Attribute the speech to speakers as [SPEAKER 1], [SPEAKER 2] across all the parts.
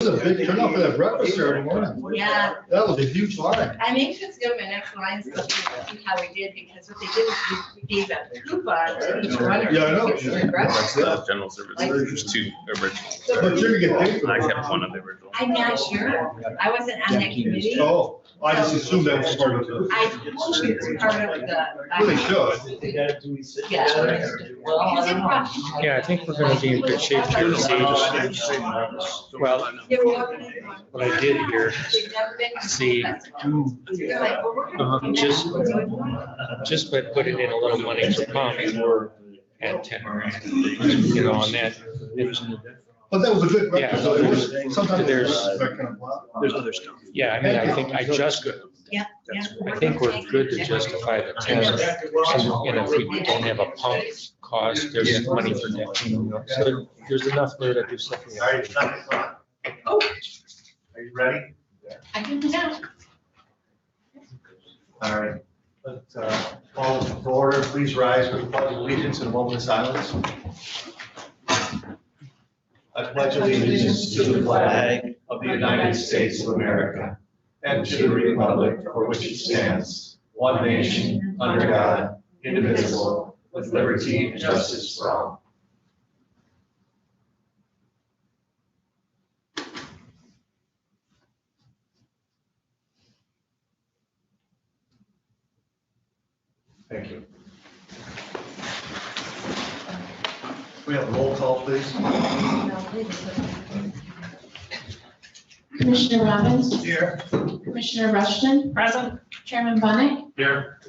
[SPEAKER 1] was a big turnout for that breakfast Saturday morning.
[SPEAKER 2] Yeah,
[SPEAKER 1] That was a huge line.
[SPEAKER 2] I'm anxious to go to my next Lions Club to see how we did, because what they did is we gave a coupon to each runner.
[SPEAKER 1] Yeah, I know.
[SPEAKER 2] Which is
[SPEAKER 1] Yeah.
[SPEAKER 2] breakfast.
[SPEAKER 3] General service, there's two originals.
[SPEAKER 1] But you're gonna get paid for
[SPEAKER 3] I
[SPEAKER 1] that.
[SPEAKER 3] kept one of the originals.
[SPEAKER 2] I'm not sure. I wasn't on that committee.
[SPEAKER 1] Oh, I just assumed that was part of the,
[SPEAKER 2] I told you it's part of the.
[SPEAKER 1] really should.
[SPEAKER 2] Yeah. Is it probably-
[SPEAKER 4] Yeah, I think we're gonna be in good shape here this age. Well,
[SPEAKER 2] They were walking in.
[SPEAKER 4] what I did here,
[SPEAKER 2] They've never been to
[SPEAKER 4] see,
[SPEAKER 2] They're like, well, we're gonna-
[SPEAKER 4] just by putting in a little money for pump and 10, you know, on that.
[SPEAKER 1] But that was a good breakfast.
[SPEAKER 4] Yeah.
[SPEAKER 1] It was, sometimes
[SPEAKER 4] There's-
[SPEAKER 1] that kind of block.
[SPEAKER 5] There's other stuff.
[SPEAKER 4] Yeah, I mean, I think
[SPEAKER 2] Yeah, yeah.
[SPEAKER 4] I think we're good to justify the 10. And if we don't have a pump cost, there's money for that. So there's enough there to do something.
[SPEAKER 6] All right, it's 9:00.
[SPEAKER 2] Oh,
[SPEAKER 6] Are you ready?
[SPEAKER 2] I can now.
[SPEAKER 6] All right. Let's call to order. Please rise for the pledge of allegiance and a moment of silence. I pledge allegiance to the flag of the United States of America and to the republic for which it stands, one nation, under God, indivisible, with liberty and justice for all. Thank you. We have a roll call, please.
[SPEAKER 7] Commissioner Robbins,
[SPEAKER 6] Here.
[SPEAKER 7] Commissioner Rushton. Present. Chairman Bunnick,
[SPEAKER 6] Here.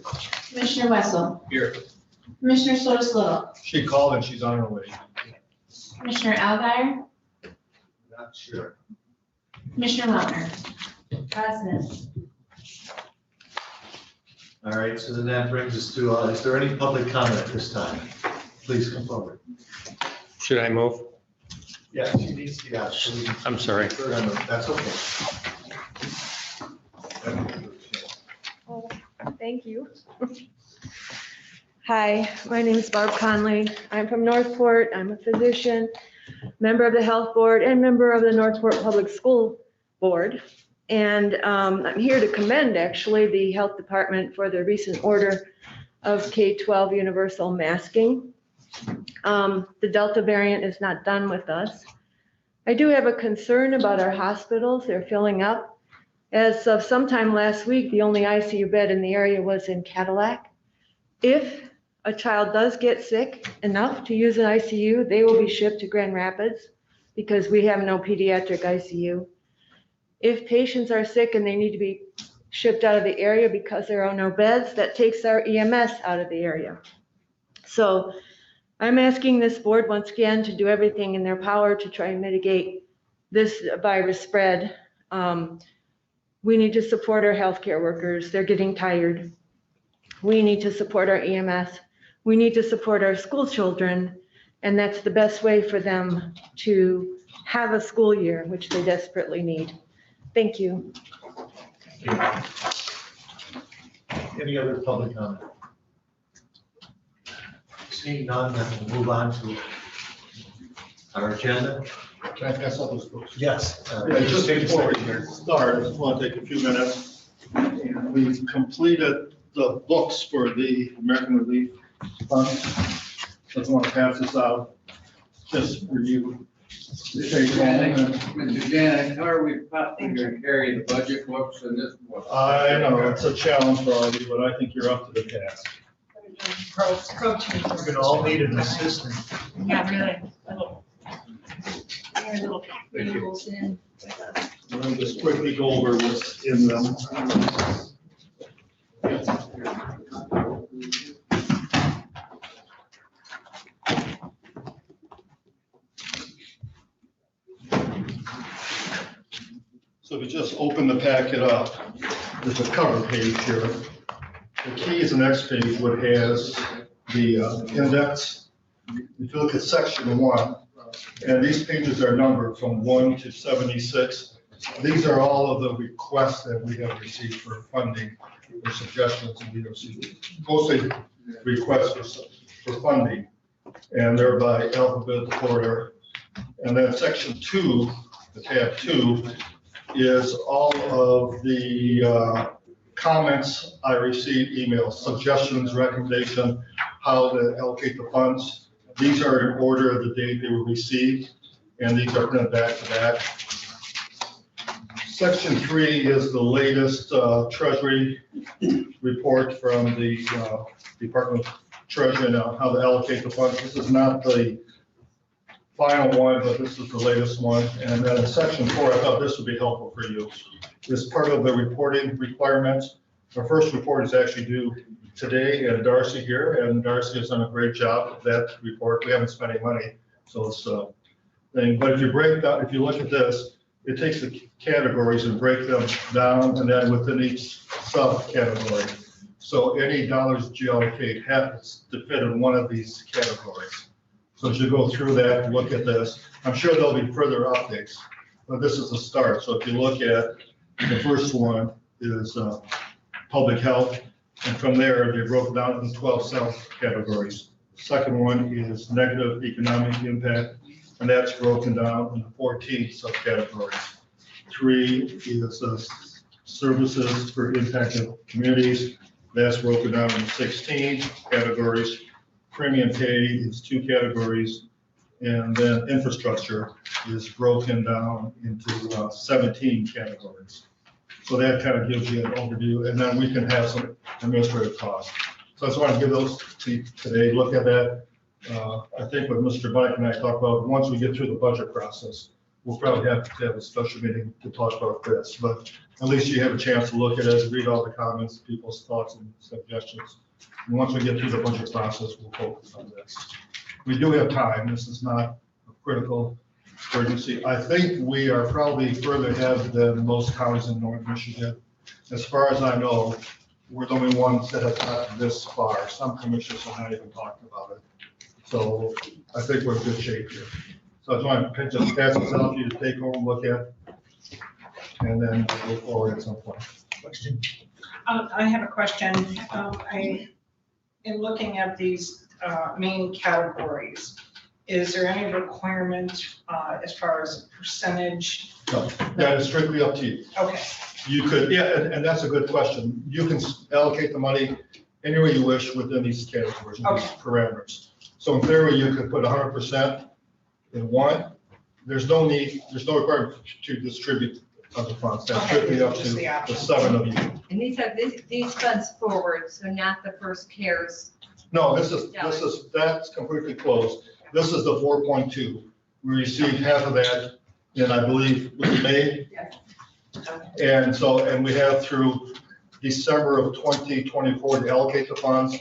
[SPEAKER 7] Commissioner Wessel.
[SPEAKER 6] Here.
[SPEAKER 7] Commissioner Sotos Little,
[SPEAKER 1] She called and she's on her way.
[SPEAKER 7] Commissioner Alguier,
[SPEAKER 6] Not sure.
[SPEAKER 7] Commissioner Lautner.
[SPEAKER 2] Present.
[SPEAKER 6] All right, so then that brings us to, is there any public comment at this time? Please come forward.
[SPEAKER 4] Should I move?
[SPEAKER 6] Yeah, she needs to get out. So we can-
[SPEAKER 4] I'm sorry.
[SPEAKER 6] That's okay.
[SPEAKER 8] Thank you. Hi, my name is Barb Conley. I'm from Northport. I'm a physician, member of the Health Board, and member of the Northport Public School Board. And I'm here to commend, actually, the Health Department for the recent order of K-12 universal masking. The Delta variant is not done with us. I do have a concern about our hospitals. They're filling up. As of sometime last week, the only ICU bed in the area was in Cadillac. If a child does get sick enough to use an ICU, they will be shipped to Grand Rapids because we have no pediatric ICU. If patients are sick and they need to be shipped out of the area because there are no beds, that takes our EMS out of the area. So I'm asking this board once again to do everything in their power to try and mitigate this virus spread. We need to support our healthcare workers. They're getting tired. We need to support our EMS. We need to support our school children. And that's the best way for them to have a school year, which they desperately need. Thank you.
[SPEAKER 6] Any other public comment? Seeing none, then we'll move on to our agenda.
[SPEAKER 1] Can I pass out those books?
[SPEAKER 6] Yes.
[SPEAKER 1] Yeah, just before we start, I just want to take a few minutes. And we've completed the books for the American Relief Fund. Just want to pass this out, just for you.
[SPEAKER 5] Mr. Janet, how are we possibly going to carry the budget books and this book?
[SPEAKER 1] I know, it's a challenge for all of you, but I think you're up to the task.
[SPEAKER 6] We're gonna all need an assistant.
[SPEAKER 2] Yeah, really. Little tables in.
[SPEAKER 1] We'll just quickly go over what's in them. So if you just open the packet up, there's a cover page here. The key is the next page, what has the index. If you look at section 1, and these pages are numbered from 1 to 76. These are all of the requests that we have received for funding, or suggestions, and we received mostly requests for funding, and they're by alphabetical order. And then section 2 the tab 2, is all of the comments I received, emails, suggestions, recommendation, how to allocate the funds. These are in order of the date they were received, and these are printed back to back. Section 3 is the latest Treasury report from the Department of Treasury and how to allocate the funds. This is not the final one, but this is the latest one. And then in section 4, I thought this would be helpful for you. As part of the reporting requirements, our first report is actually due today, and Darcy here, and Darcy has done a great job of that report. We haven't spent any money, so it's thing. But if you break down, if you look at this, it takes the categories and break them down, and then within each subcategory. So any dollars you allocate happens to fit in one of these categories. So as you go through that and look at this, I'm sure there'll be further updates, but this is a start. So if you look at the first one is public health, and from there they broke down into 12 subcategories. Second one is negative economic impact, and that's broken down into 14 subcategories. 3 is services for impacted communities. That's broken down into 16 categories. Premium pay is 2 categories, and then infrastructure is broken down into 17 categories. So that kind of gives you an overview, and then we can have some administrative costs. So I just want to give those to you today. Look at that. I think what Mr. Bike and I talked about, once we get through the budget process, we'll probably have to have a special meeting to talk about this, but at least you have a chance to look at it, read all the comments, people's thoughts and suggestions. And once we get through the budget process, we'll focus on this. We do have time. This is not a critical urgency. I think we are probably further ahead than most counties in North Michigan. As far as I know, we're the only ones that have gotten this far. Some commissioners are not even talking about it. So I think we're in good shape here. So I just want to just pass this out for you to take home and look at, and then we'll go forward at some point. Question?
[SPEAKER 9] I have a question. In looking at these main categories, is there any requirement as far as percentage?
[SPEAKER 1] No, that is strictly up to you.
[SPEAKER 9] Okay.
[SPEAKER 1] You could, yeah, and that's a good question. You can allocate the money any way you wish within these categories, these parameters. So in theory, you could put 100% in one. There's no requirement to distribute other funds. That's strictly up to the 7 of you.
[SPEAKER 2] And these are these funds forward, so not the first CARES.
[SPEAKER 1] No, that's completely closed. This is the 4.2. We received half of that in, I believe, May.
[SPEAKER 2] Yes.
[SPEAKER 1] And we have through December of 2024 to allocate the funds.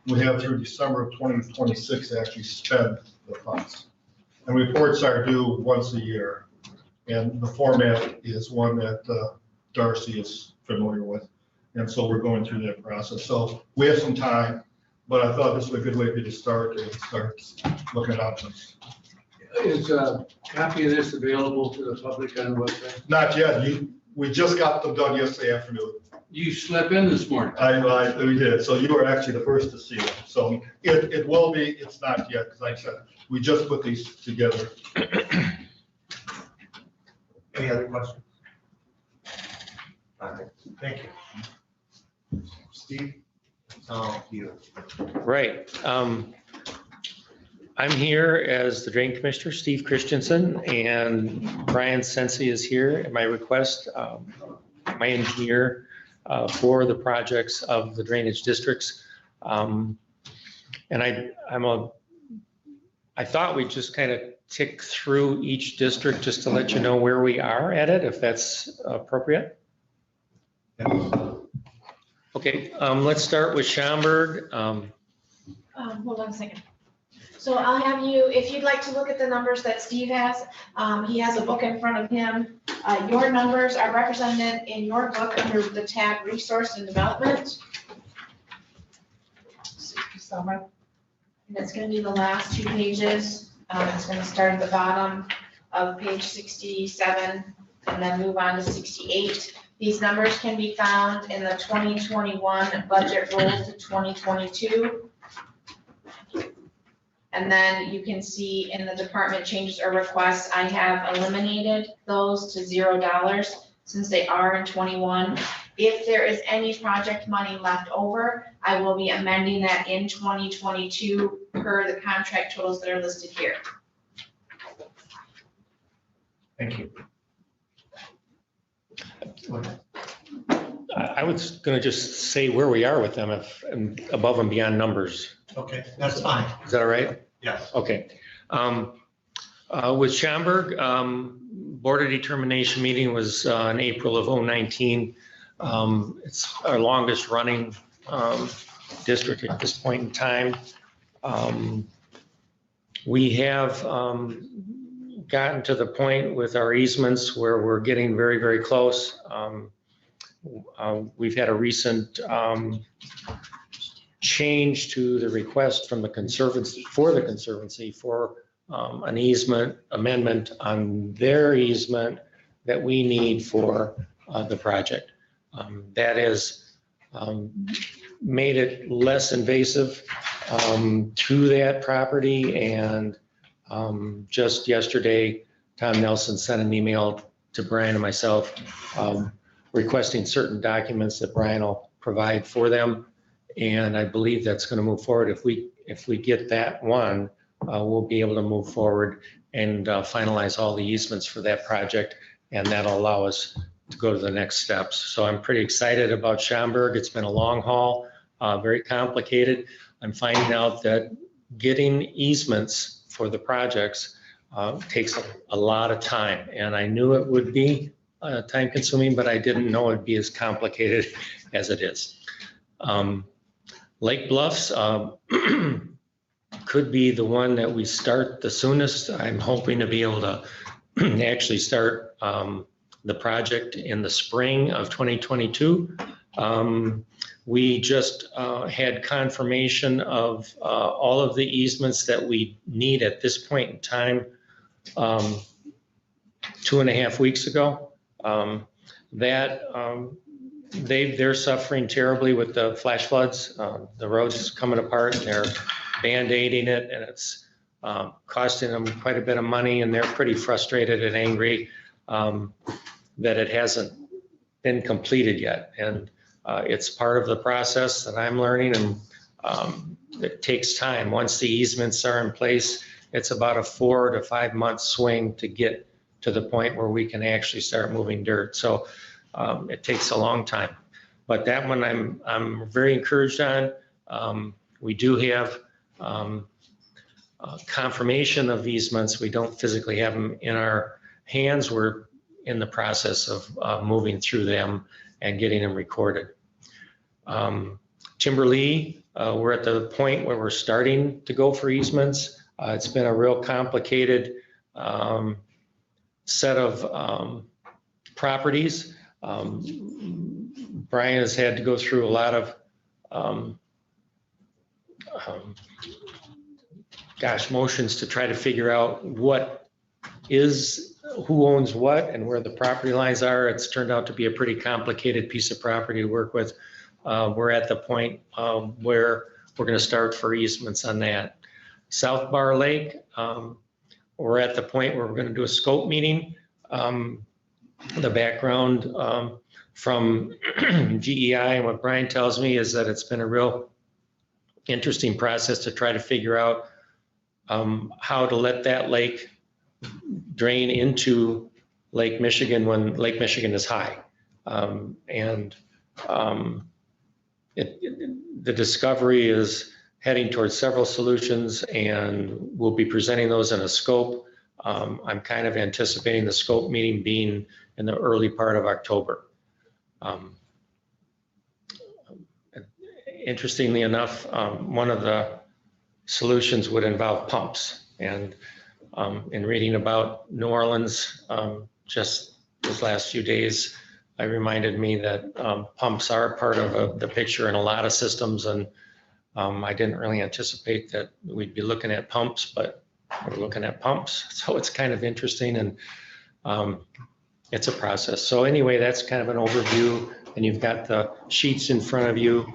[SPEAKER 1] We have through December of 2026 to actually spend the funds. And reports are due once a year. And the format is one that Darcy is familiar with. And so we're going through that process. So we have some time, but I thought this was a good way for you to start looking at options.
[SPEAKER 5] Is a copy of this available to the public on the website?
[SPEAKER 1] Not yet. We just got them done yesterday afternoon.
[SPEAKER 5] You slept in this morning.
[SPEAKER 1] We did. So you were actually the first to see it. So it will be, it's not yet, because like I said, we just put these together.
[SPEAKER 6] Any other questions? All right, thank you. Steve, it's all you.
[SPEAKER 4] Right. I'm here as the Drain Commissioner, Steve Christensen, and Brian Sensi is here at my request, my engineer for the projects of the drainage districts. And I thought we'd just kind of tick through each district just to let you know where we are at it, if that's appropriate. Okay, let's start with Schaumburg.
[SPEAKER 7] Hold on a second. So I'll have you, if you'd like to look at the numbers that Steve has, he has a book in front of him. Your numbers are represented in your book under the tab Resource and Development. And it's going to be the last 2 pages. It's going to start at the bottom of page 67 and then move on to 68. These numbers can be found in the 2021 budget roll to 2022. And then you can see in the department changes or requests, I have eliminated those to $0 since they are in 21. If there is any project money left over, I will be amending that in 2022 per the contract totals that are listed here.
[SPEAKER 6] Thank you.
[SPEAKER 4] I was going to just say where we are with them, if above and beyond numbers.
[SPEAKER 6] Okay, that's fine.
[SPEAKER 4] Is that all right?
[SPEAKER 6] Yes.
[SPEAKER 4] Okay. With Schaumburg, Board of Determination meeting was in April of 2019. It's our longest running district at this point in time. We have gotten to the point with our easements where we're getting very, very close. We've had a recent change to the request from the Conservancy for an easement amendment on their easement that we need for the project. That has made it less invasive to that property. And just yesterday, Tom Nelson sent an email to Brian and myself requesting certain documents that Brian will provide for them. And I believe that's going to move forward. If we get that one, we'll be able to move forward and finalize all the easements for that project. And that'll allow us to go to the next steps. So I'm pretty excited about Schaumburg. It's been a long haul, very complicated. I'm finding out that getting easements for the projects takes a lot of time. And I knew it would be time consuming, but I didn't know it'd be as complicated as it is. Lake Bluffs could be the one that we start the soonest. I'm hoping to be able to actually start the project in the spring of 2022. We just had confirmation of all of the easements that we need at this point in time 2.5 weeks ago. They're suffering terribly with the flash floods. The roads coming apart and they're band-aiding it, and it's costing them quite a bit of money, and they're pretty frustrated and angry that it hasn't been completed yet. And it's part of the process that I'm learning, and it takes time. Once the easements are in place, it's about a 4 to 5 month swing to get to the point where we can actually start moving dirt. So it takes a long time, but that one I'm very encouraged on. We do have confirmation of easements. We don't physically have them in our hands. We're in the process of moving through them and getting them recorded. Timberlea, we're at the point where we're starting to go for easements. It's been a real complicated set of properties. Brian has had to go through a lot of motions to try to figure out who owns what and where the property lines are. It's turned out to be a pretty complicated piece of property to work with. We're at the point where we're going to start for easements on that. South Bar Lake, we're at the point where we're going to do a scope meeting. The background from GEI and what Brian tells me is that it's been a real interesting process to try to figure out how to let that lake drain into Lake Michigan when Lake Michigan is high. The discovery is heading towards several solutions, and we'll be presenting those in a scope. I'm kind of anticipating the scope meeting being in the early part of October. Interestingly enough, one of the solutions would involve pumps. And in reading about New Orleans just these last few days, it reminded me that pumps are part of the picture in a lot of systems. And I didn't really anticipate that we'd be looking at pumps, but we're looking at pumps. So it's kind of interesting, and it's a process. So anyway, that's kind of an overview, and you've got the sheets in front of you.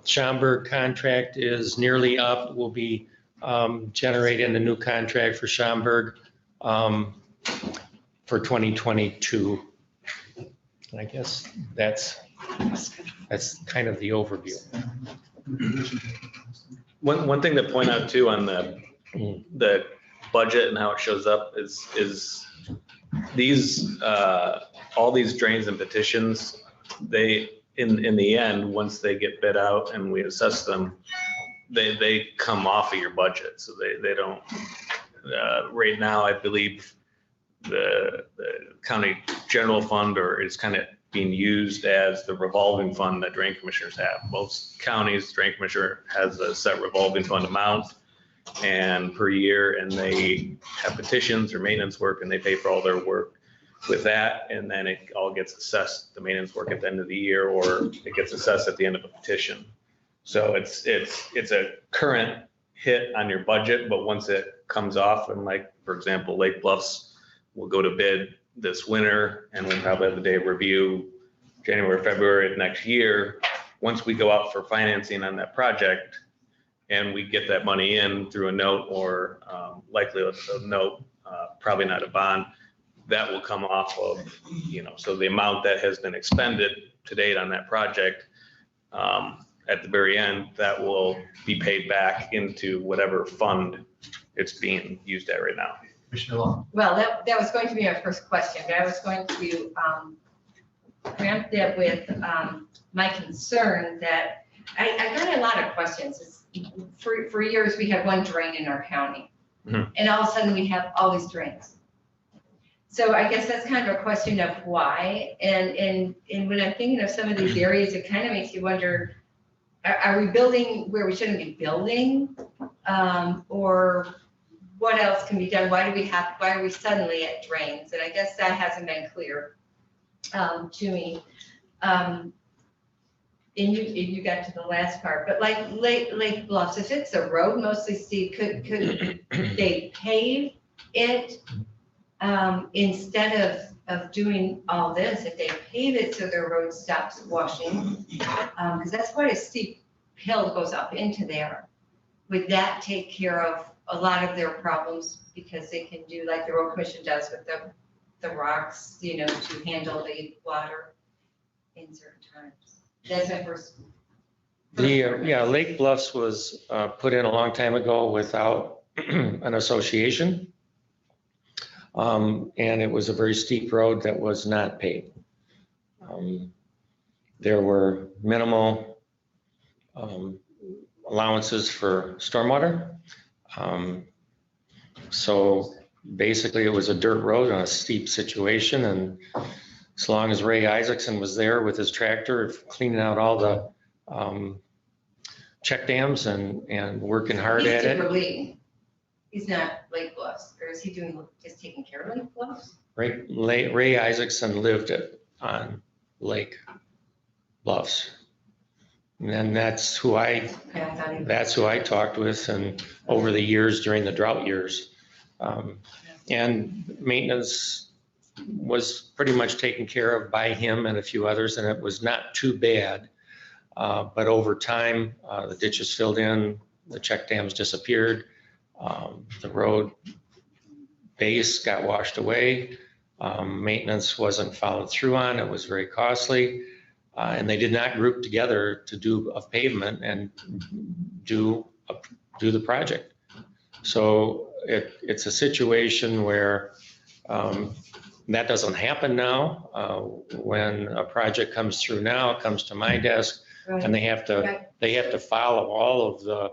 [SPEAKER 4] Schaumburg contract is nearly up. We'll be generate in the new contract for Schaumburg for 2022. And I guess that's kind of the overview.
[SPEAKER 3] One thing to point out too on the budget and how it shows up is these, all these drains and petitions, they, in the end, once they get bid out and we assess them, they come off of your budget. So they don't, right now, I believe the county general fund or is kind of being used as the revolving fund that drain commissioners have. Most counties, drain commissioner has a set revolving fund amount and per year, and they have petitions or maintenance work and they pay for all their work with that. And then it all gets assessed, the maintenance work at the end of the year, or it gets assessed at the end of a petition. So it's a current hit on your budget, but once it comes off, and like, for example, Lake Bluffs will go to bid this winter, and we'll probably have the day of review January, February of next year. Once we go out for financing on that project and we get that money in through a note or likely a note, probably not a bond, that will come off of, so the amount that has been expended to date on that project, at the very end, that will be paid back into whatever fund it's being used at right now.
[SPEAKER 6] Commissioner Long.
[SPEAKER 2] Well, that was going to be my first question, but I was going to preempt that with my concern that I got a lot of questions. For years, we had one drain in our county, and all of a sudden we have all these drains. So I guess that's kind of a question of why. And when I'm thinking of some of these areas, it kind of makes you wonder, are we building where we shouldn't be building? Or what else can be done? Why are we suddenly at drains? And I guess that hasn't been clear to me. And you got to the last part, but like Lake Bluffs, if it's a road mostly steep, could they pave it instead of doing all this? If they pave it so their road stops washing, because that's quite a steep hill that goes up into there. Would that take care of a lot of their problems, because they can do like the road commission does with the rocks, to handle the water in certain times? That's my first.
[SPEAKER 4] Lake Bluffs was put in a long time ago without an association. And it was a very steep road that was not paved. There were minimal allowances for stormwater. So basically it was a dirt road on a steep situation, and as long as Ray Isaacson was there with his tractor cleaning out all the check dams and working hard at it.
[SPEAKER 2] He's not Lake Bluffs, or is he just taking care of Lake Bluffs?
[SPEAKER 4] Ray Isaacson lived on Lake Bluffs. And that's who I talked with, and over the years during the drought years. And maintenance was pretty much taken care of by him and a few others, and it was not too bad. But over time, the ditches filled in, the check dams disappeared, the road base got washed away, maintenance wasn't followed through on, it was very costly. And they did not group together to do a pavement and do the project. So it's a situation where that doesn't happen now. When a project comes through now, it comes to my desk, and they have to follow all of the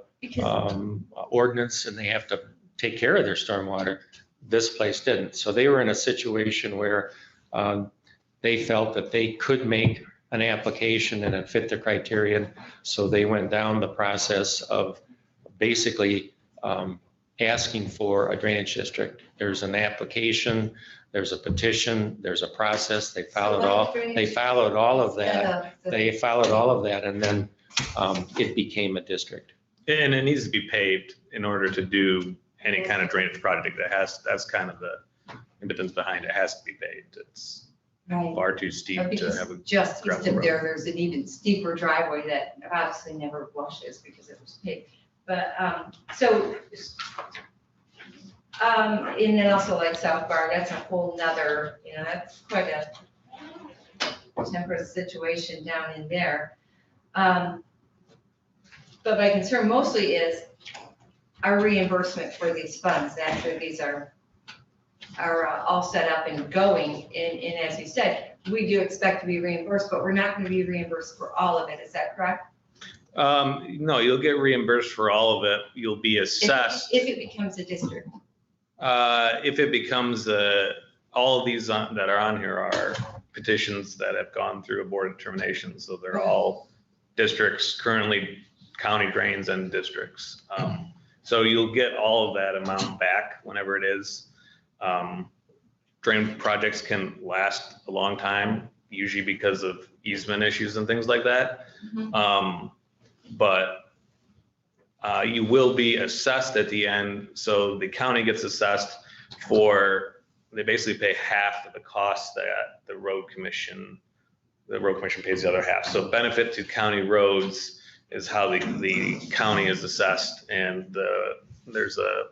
[SPEAKER 4] ordinance, and they have to take care of their stormwater. This place didn't. So they were in a situation where they felt that they could make an application and it fit the criterion. So they went down the process of basically asking for a drainage district. There's an application, there's a petition, there's a process. They followed all of that. They followed all of that, and then it became a district.
[SPEAKER 3] And it needs to be paved in order to do any kind of drainage project. That's kind of the impetus behind it. It has to be paved. It's far too steep to have a
[SPEAKER 2] just east
[SPEAKER 3] gravel
[SPEAKER 2] of
[SPEAKER 3] road.
[SPEAKER 2] there's an even steeper driveway that obviously never washes because it was paved. But, and then also like South Bar, that's a whole nother, that's quite a temperate situation down in there. But my concern mostly is our reimbursement for these funds after these are all set up and going. And as you said, we do expect to be reimbursed, but we're not going to be reimbursed for all of it. Is that correct?
[SPEAKER 3] No, you'll get reimbursed for all of it. You'll be assessed.
[SPEAKER 2] If it becomes a district.
[SPEAKER 3] If it becomes, all of these that are on here are petitions that have gone through a board of determination. So they're all districts, currently county drains and districts. So you'll get all of that amount back whenever it is. Drain projects can last a long time, usually because of easement issues and things like that. But you will be assessed at the end. So the county gets assessed they basically pay half of the cost that the road commission pays the other half. So benefit to county roads is how the county is assessed. And there's a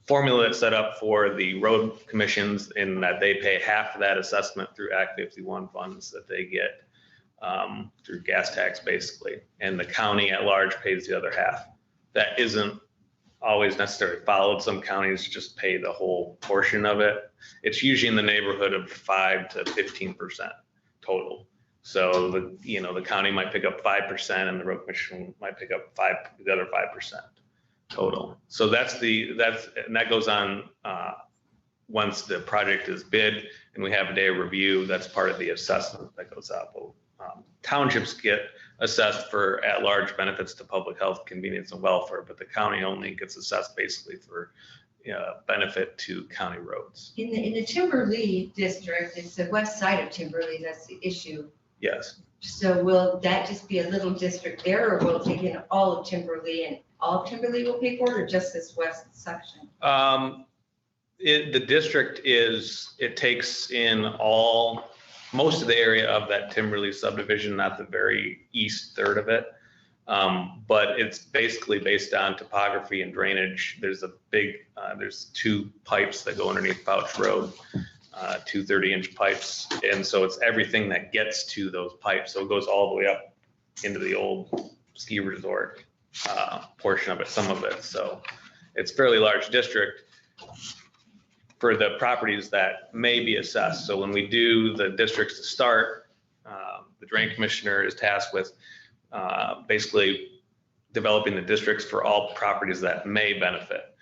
[SPEAKER 3] formula that's set up for the road commissions in that they pay half of that assessment through Act 51 funds that they get through gas tax basically. And the county at large pays the other half. That isn't always necessarily followed. Some counties just pay the whole portion of it. It's usually in the neighborhood of 5 to 15% total. So the county might pick up 5% and the road commission might pick up the other 5% total. So and that goes on once the project is bid and we have a day of review. That's part of the assessment that goes up. Townships get assessed for at-large benefits to public health, convenience, and welfare, but the county only gets assessed basically for benefit to county roads.
[SPEAKER 2] In the Timberlea district, it's the west side of Timberlea, that's the issue.
[SPEAKER 3] Yes.
[SPEAKER 2] So will that just be a little district there, or will it take in all of Timberlea and all of Timberlea will pay for it, or just this west section?
[SPEAKER 3] The district it takes in most of the area of that Timberlea subdivision, not the very east third of it. But it's basically based on topography and drainage. There's there's 2 pipes that go underneath Pouch Road, 2 30-inch pipes. And so it's everything that gets to those pipes. So it goes all the way up into the old ski resort portion of it, some of it. So it's a fairly large district for the properties that may be assessed. So when we do the districts to start, the drain commissioner is tasked with basically developing the districts for all properties that may benefit.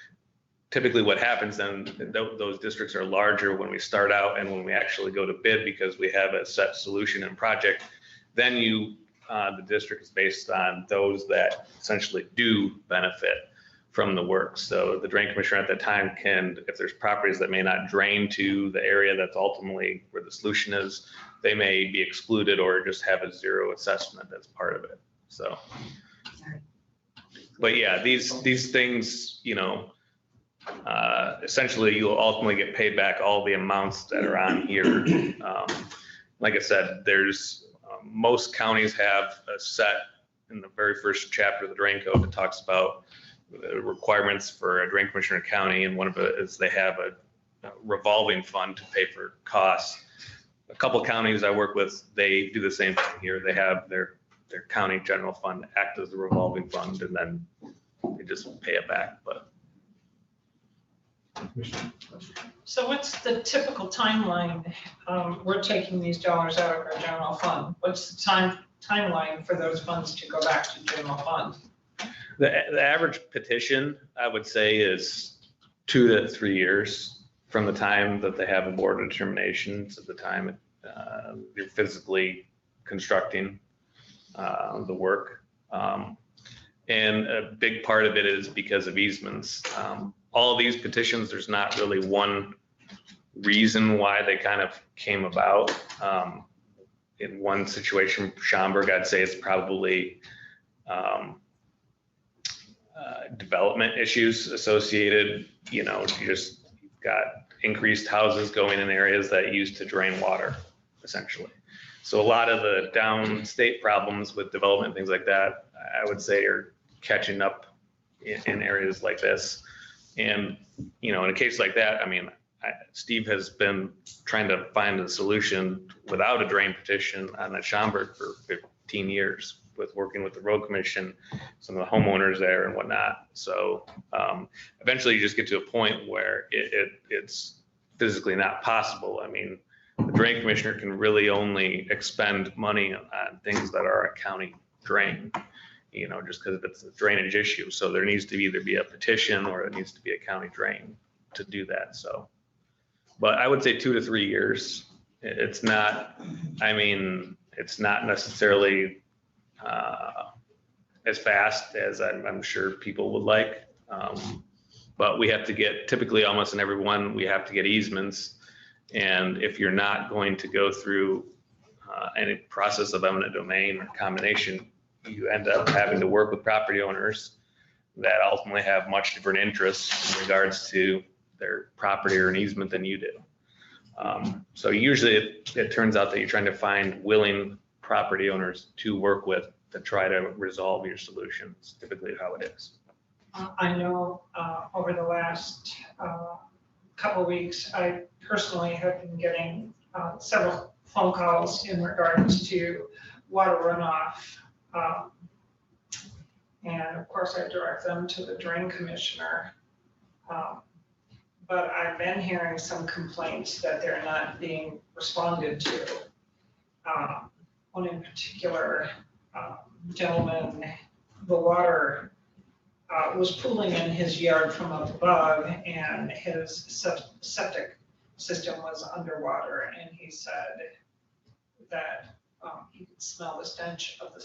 [SPEAKER 3] Typically what happens then, those districts are larger when we start out and when we actually go to bid because we have a set solution and project. Then the district is based on those that essentially do benefit from the work. So the drain commissioner at that time can, if there's properties that may not drain to the area that's ultimately where the solution is, they may be excluded or just have a zero assessment as part of it. So, but yeah, these things, essentially you'll ultimately get paid back all the amounts that are on here. Like I said, most counties have a set in the very first chapter of the drain code that talks about the requirements for a drain commissioner county, and one of it is they have a revolving fund to pay for costs. A couple of counties I work with, they do the same thing here. They have their county general fund act as a revolving fund, and then they just pay it back. But
[SPEAKER 9] So what's the typical timeline? We're taking these dollars out of our general fund. What's the timeline for those funds to go back to general fund?
[SPEAKER 3] the average petition, I would say, is 2 to 3 years from the time that they have a board of determination to the time you're physically constructing the work. And a big part of it is because of easements. All of these petitions, there's not really one reason why they kind of came about. In one situation, Schaumburg, I'd say it's probably development issues associated. You've got increased houses going in areas that used to drain water, essentially. So a lot of the downstate problems with development, things like that, I would say are catching up in areas like this. And, you know, in a case like that, I mean, Steve has been trying to find a solution without a drain petition on the Schaumburg for 15 years with working with the road commission, some of the homeowners there and whatnot. So eventually you just get to a point where it's physically not possible. I mean, the drain commissioner can really only expend money on things that are a county drain, you know, just because it's a drainage issue. So there needs to either be a petition or it needs to be a county drain to do that. So, but I would say 2 to 3 years. It's not, I mean, it's not necessarily as fast as I'm sure people would like. But we have to get, typically almost in every one, we have to get easements. And if you're not going to go through any process of eminent domain or combination, you end up having to work with property owners that ultimately have much different interests in regards to their property or an easement than you do. So usually it turns out that you're trying to find willing property owners to work with to try to resolve your solutions, typically how it is.
[SPEAKER 9] I know over the last couple of weeks, I personally have been getting several phone calls in regards to water runoff. And of course, I direct them to the drain commissioner. But I've been hearing some complaints that they're not being responded to. One in particular, gentleman, the water was pooling in his yard from up above, and his septic system was underwater, and he said that he could smell the stench of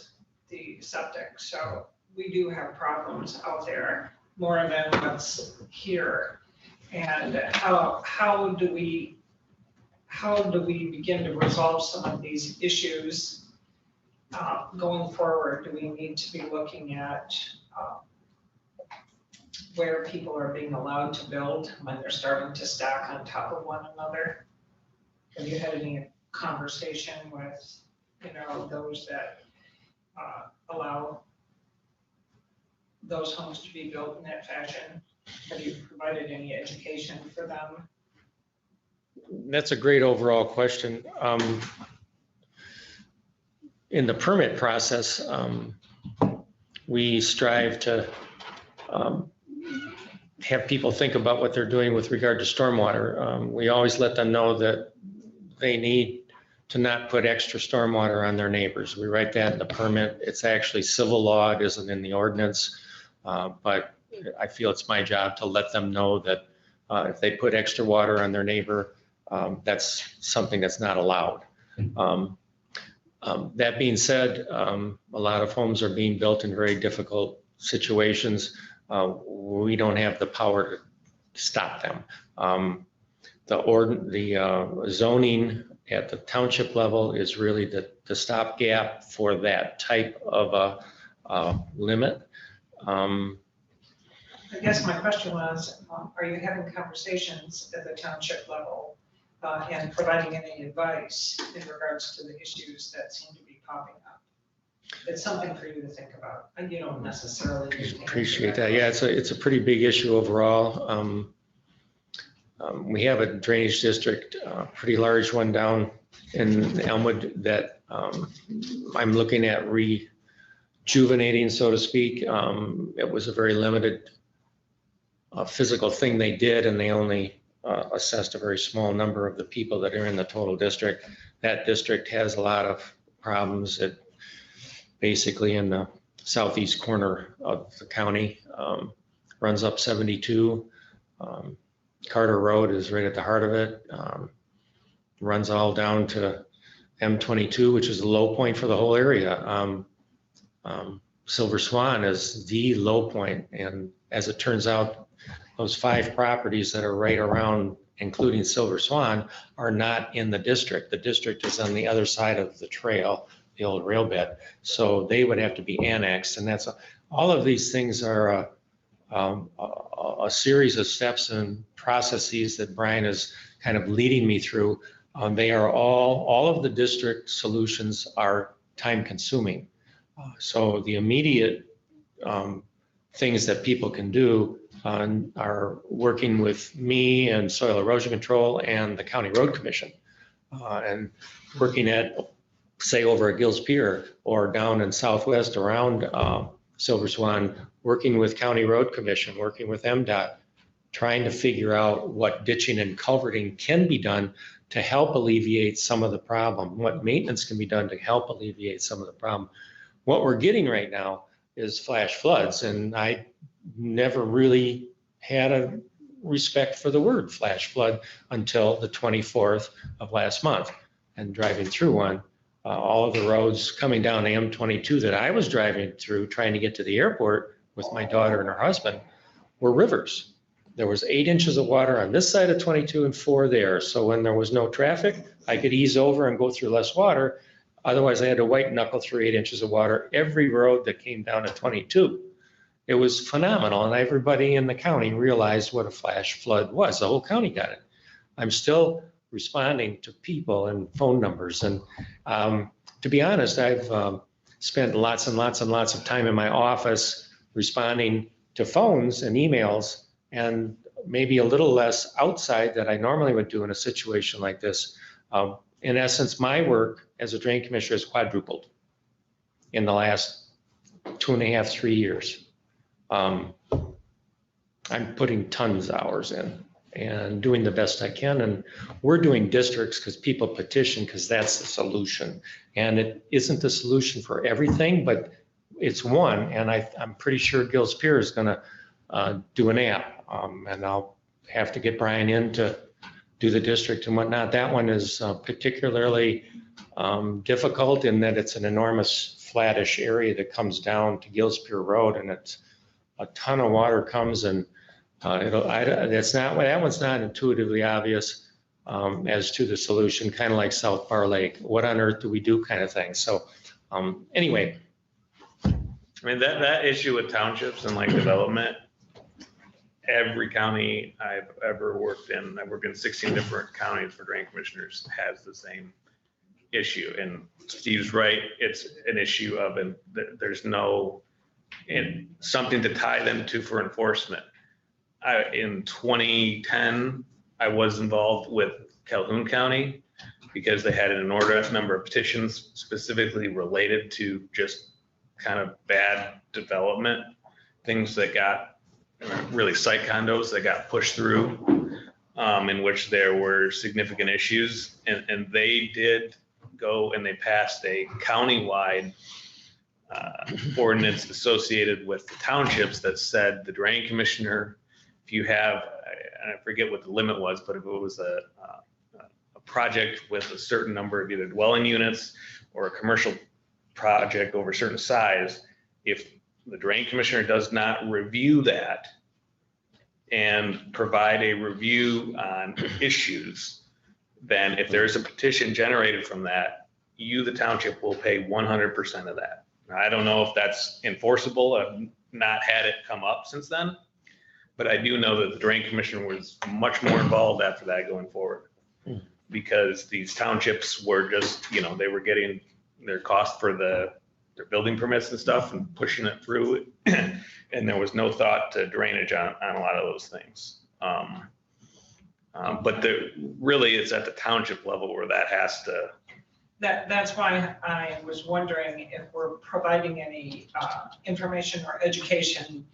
[SPEAKER 9] the septic. So we do have problems out there, more than what's here. And how do we begin to resolve some of these issues going forward? Do we need to be looking at where people are being allowed to build when they're starting to stack on top of one another? Have you had any conversation with, you know, those that allow those homes to be built in that fashion? Have you provided any education for them?
[SPEAKER 4] That's a great overall question. In the permit process, we strive to have people think about what they're doing with regard to stormwater. We always let them know that they need to not put extra stormwater on their neighbors. We write that in the permit. It's actually civil law, it isn't in the ordinance. But I feel it's my job to let them know that if they put extra water on their neighbor, that's something that's not allowed. That being said, a lot of homes are being built in very difficult situations. We don't have the power to stop them. The zoning at the township level is really the stopgap for that type of a limit.
[SPEAKER 9] I guess my question was, are you having conversations at the township level and providing any advice in regards to the issues that seem to be popping up? It's something for you to think about, and you don't necessarily need to answer
[SPEAKER 4] Appreciate that. Yeah, it's a pretty big issue overall. We have a drainage district, pretty large one down in Elmwood that I'm looking at rejuvenating, so to speak. It was a very limited physical thing they did, and they only assessed a very small number of the people that are in the total district. That district has a lot of problems. It basically in the southeast corner of the county, runs up 72. Carter Road is right at the heart of it. Runs all down to M22, which is the low point for the whole area. Silver Swan is the low point, and as it turns out, those 5 properties that are right around, including Silver Swan, are not in the district. The district is on the other side of the trail, the old rail bed. So they would have to be annexed, and that's all of these things are a series of steps and processes that Brian is kind of leading me through. They are all of the district solutions are time consuming. So the immediate things that people can do are working with me and Soil Erosion Control and the County Road Commission. And working at, say, over at Gills Pier or down in Southwest around Silver Swan, working with County Road Commission, working with MDOT, trying to figure out what ditching and culverting can be done to help alleviate some of the problem, what maintenance can be done to help alleviate some of the problem. What we're getting right now is flash floods, and I never really had a respect for the word flash flood until the 24th of last month. And driving through one, all of the roads coming down M22 that I was driving through trying to get to the airport with my daughter and her husband were rivers. There was 8 inches of water on this side of 22 and 4 there. So when there was no traffic, I could ease over and go through less water. Otherwise, I had to white knuckle through 8 inches of water every road that came down to 22. It was phenomenal, and everybody in the county realized what a flash flood was. The whole county got it. I'm still responding to people and phone numbers. And to be honest, I've spent lots and lots and lots of time in my office responding to phones and emails, and maybe a little less outside that I normally would do in a situation like this. In essence, my work as a drain commissioner has quadrupled in the last 2.5, 3 years. I'm putting tons of hours in and doing the best I can. And we're doing districts because people petition, because that's the solution. And it isn't the solution for everything, but it's one. And I'm pretty sure Gills Pier is going to do an app. And I'll have to get Brian in to do the district and whatnot. That one is particularly difficult in that it's an enormous flattish area that comes down to Gills Pier Road, and it's a ton of water comes, and that one's not intuitively obvious as to the solution, kind of like South Bar Lake. What on earth do we do kind of thing? So anyway.
[SPEAKER 3] I mean, that issue with townships and like development, every county I've ever worked in, I work in 16 different counties for drain commissioners, has the same issue. And Steve's right, it's an issue of, and there's no, and something to tie them to for enforcement. In 2010, I was involved with Calhoun County because they had an inordinate number of petitions specifically related to just kind of bad development, things that got really site condos that got pushed through, in which there were significant issues. And they did go and they passed a countywide ordinance associated with the townships that said the drain commissioner, if you have, and I forget what the limit was, but if it was a project with a certain number of either dwelling units or a commercial project over a certain size, if the drain commissioner does not review that and provide a review on issues, then if there's a petition generated from that, you, the township, will pay 100% of that. Now, I don't know if that's enforceable. I've not had it come up since then, but I do know that the drain commissioner was much more involved after that going forward, because these townships were just, they were getting their cost for their building permits and stuff and pushing it through. And there was no thought to drainage on a lot of those things. But really it's at the township level where that has to.
[SPEAKER 9] That's why I was wondering if we're providing any information or education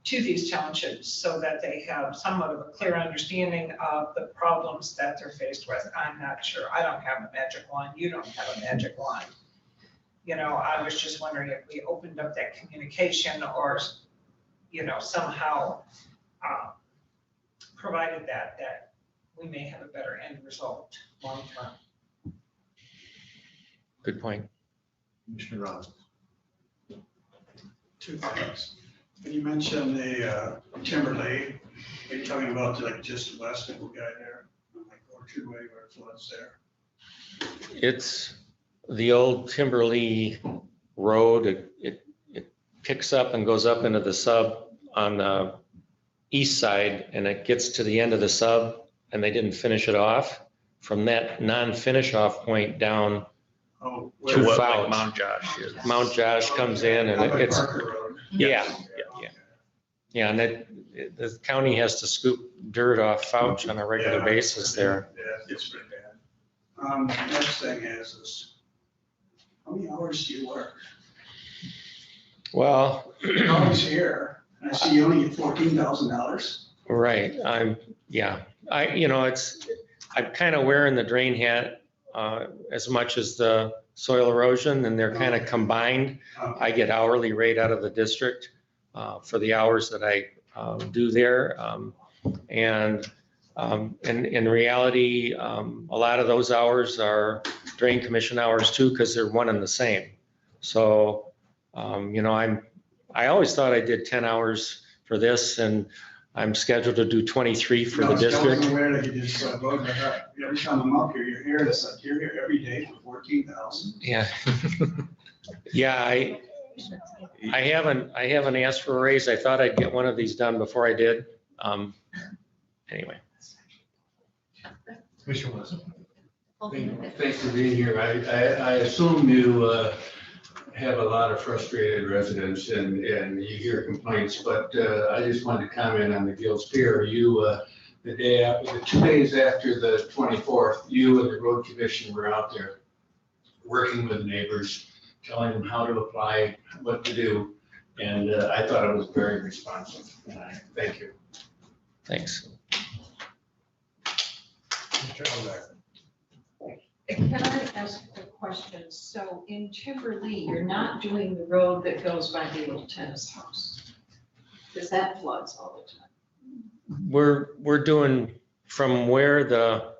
[SPEAKER 9] to these townships so that they have somewhat of a clear understanding of the problems that they're faced with. I'm not sure. I don't have a magic wand. You don't have a magic wand. I was just wondering if we opened up that communication or, somehow provided that we may have a better end result long term.
[SPEAKER 4] Good point.
[SPEAKER 6] Commissioner Ross.
[SPEAKER 10] 2 things. When you mentioned the Timberlake, are you talking about like just west of the guy there, like Orchard Way where it floods there?
[SPEAKER 4] It's the old Timberley Road. It picks up and goes up into the sub on the east side, and it gets to the end of the sub, and they didn't finish it off. From that non-finish off point down
[SPEAKER 10] Oh,
[SPEAKER 4] to
[SPEAKER 3] what,
[SPEAKER 4] Fouch.
[SPEAKER 3] like Mount Josh is.
[SPEAKER 4] Mount Josh comes in, and
[SPEAKER 10] Up by
[SPEAKER 4] it's,
[SPEAKER 10] Parker Road.
[SPEAKER 4] yeah, Yeah, and the county has to scoop dirt off Fouch on a regular
[SPEAKER 10] Yeah.
[SPEAKER 4] basis there.
[SPEAKER 10] Yeah, it's pretty bad. Next thing is how many hours do you work?
[SPEAKER 4] Well,
[SPEAKER 10] You're always here, and I see you only get $14,000.
[SPEAKER 4] right, I'm kind of wearing the drain hat as much as the soil erosion, and they're kind of combined. I get hourly rate out of the district for the hours that I do there. And in reality, a lot of those hours are drain commission hours too, because they're one and the same. So, I always thought I did 10 hours for this, and I'm scheduled to do 23 for the district.
[SPEAKER 10] I was aware that you did so good, but every time I'm up here, you're here, it's like you're here every day for 14,000.
[SPEAKER 4] Yeah. Yeah, I haven't asked for a raise. I thought I'd get one of these done before I did. Anyway.
[SPEAKER 6] Commissioner Wesson. Thanks for being here. I assume you have a lot of frustrated residents and you hear complaints, but I just wanted to comment on the Gills Pier. You, the 2 days after the 24th, you and the road commission were out there working with neighbors, telling them how to apply, what to do. And I thought it was very responsive. Thank you.
[SPEAKER 4] Thanks.
[SPEAKER 11] Can I ask a question? So in Timberlea, you're not doing the road that goes by the old tennis house? Because that floods all the time.
[SPEAKER 4] We're doing from where the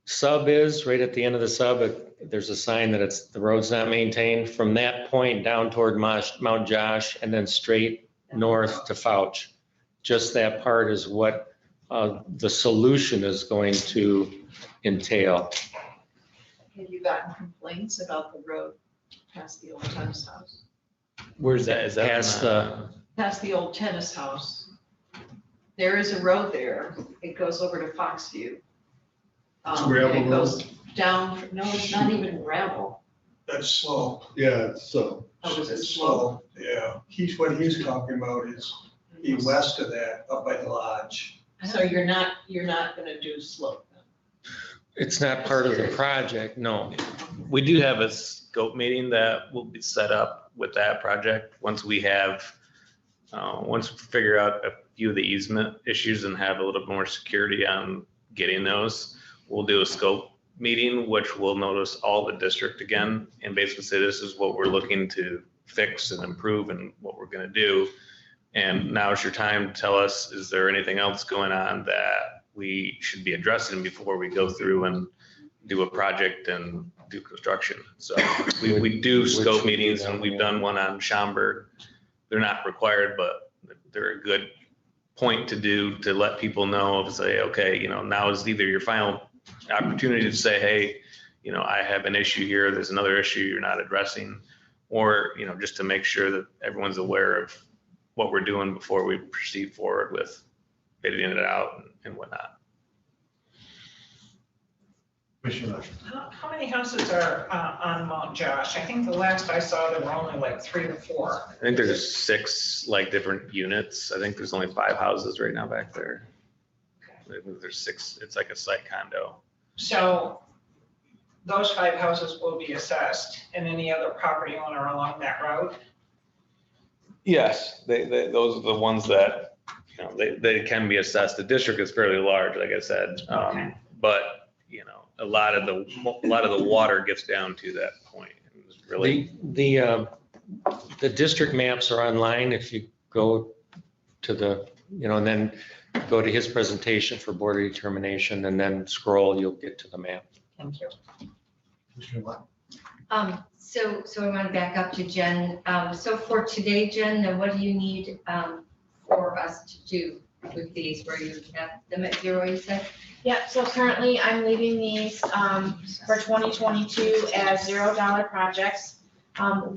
[SPEAKER 4] sub is, right at the end of the sub, there's a sign that the road's not maintained. From that point down toward Mount Josh and then straight north to Fouch. Just that part is what the solution is going to entail.
[SPEAKER 11] Have you gotten complaints about the road past the old tennis house?
[SPEAKER 3] Where's that? Is that
[SPEAKER 4] Past
[SPEAKER 11] Past the old tennis house. There is a road there. It goes over to Foxview.
[SPEAKER 1] Gravel
[SPEAKER 11] It goes down, no, it's not even gravel.
[SPEAKER 10] That's slow.
[SPEAKER 1] Yeah, so,
[SPEAKER 11] Oh, is it
[SPEAKER 10] It's
[SPEAKER 11] slow?
[SPEAKER 10] Yeah, what he's talking about is the west of that, up by the lodge.
[SPEAKER 11] So you're not gonna do slope then?
[SPEAKER 4] It's not part of the project, no.
[SPEAKER 3] We do have a scope meeting that will be set up with that project once we figure out a few of the easement issues and have a little more security on getting those. We'll do a scope meeting, which will notice all the district again and basically say, this is what we're looking to fix and improve and what we're gonna do. And now is your time to tell us, is there anything else going on that we should be addressing before we go through and do a project and do construction? So we do scope meetings, and we've done one on Schaumburg. They're not required, but they're a good point to do, to let people know, of say, okay, now is either your final opportunity to say, hey, I have an issue here, there's another issue you're not addressing, or, just to make sure that everyone's aware of what we're doing before we proceed forward with bidding it out and whatnot.
[SPEAKER 6] Commissioner
[SPEAKER 9] How many houses are on Mount Josh? I think the last I saw, there were only like 3 or 4.
[SPEAKER 3] I think there's 6 different units. I think there's only 5 houses right now back there. I think there's 6, it's like a site condo.
[SPEAKER 9] So those 5 houses will be assessed, and any other property owner along that road?
[SPEAKER 3] Yes, those are the ones that, they can be assessed. The district is fairly large, like I said.
[SPEAKER 9] Okay.
[SPEAKER 3] But, a lot of the water gets down to that point. It's really,
[SPEAKER 4] The district maps are online. If you go to and then go to his presentation for border determination and then scroll, you'll get to the map.
[SPEAKER 9] Thank you.
[SPEAKER 2] So I want to back up to Jen. So for today, Jen, then what do you need for us to do with these, where you have them at 0, you said?
[SPEAKER 7] Yep, so currently I'm leaving these for 2022 as $0 projects.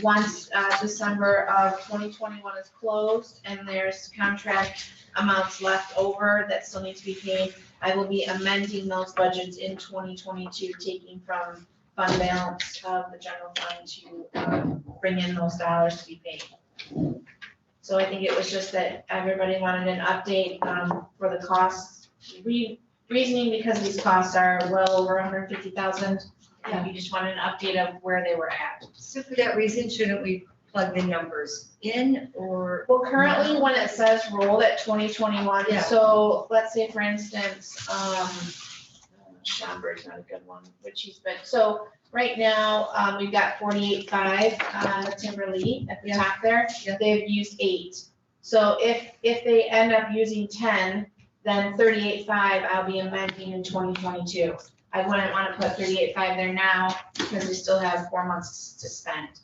[SPEAKER 7] Once December of 2021 is closed and there's contract amounts left over that still need to be paid, I will be amending those budgets in 2022, taking from fund balance of the general fund to bring in those dollars to be paid. So I think it was just that everybody wanted an update, for the costs. Reasoning because these costs are well over 150,000. And you just wanted an update of where they were at.
[SPEAKER 2] So for that reason, shouldn't we plug the numbers in or?
[SPEAKER 7] Well, currently, when it says rolled at 2021,
[SPEAKER 2] Yeah.
[SPEAKER 7] so let's say, for instance, Schaumburg's not a good one, which he's been, so right now, we've got 48.5 on the Timberlee at the
[SPEAKER 2] Yeah.
[SPEAKER 7] top there.
[SPEAKER 2] Yeah.
[SPEAKER 7] They've used 8. So if they end up using 10, then 38.5 I'll be amending in 2022. I wouldn't want to put 38.5 there now because we still have 4 months to spend.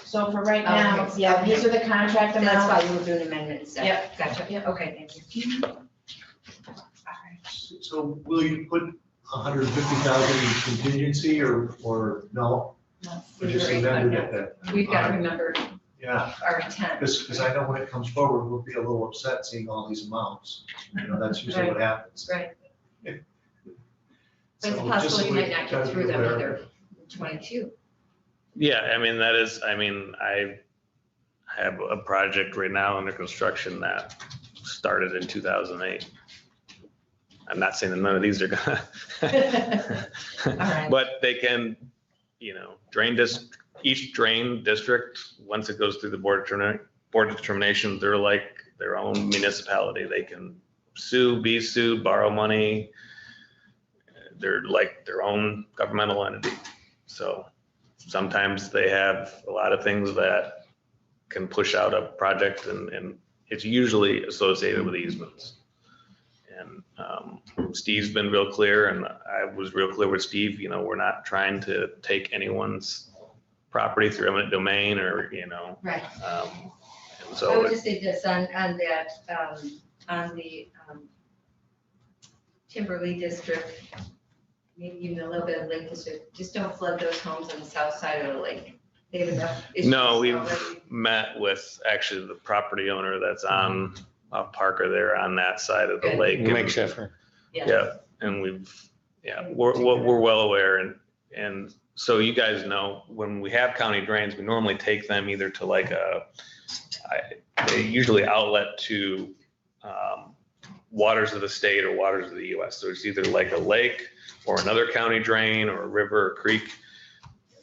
[SPEAKER 7] So for right now,
[SPEAKER 2] Okay.
[SPEAKER 7] yeah, these are the contract
[SPEAKER 2] That's
[SPEAKER 7] amounts.
[SPEAKER 2] why you were doing amendments.
[SPEAKER 7] Yep.
[SPEAKER 2] Gotcha.
[SPEAKER 7] Yep.
[SPEAKER 2] Okay, thank you.
[SPEAKER 6] So will you put 150,000 in contingency or no? Or just amend it at that?
[SPEAKER 2] We've got to remember
[SPEAKER 6] Yeah,
[SPEAKER 2] our intent.
[SPEAKER 6] because I know when it comes forward, we'll be a little upset seeing all these amounts. You know, that's usually what happens.
[SPEAKER 2] Right. But it's
[SPEAKER 6] So
[SPEAKER 2] possible
[SPEAKER 6] just
[SPEAKER 2] you might not
[SPEAKER 6] try
[SPEAKER 2] get
[SPEAKER 6] to
[SPEAKER 2] through
[SPEAKER 6] be
[SPEAKER 2] them
[SPEAKER 6] aware.
[SPEAKER 2] either in 22.
[SPEAKER 3] Yeah, I mean, I have a project right now under construction that started in 2008. I'm not saying that none of these are gonna.
[SPEAKER 2] All right.
[SPEAKER 3] But they can, each drain district, once it goes through the board of determination, they're like their own municipality. They can sue, be sued, borrow money. They're like their own governmental entity. So sometimes they have a lot of things that can push out a project and it's usually associated with easements. And Steve's been real clear and I was real clear with Steve, we're not trying to take anyone's property through eminent domain or,
[SPEAKER 2] Right.
[SPEAKER 3] and so.
[SPEAKER 2] I would just say this on that, on the Timberlee district, maybe even a little bit of Lake District, just don't flood those homes on the south side of the lake. They have enough issues
[SPEAKER 3] No, we've
[SPEAKER 2] already.
[SPEAKER 3] met with actually the property owner that's on Parker there on that side of the
[SPEAKER 2] Good.
[SPEAKER 3] lake.
[SPEAKER 4] Mike Sheffer.
[SPEAKER 3] Yeah, and we're well aware and so you guys know, when we have county drains, we normally take them either to like they usually outlet to waters of the state or waters of the US. So it's either like a lake or another county drain or a river or creek.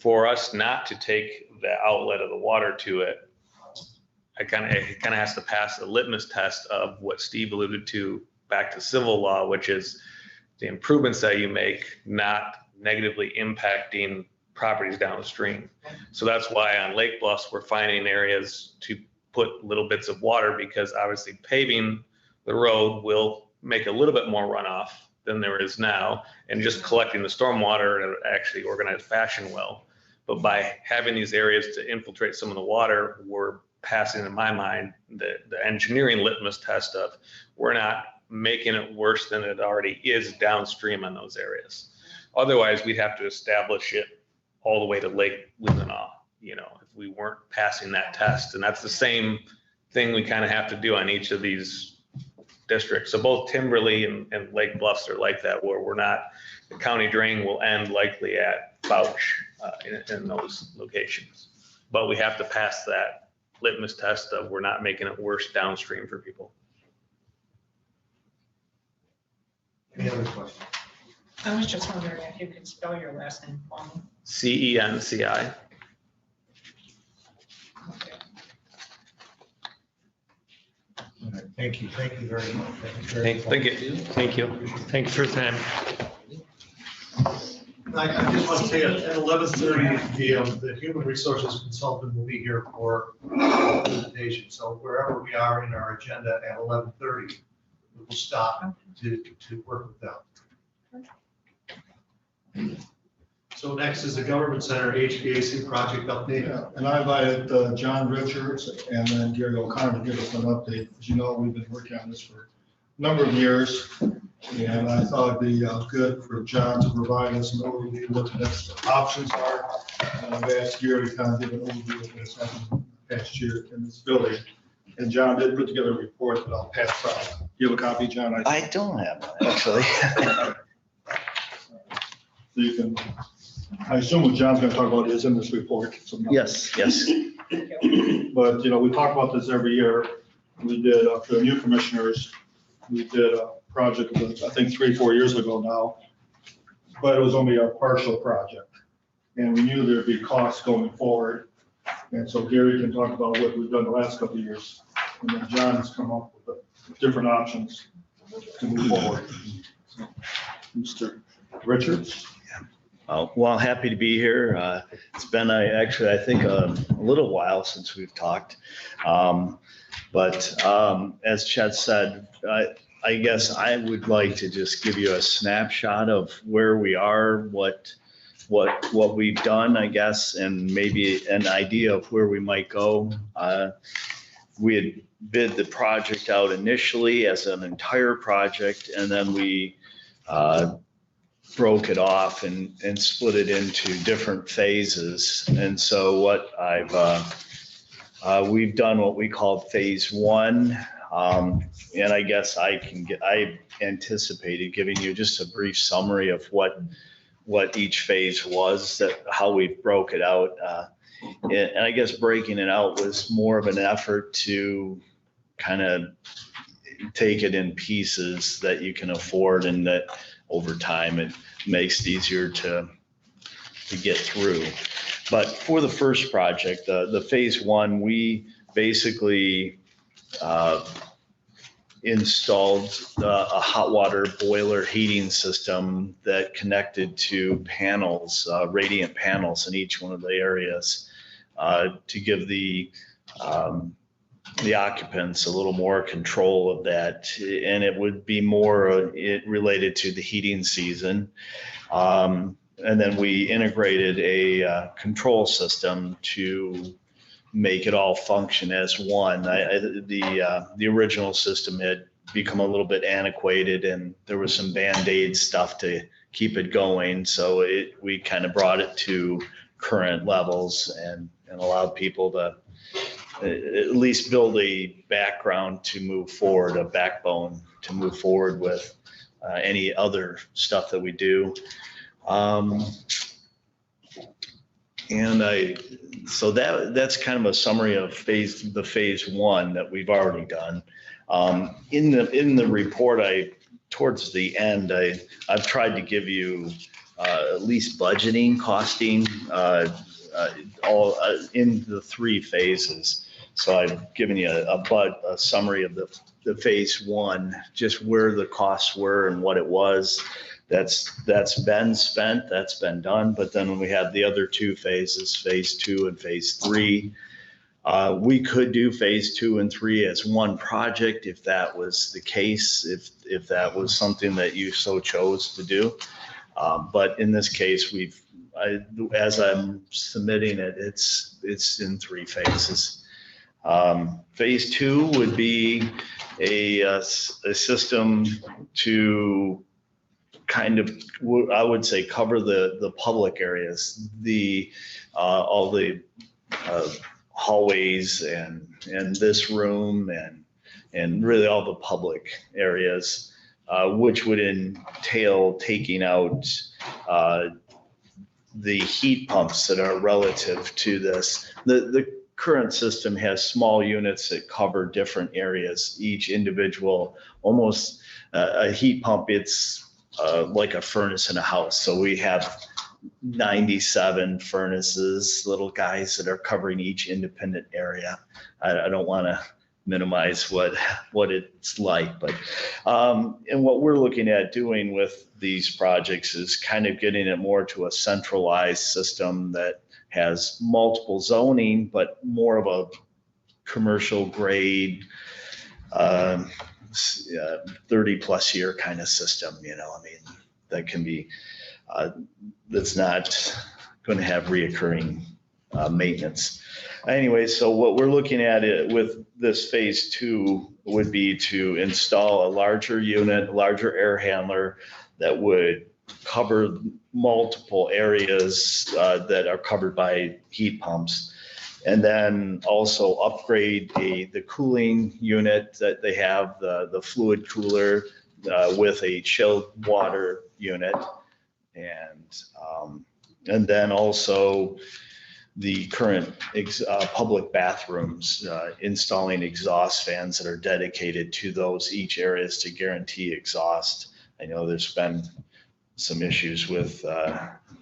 [SPEAKER 3] For us not to take the outlet of the water to it, it kind of has to pass a litmus test of what Steve alluded to back to civil law, which is the improvements that you make not negatively impacting properties downstream. So that's why on Lake Bluffs, we're finding areas to put little bits of water because obviously paving the road will make a little bit more runoff than there is now and just collecting the stormwater in an actually organized fashion well. But by having these areas to infiltrate some of the water, we're passing, in my mind, the engineering litmus test of we're not making it worse than it already is downstream on those areas. Otherwise, we'd have to establish it all the way to Lake Leelanau, if we weren't passing that test. And that's the same thing we kind of have to do on each of these districts. So both Timberlee and Lake Bluffs are like that, where the county drain will end likely at Bouch in those locations. But we have to pass that litmus test of we're not making it worse downstream for people.
[SPEAKER 6] Any other questions?
[SPEAKER 9] I was just wondering if you could spell your last name for me.
[SPEAKER 3] CENCI.
[SPEAKER 9] Okay.
[SPEAKER 6] All right, thank you very much.
[SPEAKER 3] Thank you.
[SPEAKER 4] Thank you. Thank you for your time.
[SPEAKER 6] I just want to say at 11:30 PM, the human resources consultant will be here for the presentation. So wherever we are in our agenda at 11:30, we will stop to work with them. So next is the Government Center HVAC project update.
[SPEAKER 1] Yeah, and I invited John Richards and then Gary O'Connor to give us an update. As you know, we've been working on this for a number of years. And I thought it'd be good for John to provide us an overview of what the next options are. And I've asked Gary to kind of give an overview of what's happened past year in this building. And John did put together a report that I'll pass out. You have a copy, John?
[SPEAKER 12] I don't have one, actually.
[SPEAKER 1] So you can, I assume what John's gonna talk about is in this report. So no.
[SPEAKER 12] Yes, yes.
[SPEAKER 1] But, we talk about this every year. We did, for the new commissioners, we did a project, I think 3-4 years ago now, but it was only a partial project. And we knew there'd be costs going forward. And so Gary can talk about what we've done the last couple of years. And then John has come up with different options to move forward. So, Mr. Richards?
[SPEAKER 12] Well, happy to be here. It's been actually, I think, a little while since we've talked. But as Chet said, I guess I would like to just give you a snapshot of where we are, what we've done, I guess, and maybe an idea of where we might go. We had bid the project out initially as an entire project, and then we broke it off and split it into different phases. And so what we've done what we call phase 1. And I guess I anticipated giving you just a brief summary of what each phase was, how we broke it out. And I guess breaking it out was more of an effort to kind of take it in pieces that you can afford, and that over time it makes it easier to get through. But for the first project, the phase 1, we basically installed a hot water boiler heating system that connected to panels, radiant panels in each one of the areas, to give the occupants a little more control of that. And it would be more related to the heating season. And then we integrated a control system to make it all function as one. The original system had become a little bit antiquated, and there was some Band-Aid stuff to keep it going. So we kind of brought it to current levels and allowed people to at least build a background to move forward, a backbone to move forward with any other stuff that we do. So that's kind of a summary of phase 1 that we've already done. In the report, towards the end, I've tried to give you at least budgeting, costing, all in the 3 phases. So I've given you a summary of the phase 1, just where the costs were and what it was. That's been spent, that's been done. But then when we had the other 2 phases, phase 2 and phase 3, we could do phase 2 and 3 as one project if that was the case, if that was something that you so chose to do. But in this case, as I'm submitting it, it's in 3 phases. Phase 2 would be a system to kind of, I would say, cover the public areas, all the hallways and this room and really all the public areas, which would entail taking out the heat pumps that are relative to this. The current system has small units that cover different areas, each individual, almost a heat pump. It's like a furnace in a house. So we have 97 furnaces, little guys that are covering each independent area. I don't want to minimize what it's like, but and what we're looking at doing with these projects is kind of getting it more to a centralized system that has multiple zoning, but more of a commercial grade 30+ year kind of system, that can be, that's not going to have reoccurring maintenance. Anyway, so what we're looking at with this phase 2 would be to install a larger unit, larger air handler that would cover multiple areas that are covered by heat pumps. And then also upgrade the cooling unit that they have, the fluid cooler with a chilled water unit. And then also the current public bathrooms, installing exhaust fans that are dedicated to those each areas to guarantee exhaust. I know there's been some issues with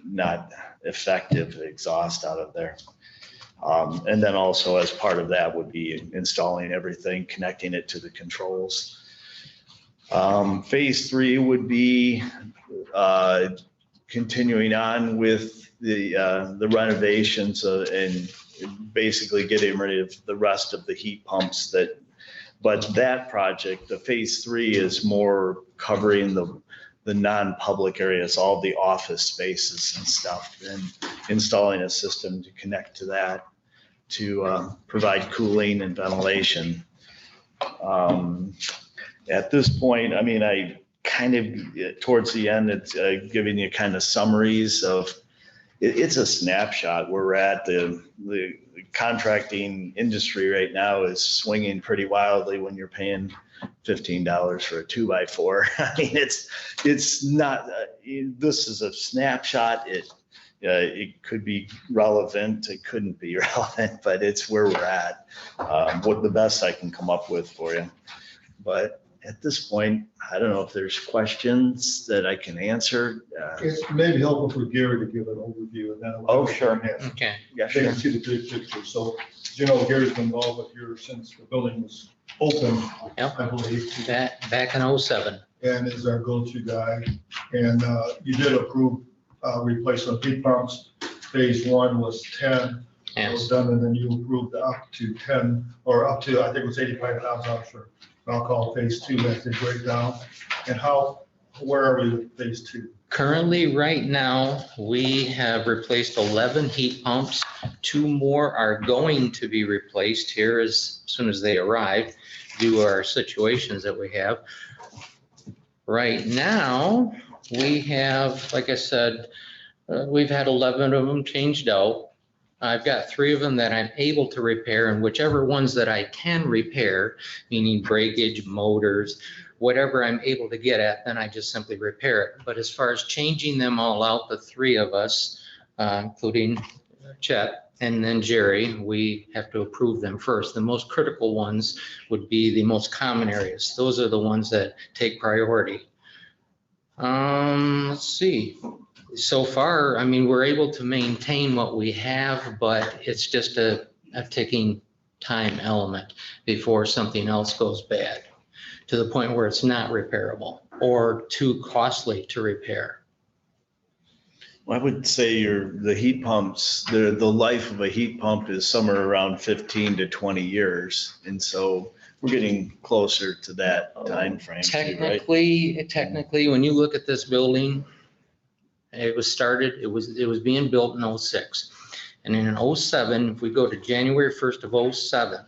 [SPEAKER 12] not effective exhaust out of there. And then also as part of that would be installing everything, connecting it to the controls. Phase 3 would be continuing on with the renovations and basically getting rid of the rest of the heat pumps but that project, the phase 3 is more covering the non-public areas, all the office spaces and stuff, and installing a system to connect to that to provide cooling and ventilation. At this point, I mean, I kind of, towards the end, it's giving you kind of summaries of, it's a snapshot where we're at. The contracting industry right now is swinging pretty wildly when you're paying $15 for a 2x4. I mean, it's not, this is a snapshot. It could be relevant, it couldn't be relevant, but it's where we're at. What the best I can come up with for you. But at this point, I don't know if there's questions that I can answer.
[SPEAKER 1] It may be helpful for Gary to give an overview and then.
[SPEAKER 12] Oh, sure.
[SPEAKER 4] Okay.
[SPEAKER 12] Yeah,
[SPEAKER 1] They
[SPEAKER 12] sure.
[SPEAKER 1] can see the big picture. So, as you know, Gary's been involved with here since the building was open,
[SPEAKER 4] Yep.
[SPEAKER 1] I believe.
[SPEAKER 4] Back in '07.
[SPEAKER 1] And is our go-to guy. And you did approve replacement heat pumps. Phase 1 was 10. It was done, and then you approved up to 10, or up to, I think it was $85,000 for, I'll call phase 2 as they break down. And where are we with phase 2?
[SPEAKER 4] Currently, right now, we have replaced 11 heat pumps. 2 more are going to be replaced here as soon as they arrive due to our situations that we have. Right now, we have, like I said, we've had 11 of them changed out. I've got 3 of them that I'm able to repair, and whichever ones that I can repair, meaning breakage, motors, whatever I'm able to get at, then I just simply repair it. But as far as changing them all out, the 3 of us, including Chet and then Jerry, we have to approve them first. The most critical ones would be the most common areas. Those are the ones that take priority. Let's see. So far, I mean, we're able to maintain what we have, but it's just a ticking time element before something else goes bad to the point where it's not repairable or too costly to repair.
[SPEAKER 12] I would say the heat pumps, the life of a heat pump is somewhere around 15 to 20 years. And so we're getting closer to that time frame.
[SPEAKER 4] Technically, when you look at this building, it was started, it was being built in '06. And in '07, if we go to January 1st of '07,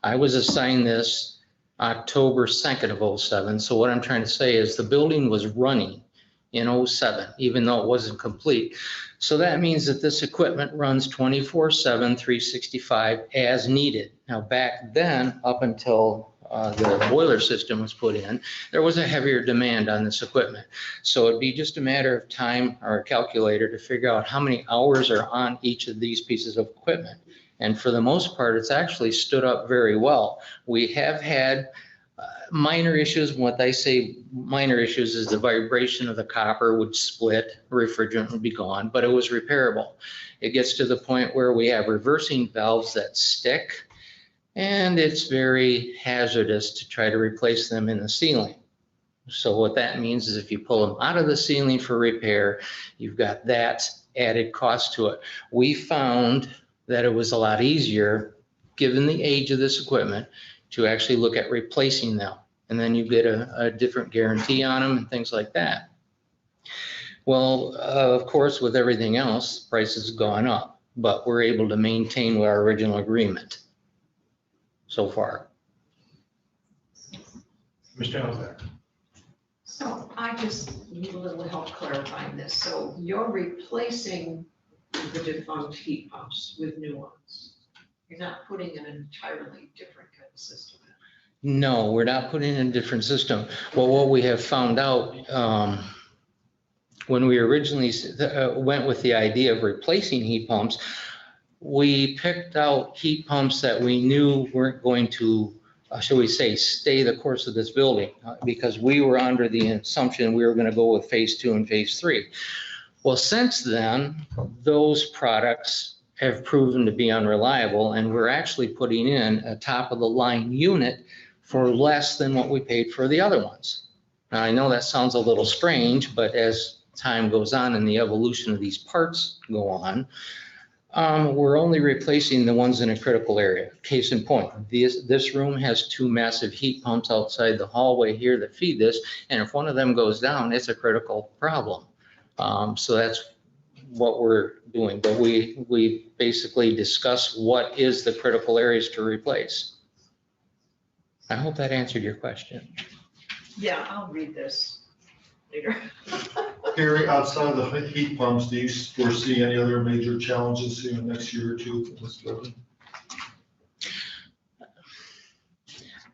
[SPEAKER 4] I was assigned this October 2nd of '07. So what I'm trying to say is the building was running in '07, even though it wasn't complete. So that means that this equipment runs 24/7, 365 as needed. Now back then, up until the boiler system was put in, there was a heavier demand on this equipment. So it'd be just a matter of time or a calculator to figure out how many hours are on each of these pieces of equipment. And for the most part, it's actually stood up very well. We have had minor issues. What I say minor issues is the vibration of the copper would split, refrigerant would be gone, but it was repairable. It gets to the point where we have reversing valves that stick, and it's very hazardous to try to replace them in the ceiling. So what that means is if you pull them out of the ceiling for repair, you've got that added cost to it. We found that it was a lot easier, given the age of this equipment, to actually look at replacing them. And then you get a different guarantee on them and things like that. Well, of course, with everything else, prices have gone up, but we're able to maintain our original agreement so far.
[SPEAKER 6] Mr. Elder.
[SPEAKER 11] So I just need a little help clarifying this. So you're replacing the defunct heat pumps with new ones. You're not putting in an entirely different kind of system in.
[SPEAKER 4] No, we're not putting in a different system. Well, what we have found out, when we originally went with the idea of replacing heat pumps, we picked out heat pumps that we knew weren't going to, shall we say, stay the course of this building, because we were under the assumption we were going to go with phase 2 and phase 3. Well, since then, those products have proven to be unreliable, and we're actually putting in a top of the line unit for less than what we paid for the other ones. Now, I know that sounds a little strange, but as time goes on and the evolution of these parts go on, we're only replacing the ones in a critical area. Case in point, this room has 2 massive heat pumps outside the hallway here that feed this, and if one of them goes down, it's a critical problem. So that's what we're doing, but we basically discuss what is the critical areas to replace. I hope that answered your question.
[SPEAKER 11] Yeah, I'll read this later.
[SPEAKER 1] Gary, outside of the heat pumps, do you foresee any other major challenges here in the next year or two for this building?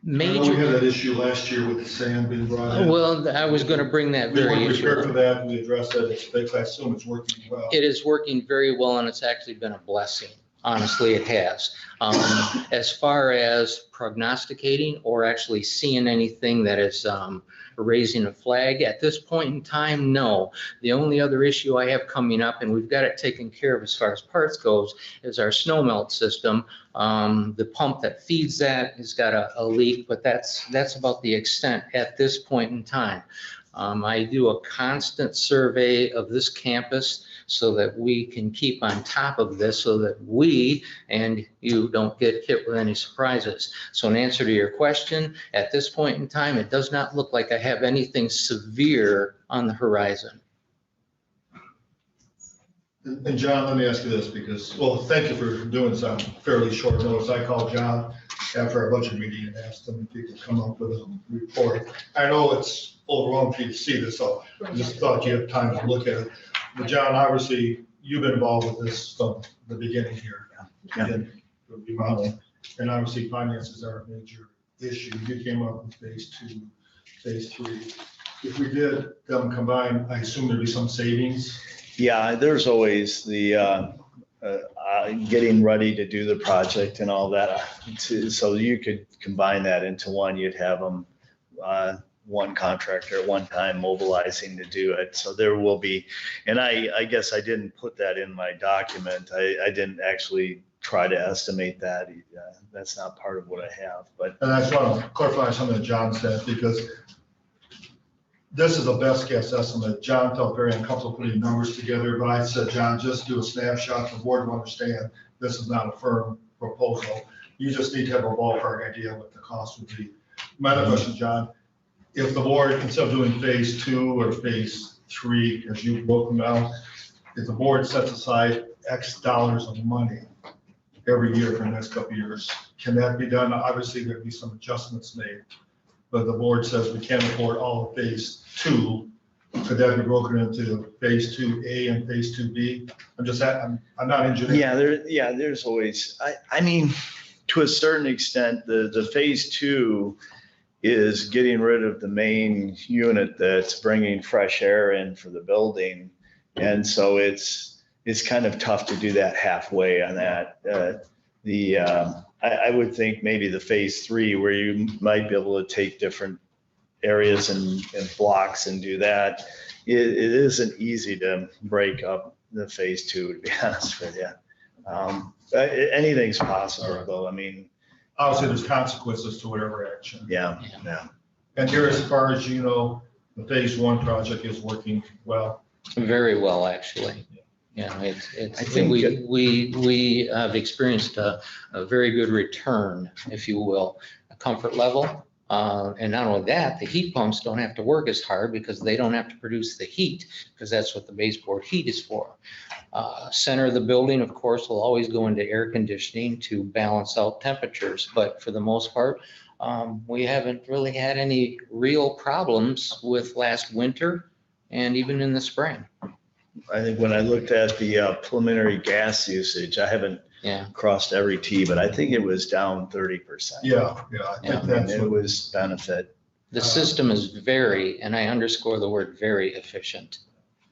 [SPEAKER 1] I know we had that issue last year with the sand being brought in.
[SPEAKER 4] Well, I was going to bring that
[SPEAKER 1] We
[SPEAKER 4] very
[SPEAKER 1] weren't
[SPEAKER 4] issue
[SPEAKER 1] prepared for
[SPEAKER 4] up.
[SPEAKER 1] that. We addressed that. I assume it's working well.
[SPEAKER 4] It is working very well, and it's actually been a blessing. Honestly, it has. As far as prognosticating or actually seeing anything that is raising a flag at this point in time, no. The only other issue I have coming up, and we've got it taken care of as far as parts goes, is our snow melt system. The pump that feeds that has got a leak, but that's about the extent at this point in time. I do a constant survey of this campus so that we can keep on top of this so that we and you don't get hit with any surprises. So in answer to your question, at this point in time, it does not look like I have anything severe on the horizon.
[SPEAKER 1] And John, let me ask you this because, well, thank you for doing some fairly short notice. I called John after our budget meeting and asked him if he could come up with a report. I know it's overwhelming for you to see this, so I just thought you had time to look at it. But John, obviously, you've been involved with this from the beginning here. And remodeling, and obviously finances are a major issue. You came up with phase 2, phase 3. If we did them combined, I assume there'd be some savings.
[SPEAKER 12] Yeah, there's always the getting ready to do the project and all that. So you could combine that into one. You'd have them one contractor at one time mobilizing to do it. So there will be, and I guess I didn't put that in my document. I didn't actually try to estimate that. That's not part of what I have, but.
[SPEAKER 1] And I just want to clarify something that John said, because this is a best guess estimate. John felt very uncomfortable putting numbers together, but I said, John, just do a snapshot. The board will understand this is not a firm proposal. You just need to have a ballpark idea what the cost would be. My other question, John, if the board, instead of doing phase 2 or phase 3, as you broke them out, if the board sets aside X dollars of money every year for the next couple of years, can that be done? Obviously, there'd be some adjustments made, but the board says we can't afford all of phase 2. Could that be broken into phase 2A and phase 2B? I'm not engineering.
[SPEAKER 12] Yeah, there's always, I mean, to a certain extent, the phase 2 is getting rid of the main unit that's bringing fresh air in for the building. And so it's kind of tough to do that halfway on that. I would think maybe the phase 3 where you might be able to take different areas and blocks and do that. It isn't easy to break up the phase 2, to be honest with you. Anything's possible though. I mean,
[SPEAKER 1] obviously there's consequences to whatever action.
[SPEAKER 12] Yeah.
[SPEAKER 1] And here, as far as you know, the phase 1 project is working well.
[SPEAKER 4] Very well, actually. Yeah,
[SPEAKER 12] I
[SPEAKER 4] it's,
[SPEAKER 12] think
[SPEAKER 4] we have experienced a very good return, if you will, a comfort level. And not only that, the heat pumps don't have to work as hard because they don't have to produce the heat, because that's what the baseboard heat is for. Center of the building, of course, will always go into air conditioning to balance out temperatures, but for the most part, we haven't really had any real problems with last winter and even in the spring.
[SPEAKER 12] I think when I looked at the preliminary gas usage, I haven't crossed every T, but I think it was down 30%.
[SPEAKER 1] Yeah, I think that's
[SPEAKER 12] it was benefit.
[SPEAKER 4] The system is very, and I underscore the word very, efficient.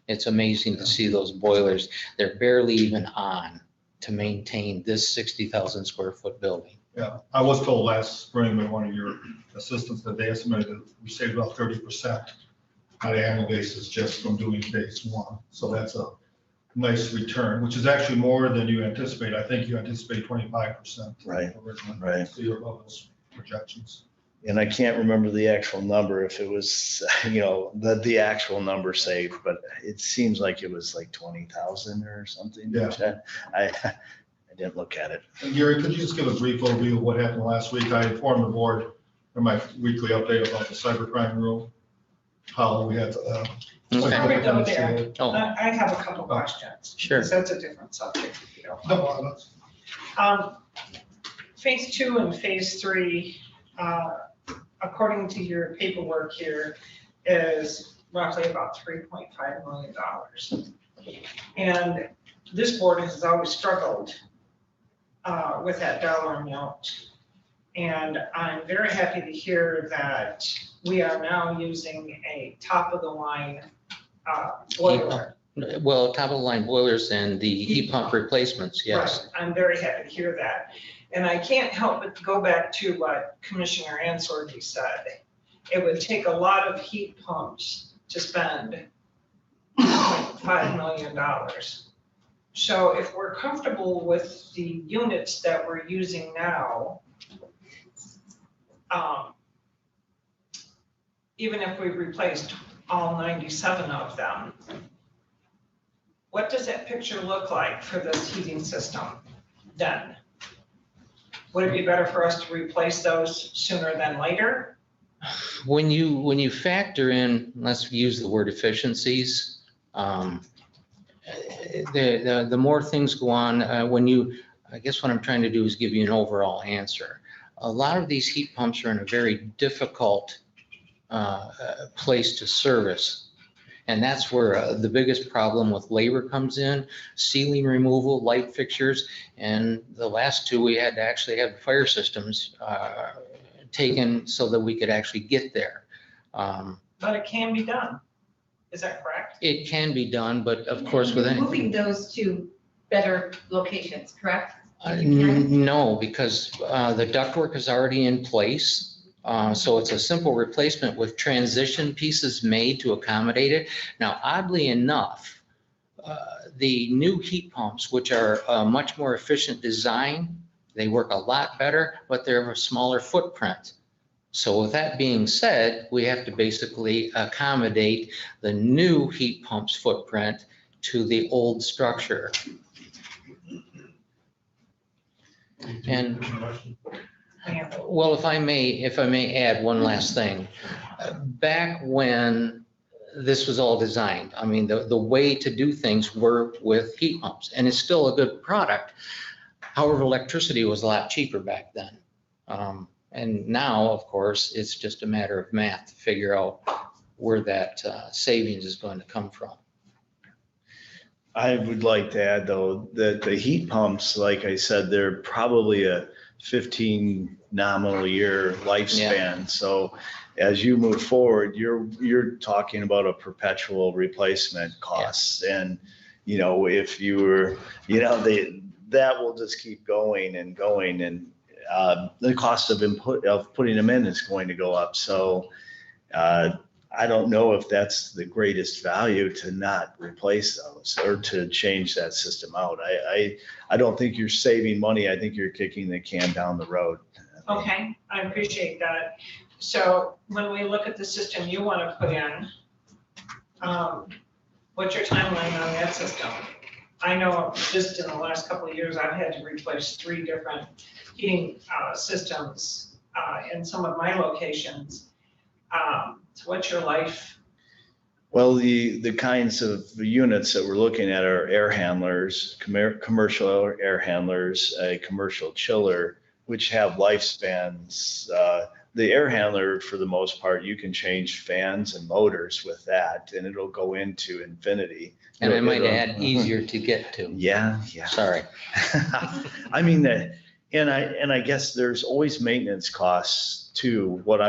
[SPEAKER 4] It's amazing to see those boilers. They're barely even on. to maintain this 60,000 square foot building.
[SPEAKER 1] Yeah, I was told last spring by one of your assistants that they estimated that we saved about 30% on an annual basis just from doing phase one. So that's a nice return, which is actually more than you anticipate. I think you anticipate 25%.
[SPEAKER 12] Right,
[SPEAKER 1] originally.
[SPEAKER 12] right.
[SPEAKER 1] So you're above those projections.
[SPEAKER 12] And I can't remember the actual number, if it was, the actual number saved, but it seems like it was like 20,000 or something.
[SPEAKER 1] Yeah.
[SPEAKER 12] I didn't look at it.
[SPEAKER 1] And Gary, could you just give a brief overview of what happened last week? I informed the board in my weekly update about the cybercrime rule, how we had.
[SPEAKER 9] Before we go there,
[SPEAKER 4] Oh,
[SPEAKER 9] I have a couple questions.
[SPEAKER 4] Sure.
[SPEAKER 9] Because that's a different subject, if you don't mind.
[SPEAKER 1] No,
[SPEAKER 9] Phase two and phase three, according to your paperwork here, is roughly about $3.5 million. And this board has always struggled with that dollar amount. And I'm very happy to hear that we are now using a top-of-the-line boiler.
[SPEAKER 4] well, top of the line boilers and the heat pump replacements, yes.
[SPEAKER 9] Right, I'm very happy to hear that. And I can't help but go back to what Commissioner Ansorgi said. It would take a lot of heat pumps to spend $5 million. So if we're comfortable with the units that we're using now, even if we replaced all 97 of them, what does that picture look like for this heating system then? Would it be better for us to replace those sooner than later?
[SPEAKER 4] When you factor in, let's use the word efficiencies, the more things go on, I guess what I'm trying to do is give you an overall answer. A lot of these heat pumps are in a very difficult place to service. And that's where the biggest problem with labor comes in, ceiling removal, light fixtures, and the last two, we had to actually have fire systems taken so that we could actually get there.
[SPEAKER 9] But it can be done. Is that correct?
[SPEAKER 4] It can be done, but of course with any.
[SPEAKER 2] Moving those to better locations, correct? You can?
[SPEAKER 4] No, because the ductwork is already in place. So it's a simple replacement with transition pieces made to accommodate it. Now, oddly enough, the new heat pumps, which are a much more efficient design, they work a lot better, but they're of a smaller footprint. So with that being said, we have to basically accommodate the new heat pump's footprint to the old structure. And well, if I may add one last thing. Back when this was all designed, I mean, the way to do things were with heat pumps, and it's still a good product. However, electricity was a lot cheaper back then. And now, of course, it's just a matter of math to figure out where that savings is going to come from.
[SPEAKER 12] I would like to add, though, that the heat pumps, like I said, they're probably a 15 nominal year lifespan.
[SPEAKER 4] Yeah.
[SPEAKER 12] So as you move forward, you're talking about a perpetual replacement costs. Yeah. And, if you were, that will just keep going and going. And the cost of putting them in is going to go up. So I don't know if that's the greatest value to not replace those or to change that system out. I don't think you're saving money. I think you're kicking the can down the road.
[SPEAKER 9] Okay, I appreciate that. So when we look at the system you want to put in, what's your timeline on that system? I know just in the last couple of years, I've had to replace 3 different heating systems in some of my locations. So what's your life?
[SPEAKER 12] Well, the kinds of units that we're looking at are air handlers, commercial air handlers, a commercial chiller, which have lifespans. The air handler, for the most part, you can change fans and motors with that, and it'll go into infinity.
[SPEAKER 4] And I might add, easier to get to.
[SPEAKER 12] Yeah.
[SPEAKER 4] Sorry.
[SPEAKER 12] I mean, and I guess there's always maintenance costs too. What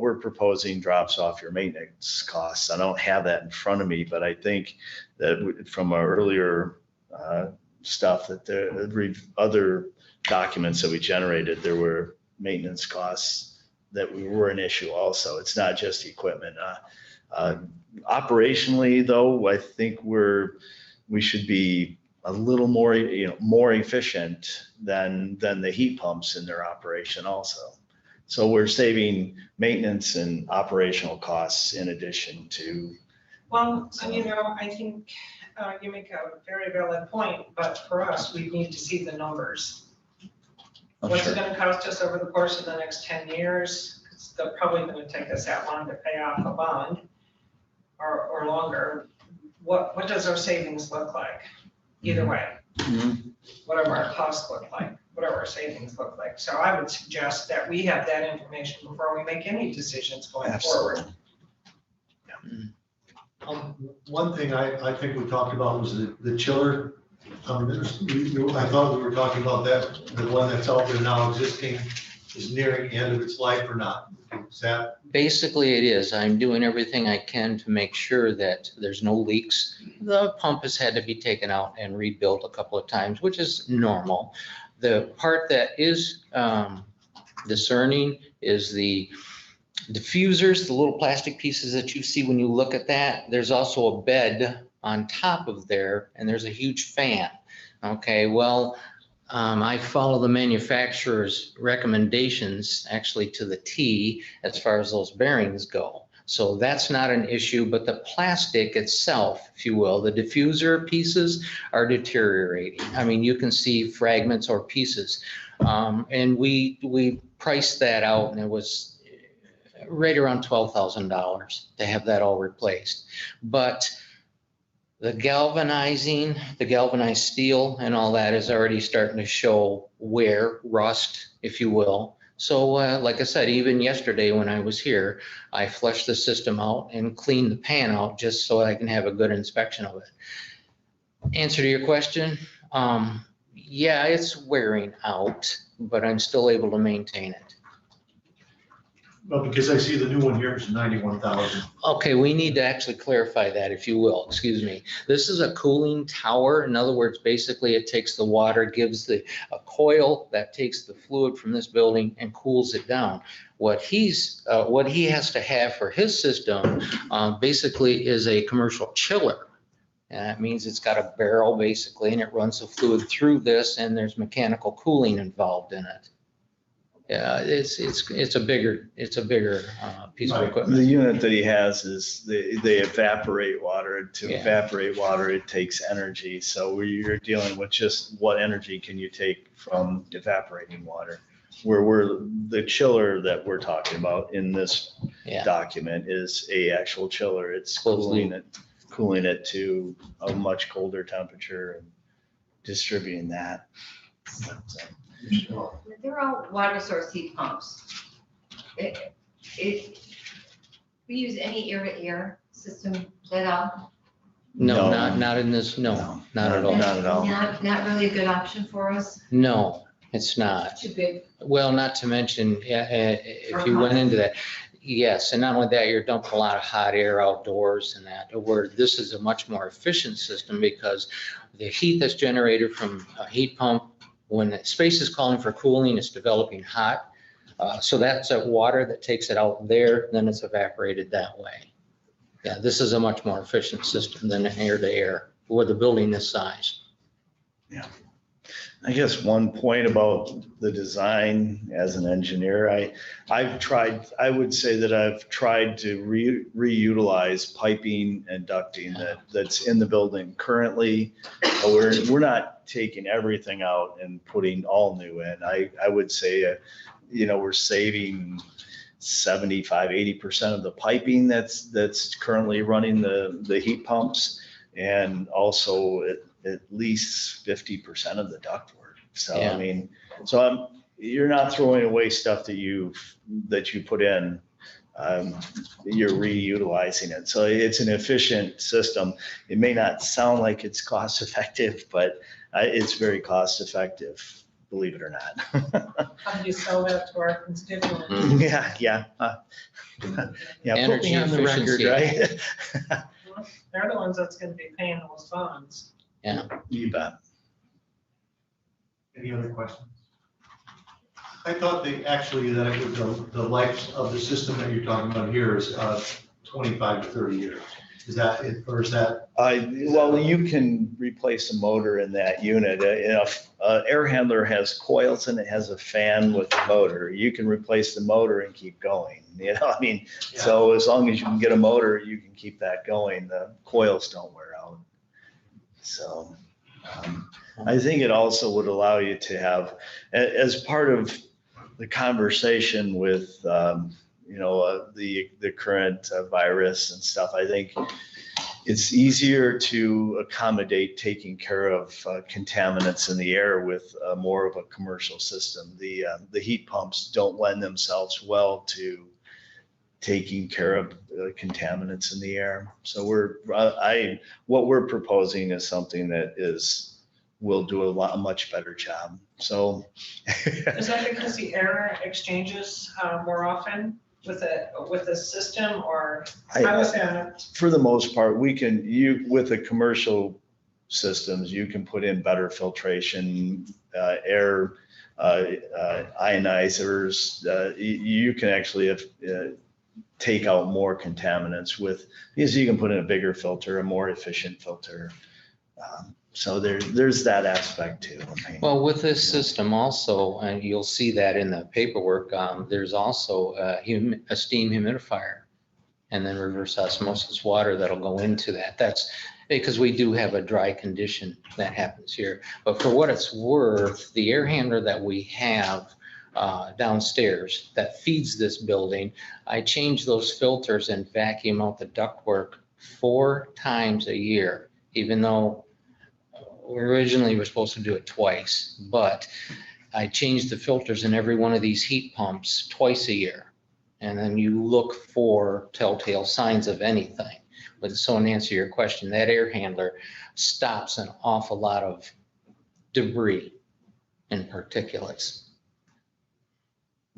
[SPEAKER 12] we're proposing drops off your maintenance costs. I don't have that in front of me, but I think that from our earlier stuff that other documents that we generated, there were maintenance costs that were an issue also. It's not just equipment. Operationally though, I think we should be a little more, more efficient than the heat pumps in their operation also. So we're saving maintenance and operational costs in addition to.
[SPEAKER 9] Well, I think you make a very valid point, but for us, we need to see the numbers. What's it gonna cost us over the course of the next 10 years? It's probably gonna take us that long to pay off a bond or longer. What does our savings look like? Either way. Whatever our costs look like, whatever our savings look like. So I would suggest that we have that information before we make any decisions going forward.
[SPEAKER 6] One thing I think we talked about was the chiller. I thought we were talking about that, the one that's out there now existing is nearing the end of its life or not? Is that?
[SPEAKER 13] Basically it is. I'm doing everything I can to make sure that there's no leaks. The pump has had to be taken out and rebuilt a couple of times, which is normal. The part that is discerning is the diffusers, the little plastic pieces that you see when you look at that. There's also a bed on top of there and there's a huge fan. Okay, well, I follow the manufacturer's recommendations actually to the T as far as those bearings go. So that's not an issue, but the plastic itself, if you will, the diffuser pieces are deteriorating. I mean, you can see fragments or pieces. And we priced that out and it was right around $12,000 to have that all replaced. But the galvanized steel and all that is already starting to show wear, rust, if you will. So like I said, even yesterday when I was here, I flushed the system out and cleaned the pan out just so I can have a good inspection of it. Answer to your question, yeah, it's wearing out, but I'm still able to maintain it.
[SPEAKER 6] Well, because I see the new one here is 91,000.
[SPEAKER 13] Okay, we need to actually clarify that, if you will, excuse me. This is a cooling tower. In other words, basically it takes the water, gives a coil that takes the fluid from this building and cools it down. What he has to have for his system basically is a commercial chiller. And that means it's got a barrel basically and it runs the fluid through this and there's mechanical cooling involved in it. Yeah, it's a bigger piece of equipment.
[SPEAKER 12] The unit that he has is they evaporate water. To evaporate water, it takes energy. So you're dealing with just what energy can you take from evaporating water. Where the chiller that we're talking about in this document is a actual chiller. It's cooling it to a much colder temperature and distributing that.
[SPEAKER 2] They're all water source heat pumps. We use any air-to-air system at all?
[SPEAKER 13] No, not in this, no, not at all.
[SPEAKER 12] Not at all.
[SPEAKER 2] Not really a good option for us?
[SPEAKER 13] No, it's not.
[SPEAKER 2] Too big?
[SPEAKER 13] Well, not to mention, if you went into that, yes, and not only that, you're dumping a lot of hot air outdoors and that, where this is a much more efficient system because the heat that's generated from a heat pump, when the space is calling for cooling, it's developing hot. So that's that water that takes it out there, then it's evaporated that way. Yeah, this is a much more efficient system than air to air with a building this size.
[SPEAKER 12] Yeah. I guess one point about the design as an engineer, I would say that I've tried to reutilize piping and ducting that's in the building currently. We're not taking everything out and putting all new in. I would say, we're saving 75–80% of the piping that's currently running the heat pumps, and also at least 50% of the ductwork. So, yeah. I mean, you're not throwing away stuff that you put in, you're reutilizing it. So it's an efficient system. It may not sound like it's cost effective, but it's very cost effective, believe it or not.
[SPEAKER 9] How do you sell that to our constituents?
[SPEAKER 12] Yeah. Put me on the record, right?
[SPEAKER 9] They're the ones that's gonna be paying those bonds.
[SPEAKER 13] Yeah.
[SPEAKER 12] You bet.
[SPEAKER 6] Any other questions? I thought that it was the life of the system that you're talking about here is 25 to 30 years. Is that it, or is that?
[SPEAKER 12] Well, you can replace a motor in that unit. If air handler has coils and it has a fan with a motor, you can replace the motor and keep going. I mean, so as long as you can get a motor, you can keep that going. The coils don't wear out. So I think it also would allow you to have, as part of the conversation with, the current virus and stuff, I think it's easier to accommodate taking care of contaminants in the air with more of a commercial system. The heat pumps don't lend themselves well to taking care of contaminants in the air. So what we're proposing is something that will do a much better job. So.
[SPEAKER 9] Is that because the air exchanges more often with a system, or how is that?
[SPEAKER 12] For the most part, with the commercial systems, you can put in better filtration, air ionizers. You can actually take out more contaminants because you can put in a bigger filter, a more efficient filter. So there's that aspect too.
[SPEAKER 13] Well, with this system also, and you'll see that in the paperwork, there's also a steam humidifier and then reverse osmosis water that'll go into that. That's because we do have a dry condition that happens here. But for what it's worth, the air handler that we have downstairs that feeds this building, I change those filters and vacuum out the ductwork 4 times a year, even though originally we're supposed to do it twice, but I change the filters in every one of these heat pumps twice a year. And then you look for telltale signs of anything. But so in answer to your question, that air handler stops an awful lot of debris and particulates.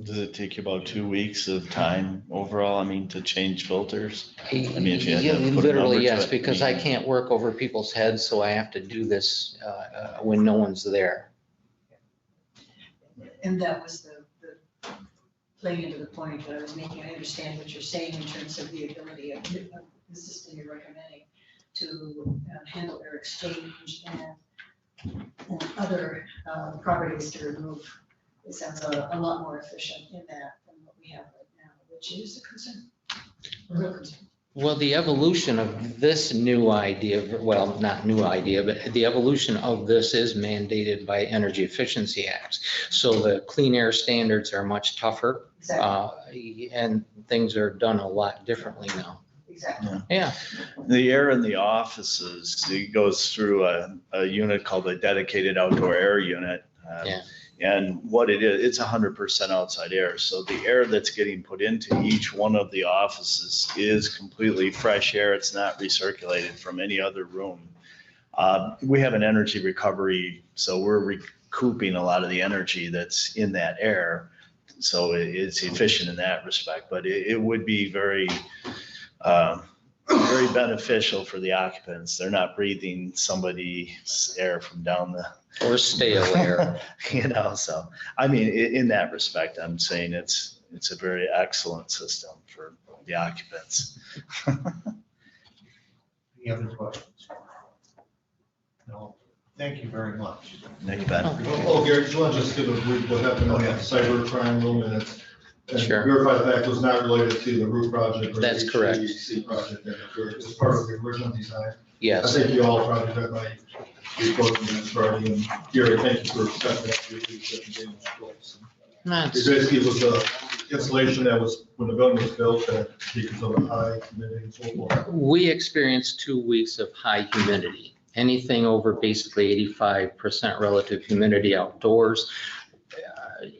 [SPEAKER 12] Does it take you about 2 weeks of time overall? To change filters? If you had to put a number
[SPEAKER 13] Literally,
[SPEAKER 12] to
[SPEAKER 13] yes,
[SPEAKER 12] it,
[SPEAKER 13] because I can't work over people's heads, so I have to do this when no one's there.
[SPEAKER 14] And that was the playing into the point that I was making. I understand what you're saying in terms of the ability of the system you're recommending to handle air exchange and other properties to remove. It sounds a lot more efficient in that than what we have right now, which is a concern, a real concern.
[SPEAKER 13] Well, the evolution of this new idea, well, not new idea, but the evolution of this is mandated by Energy Efficiency Acts. So the clean air standards are much tougher.
[SPEAKER 14] Exactly.
[SPEAKER 13] And things are done a lot differently now.
[SPEAKER 14] Exactly.
[SPEAKER 13] Yeah.
[SPEAKER 12] The air in the offices, it goes through a unit called a dedicated outdoor air unit.
[SPEAKER 13] Yeah.
[SPEAKER 12] And what it is, it's 100% outside air. So the air that's getting put into each one of the offices is completely fresh air. It's not recirculated from any other room. We have an energy recovery, so we're recouping a lot of the energy that's in that air. So it's efficient in that respect, but it would be very beneficial for the occupants. They're not breathing somebody's air from down the.
[SPEAKER 13] Or stale air.
[SPEAKER 12] So, in that respect, I'm saying it's a very excellent system for the occupants.
[SPEAKER 6] Any other questions? No. Thank you very much.
[SPEAKER 12] Thank you, Ben.
[SPEAKER 1] Oh, Gary, just want to give a brief what happened on that cyber crime room and
[SPEAKER 13] Sure.
[SPEAKER 1] verify the fact it was not related to the roof project or
[SPEAKER 13] That's
[SPEAKER 1] the
[SPEAKER 13] correct.
[SPEAKER 1] HVAC project that occurred. It was part of the original design.
[SPEAKER 13] Yes.
[SPEAKER 1] I think you all probably read my report from this Friday, and Gary, thank you for stepping up to your leadership and getting this close. It basically was a installation that was, when the building was built, that because of the high humidity and so forth.
[SPEAKER 13] We experienced 2 weeks of high humidity. Anything over basically 85% relative humidity outdoors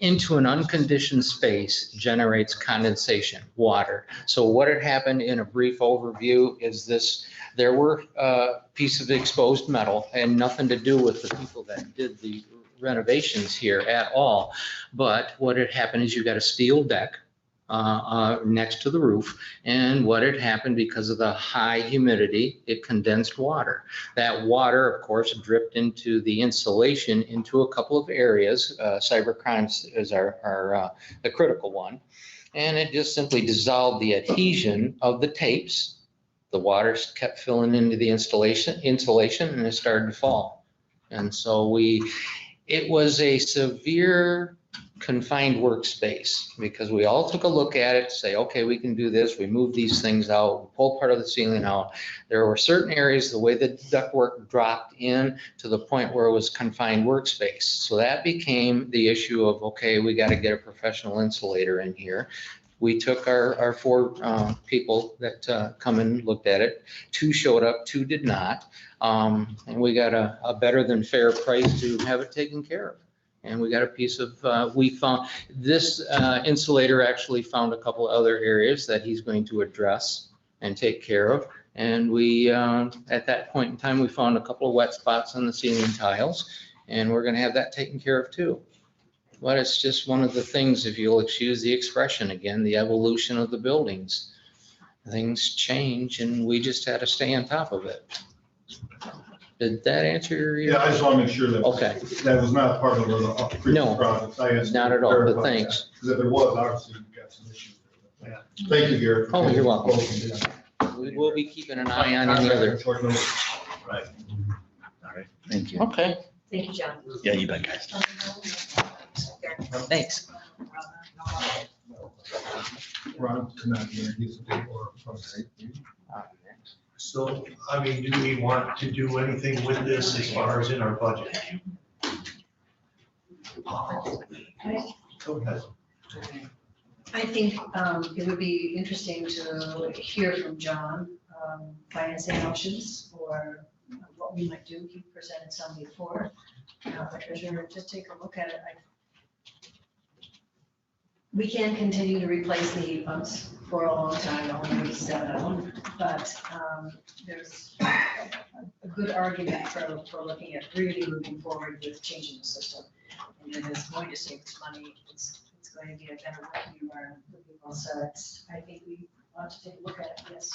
[SPEAKER 13] into an unconditioned space generates condensation, water. So what had happened in a brief overview is there were a piece of exposed metal and nothing to do with the people that did the renovations here at all. But what had happened is you got a steel deck next to the roof. And what had happened, because of the high humidity, it condensed water. That water, of course, dripped into the insulation into a couple of areas. Cybercrime is the critical one. And it just simply dissolved the adhesion of the tapes. The water kept filling into the insulation, and it started to fall. And so it was a severe confined workspace, because we all took a look at it, say, okay, we can do this. We move these things out, we pull part of the ceiling out. There were certain areas, the way the ductwork dropped in to the point where it was confined workspace. So that became the issue of, okay, we got to get a professional insulator in here. We took our 4 people that come and looked at it. 2 showed up, 2 did not. And we got a better than fair price to have it taken care of. And we got a piece of, we found, this insulator actually found a couple other areas that he's going to address and take care of. And we, at that point in time, we found a couple of wet spots on the ceiling tiles, and we're gonna have that taken care of too. But it's just one of the things, if you'll excuse the expression again, the evolution of the buildings. Things change, and we just had to stay on top of it. Did that answer your?
[SPEAKER 1] Yeah, I just want to make sure that.
[SPEAKER 13] Okay.
[SPEAKER 1] That was not part of the previous projects.
[SPEAKER 13] Not at all, but thanks.
[SPEAKER 1] Because if it was, obviously, we've got some issues there. Yeah. Thank you, Gary.
[SPEAKER 13] Oh, you're welcome. We will be keeping an eye on any other.
[SPEAKER 12] Right. All right, thank you.
[SPEAKER 13] Okay.
[SPEAKER 2] Thank you, John.
[SPEAKER 12] Yeah, you bet, guys.
[SPEAKER 13] Thanks.
[SPEAKER 1] Ron cannot hear, he's a big or.
[SPEAKER 6] So, I mean, do we want to do anything with this as far as in our budget? Go ahead.
[SPEAKER 14] I think it would be interesting to hear from John, financing options or what we might do. He presented some before. Treasurer, just take a look at it. We can continue to replace the heat pumps for a long time, only 7 of them, but there's a good argument for looking at really moving forward with changing the system. And it is going to save us money. It's going to be a better working environment for people. So I think we ought to take a look at it, yes.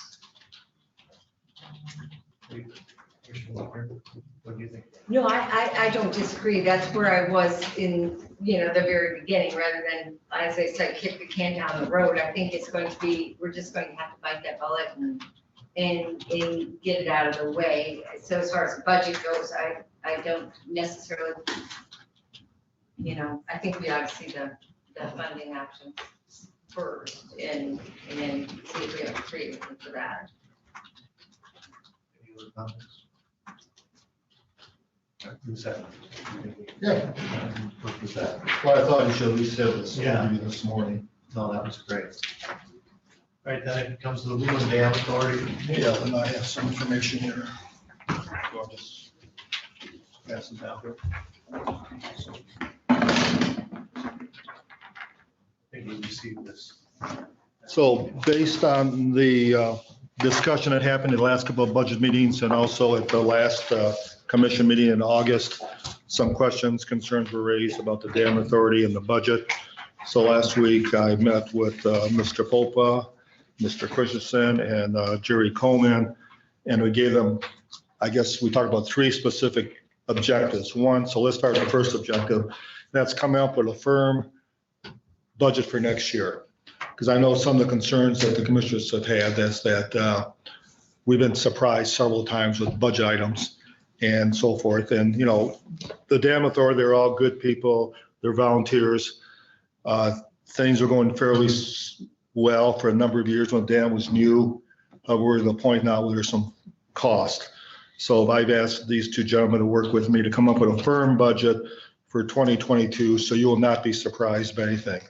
[SPEAKER 6] What do you think?
[SPEAKER 2] No, I don't disagree. That's where I was in, the very beginning, rather than, as I said, kick the can down the road. I think it's going to be, we're just going to have to bite that bullet and get it out of the way. So as far as the budget goes, I don't necessarily, I think we ought to see the funding options first and then see if we have a creative for that.
[SPEAKER 6] Any other comments? Who's that?
[SPEAKER 1] Yeah.
[SPEAKER 6] What was that?
[SPEAKER 1] Well, I thought you should at least have this
[SPEAKER 6] Yeah.
[SPEAKER 1] interview this morning.
[SPEAKER 6] No, that was great. All right, then it comes to the Leelanau Dam Authority.
[SPEAKER 1] Yeah, and I have some information here. So I'll just pass it down here.
[SPEAKER 6] I think we received this.
[SPEAKER 1] So based on the discussion that happened in the last couple of budget meetings and also at the last commission meeting in August, some questions, concerns were raised about the dam authority and the budget. So last week I met with Mr. Popa, Mr. Christensen, and Jerry Coleman, and we gave them, I guess we talked about 3 specific objectives. One, so let's start with the first objective. That's coming up with a firm budget for next year. Because I know some of the concerns that the commissioners have had is that we've been surprised several times with budget items and so forth. And, the dam authority, they're all good people. They're volunteers. Things are going fairly well for a number of years when the dam was new. We're at the point now where there's some cost. So I've asked these 2 gentlemen to work with me to come up with a firm budget for 2022, so you will not be surprised by anything.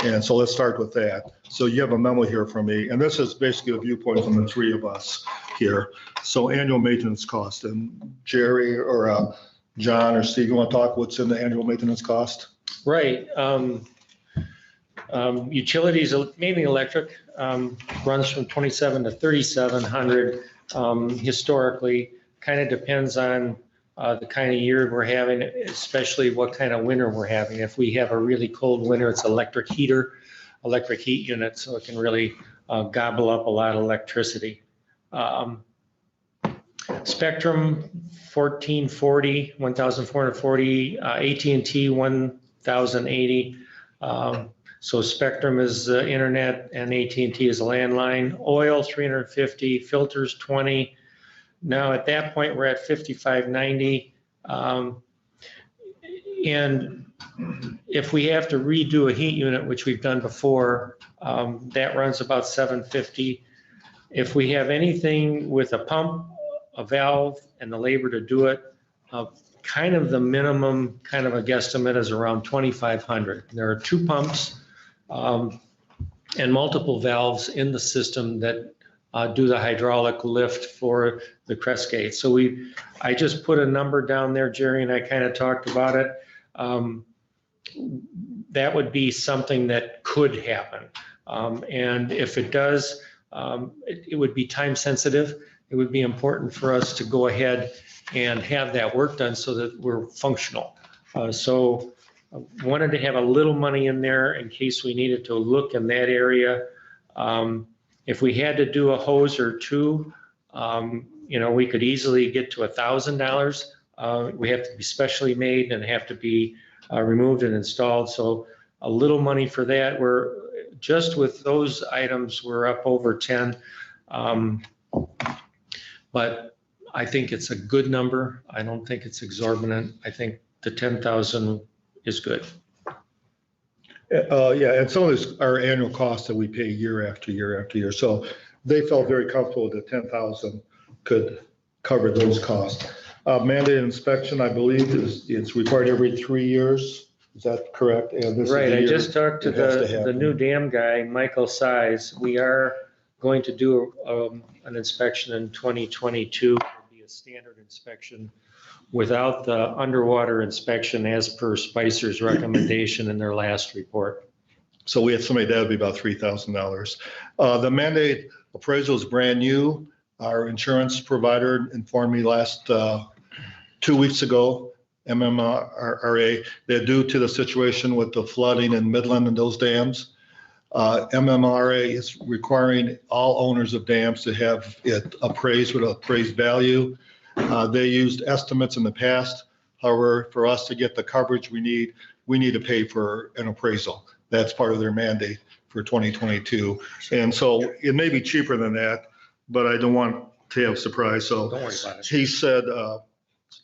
[SPEAKER 1] And so let's start with that. So you have a memo here from me, and this is basically a viewpoint from the 3 of us here. So annual maintenance cost, and Jerry or John or Steve, you want to talk what's in the annual maintenance cost?
[SPEAKER 4] Right. Utilities, mainly electric, runs from 27 to 3,700. Historically, kind of depends on the kind of year we're having, especially what kind of winter we're having. If we have a really cold winter, it's electric heater. electric heat unit, so it can really gobble up a lot of electricity. Spectrum 1440, 1440, AT&T 1080. So Spectrum is internet and AT&T is a landline. Oil 350, filters 20. Now at that point, we're at 5590. And if we have to redo a heat unit, which we've done before, that runs about 750. If we have anything with a pump, a valve, and the labor to do it, kind of the minimum, kind of a guesstimate is around 2,500. There are 2 pumps and multiple valves in the system that do the hydraulic lift for the crest gate. So I just put a number down there, Jerry, and I kind of talked about it. That would be something that could happen. And if it does, it would be time sensitive. It would be important for us to go ahead and have that work done so that we're functional. So I wanted to have a little money in there in case we needed to look in that area. If we had to do a hose or 2, we could easily get to $1,000. We have to be specially made and have to be removed and installed. So a little money for that. We're just with those items, we're up over 10. But I think it's a good number. I don't think it's exorbitant. I think the 10,000 is good.
[SPEAKER 1] Yeah, and some of this are annual costs that we pay year after year after year. So they felt very comfortable that 10,000 could cover those costs. Mandated inspection, I believe, it's required every 3 years. Is that correct? And this is
[SPEAKER 4] Right,
[SPEAKER 1] the
[SPEAKER 4] I
[SPEAKER 1] year
[SPEAKER 4] just talked to
[SPEAKER 1] it has to
[SPEAKER 4] the
[SPEAKER 1] happen.
[SPEAKER 4] new dam guy, Michael Size. We are going to do an inspection in 2022. It'll be a standard inspection without the underwater inspection as per Spicer's recommendation in their last report.
[SPEAKER 1] So we estimate that would be about $3,000. The mandate appraisal is brand new. Our insurance provider informed me last 2 weeks ago, MMRA, that due to the situation with the flooding in Midland and those dams, MMRA is requiring all owners of dams to have it appraised with appraised value. They used estimates in the past. However, for us to get the coverage we need to pay for an appraisal. That's part of their mandate for 2022. And so it may be cheaper than that, but I don't want to have surprise. So
[SPEAKER 4] Don't worry about it.
[SPEAKER 1] he said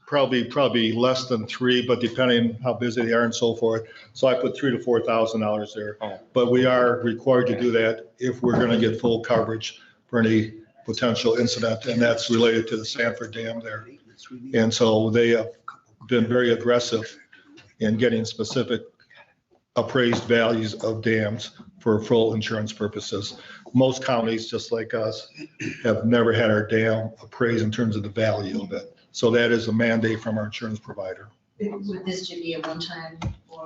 [SPEAKER 1] probably less than 3, but depending how busy they are and so forth. So I put $3,000 to $4,000 there.
[SPEAKER 4] Oh.
[SPEAKER 1] But we are required to do that if we're going to get full coverage for any potential incident, and that's related to the Sanford Dam there. And so they have been very aggressive in getting specific appraised values of dams for full insurance purposes. Most counties, just like us, have never had our dam appraised in terms of the value of it. So that is a mandate from our insurance provider.
[SPEAKER 14] Would this should be a one-time?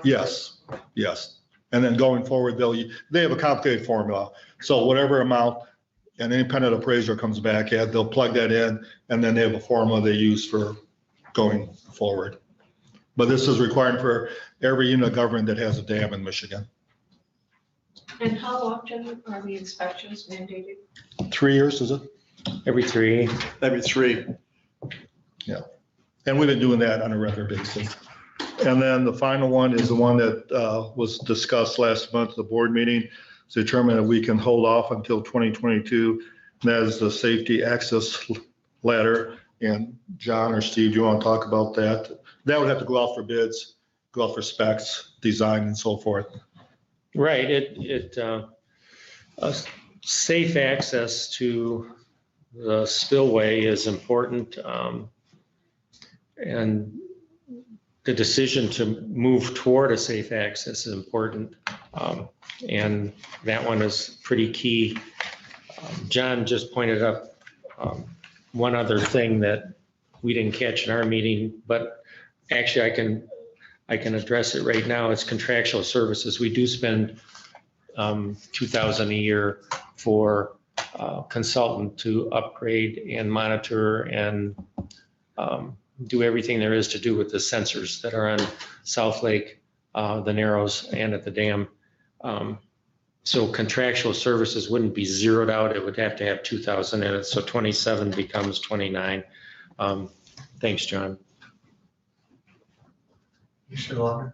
[SPEAKER 1] Yes, yes. And then going forward, they have a complicated formula. So whatever amount an independent appraiser comes back at, they'll plug that in, and then they have a formula they use for going forward. But this is required for every unit of government that has a dam in Michigan.
[SPEAKER 11] And how often are the inspections mandated?
[SPEAKER 1] 3 years, is it?
[SPEAKER 4] Every 3.
[SPEAKER 1] Every 3. Yeah. And we've been doing that on a regular basis. And then the final one is the one that was discussed last month at the board meeting. It's determined that we can hold off until 2022. And that is the safety access ladder. And John or Steve, do you want to talk about that? That would have to go out for bids, go out for specs, design, and so forth.
[SPEAKER 4] Right, safe access to the spillway is important. And the decision to move toward a safe access is important. And that one is pretty key. John just pointed up one other thing that we didn't catch in our meeting, but actually I can address it right now. It's contractual services. We do spend $2,000 a year for consultant to upgrade and monitor and do everything there is to do with the sensors that are on South Lake, the Narrows, and at the dam. So contractual services wouldn't be zeroed out. It would have to have 2,000 in it. So 27 becomes 29. Thanks, John.
[SPEAKER 6] Commissioner Walker?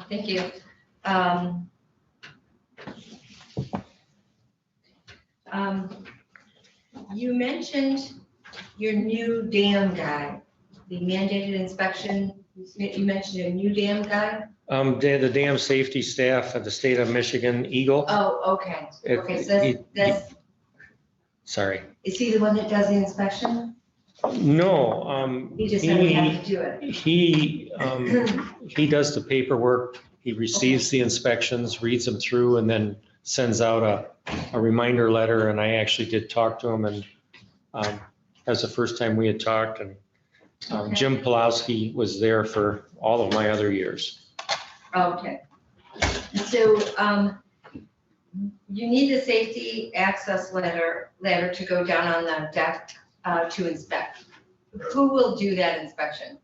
[SPEAKER 2] Thank you. You mentioned your new dam guy, the mandated inspection. You mentioned a new dam guy?
[SPEAKER 4] The dam safety staff of the state of Michigan, Eagle.
[SPEAKER 2] Oh, okay.
[SPEAKER 4] It-
[SPEAKER 2] Okay, so that's,
[SPEAKER 4] Sorry.
[SPEAKER 2] is he the one that does the inspection?
[SPEAKER 4] No.
[SPEAKER 2] He just doesn't have to do it.
[SPEAKER 4] He does the paperwork. He receives the inspections, reads them through, and then sends out a reminder letter. And I actually did talk to him, and that's the first time we had talked. And
[SPEAKER 2] Okay.
[SPEAKER 4] Jim Pulowski was there for all of my other years.
[SPEAKER 2] Okay. So, you need the safety access letter to go down on the deck, to inspect. Who will do that inspection?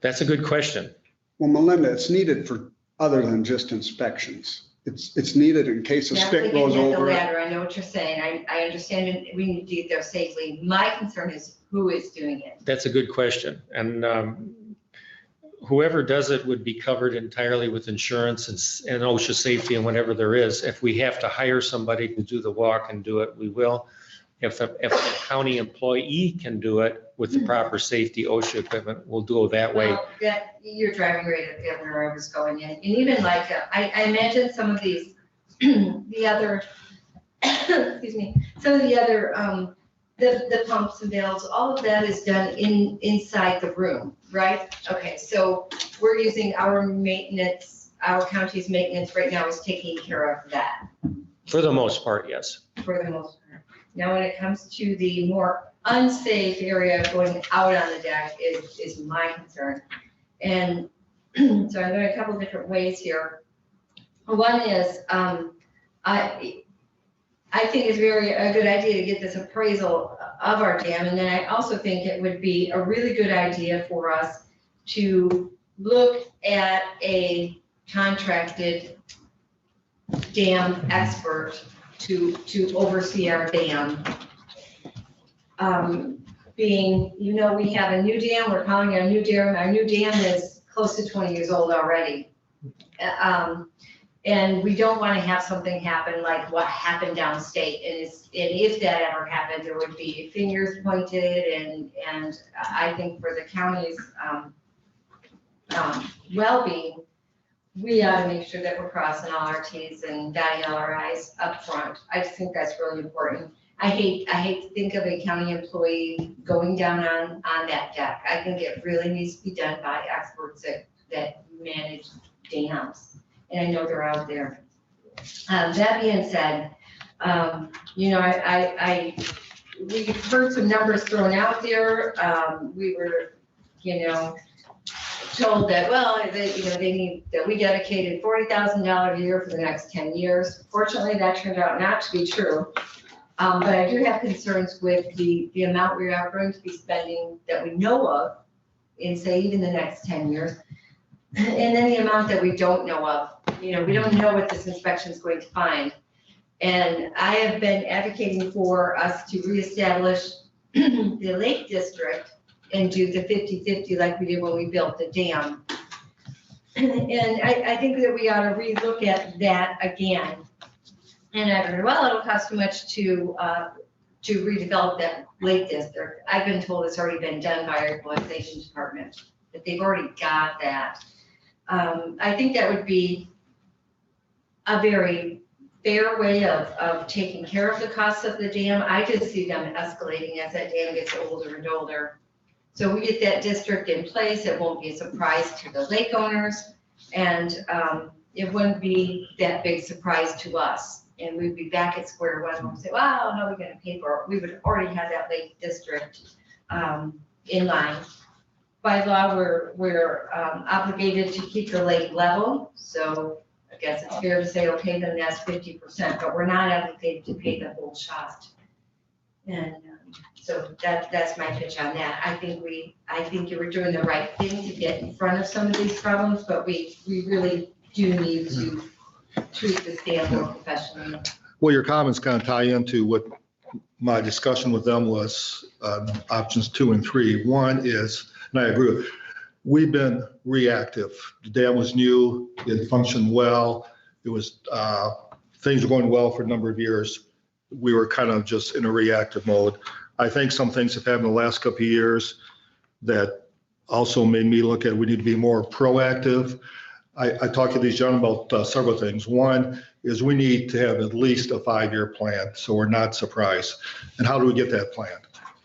[SPEAKER 4] That's a good question.
[SPEAKER 15] Well, Melinda, it's needed for other than just inspections. It's needed in case a
[SPEAKER 2] That's
[SPEAKER 15] stick
[SPEAKER 2] like
[SPEAKER 15] goes
[SPEAKER 2] getting at the
[SPEAKER 15] over it.
[SPEAKER 2] ladder. I know what you're saying. I understand it. We need to get there safely. My concern is who is doing it.
[SPEAKER 4] That's a good question. And whoever does it would be covered entirely with insurance and OSHA safety and whatever there is. If we have to hire somebody to do the walk and do it, we will. If a county employee can do it with the proper safety OSHA equipment, we'll do it that way.
[SPEAKER 2] Well, that, you're driving right at where I was going in. And even like, I imagine some of these, the other, excuse me, some of the other, the pumps and valves, all of that is done inside the room, right? Okay, so we're using our maintenance, our county's maintenance right now is taking care of that
[SPEAKER 4] For the most part, yes.
[SPEAKER 2] for the most part. Now, when it comes to the more unsafe area going out on the deck is my concern. And so I'm going a couple different ways here. One is, I think it's a good idea to get this appraisal of our dam. And then I also think it would be a really good idea for us to look at a contracted dam expert to oversee our dam. Being, we have a new dam, we're calling it a new dam. Our new dam is close to 20 years old already. And we don't want to have something happen like what happened downstate. And if that ever happened, there would be fingers pointed. And I think for the county's well-being, we ought to make sure that we're crossing all our Ts and dotting all our Is up front. I just think that's really important. I hate to think of a county employee going down on that deck. I think it really needs to be done by experts that manage dams. And I know they're out there. That being said, we've heard some numbers thrown out there. We were, told that, we dedicated $40,000 a year for the next 10 years. Fortunately, that turned out not to be true. But I do have concerns with the amount we are going to be spending that we know of in, say, even the next 10 years. And then the amount that we don't know of. We don't know what this inspection is going to find. And I have been advocating for us to reestablish the Lake District and do the 50-50 like we did when we built the dam. And I think that we ought to relook at that again. And I've heard, well, it'll cost too much to redevelop that Lake District. I've been told it's already been done by our equalization department, that they've already got that. I think that would be a very fair way of taking care of the costs of the dam. I just see them escalating as that dam gets older and older. So we get that district in place, it won't be a surprise to the lake owners, and it wouldn't be that big surprise to us. And we'd be back at square one and say, wow, how are we gonna pay for it? We would already have that lake district in line. By law, we're obligated to keep the lake level, so I guess it's fair to say, okay, then that's 50%, but we're not obligated to pay the whole shot. And so that's my pitch on that. I think you were doing the right thing to get in front of some of these problems, but we really do need to treat this dam more professionally.
[SPEAKER 1] Well, your comments kind of tie into what my discussion with them was, options 2 and 3. One is, and I agree with, we've been reactive. The dam was new, it functioned well, it was, things were going well for a number of years. We were kind of just in a reactive mode. I think some things have happened in the last couple of years that also made me look at, we need to be more proactive. I talked to these gentlemen about several things. One is we need to have at least a 5-year plan, so we're not surprised. And how do we get that plan?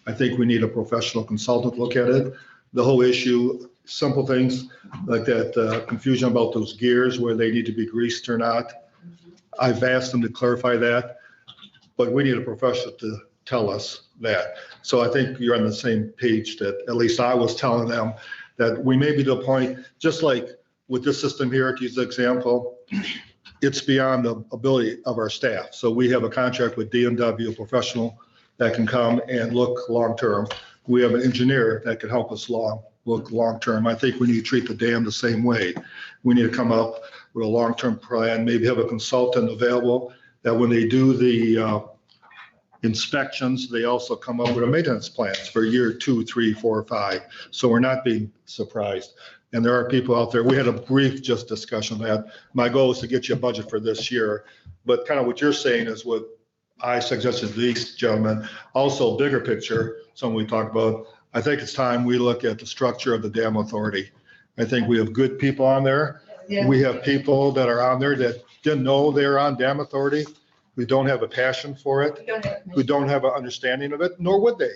[SPEAKER 1] I think we need a professional consultant to look at it. The whole issue, simple things like that confusion about those gears, where they need to be greased or not. I've asked them to clarify that, but we need a professional to tell us that. So I think you're on the same page that at least I was telling them that we may be to a point, just like with this system here, to use the example, it's beyond the ability of our staff. So we have a contract with D&W, a professional that can come and look long-term. We have an engineer that can help us look long-term. I think we need to treat the dam the same way. We need to come up with a long-term plan, maybe have a consultant available that when they do the inspections, they also come up with a maintenance plans for year 2, 3, 4, 5. So we're not being surprised. And there are people out there, we had a brief just discussion on that. My goal is to get you a budget for this year, but kind of what you're saying is what I suggested to these gentlemen. Also, bigger picture, something we talked about, I think it's time we look at the structure of the dam authority. I think we have good people on there.
[SPEAKER 2] Yeah.
[SPEAKER 1] We have people that are on there that didn't know they were on dam authority, who don't have a passion for it, who don't have an understanding of it, nor would they.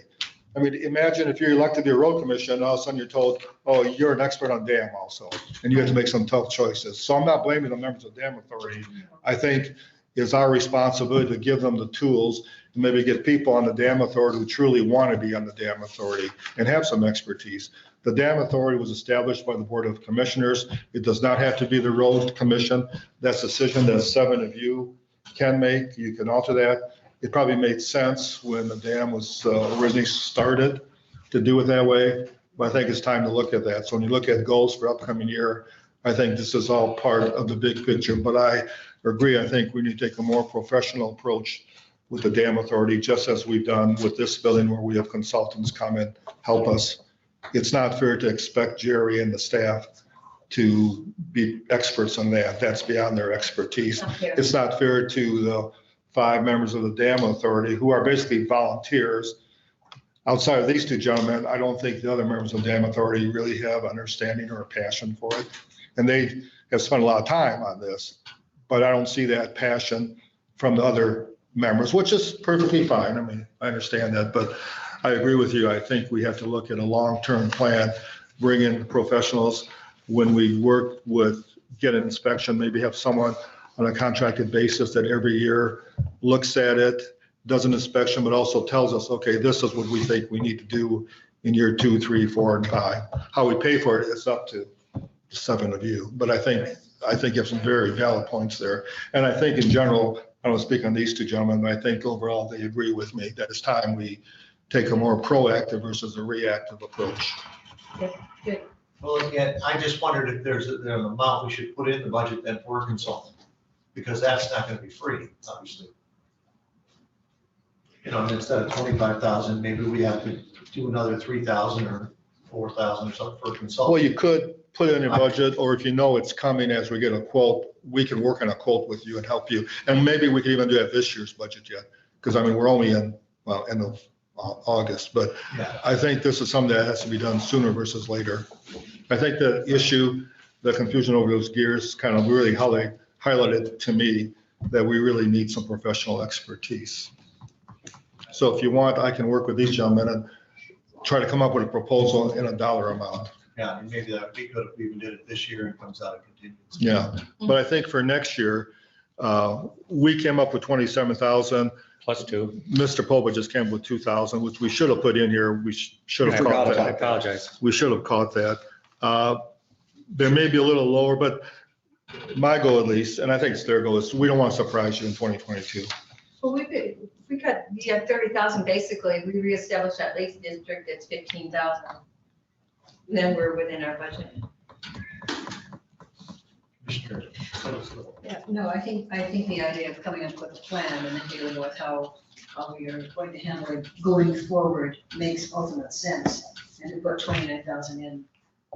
[SPEAKER 1] I mean, imagine if you're elected to a road commission, all of a sudden you're told, oh, you're an expert on dam also, and you have to make some tough choices. So I'm not blaming the members of dam authority. I think it's our responsibility to give them the tools and maybe get people on the dam authority who truly want to be on the dam authority and have some expertise. The dam authority was established by the Board of Commissioners. It does not have to be the road commission. That's a decision that 7 of you can make. You can alter that. It probably made sense when the dam was originally started to do it that way, but I think it's time to look at that. So when you look at goals for upcoming year, I think this is all part of the big picture, but I agree. I think we need to take a more professional approach with the dam authority, just as we've done with this building where we have consultants come and help us. It's not fair to expect Jerry and the staff to be experts on that. That's beyond their expertise. It's not fair to the 5 members of the dam authority who are basically volunteers. Outside of these 2 gentlemen, I don't think the other members of the dam authority really have understanding or a passion for it. And they have spent a lot of time on this, but I don't see that passion from the other members, which is perfectly fine. I mean, I understand that, but I agree with you. I think we have to look at a long-term plan, bring in professionals. When we work with, get an inspection, maybe have someone on a contracted basis that every year looks at it, does an inspection, but also tells us, okay, this is what we think we need to do in year 2, 3, 4, and 5. How we pay for it is up to 7 of you. But I think you have some very valid points there. And I think in general, I don't speak on these 2 gentlemen, but I think overall they agree with me that it's time we take a more proactive versus a reactive approach.
[SPEAKER 2] Good.
[SPEAKER 6] Well, again, I just wondered if there's an amount we should put in the budget then for a consultant, because that's not gonna be free, obviously. You know, and instead of 25,000, maybe we have to do another 3,000 or 4,000 or something for a consultant.
[SPEAKER 1] Well, you could put it in your budget, or if you know it's coming as we get a quote, we can work on a quote with you and help you. And maybe we can even do that this year's budget yet, because I mean, we're only in, well, end of August, but
[SPEAKER 6] Yeah.
[SPEAKER 1] I think this is something that has to be done sooner versus later. I think the issue, the confusion over those gears kind of really highlighted to me that we really need some professional expertise. So if you want, I can work with these gentlemen and try to come up with a proposal in a dollar amount.
[SPEAKER 6] Yeah, I mean, maybe that'd be good if we even did it this year and comes out of contingency.
[SPEAKER 1] Yeah, but I think for next year, we came up with 27,000.
[SPEAKER 4] Plus 2.
[SPEAKER 1] Mr. Popa just came up with 2,000, which we should have put in here. We should have caught
[SPEAKER 4] I
[SPEAKER 1] that.
[SPEAKER 4] apologize.
[SPEAKER 1] We should have caught that. There may be a little lower, but my goal at least, and I think it's their goal, is we don't want to surprise you in 2022.
[SPEAKER 2] Well, we cut, you have 30,000, basically, we reestablished that Lake District, it's 15,000. Then we're within our budget.
[SPEAKER 6] Sure.
[SPEAKER 14] Yeah, no, I think the idea of coming up with a plan and then dealing with how we are going to handle it going forward makes ultimate sense. And we put 29,000 in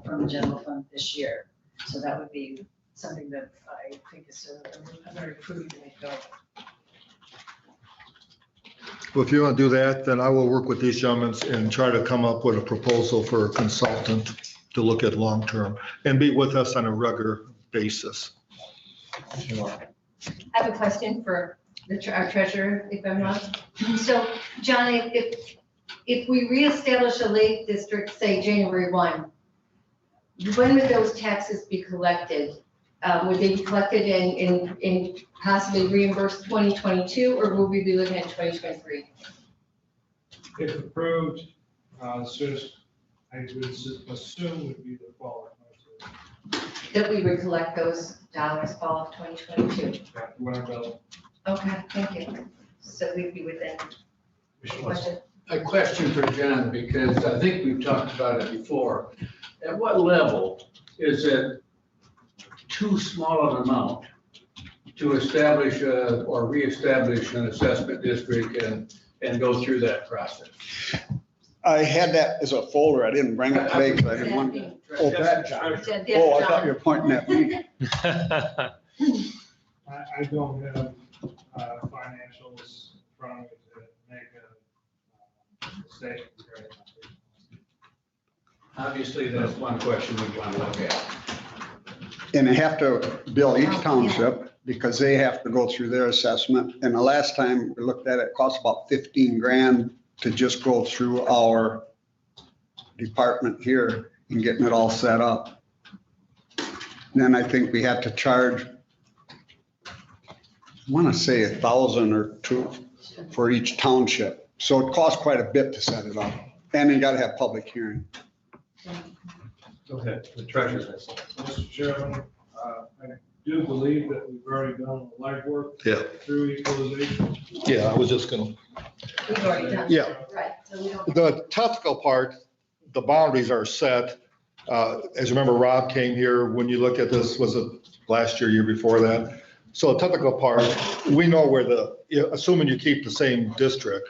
[SPEAKER 14] from the general fund this year. So that would be something that I think is a very prudent way to go.
[SPEAKER 1] Well, if you want to do that, then I will work with these gentlemen and try to come up with a proposal for a consultant to look at long-term and be with us on a regular basis.
[SPEAKER 2] I have a question for our treasurer, if I'm not. So, John, if we reestablish a lake district, say January 1, when would those taxes be collected? Would they be collected and possibly reimbursed 2022, or will we be looking at 2023?
[SPEAKER 5] If approved, soon as I would assume would be the fall of 22.
[SPEAKER 2] That we would collect those dollars fall of 2022?
[SPEAKER 5] Whenever.
[SPEAKER 2] Okay, thank you. So we'd be within. Question?
[SPEAKER 5] A question for John, because I think we've talked about it before. At what level is it too small an amount to establish or reestablish an assessment district and go through that process?
[SPEAKER 15] I had that as a folder. I didn't bring it today because I didn't want to. Oh, that John. Oh, I thought you were pointing at me.
[SPEAKER 5] I don't have financials from me to make a statement. Obviously, that's one question we want to look at.
[SPEAKER 15] And they have to bill each township because they have to go through their assessment. And the last time we looked at it, it cost about 15 grand to just go through our department here and getting it all set up. And then I think we had to charge, I want to say 1,000 or 2,000 for each township. So it costs quite a bit to set it up. And you got to have public hearing.
[SPEAKER 6] Go ahead, the treasurer's.
[SPEAKER 5] Mr. Chairman, I do believe that we've already done the legwork
[SPEAKER 1] Yeah.
[SPEAKER 5] through equalization.
[SPEAKER 1] Yeah, I was just gonna,
[SPEAKER 2] We've already done.
[SPEAKER 1] Yeah.
[SPEAKER 2] Right, so we don't.
[SPEAKER 1] the technical part, the boundaries are set. As you remember, Rob came here, when you look at this, was it last year, year before that? So the technical part, we know where assuming you keep the same district,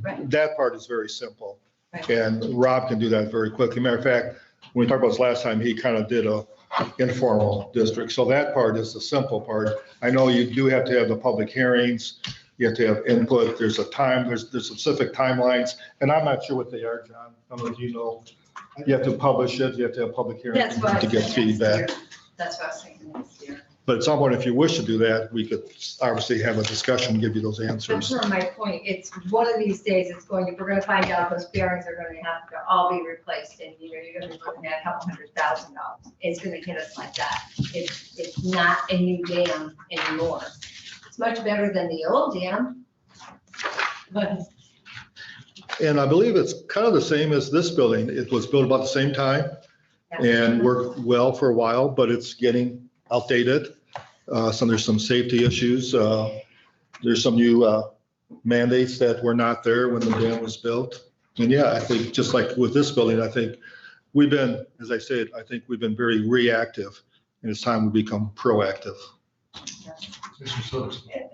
[SPEAKER 2] Right.
[SPEAKER 1] that part is very simple.
[SPEAKER 2] Right.
[SPEAKER 1] And Rob can do that very quickly. Matter of fact, when we talked about this last time, he kind of did a informal district. So that part is the simple part. I know you do have to have the public hearings. You have to have input. There's there's specific timelines. And I'm not sure what they are, John. I don't know if you know. You have to publish it. You have to have public hearings
[SPEAKER 2] That's what I
[SPEAKER 1] to get
[SPEAKER 2] said
[SPEAKER 1] feedback.
[SPEAKER 2] next year. That's what I was thinking next year.
[SPEAKER 1] But at some point, if you wish to do that, we could obviously have a discussion, and give you those
[SPEAKER 2] That's
[SPEAKER 1] answers.
[SPEAKER 2] sort of my point. It's one of these days, we're going to find out those bearings are going to have to all be replaced. And, you're going to be looking at $200,000. It's going to hit us like that. It's not a new dam anymore. It's much better than the old dam. But
[SPEAKER 1] And I believe it's kind of the same as this building. It was built about the same time and worked well for a while, but it's getting outdated. So there's some safety issues. There's some new mandates that were not there when the dam was built. And yeah, I think just like with this building, I think we've been, as I said, I think we've been very reactive, and it's time we become proactive.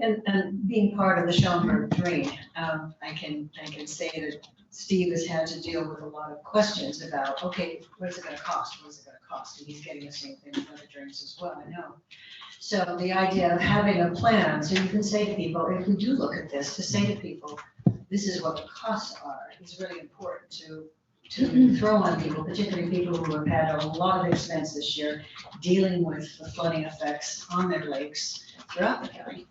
[SPEAKER 14] And being part of the Schaumburg drain, I can say that Steve has had to deal with a lot of questions about, okay, what is it gonna cost? What is it gonna cost? And he's getting the same thing with other drains as well, I know. So the idea of having a plan, so you can say to people, if we do look at this, to say to people, this is what the costs are, is really important to throw on people, particularly people who have had a lot of expense this year dealing with the flooding effects on their lakes throughout the county.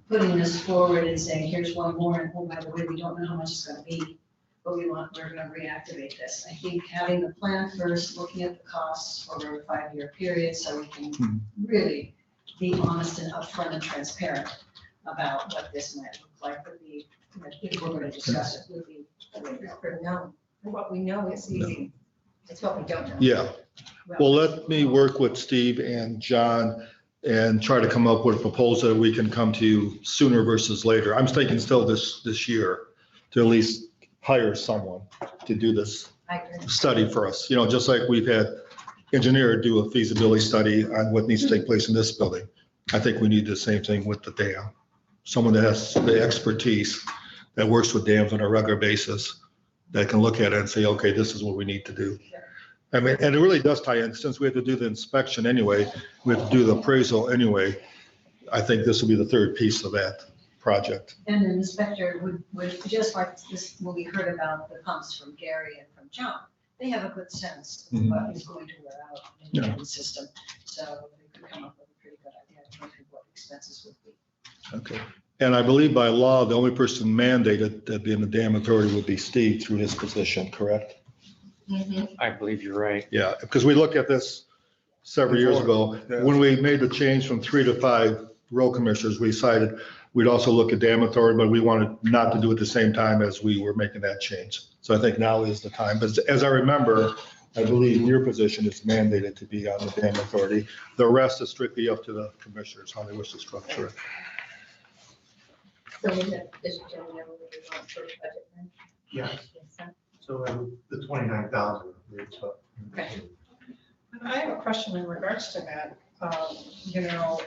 [SPEAKER 14] Putting this forward and saying, here's one more, and oh, by the way, we don't know how much it's gonna be, but we're gonna reactivate this. I think having the plan first, looking at the costs over a 5-year period, so we can really be honest and upfront and transparent about what this might look like, would be, if we're gonna discuss it, would be.
[SPEAKER 2] No, what we know is easy. It's what we don't know.
[SPEAKER 1] Yeah. Well, let me work with Steve and John and try to come up with a proposal that we can come to you sooner versus later. I'm thinking still this year to at least hire someone to do this
[SPEAKER 2] I agree.
[SPEAKER 1] study for us. You know, just like we've had engineer do a feasibility study on what needs to take place in this building. I think we need the same thing with the dam. Someone that has the expertise, that works with dams on a regular basis, that can look at it and say, okay, this is what we need to do. I mean, and it really does tie in, since we have to do the inspection anyway, we have to do the appraisal anyway. I think this will be the third piece of that project.
[SPEAKER 14] And the inspector would, just like this, when we heard about the pumps from Gary and from John, they have a good sense of what is going to wear out in the system. So they could come up with a pretty good idea of what expenses would be.
[SPEAKER 1] Okay. And I believe by law, the only person mandated to be in the dam authority would be Steve through his position, correct?
[SPEAKER 4] I believe you're right.
[SPEAKER 1] Yeah, because we looked at this several years ago. When we made the change from 3 to 5 road commissioners, we decided we'd also look at dam authority, but we wanted not to do it at the same time as we were making that change. So I think now is the time. But as I remember, I believe your position is mandated to be on the dam authority. The rest is strictly up to the commissioners, how they wish to structure it.
[SPEAKER 2] So we have this gentleman over there on first budget, right?
[SPEAKER 6] Yeah.
[SPEAKER 2] Yes, sir.
[SPEAKER 6] So the 29,000.
[SPEAKER 2] Okay.
[SPEAKER 9] I have a question in regards to that. You know,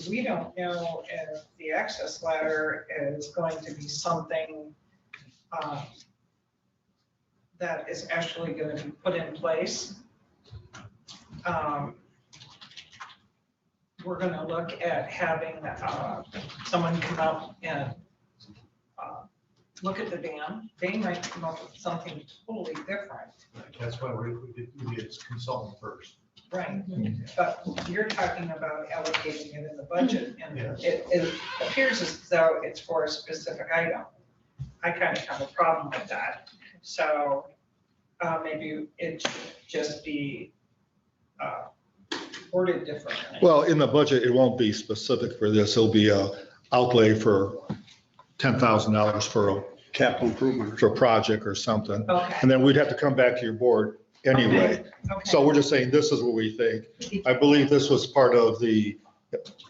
[SPEAKER 9] we don't know if the access ladder is going to be something that is actually going to be put in place. We're going to look at having someone come up and look at the dam. They might come up with something totally different.
[SPEAKER 6] That's why we did consultant first.
[SPEAKER 9] Right, but you're talking about allocating it in the budget, and
[SPEAKER 6] Yes.
[SPEAKER 9] it appears as though it's for a specific item. I kind of have a problem with that, so maybe it should just be worded differently.
[SPEAKER 1] Well, in the budget, it won't be specific for this. It'll be a outlay for $10,000 for a
[SPEAKER 15] Capital improvement.
[SPEAKER 1] for a project or something.
[SPEAKER 9] Okay,
[SPEAKER 1] And then we'd have to come back to your board anyway.
[SPEAKER 9] okay.
[SPEAKER 1] So we're just saying, this is what we think. I believe this was part of the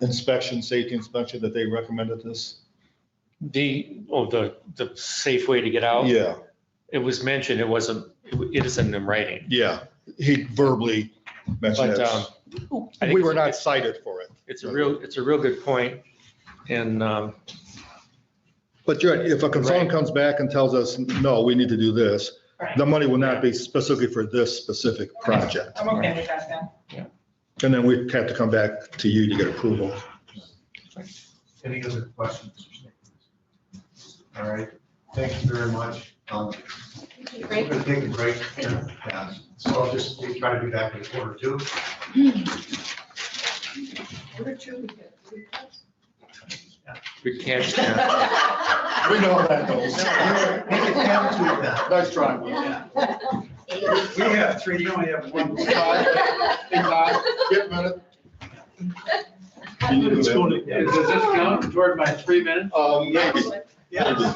[SPEAKER 1] inspection, safety inspection that they recommended this.
[SPEAKER 4] The safe way to get out.
[SPEAKER 1] Yeah,
[SPEAKER 4] It was mentioned, it isn't in writing.
[SPEAKER 1] yeah. He verbally mentioned
[SPEAKER 4] But
[SPEAKER 1] it.
[SPEAKER 4] I think
[SPEAKER 1] We were not cited for it.
[SPEAKER 4] it's a real good point. And
[SPEAKER 1] But you're, right. If a consultant comes back and tells us, no, we need to do this,
[SPEAKER 9] Right.
[SPEAKER 1] the money will not be specifically for this specific project.
[SPEAKER 9] I'm okay with that then.
[SPEAKER 1] And then we'd have to come back to you to get approval.
[SPEAKER 6] Any other questions? All right, thank you very much. We're going to take a break. Yeah. So I'll just try to be back in a quarter two.
[SPEAKER 4] we can't,
[SPEAKER 1] We know that goes.
[SPEAKER 6] Make it count to that.
[SPEAKER 1] Nice try.
[SPEAKER 10] We have three, you only have one.
[SPEAKER 1] Hey, Todd, get a minute.
[SPEAKER 5] Does this count toward my 3 minutes?
[SPEAKER 1] Maybe.
[SPEAKER 10] Yeah.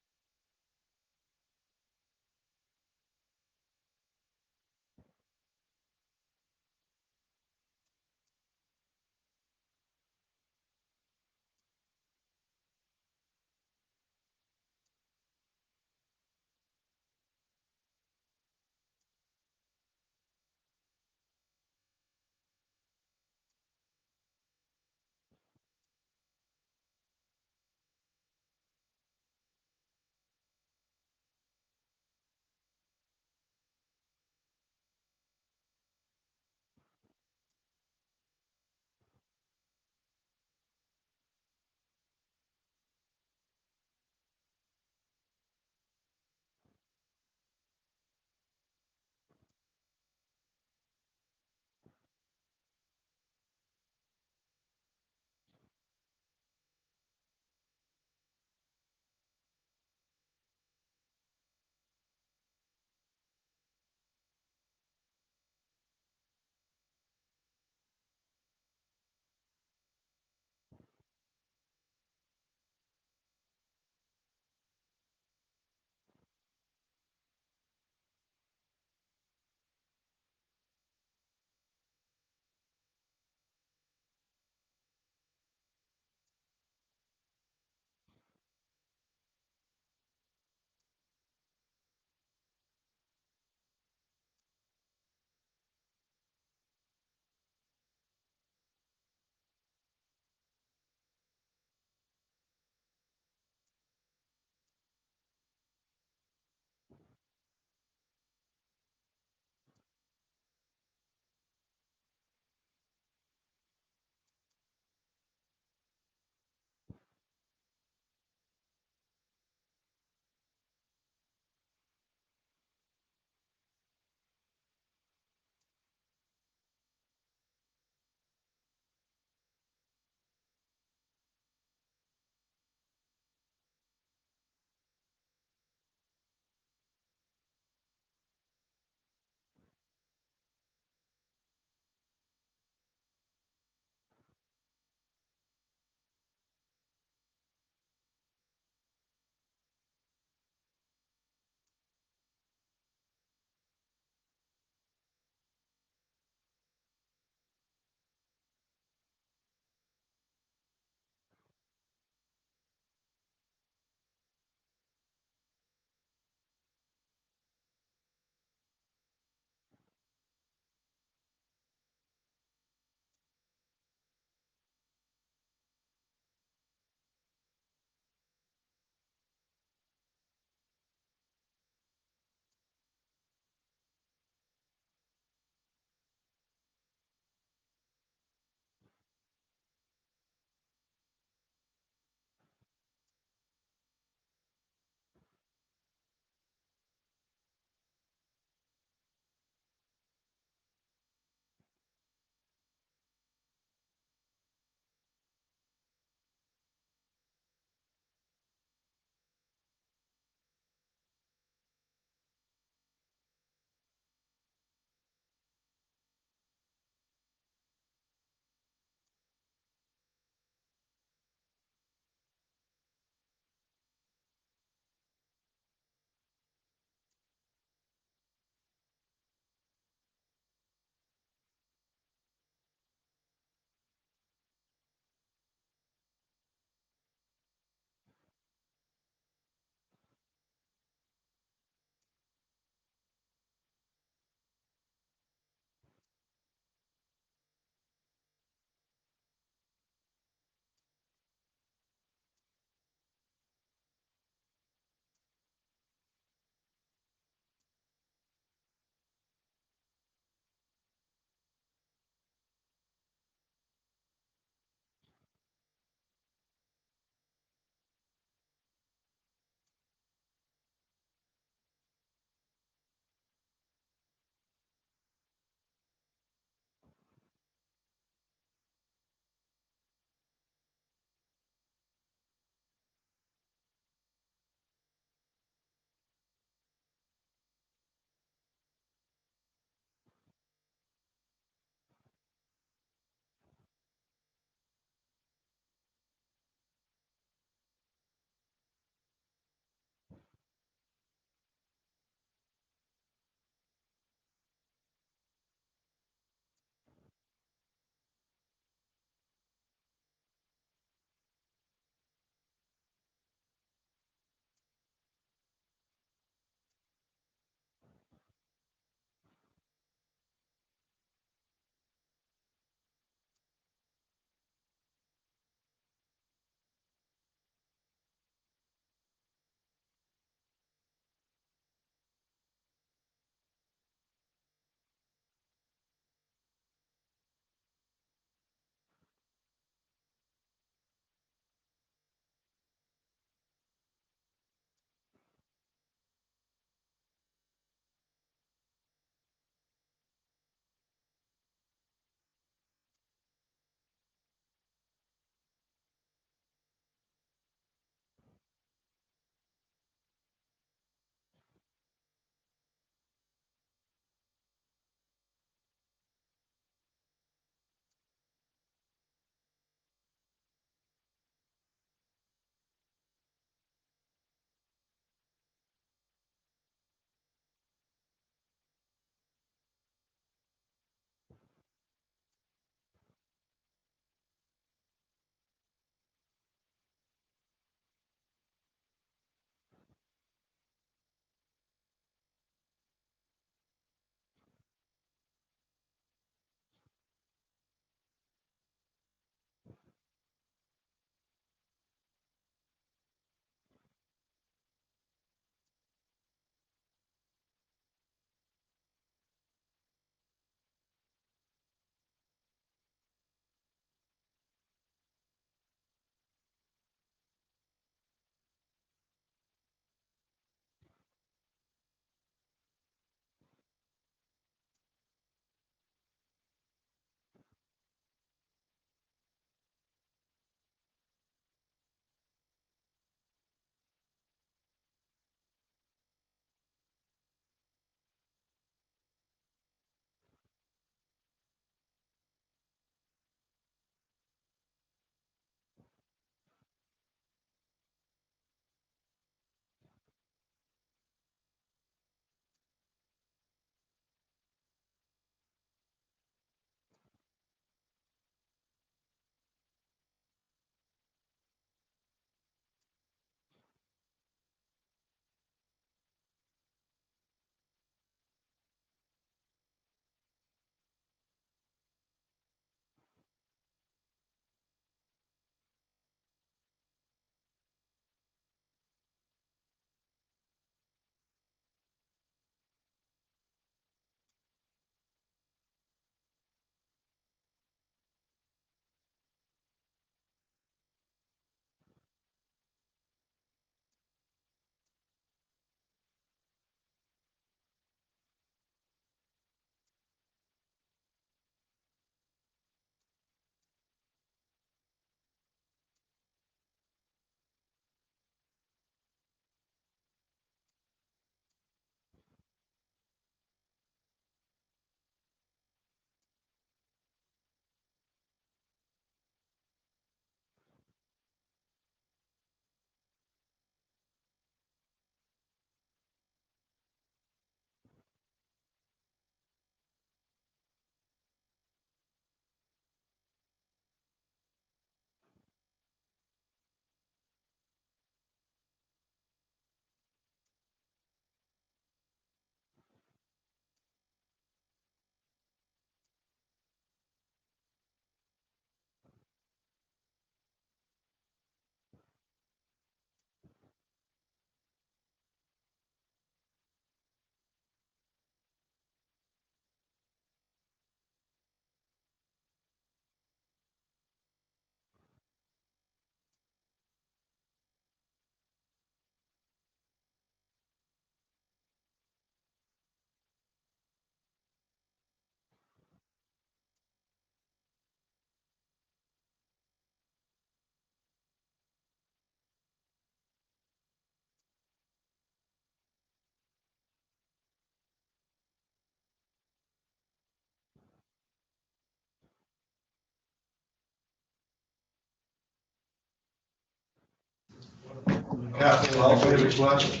[SPEAKER 6] capital outlay request.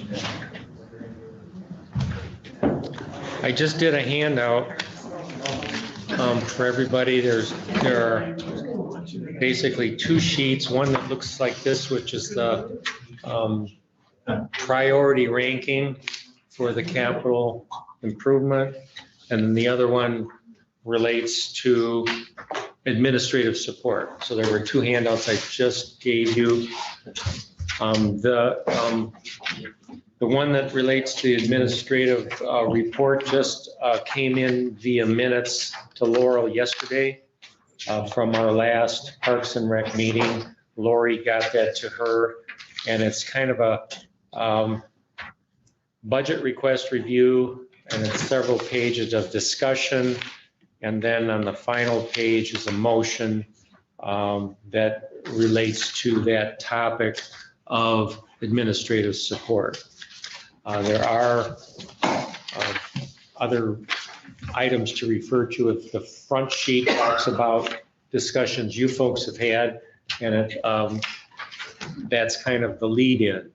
[SPEAKER 4] I just did a handout for everybody. There are basically two sheets, one that looks like this, which is the priority ranking for the capital improvement. And then the other one relates to administrative support. So there were two handouts I just gave you. The one that relates to the administrative report just came in via minutes to Laurel yesterday from our last Parks and Rec meeting. Lori got that to her, and it's kind of a budget request review, and it's several pages of discussion. And then on the final page is a motion that relates to that topic of administrative support. There are other items to refer to if the front sheet talks about discussions you folks have had, and that's kind of the lead in.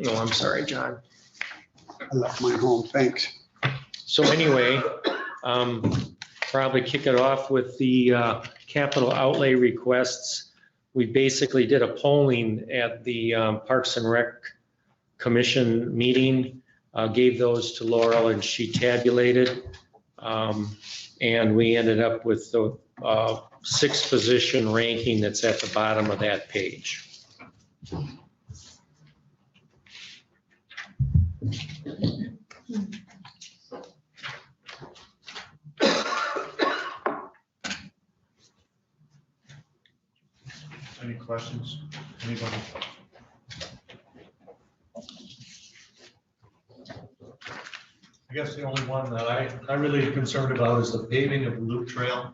[SPEAKER 4] Oh, I'm sorry, John.
[SPEAKER 15] I left mine home, thanks.
[SPEAKER 4] So anyway, probably kick it off with the capital outlay requests. We basically did a polling at the Parks and Rec Commission meeting, gave those to Laurel and she tabulated. And we ended up with the 6th position ranking that's at the bottom of that page.
[SPEAKER 6] Any questions? Anybody? I guess the only one that I'm really concerned about is the paving of the loop trail.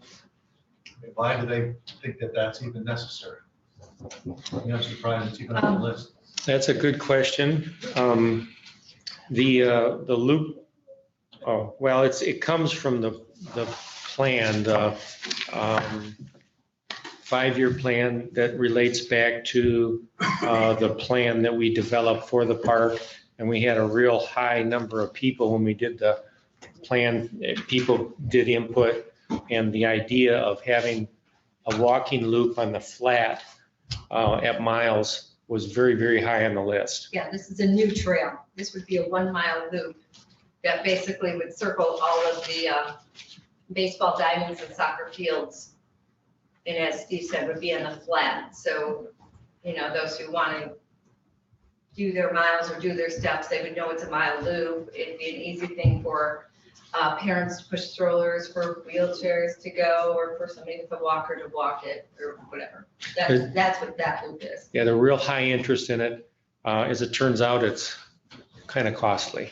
[SPEAKER 6] Why do they think that that's even necessary? I'm surprised it's even on the list.
[SPEAKER 4] That's a good question. The loop, oh, well, it comes from the plan, the 5-year plan that relates back to the plan that we developed for the park. And we had a real high number of people when we did the plan. People did input, and the idea of having a walking loop on the flat at Miles was very, very high on the list.
[SPEAKER 2] Yeah, this is a new trail. This would be a 1-mile loop that basically would circle all of the baseball diamonds and soccer fields. And as Steve said, would be on the flat. So, you know, those who want to do their miles or do their steps, they would know it's a mile loop. It'd be an easy thing for parents to push strollers, for wheelchairs to go, or for somebody with a walker to walk it, or whatever. That's what that loop is.
[SPEAKER 4] Yeah, the real high interest in it. As it turns out, it's kind of costly.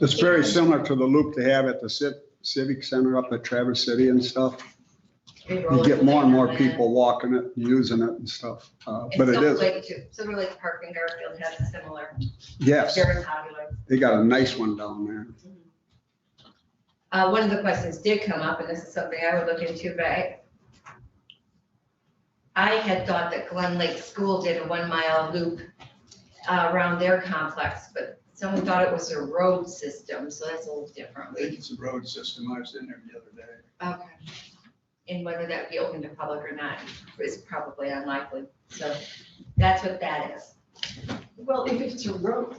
[SPEAKER 15] It's very similar to the loop they have at the Civic Center up at Traverse City and stuff. You get more and more people walking it, using it and stuff, but it is.
[SPEAKER 2] Silver Lake Park in Garfield has a similar.
[SPEAKER 15] Yes.
[SPEAKER 2] Very popular.
[SPEAKER 15] They got a nice one down there.
[SPEAKER 2] One of the questions did come up, and this is something I would look into, but I had thought that Glen Lake School did a 1-mile loop around their complex, but someone thought it was a road system, so that's a little different.
[SPEAKER 10] I think it's a road system. I was in there the other day.
[SPEAKER 2] Okay. And whether that be open to public or not is probably unlikely. So that's what that is.
[SPEAKER 11] Well, if it's a road,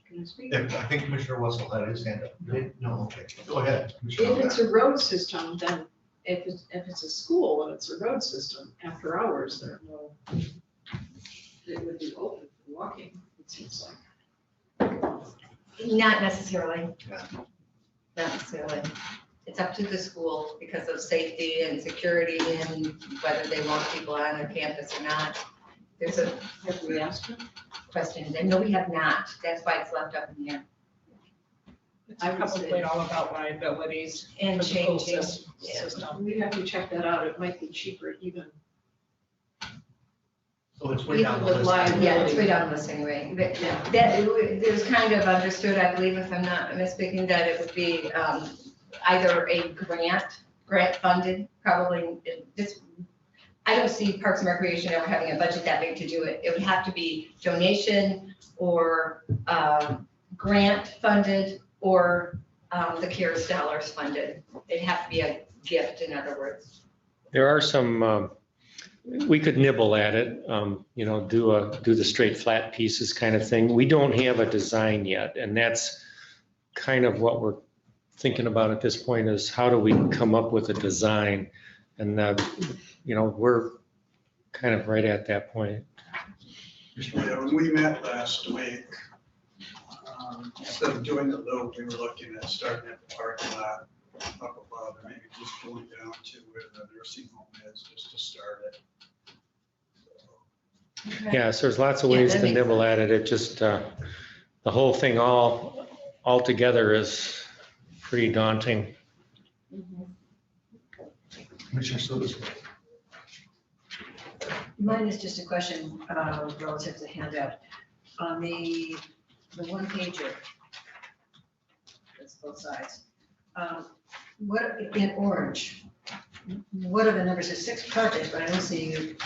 [SPEAKER 11] can I speak?
[SPEAKER 6] I think Commissioner Wessel had his hand up. No, okay, go ahead. Commissioner
[SPEAKER 11] If it's a road system, then if it's a school and it's a road system, after hours, it would be open for walking, it seems like.
[SPEAKER 2] Not necessarily.
[SPEAKER 6] Yeah.
[SPEAKER 2] Not necessarily. It's up to the school because of safety and security and whether they want people on their campus or not. There's a
[SPEAKER 11] Have we asked them?
[SPEAKER 2] question. And no, we have not. That's why it's left up in the air.
[SPEAKER 9] It's probably all about liabilities.
[SPEAKER 2] And
[SPEAKER 9] for the whole
[SPEAKER 2] changing.
[SPEAKER 9] system.
[SPEAKER 11] We have to check that out. It might be cheaper even.
[SPEAKER 6] So it's way down the
[SPEAKER 11] With
[SPEAKER 6] list.
[SPEAKER 11] liability.
[SPEAKER 2] Yeah, it's way down the list anyway. But that, it was kind of understood, I believe, if I'm not misspeaking, that it would be either a grant funded, probably this. I don't see Parks and Recreation ever having a budget that big to do it. It would have to be donation or grant funded or the CARES dollars funded. It'd have to be a gift, in other words.
[SPEAKER 4] There are some, we could nibble at it, do the straight flat pieces kind of thing. We don't have a design yet, and that's kind of what we're thinking about at this point is how do we come up with a design? And, we're kind of right at that point.
[SPEAKER 10] Yeah, when we met last week, instead of doing the loop, we were looking at starting at the parking lot up above and maybe just going down to where the nursing home is, just to start it.
[SPEAKER 4] Yeah, so there's lots of
[SPEAKER 2] Yeah,
[SPEAKER 4] ways
[SPEAKER 2] that
[SPEAKER 4] to
[SPEAKER 2] makes
[SPEAKER 4] nibble at it. It just, the whole thing all together is pretty daunting.
[SPEAKER 1] Commissioner Sutis.
[SPEAKER 14] Mine is just a question relative to the handout. On the one pager, that's both sides. What, in orange, what are the numbers? There's 6 projects, but I don't see,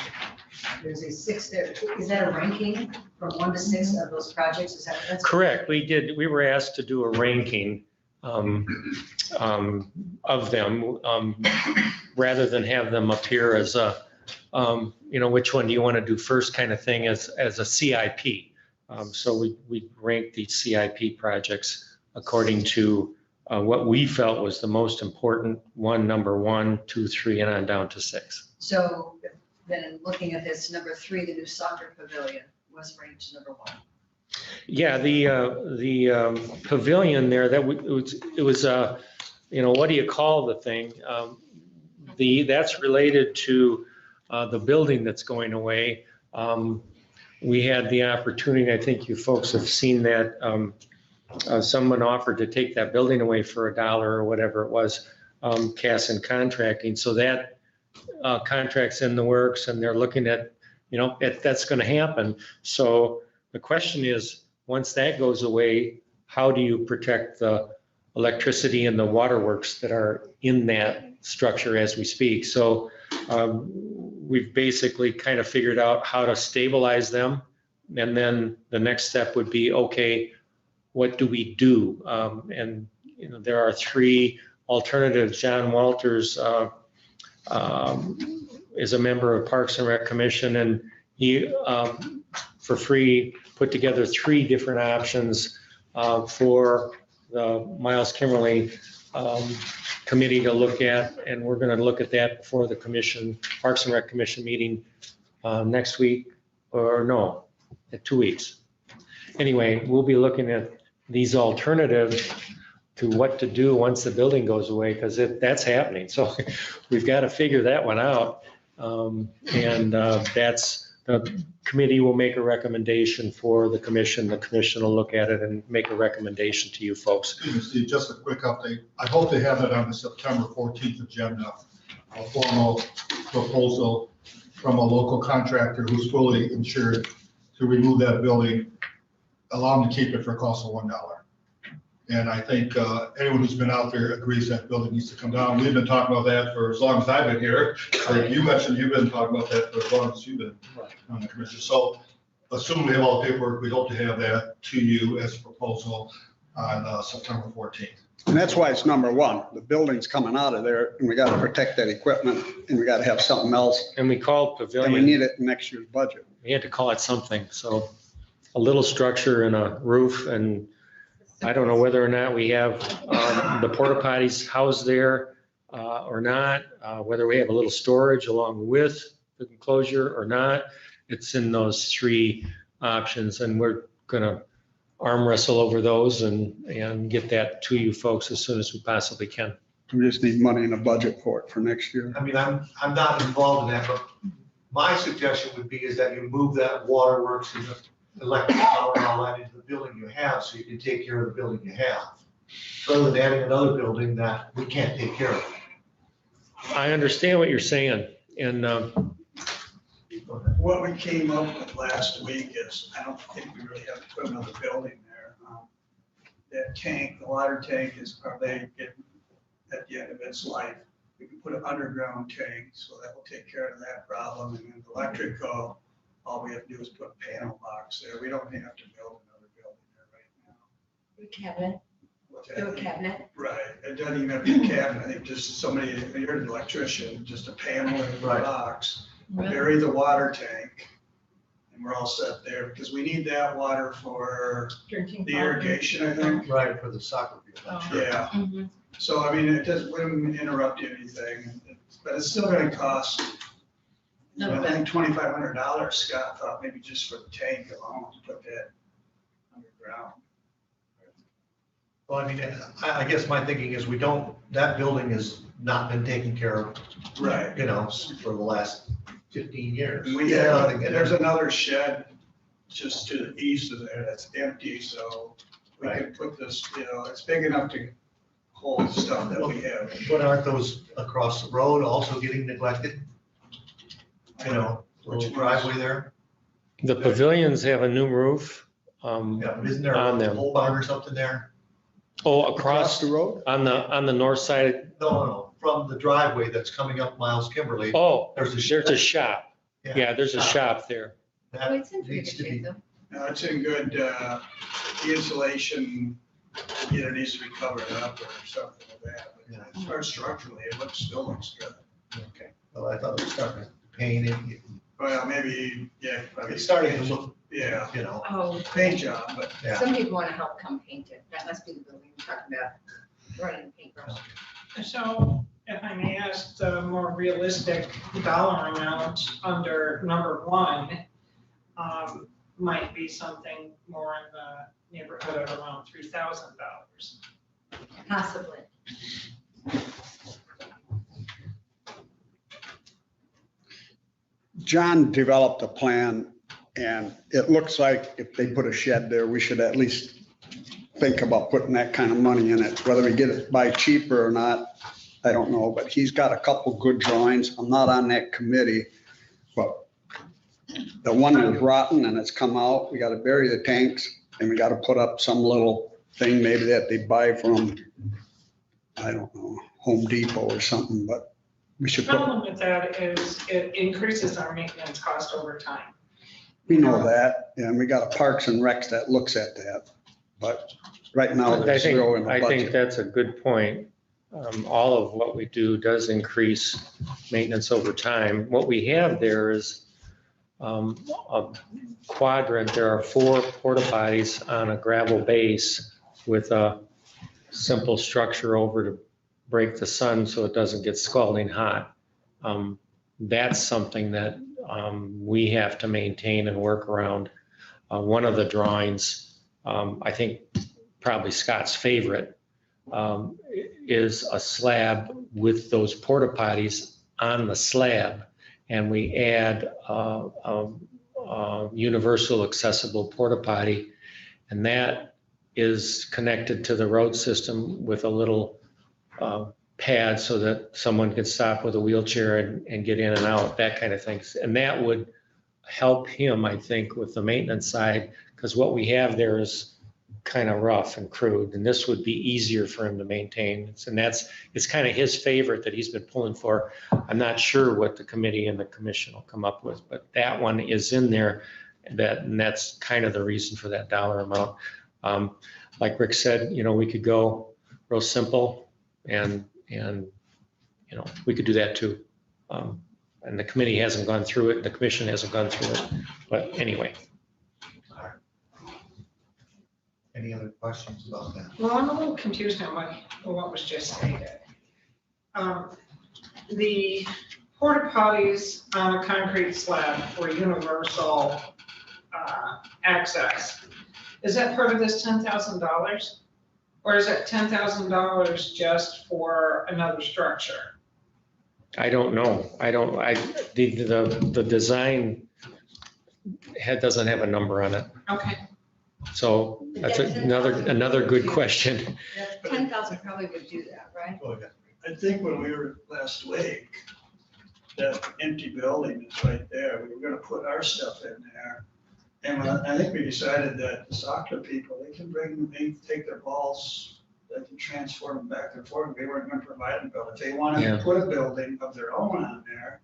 [SPEAKER 14] there's a 6 there. Is that a ranking from 1 to 6 of those projects? Is that? That's
[SPEAKER 4] Correct. We were asked to do a ranking of them rather than have them appear as a, which one do you want to do first kind of thing as a CIP. So we ranked the CIP projects according to what we felt was the most important one, number 1, 2, 3, and on down to 6.
[SPEAKER 14] So then looking at this, number 3, the new soccer pavilion was ranked number 1.
[SPEAKER 4] Yeah, the pavilion there, it was what do you call the thing? That's related to the building that's going away. We had the opportunity, I think you folks have seen that, someone offered to take that building away for $1 or whatever it was, Cass and Contracting. So that contract's in the works and they're looking at, that's going to happen. So the question is, once that goes away, how do you protect the electricity and the waterworks that are in that structure as we speak? So we've basically kind of figured out how to stabilize them. And then the next step would be, okay, what do we do? And there are 3 alternatives. John Walters is a member of Parks and Rec Commission, and he, for free, put together 3 different options for the Miles Kimmerly committee to look at, and we're going to look at that before the commission, Parks and Rec Commission meeting next week, or no, in 2 weeks. Anyway, we'll be looking at these alternatives to what to do once the building goes away, because that's happening. So we've got to figure that one out. That's, the committee will make a recommendation for the commission. The commission will look at it and make a recommendation to you folks.
[SPEAKER 1] Excuse me, Steve, just a quick update. I hope they have it on the September 14th agenda, a formal proposal from a local contractor who's fully insured to remove that building, allow them to keep it for a cost of $1. And I think anyone who's been out there agrees that building needs to come down. We've been talking about that for as long as I've been here. Like you mentioned, you've been talking about that for as long as you've been on the commission. So assuming we have all the paperwork, we hope to have that to you as a proposal on September 14th.
[SPEAKER 15] And that's why it's number 1. The building's coming out of there and we got to protect that equipment and we got to have something else.
[SPEAKER 4] And we called
[SPEAKER 15] And
[SPEAKER 4] pavilion.
[SPEAKER 15] we need it in next year's budget.
[SPEAKER 4] We had to call it something. So a little structure and a roof, and I don't know whether or not we have the porta potties housed there or not, whether we have a little storage along with the enclosure or not. It's in those 3 options, and we're going to arm wrestle over those and get that to you folks as soon as we possibly can.
[SPEAKER 15] We just need money in the budget for it for next year.
[SPEAKER 6] I mean, I'm not involved in that, but my suggestion would be is that you move that waterworks and the electric power and all that into the building you have, so you can take care of the building you have, rather than adding another building that we can't take care of.
[SPEAKER 4] I understand what you're saying, and
[SPEAKER 10] What we came up with last week is, I don't think we really have to put another building there. That tank, the water tank is probably getting at the end of its life. we can put an underground tank, so that will take care of that problem. And then electrical, all we have to do is put a panel box there. We don't have to build another building there right now.
[SPEAKER 2] Cabinet,
[SPEAKER 10] What's
[SPEAKER 2] do a
[SPEAKER 10] that?
[SPEAKER 2] cabinet.
[SPEAKER 10] Right, it doesn't even have to be a cabinet, I think just somebody, you're an electrician, just a panel in the
[SPEAKER 6] Right.
[SPEAKER 10] box, bury the water tank, and we're all set there, because we need that water for
[SPEAKER 9] Drinking.
[SPEAKER 10] the irrigation, I think.
[SPEAKER 6] Right, for the soccer field, I'm sure.
[SPEAKER 10] Yeah,
[SPEAKER 2] Mhm.
[SPEAKER 10] so I mean, it just wouldn't interrupt anything, but it's still gonna cost, I think $2,500, Scott thought maybe just for the tank alone, to put that underground.
[SPEAKER 6] Well, I mean, I guess my thinking is that building has not been taken care of,
[SPEAKER 10] Right.
[SPEAKER 6] you know, for the last 15 years.
[SPEAKER 10] And there's another shed just to the east of there that's empty, so we could put this, you know, it's big enough to hold stuff that we have.
[SPEAKER 6] But aren't those across the road also getting neglected? You know, little driveway there?
[SPEAKER 4] The pavilions have a new roof.
[SPEAKER 6] Yeah, but isn't there
[SPEAKER 4] On
[SPEAKER 6] a
[SPEAKER 4] them.
[SPEAKER 6] pole barn or something there?
[SPEAKER 4] Oh,
[SPEAKER 15] Across
[SPEAKER 4] across,
[SPEAKER 15] the road?
[SPEAKER 4] on the north side.
[SPEAKER 6] No, from the driveway that's coming up Miles Kimberly.
[SPEAKER 4] Oh,
[SPEAKER 6] There's
[SPEAKER 4] there's a shop.
[SPEAKER 6] Yeah,
[SPEAKER 4] Yeah, there's a shop there.
[SPEAKER 2] Oh,
[SPEAKER 6] That
[SPEAKER 2] it's in pretty
[SPEAKER 6] needs
[SPEAKER 2] good
[SPEAKER 6] to be,
[SPEAKER 2] shape though.
[SPEAKER 10] No, it's in good, the insulation either needs to be covered up or something like that.
[SPEAKER 6] Yeah.
[SPEAKER 10] But as far as structurally, it still looks good.
[SPEAKER 6] okay, well, I thought it was starting to paint it,
[SPEAKER 10] Well, maybe, yeah, probably.
[SPEAKER 6] it's starting to look,
[SPEAKER 10] Yeah,
[SPEAKER 6] you know,
[SPEAKER 2] Oh,
[SPEAKER 10] paint job, but
[SPEAKER 6] yeah.
[SPEAKER 2] some people want to help come paint it. That must be the building you're talking about, running the paintbrush.
[SPEAKER 9] So if I may ask, the more realistic dollar amount under number one might be something more in the neighborhood of around $3,000.
[SPEAKER 2] Possibly.
[SPEAKER 15] John developed a plan, and it looks like if they put a shed there, we should at least think about putting that kind of money in it. Whether we get it by cheaper or not, I don't know, but he's got a couple good drawings. I'm not on that committee, but the one is rotten and it's come out. We gotta bury the tanks, and we gotta put up some little thing maybe that they buy from, I don't know, Home Depot or something, but we should
[SPEAKER 9] The
[SPEAKER 15] put,
[SPEAKER 9] problem with that is it increases our maintenance cost over time.
[SPEAKER 15] we know that, and we got a Parks and Recs that looks at that. But right now,
[SPEAKER 4] I
[SPEAKER 15] there's
[SPEAKER 4] think,
[SPEAKER 15] zero in the
[SPEAKER 4] I think
[SPEAKER 15] budget.
[SPEAKER 4] that's a good point. All of what we do does increase maintenance over time. What we have there is a quadrant. There are 4 porta potties on a gravel base with a simple structure over to break the sun so it doesn't get scalding hot. That's something that we have to maintain and work around. One of the drawings, I think probably Scott's favorite, is a slab with those porta potties on the slab. And we add a universal accessible porta potty. And that is connected to the road system with a little pad so that someone can stop with a wheelchair and get in and out, that kind of things. And that would help him, I think, with the maintenance side, because what we have there is kind of rough and crude, and this would be easier for him to maintain. And it's kind of his favorite that he's been pulling for. I'm not sure what the committee and the commission will come up with, but that one is in there, and that's kind of the reason for that dollar amount. Like Rick said, we could go real simple and we could do that too. And the committee hasn't gone through it, the commission hasn't gone through it, but anyway.
[SPEAKER 6] Any other questions about that?
[SPEAKER 9] Well, I'm a little confused on what was just stated. The porta potties on a concrete slab for universal access, is that part of this $10,000? Or is it $10,000 just for another structure?
[SPEAKER 4] I don't know. The design doesn't have a number on it.
[SPEAKER 9] Okay.
[SPEAKER 4] So that's another good question.
[SPEAKER 2] 10,000 probably would do that, right?
[SPEAKER 10] I think when we were last week, that empty building is right there. We were gonna put our stuff in there. And I think we decided that the soccer people, they take their balls they can transform them back and forth. They weren't gonna provide them, but if they wanted
[SPEAKER 4] Yeah.
[SPEAKER 10] to put a building of their own on there,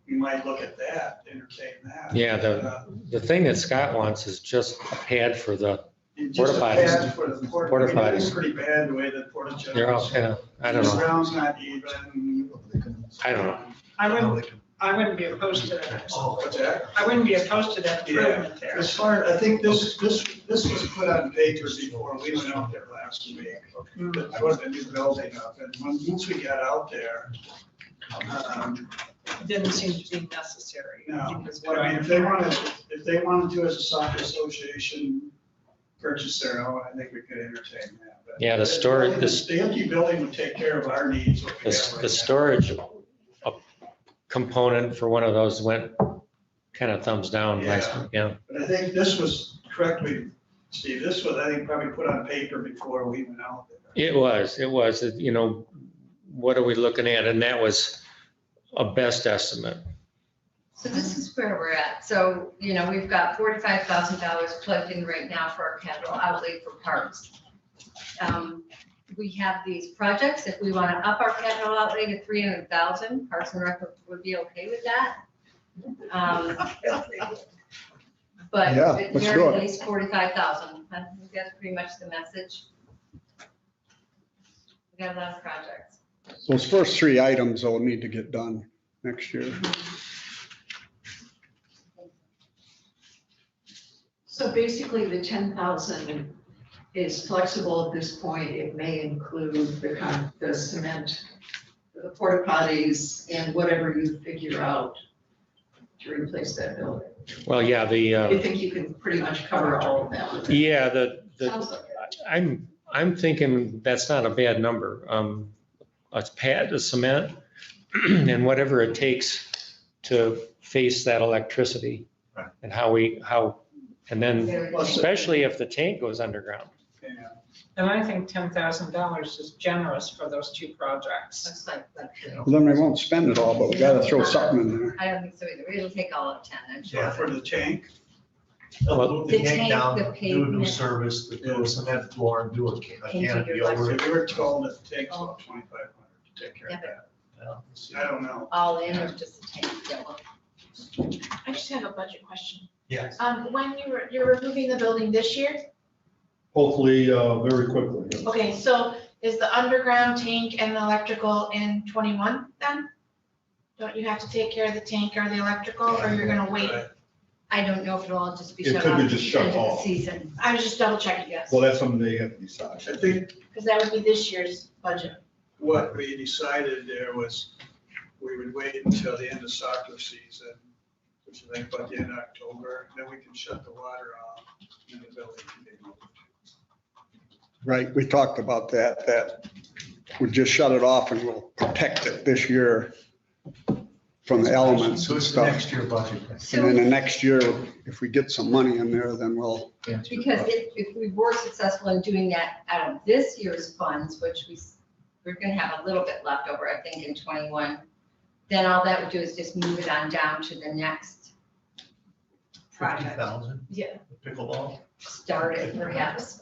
[SPEAKER 10] we might look at that, entertain that.
[SPEAKER 4] Yeah, the thing that Scott wants is just a pad for the,
[SPEAKER 10] And just a
[SPEAKER 4] porta potties.
[SPEAKER 10] pad for the porta.
[SPEAKER 4] Porta
[SPEAKER 10] I mean, it is
[SPEAKER 4] potties.
[SPEAKER 10] pretty bad the way that porta johns.
[SPEAKER 4] they're all kind of, I don't
[SPEAKER 10] The
[SPEAKER 4] know,
[SPEAKER 10] ground's not even.
[SPEAKER 4] I don't know.
[SPEAKER 9] I wouldn't be opposed to that.
[SPEAKER 10] What's that?
[SPEAKER 9] I wouldn't be opposed to that
[SPEAKER 10] Yeah,
[SPEAKER 9] improvement there.
[SPEAKER 10] as far, I think this was put on paper before we went out there last week. That put a new building up, and once we got out there,
[SPEAKER 9] It didn't seem to be necessary.
[SPEAKER 10] no,
[SPEAKER 9] Is what
[SPEAKER 10] I mean,
[SPEAKER 9] I'm
[SPEAKER 10] if they wanted to as a soccer association purchase their own, I think we could entertain that. But
[SPEAKER 4] Yeah, the
[SPEAKER 10] The empty building would take care of our needs. what we have right
[SPEAKER 4] the
[SPEAKER 10] now.
[SPEAKER 4] storage component for one of those went kind of thumbs down last week, yeah.
[SPEAKER 10] But I think this was correctly, Steve, this was, I think, probably put on paper before we went out there.
[SPEAKER 4] It was, you know, what are we looking at? And that was a best estimate.
[SPEAKER 2] So this is where we're at. So, you know, we've got $45,000 plugged in right now for our capital outlay for parks. We have these projects. If we want to up our capital outlay to 300,000, Parks and Rec would be okay with that.
[SPEAKER 15] Yeah,
[SPEAKER 2] But
[SPEAKER 15] let's
[SPEAKER 2] you're
[SPEAKER 15] do
[SPEAKER 2] at
[SPEAKER 15] it.
[SPEAKER 2] least 45,000. I think that's pretty much the message. We got a lot of projects.
[SPEAKER 15] Those first three items will need to get done next year.
[SPEAKER 11] So basically, the 10,000 is flexible at this point. It may include the cement, the porta potties, and whatever you figure out to replace that building.
[SPEAKER 4] Well, yeah,
[SPEAKER 11] I think you can pretty much cover all of that.
[SPEAKER 4] yeah,
[SPEAKER 11] Sounds like it.
[SPEAKER 4] I'm thinking that's not a bad number. A pad of cement and whatever it takes to face that electricity and and then especially if the tank goes underground.
[SPEAKER 10] Yeah.
[SPEAKER 9] And I think $10,000 is generous for those two projects.
[SPEAKER 2] Looks like,
[SPEAKER 15] Well, then we won't spend it all, but we gotta throw something in there.
[SPEAKER 2] I don't think so either. It'll take all of 10, I'm sure.
[SPEAKER 10] For the tank,
[SPEAKER 6] Move
[SPEAKER 2] The
[SPEAKER 6] the
[SPEAKER 2] tank,
[SPEAKER 6] tank down,
[SPEAKER 2] the
[SPEAKER 6] do a new
[SPEAKER 2] pavement.
[SPEAKER 6] service, do a cement floor, and do a can of
[SPEAKER 2] Painted or
[SPEAKER 6] deodorant.
[SPEAKER 10] we were told that it takes about 2,500 to take care of
[SPEAKER 2] Yeah,
[SPEAKER 10] that.
[SPEAKER 6] Yeah.
[SPEAKER 10] I don't know.
[SPEAKER 2] All in or just a tank? Yeah, well,
[SPEAKER 7] I just have a budget question.
[SPEAKER 6] Yes.
[SPEAKER 7] When you're removing the building this year?
[SPEAKER 1] Hopefully, very quickly. yes.
[SPEAKER 7] Okay, so is the underground tank and the electrical in 21 then? Don't you have to take care of the tank or the electrical, or you're gonna wait?
[SPEAKER 2] I don't know if it'll all just be
[SPEAKER 1] It
[SPEAKER 2] shut
[SPEAKER 1] could
[SPEAKER 2] off
[SPEAKER 1] be
[SPEAKER 2] at
[SPEAKER 1] just
[SPEAKER 2] the
[SPEAKER 1] shut
[SPEAKER 2] end of the
[SPEAKER 1] off.
[SPEAKER 2] season.
[SPEAKER 7] I was just double checking, yes,
[SPEAKER 1] Well, that's something they have to decide.
[SPEAKER 10] I think
[SPEAKER 7] because that would be this year's budget.
[SPEAKER 10] what we decided there was we would wait until the end of soccer season, which I think about the end of October, then we can shut the water off and the building can be moved.
[SPEAKER 15] Right, we talked about that we just shut it off and we'll protect it this year from the elements
[SPEAKER 6] So
[SPEAKER 15] and
[SPEAKER 6] it's the
[SPEAKER 15] stuff.
[SPEAKER 6] next year budget.
[SPEAKER 15] And then
[SPEAKER 2] So,
[SPEAKER 15] the next year, if we get some money in there, then we'll,
[SPEAKER 2] because if we were successful in doing that out of this year's funds, which we're gonna have a little bit left over, I think, in 21, then all that would do is just move it on down to the next project.
[SPEAKER 6] 50,000
[SPEAKER 7] Yeah.
[SPEAKER 6] pickleball.
[SPEAKER 2] Start it perhaps.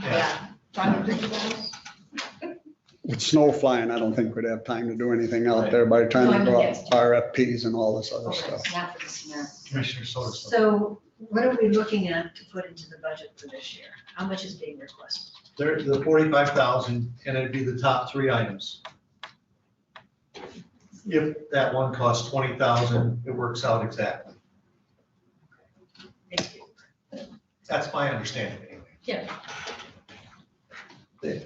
[SPEAKER 6] Yeah.
[SPEAKER 15] with snow flying, I don't think we'd have time to do anything out there by the time we go out RFPs and all this other
[SPEAKER 2] Okay,
[SPEAKER 15] stuff.
[SPEAKER 2] not for the cement.
[SPEAKER 6] Commissioner Soto.
[SPEAKER 14] So what are we looking at to put into the budget for this year? How much is being requested?
[SPEAKER 6] There, the 45,000, and it'd be the top three items. If that one costs 20,000, it works out exactly.
[SPEAKER 14] Thank you.
[SPEAKER 6] That's my understanding anyway.
[SPEAKER 14] Yeah.
[SPEAKER 6] They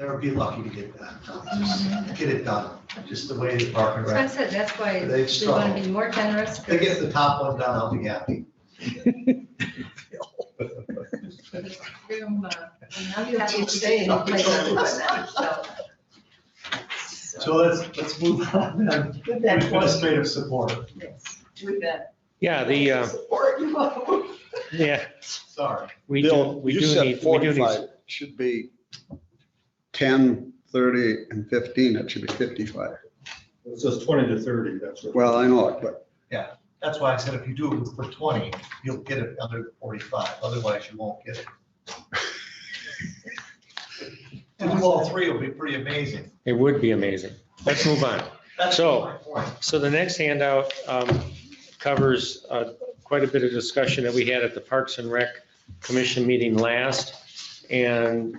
[SPEAKER 6] would be lucky to get that, done. Get it done, just the way the park and
[SPEAKER 2] So I
[SPEAKER 6] rec.
[SPEAKER 2] said, that's why
[SPEAKER 6] They
[SPEAKER 2] we want
[SPEAKER 6] struggle.
[SPEAKER 2] to be more generous.
[SPEAKER 6] If they get the top one done, I'll be happy.
[SPEAKER 2] Room, now you have to stay in place on that, so.
[SPEAKER 6] So let's move on then.
[SPEAKER 14] With that
[SPEAKER 6] Administrative support,
[SPEAKER 14] Yes, with that.
[SPEAKER 4] Yeah,
[SPEAKER 14] Support.
[SPEAKER 4] yeah,
[SPEAKER 6] sorry.
[SPEAKER 4] we
[SPEAKER 15] Bill,
[SPEAKER 4] do, we
[SPEAKER 15] you
[SPEAKER 4] do
[SPEAKER 15] said
[SPEAKER 4] need, we do
[SPEAKER 15] 45,
[SPEAKER 4] need,
[SPEAKER 15] it should be 10, 30, and 15, it should be 55.
[SPEAKER 1] It says 20 to 30, that's what.
[SPEAKER 15] Well, I know it, but
[SPEAKER 6] That's why I said if you do it for 20, you'll get it under the 45, otherwise you won't get it. To do all three would be pretty amazing.
[SPEAKER 4] It would be amazing. Let's move on.
[SPEAKER 6] That's
[SPEAKER 4] So-
[SPEAKER 6] my point.
[SPEAKER 4] So the next handout covers quite a bit of discussion that we had at the Parks and Rec Commission meeting last. And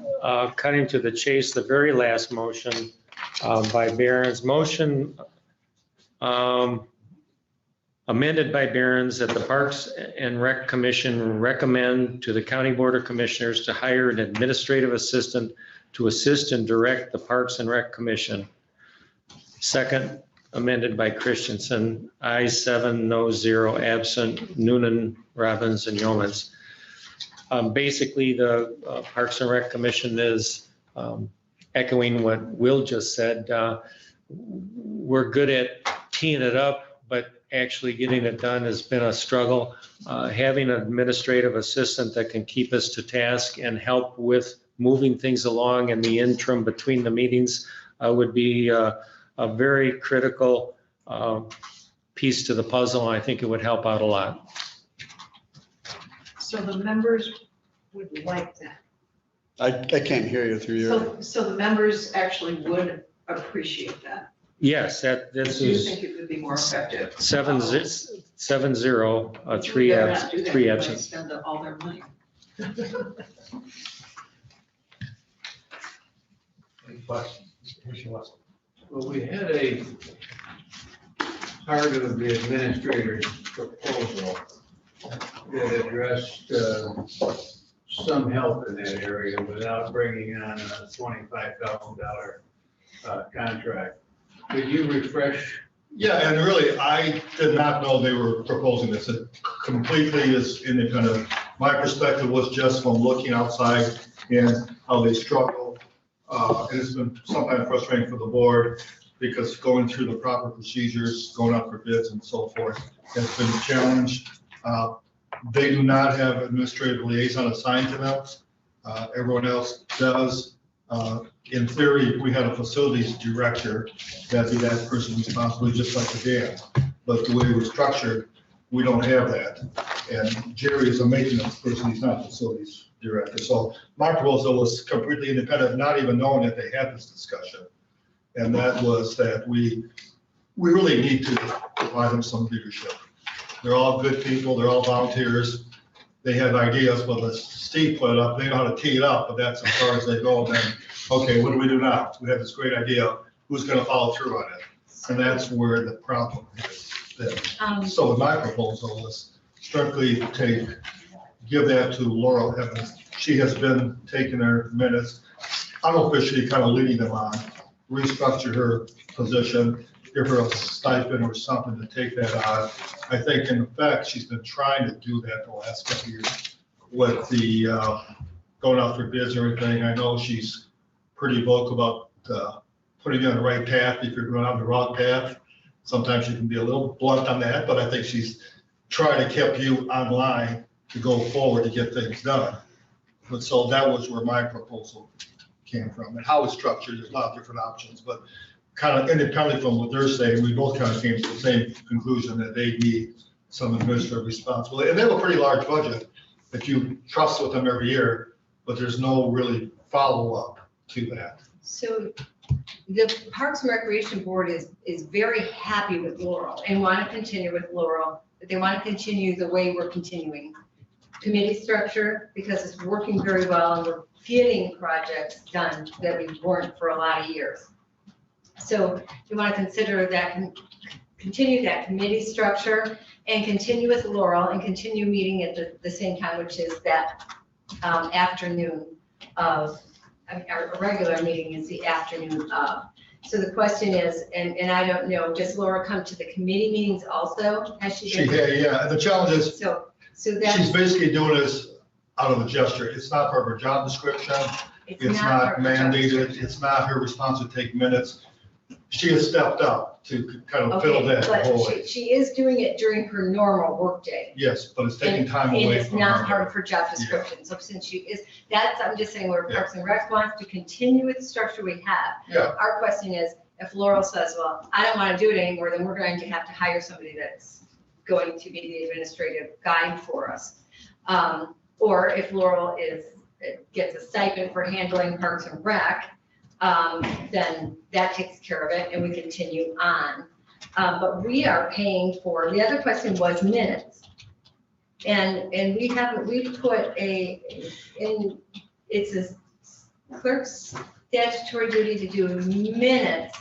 [SPEAKER 4] cutting to the chase, the very last motion by Barron's, motion amended by Barron's, that the Parks and Rec Commission recommend to the County Board of Commissioners to hire an administrative assistant to assist and direct the Parks and Rec Commission. Second, amended by Christensen, ayes 7, no 0, absent Noonan, Robbins, and Yeomans. Basically, the Parks and Rec Commission is echoing what Will just said. We're good at teeing it up, but actually getting it done has been a struggle. Having an administrative assistant that can keep us to task and help with moving things along in the interim between the meetings would be a very critical piece to the puzzle. I think it would help out a lot.
[SPEAKER 11] So the members would like that.
[SPEAKER 15] I can't hear you through your,
[SPEAKER 11] So the members actually would appreciate that.
[SPEAKER 4] Yes, this
[SPEAKER 11] Do you
[SPEAKER 4] is
[SPEAKER 11] think it would be more effective?
[SPEAKER 4] 7-0, 3
[SPEAKER 11] They're not
[SPEAKER 4] absent,
[SPEAKER 11] do that,
[SPEAKER 4] 3
[SPEAKER 11] they
[SPEAKER 4] absent.
[SPEAKER 11] Spend all their money.
[SPEAKER 6] Any questions? Commissioner Wessel?
[SPEAKER 5] Well, we had a part of the administrator's proposal that addressed some help in that area without bringing on a $25,000 contract. Could you refresh?
[SPEAKER 1] Yeah, and really, I did not know they were proposing this. It completely is independent. My perspective was just from looking outside and how they struggle. And it's been sometimes frustrating for the board because going through the proper procedures, going out for bids and so forth, has been a challenge. They do not have administrative liaison assigned to them. Everyone else does. In theory, if we had a facilities director, that'd be that person responsible, just like the dam. But the way we're structured, we don't have that. And Jerry is a maintenance person, he's not a facilities director. So my proposal was completely independent, not even knowing that they had this discussion. And that was that we really need to provide them some leadership. They're all good people, they're all volunteers. They have ideas, but as Steve put it up, they know how to tee it up, but that's as far as they go. And then, okay, what do we do now? We have this great idea, who's gonna follow through on it? And that's where the problem is. So with my proposal is strictly give that to Laurel Evans. She has been taking her minutes, unofficially kind of leading them on, restructure her position, give her a stipend or something to take that on. I think in fact, she's been trying to do that the last couple of years with the going out for bids and everything. I know she's pretty vocal about putting you on the right path if you're going on the wrong path. Sometimes she can be a little blunt on that, but I think she's trying to keep you online to go forward to get things done. But so that was where my proposal came from, and how it's structured. There's a lot of different options, but kind of independently from what they're saying, we both kind of came to the same conclusion that they need some administrative responsibility. And they have a pretty large budget that you trust with them every year, but there's no really follow-up to that.
[SPEAKER 2] So the Parks and Recreation Board is very happy with Laurel and want to continue with Laurel, but they want to continue the way we're continuing. Committee structure, because it's working very well and we're getting projects done that we weren't for a lot of years. So you want to consider that, continue that committee structure and continue with Laurel and continue meeting at the same time, which is that afternoon of, our regular meeting is the afternoon of. So the question is, and I don't know, does Laura come to the committee meetings also? Has she been?
[SPEAKER 1] Yeah, the challenge is,
[SPEAKER 2] So that's.
[SPEAKER 1] she's basically doing this out of a gesture. It's not part of her job description. It's not
[SPEAKER 2] part of her job
[SPEAKER 1] mandated.
[SPEAKER 2] description.
[SPEAKER 1] It's not her responsibility to take minutes. She has stepped up to kind of fill
[SPEAKER 2] Okay,
[SPEAKER 1] that
[SPEAKER 2] but
[SPEAKER 1] void.
[SPEAKER 2] she is doing it during her normal workday.
[SPEAKER 1] Yes, but it's taking time
[SPEAKER 2] And
[SPEAKER 1] away
[SPEAKER 2] it's
[SPEAKER 1] from
[SPEAKER 2] not part
[SPEAKER 1] her.
[SPEAKER 2] of her job description. So since she is, I'm just saying where Parks and Rec wants to continue with the structure we have.
[SPEAKER 1] Yeah.
[SPEAKER 2] Our question is, if Laurel says, well, I don't want to do it anymore, then we're going to have to hire somebody that's going to be the administrative guide for us. Or if Laurel is gets a stipend for handling Parks and Rec, then that takes care of it and we continue on. But we are paying for, the other question was minutes. And we've put it's a clerk's statutory duty to do minutes,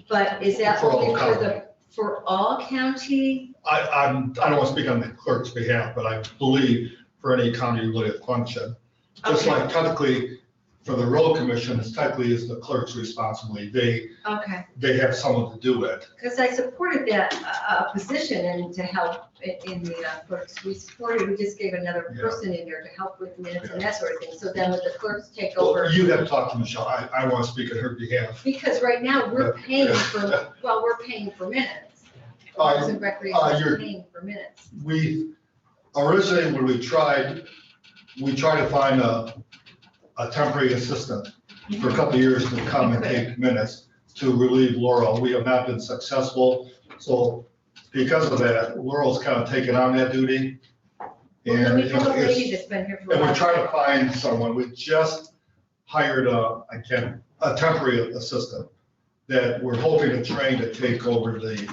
[SPEAKER 2] but is that
[SPEAKER 1] For all
[SPEAKER 2] only
[SPEAKER 1] county.
[SPEAKER 2] for all county?
[SPEAKER 1] I don't want to speak on the clerk's behalf, but I believe for any county-related function, just
[SPEAKER 2] Okay.
[SPEAKER 1] like technically for the road commission, it's technically is the clerk's responsibility.
[SPEAKER 2] Okay,
[SPEAKER 1] They have someone to do it.
[SPEAKER 2] because I supported that position and to help in the clerks. We just gave another
[SPEAKER 1] Yeah.
[SPEAKER 2] person in there to help with minutes and that sort of thing. So then would the clerks take
[SPEAKER 1] Well,
[SPEAKER 2] over?
[SPEAKER 1] you have to talk to Michelle. I want to speak on her behalf.
[SPEAKER 2] Because right now, we're paying for, well, we're paying for minutes. Parks and Recreation is
[SPEAKER 1] you're-
[SPEAKER 2] paying for minutes.
[SPEAKER 1] We, originally, when we tried to find a temporary assistant for a couple of years to come and take minutes to relieve Laurel. We have not been successful. So because of that, Laurel's kind of taken on that duty.
[SPEAKER 2] Well,
[SPEAKER 1] And,
[SPEAKER 2] we
[SPEAKER 1] you
[SPEAKER 2] have
[SPEAKER 1] know,
[SPEAKER 2] a lady
[SPEAKER 1] it's,
[SPEAKER 2] that's been here for a
[SPEAKER 1] and we're
[SPEAKER 2] while.
[SPEAKER 1] trying to find someone. We just hired a temporary assistant that we're hoping to train to take over the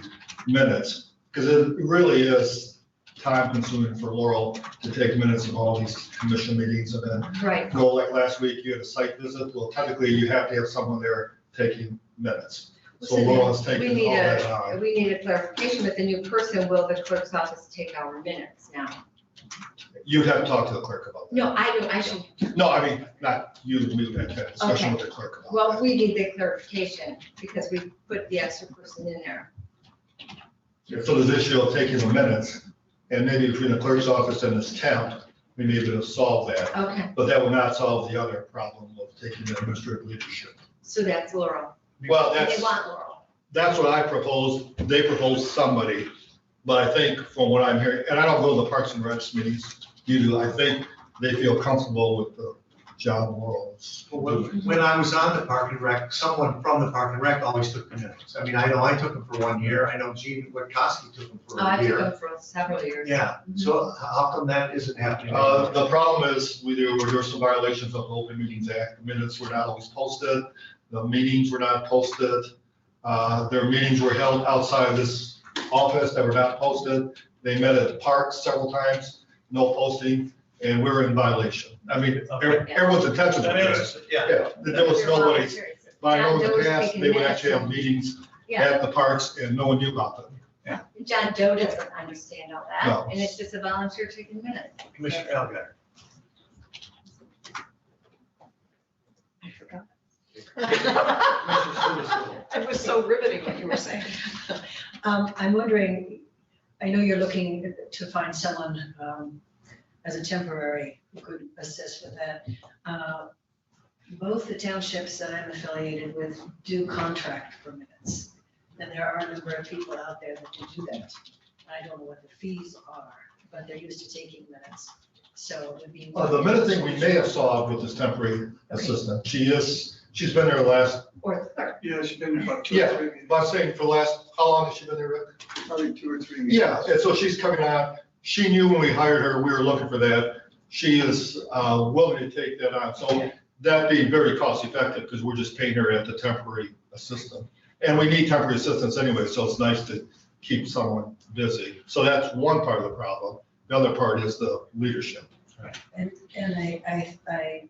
[SPEAKER 1] minutes. Because it really is time consuming for Laurel to take minutes of all these commission meetings and then
[SPEAKER 2] Right.
[SPEAKER 1] go, like last week, you had a site visit. Well, technically, you have to have someone there taking minutes. So Laurel is
[SPEAKER 2] we
[SPEAKER 1] taking
[SPEAKER 2] need
[SPEAKER 1] all that on.
[SPEAKER 2] We need a clarification with the new person. Will the clerk's office take our minutes now?
[SPEAKER 1] You'd have to talk to the clerk about that.
[SPEAKER 2] No, I should.
[SPEAKER 1] No, I mean, not you, we would have to have a discussion with the clerk about
[SPEAKER 2] Well,
[SPEAKER 1] that.
[SPEAKER 2] we need the clarification because we put the extra person in there.
[SPEAKER 1] So there's the issue of taking the minutes, and maybe between the clerk's office and this temp, we may be able to solve that.
[SPEAKER 2] Okay,
[SPEAKER 1] But that will not solve the other problem of taking the administrative leadership.
[SPEAKER 2] so that's Laurel.
[SPEAKER 1] Well,
[SPEAKER 2] And
[SPEAKER 1] that's.
[SPEAKER 2] they want Laurel.
[SPEAKER 1] That's what I proposed. They proposed somebody. But I think from what I'm hearing, and I don't go to the Parks and Recs meetings, you do, I think they feel comfortable with the job Laurel's.
[SPEAKER 6] When I was on the Park and Rec, someone from the Park and Rec always took the minutes. I mean, I know I took them for 1 year. I know Gene Witkowski took them for
[SPEAKER 2] Oh, I
[SPEAKER 6] a
[SPEAKER 2] took
[SPEAKER 6] year.
[SPEAKER 2] them for several years.
[SPEAKER 6] Yeah, so how come that isn't happening?
[SPEAKER 1] The problem is there were some violations of the Open Meetings Act. The minutes were not always posted. The meetings were not posted. Their meetings were held outside of this office that were not posted. They met at the park several times, no posting, and we're in violation. I mean, everyone's intention is good. Yeah, there was nobody, but I know in the past, they would actually have meetings
[SPEAKER 2] Yeah,
[SPEAKER 1] at the parks and no one knew about them.
[SPEAKER 2] John Doe doesn't understand all
[SPEAKER 1] No.
[SPEAKER 2] that, and it's just a volunteer taking minutes.
[SPEAKER 6] Commissioner Elgar.
[SPEAKER 2] I forgot.
[SPEAKER 14] It was so riveting what you were saying. I'm wondering, I know you're looking to find someone as a temporary who could assist with that. Both the townships that I'm affiliated with do contract for minutes. And there are a number of people out there that do that. I don't know what the fees are, but they're used to taking minutes. So it would be.
[SPEAKER 1] The minute thing we may have solved with this temporary assistant, she's been there the last,
[SPEAKER 2] Or the clerk.
[SPEAKER 10] Yeah, she's been there about 2
[SPEAKER 1] yeah,
[SPEAKER 10] or 3 meetings.
[SPEAKER 1] but I'm saying for the last, how long has she been there, Rick?
[SPEAKER 10] Probably 2 or 3 meetings.
[SPEAKER 1] Yeah, and so she's coming on, she knew when we hired her, we were looking for that. She is willing to take that on, so that'd be very cost effective, because we're just paying her at the temporary assistant. And we need temporary assistants anyway, so it's nice to keep someone busy. So that's one part of the problem. The other part is the leadership.
[SPEAKER 14] And I,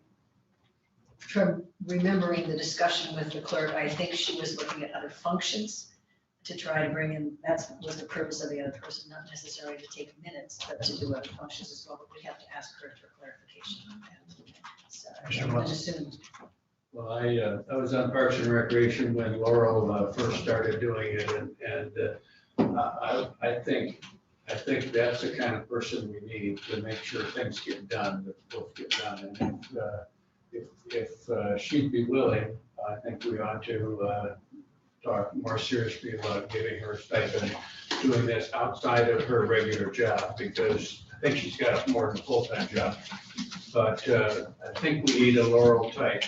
[SPEAKER 14] from remembering the discussion with the clerk, I think she was looking at other functions to try to bring in, that was the purpose of the other person, not necessarily to take minutes, but to do other functions as well. But we have to ask her for clarification on that. So I would assume.
[SPEAKER 5] Well, I was on Parks and Recreation when Laurel first started doing it, and I think that's the kind of person we need to make sure things get done, that both get done. And if she'd be willing, I think we ought to talk more seriously about giving her a stipend, doing this outside of her regular job, because I think she's got more than a full-time job. But I think we need a Laurel type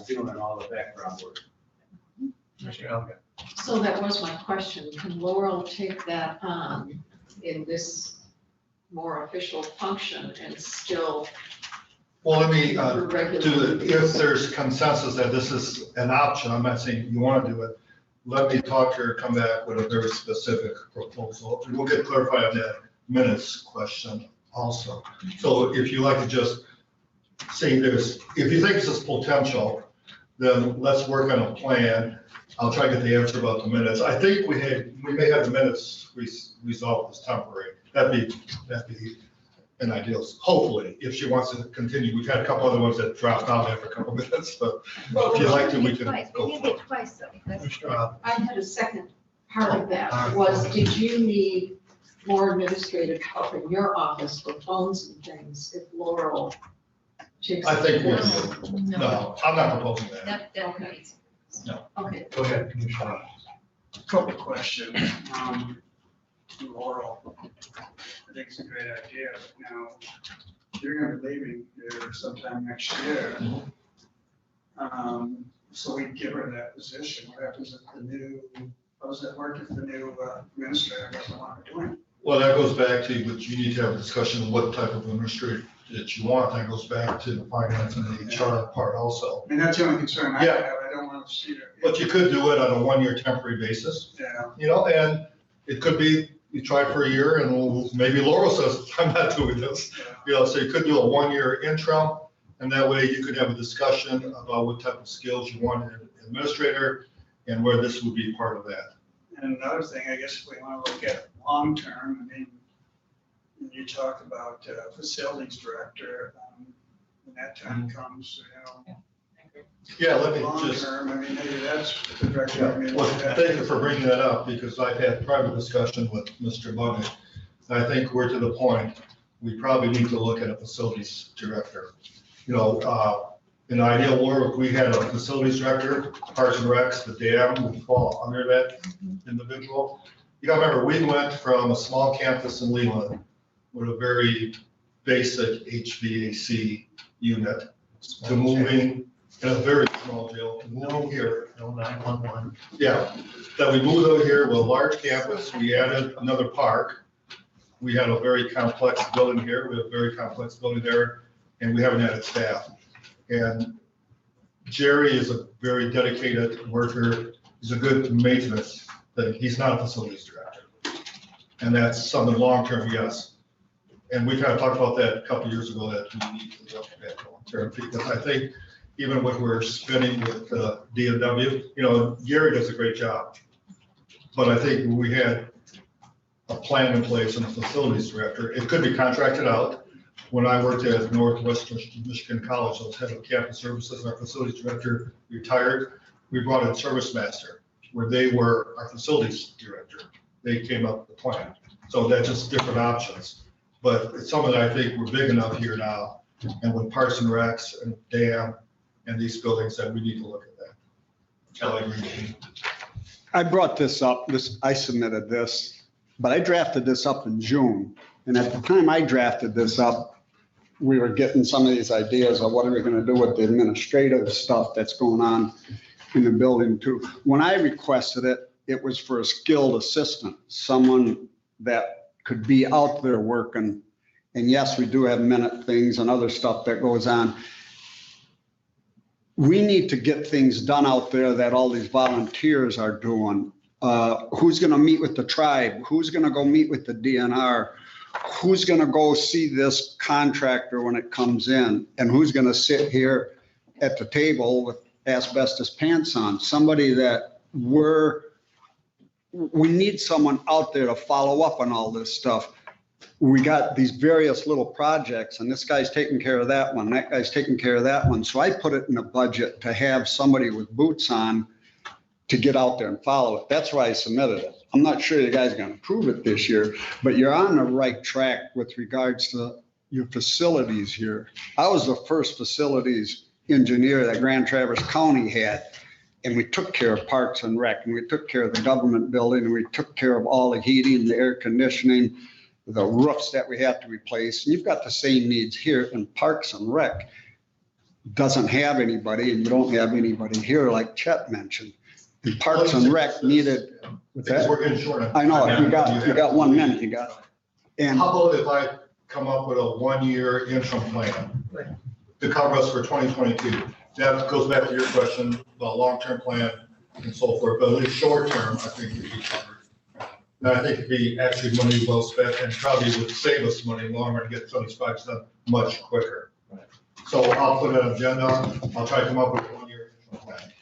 [SPEAKER 5] doing all the background work.
[SPEAKER 6] Commissioner Elgar.
[SPEAKER 11] So that was my question. Can Laurel take that on in this more official function and still
[SPEAKER 1] Well, let me,
[SPEAKER 11] For regular-
[SPEAKER 1] if there's consensus that this is an option, I'm not saying you want to do it, let me talk to her, come back with a very specific proposal. And we'll get clarified on that minutes question also. So if you like to just say there's, if you think this is potential, then let's work on a plan. I'll try to get the answer about the minutes. I think we may have the minutes resolved as temporary. That'd be an ideal, hopefully, if she wants to continue. We've had a couple other ones that dropped out after a couple minutes, but if you'd like to, we can go
[SPEAKER 2] We
[SPEAKER 1] for
[SPEAKER 2] did
[SPEAKER 1] it.
[SPEAKER 2] it twice, though. That's-
[SPEAKER 11] I had a second part of that, was did you need more administrative help in your office for phones and things if Laurel takes?
[SPEAKER 1] I think we
[SPEAKER 11] this?
[SPEAKER 1] do. No, I'm not proposing that.
[SPEAKER 2] That makes.
[SPEAKER 11] Okay.
[SPEAKER 6] Go ahead, Commissioner.
[SPEAKER 10] Couple of questions. To Laurel, I think it's a great idea. Now, you're gonna be leaving here sometime next year. So we give her that position. What happens if how does that work if the new administrator doesn't want to do it?
[SPEAKER 1] Well, that goes back to, but you need to have a discussion of what type of administrator that you want. That goes back to the finance and the HR part also.
[SPEAKER 10] I mean, that's the only concern I
[SPEAKER 1] Yeah.
[SPEAKER 10] have. I don't want to see it.
[SPEAKER 1] But you could do it on a 1-year temporary basis,
[SPEAKER 10] Yeah.
[SPEAKER 1] And it could be, you try for a year and maybe Laurel says, I'm not doing this. So you could do a 1-year interim, and that way you could have a discussion about what type of skills you want in an administrator and where this would be part of that.
[SPEAKER 10] And another thing, I guess if we want to look at long-term, I mean, when you talk about facilities director, when that time comes,
[SPEAKER 1] Yeah, let me just.
[SPEAKER 10] long-term, I mean, maybe that's the direction. I mean,
[SPEAKER 1] Well, thank you for bringing that up, because I've had private discussion with Mr. Bunny. I think we're to the point, we probably need to look at a facilities director. In ideal world, we had a facilities director, Parks and Recs, the dam would fall under that individual. You gotta remember, we went from a small campus in Leelanau with a very basic HVAC unit to moving in a very small jail, to moving here.
[SPEAKER 6] No 911.
[SPEAKER 1] Yeah, that we moved over here with a large campus, we added another park. We had a very complex building here, we have a very complex building there, and we haven't added staff. And Jerry is a very dedicated worker, he's a good maintenance, but he's not a facilities director. And that's something long-term, yes. And we kind of talked about that a couple of years ago, that we need to look at long-term, because I think even what we're spending with D&W, Gary does a great job. But I think we had a plan in place and a facilities director, it could be contracted out. When I worked at Northwestern Michigan College, I was head of campus services, and our facilities director retired. We brought in Service Master, where they were our facilities director. They came up with the plan. So that's just different options. But it's something that I think we're big enough here now. And with Parks and Recs and dam and these buildings, that we need to look at that. So I agree.
[SPEAKER 15] I brought this up, I submitted this, but I drafted this up in June. And at the time I drafted this up, we were getting some of these ideas of what are we going to do with the administrative stuff that's going on in the building too. When I requested it, it was for a skilled assistant, someone that could be out there working. And yes, we do have minute things and other stuff that goes on. We need to get things done out there that all these volunteers are doing. Who's going to meet with the tribe? Who's going to go meet with the DNR? Who's going to go see this contractor when it comes in? And who's going to sit here at the table with asbestos pants on? Somebody that we need someone out there to follow up on all this stuff. We got these various little projects, and this guy's taking care of that one, that guy's taking care of that one. So I put it in a budget to have somebody with boots on to get out there and follow it. That's why I submitted it. I'm not sure you guys are going to approve it this year, but you're on the right track with regards to your facilities here. I was the first facilities engineer that Grand Traverse County had, and we took care of Parks and Rec, and we took care of the government building, and we took care of all the heating, the air conditioning, the roofs that we have to replace. And you've got the same needs here in Parks and Rec. Doesn't have anybody, and you don't have anybody here like Chet mentioned. And Parks and Rec needed. With
[SPEAKER 1] Because
[SPEAKER 15] that,
[SPEAKER 1] we're getting short.
[SPEAKER 15] I know, you got 1 minute, you got. And
[SPEAKER 1] How about if I come up with a 1-year interim plan? to cover us for 2022. That goes back to your question about long-term plan and so forth, but at least short-term, I think we'd be covered. And I think it'd be actually money well spent and probably would save us money longer to get 75 done much quicker. So I'll put an agenda, I'll try to come up with a 1-year plan.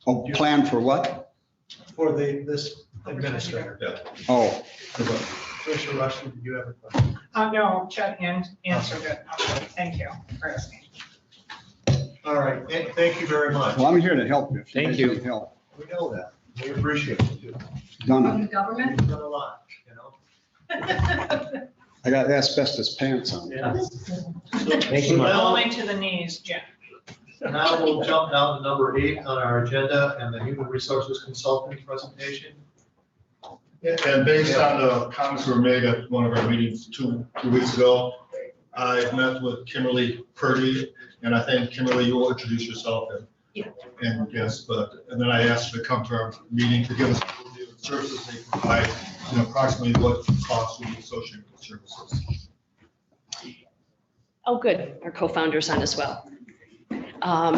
[SPEAKER 15] Oh, plan for what?
[SPEAKER 6] For this administrator.
[SPEAKER 1] Yeah.
[SPEAKER 15] Oh,
[SPEAKER 6] Commissioner Rushton, did you have a question?
[SPEAKER 9] No, Chet answered it. Okay, thank you for asking.
[SPEAKER 6] All right, thank you very much.
[SPEAKER 15] well, I'm here to help you. If
[SPEAKER 4] Thank
[SPEAKER 15] guys
[SPEAKER 4] you.
[SPEAKER 15] need help.
[SPEAKER 6] We know that. We appreciate it too.
[SPEAKER 15] Done
[SPEAKER 2] From
[SPEAKER 15] it.
[SPEAKER 2] the government?
[SPEAKER 6] You've done a lot, you know?
[SPEAKER 15] I got asbestos pants on.
[SPEAKER 6] Yeah.
[SPEAKER 4] Thank you.
[SPEAKER 9] Only to the knees, Jen.
[SPEAKER 6] Now we'll jump down to number 8 on our agenda and the human resources consultant presentation.
[SPEAKER 1] And based on the comments that were made at one of our meetings two weeks ago, I met with Kimberly Purdy, and I think Kimberly, you will introduce yourself and yes, and then I asked her to come to our meeting to give us an overview of the services they provide and approximately what costs will be associated with services.
[SPEAKER 16] Oh, good. Our co-founder's on as well.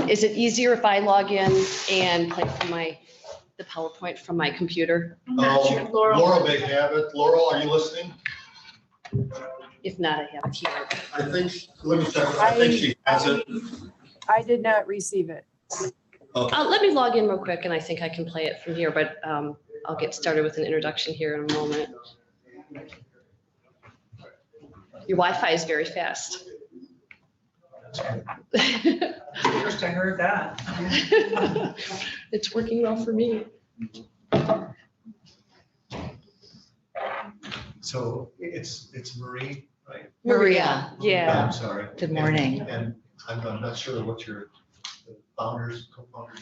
[SPEAKER 16] Is it easier if I log in and play from the PowerPoint from my computer?
[SPEAKER 1] Laurel may have it. Laurel, are you listening?
[SPEAKER 16] If not, I have it here.
[SPEAKER 1] I think, let me check. I think she has it.
[SPEAKER 8] I did not receive it.
[SPEAKER 16] Let me log in real quick and I think I can play it from here, but I'll get started with an introduction here in a moment. Your Wi-Fi is very fast.
[SPEAKER 9] First I heard that.
[SPEAKER 16] It's working well for me.
[SPEAKER 6] So it's Marie, right?
[SPEAKER 16] Maria, yeah.
[SPEAKER 6] I'm sorry.
[SPEAKER 16] Good morning.
[SPEAKER 6] And I'm not sure what your co-founder's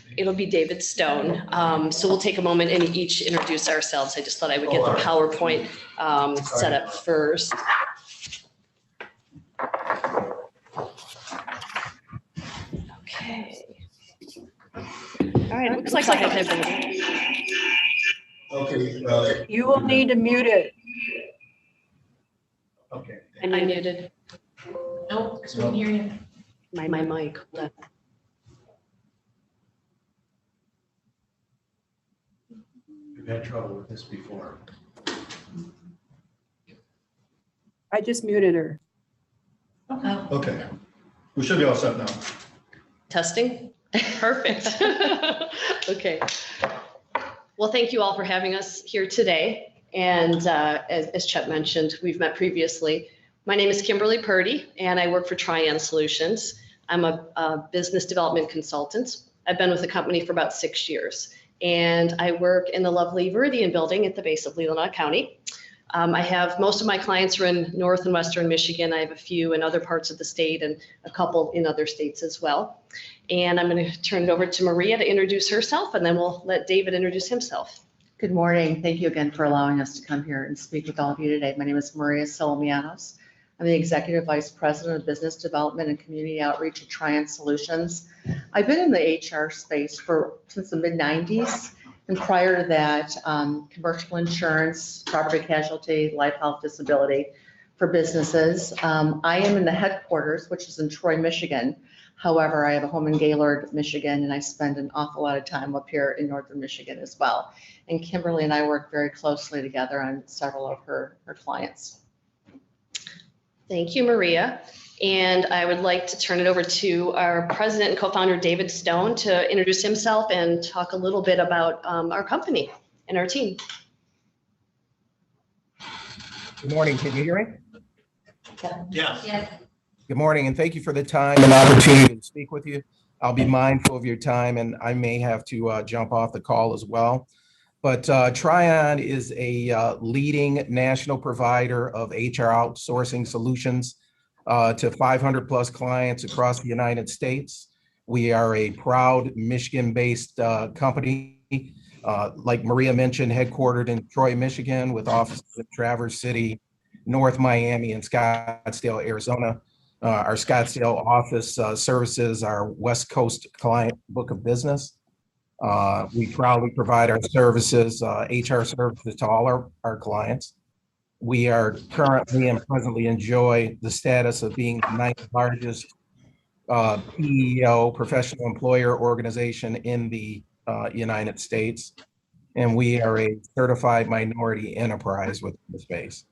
[SPEAKER 6] name.
[SPEAKER 16] It'll be David Stone. So we'll take a moment and each introduce ourselves. I just thought I would get the PowerPoint set up first. Okay. All right, it looks like I have everything.
[SPEAKER 6] Okay.
[SPEAKER 8] You will need to mute it.
[SPEAKER 6] Okay.
[SPEAKER 16] I muted
[SPEAKER 11] No, we can hear you.
[SPEAKER 16] my mic. Hold on.
[SPEAKER 6] We've had trouble with this before.
[SPEAKER 8] I just muted her.
[SPEAKER 1] Okay. We should be all set now.
[SPEAKER 16] Testing? Perfect. Okay. Well, thank you all for having us here today. And as Chet mentioned, we've met previously. My name is Kimberly Purdy, and I work for Trian Solutions. I'm a business development consultant. I've been with the company for about 6 years, and I work in the lovely Viridian building at the base of Leelanau County. I have most of my clients are in North and Western Michigan. I have a few in other parts of the state and a couple in other states as well. And I'm going to turn it over to Maria to introduce herself, and then we'll let David introduce himself.
[SPEAKER 17] Good morning. Thank you again for allowing us to come here and speak with all of you today. My name is Maria Solomianos. I'm the Executive Vice President of Business Development and Community Outreach at Trian Solutions. I've been in the HR space since the mid-90s. And prior to that, commercial insurance, property casualty, life, health, disability for businesses. I am in the headquarters, which is in Troy, Michigan. However, I have a home in Gaylord, Michigan, and I spend an awful lot of time up here in Northern Michigan as well. And Kimberly and I work very closely together on several of her clients.
[SPEAKER 16] Thank you, Maria. And I would like to turn it over to our president and co-founder, David Stone, to introduce himself and talk a little bit about our company and our team.
[SPEAKER 18] Good morning. Can you hear me?
[SPEAKER 6] Yeah.
[SPEAKER 2] Yes.
[SPEAKER 18] Good morning, and thank you for the time and opportunity to speak with you. I'll be mindful of your time, and I may have to jump off the call as well. But Trian is a leading national provider of HR outsourcing solutions to 500 plus clients across the United States. We are a proud Michigan-based company, like Maria mentioned, headquartered in Troy, Michigan, with offices in Traverse City, North Miami, and Scottsdale, Arizona. Our Scottsdale office services our West Coast client book of business. We proudly provide our services, HR services to all our clients. We are currently and presently enjoy the status of being the 9th largest PEO, Professional Employer Organization in the United States. And we are a certified minority enterprise within the space.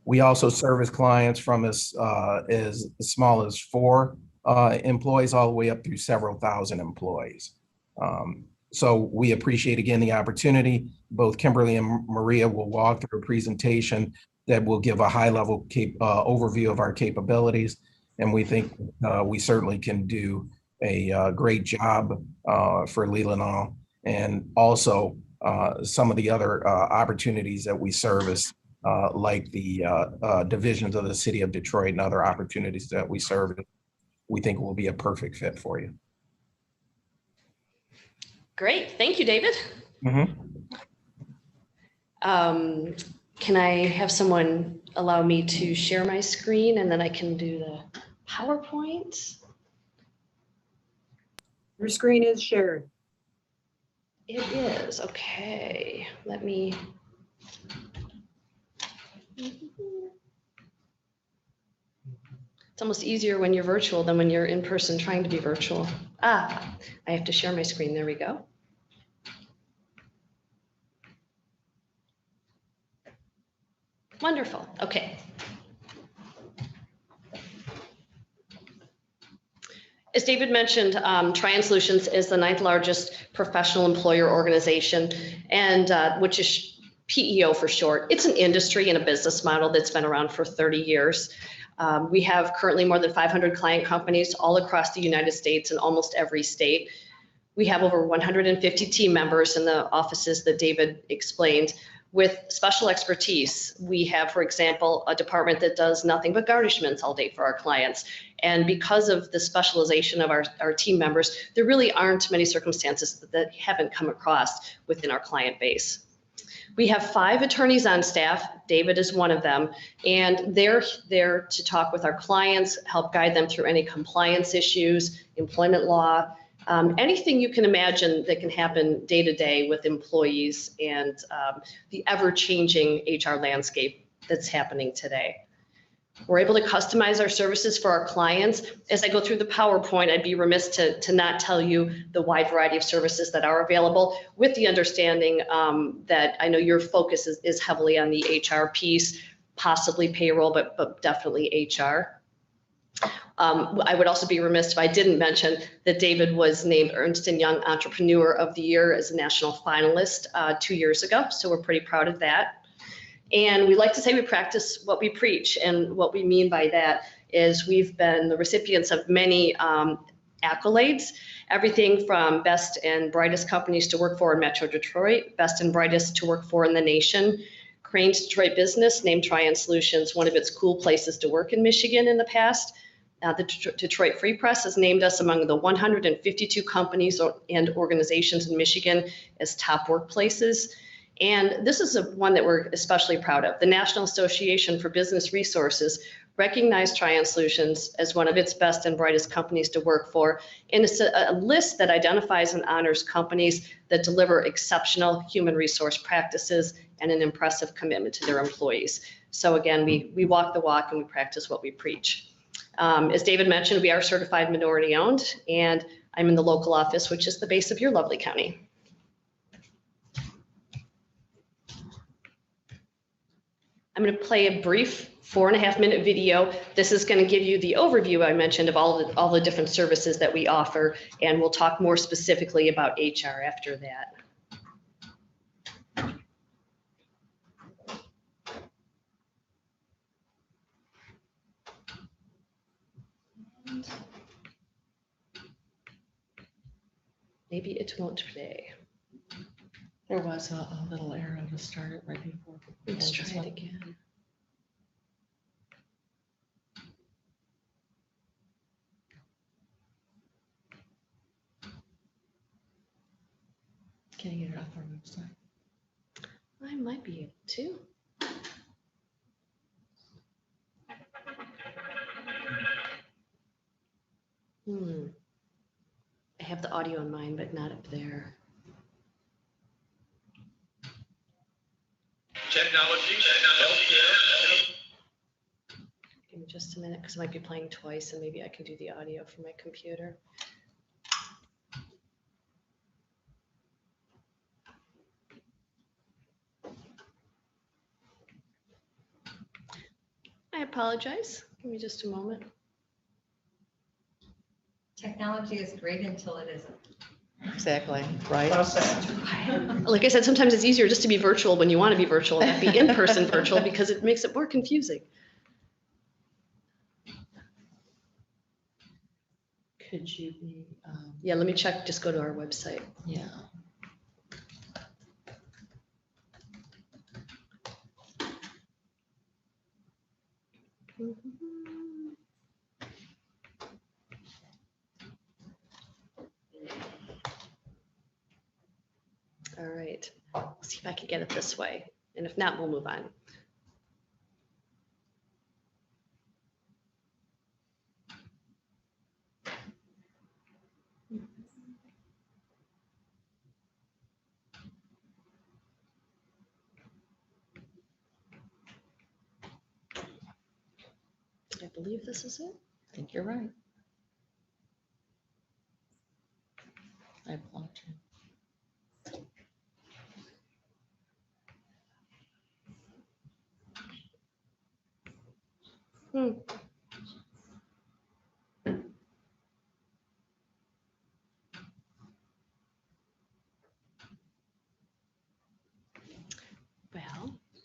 [SPEAKER 18] We also service clients from as small as 4 employees all the way up through several thousand employees. So we appreciate again the opportunity. Both Kimberly and Maria will walk through a presentation that will give a high-level overview of our capabilities. And we think we certainly can do a great job for Leelanau, and also some of the other opportunities that we service, like the divisions of the city of Detroit and other opportunities that we serve. We think will be a perfect fit for you.
[SPEAKER 16] Great, thank you, David.
[SPEAKER 18] Mm-hmm.
[SPEAKER 16] Can I have someone allow me to share my screen and then I can do the PowerPoint?
[SPEAKER 8] Your screen is shared.
[SPEAKER 16] It is, okay. Let me. It's almost easier when you're virtual than when you're in person trying to be virtual. I have to share my screen, there we go. Wonderful, okay. As David mentioned, Trian Solutions is the 9th largest professional employer organization, and which is PEO for short. It's an industry and a business model that's been around for 30 years. We have currently more than 500 client companies all across the United States and almost every state. We have over 150 team members in the offices that David explained with special expertise. We have, for example, a department that does nothing but garnishments all day for our clients. And because of the specialization of our team members, there really aren't many circumstances that haven't come across within our client base. We have 5 attorneys on staff. David is one of them, and they're there to talk with our clients, help guide them through any compliance issues, employment law, anything you can imagine that can happen day to day with employees and the ever-changing HR landscape that's happening today. We're able to customize our services for our clients. As I go through the PowerPoint, I'd be remiss to not tell you the wide variety of services that are available, with the understanding that I know your focus is heavily on the HR piece, possibly payroll, but definitely HR. I would also be remiss if I didn't mention that David was named Ernst & Young Entrepreneur of the Year as a national finalist 2 years ago, so we're pretty proud of that. And we like to say we practice what we preach, and what we mean by that is we've been the recipients of many accolades, everything from best and brightest companies to work for in Metro Detroit, best and brightest to work for in the nation. Crane's Detroit Business named Trian Solutions one of its cool places to work in Michigan in the past. The Detroit Free Press has named us among the 152 companies and organizations in Michigan as top workplaces. And this is one that we're especially proud of. The National Association for Business Resources recognized Trian Solutions as one of its best and brightest companies to work for. And it's a list that identifies and honors companies that deliver exceptional human resource practices and an impressive commitment to their employees. So again, we walk the walk and we practice what we preach. As David mentioned, we are certified minority owned, and I'm in the local office, which is the base of your lovely county. I'm going to play a brief 4.5-minute video. This is going to give you the overview I mentioned of all the different services that we offer, and we'll talk more specifically about HR after that. Maybe it won't play.
[SPEAKER 17] There was a little arrow to start it right before.
[SPEAKER 16] Let's try it again.
[SPEAKER 17] Can you get it off our website?
[SPEAKER 16] I might be able to. I have the audio in mind, but not up there.
[SPEAKER 19] Technology, healthcare.
[SPEAKER 16] Give me just a minute, because I might be playing twice, and maybe I can do the audio from my computer. I apologize. Give me just a moment.
[SPEAKER 2] Technology is great until it isn't.
[SPEAKER 17] Exactly, right?
[SPEAKER 16] Like I said, sometimes it's easier just to be virtual when you want to be virtual, and not be in-person virtual, because it makes it more confusing.
[SPEAKER 17] Could you be,
[SPEAKER 16] Yeah, let me check, just go to our website.
[SPEAKER 17] yeah.
[SPEAKER 16] All right, see if I can get it this way, and if not, we'll move on. I believe this is it.
[SPEAKER 17] I think you're right. I applaud you.
[SPEAKER 16] Well,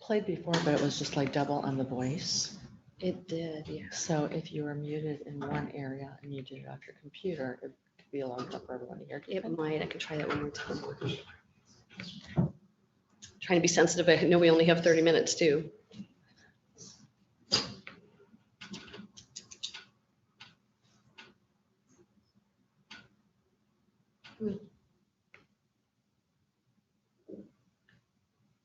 [SPEAKER 17] Played before, but it was just like double on the voice.
[SPEAKER 16] it did, yeah.
[SPEAKER 17] So if you were muted in one area and you did it off your computer, it could be alarmed up for everyone to hear.
[SPEAKER 16] It might, I can try that one more time. Trying to be sensitive, I know we only have 30 minutes too.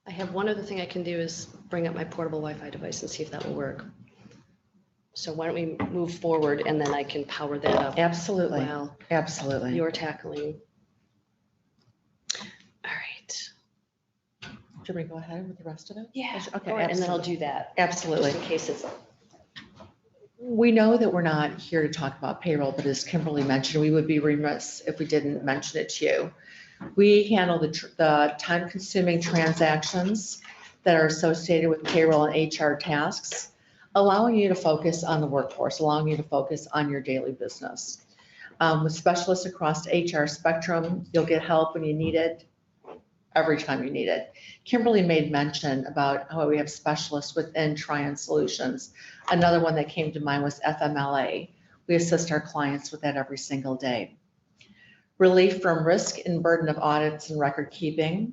[SPEAKER 16] I have one other thing I can do is bring up my portable Wi-Fi device and see if that will work. So why don't we move forward, and then I can power that up.
[SPEAKER 17] Absolutely,
[SPEAKER 16] While
[SPEAKER 17] absolutely.
[SPEAKER 16] you're tackling. All right.
[SPEAKER 17] Should we go ahead with the rest of it?
[SPEAKER 16] Yeah.
[SPEAKER 17] Okay,
[SPEAKER 16] And then I'll
[SPEAKER 17] absolutely.
[SPEAKER 16] do that.
[SPEAKER 17] Absolutely.
[SPEAKER 16] Just in case it's.
[SPEAKER 17] We know that we're not here to talk about payroll, but as Kimberly mentioned, we would be remiss if we didn't mention it to you. We handle the time-consuming transactions that are associated with payroll and HR tasks, allowing you to focus on the workforce, allowing you to focus on your daily business. With specialists across HR spectrum, you'll get help when you need it, every time you need it. Kimberly made mention about how we have specialists within Trian Solutions. Another one that came to mind was FMLA. We assist our clients with that every single day. Relief from risk and burden of audits and record keeping.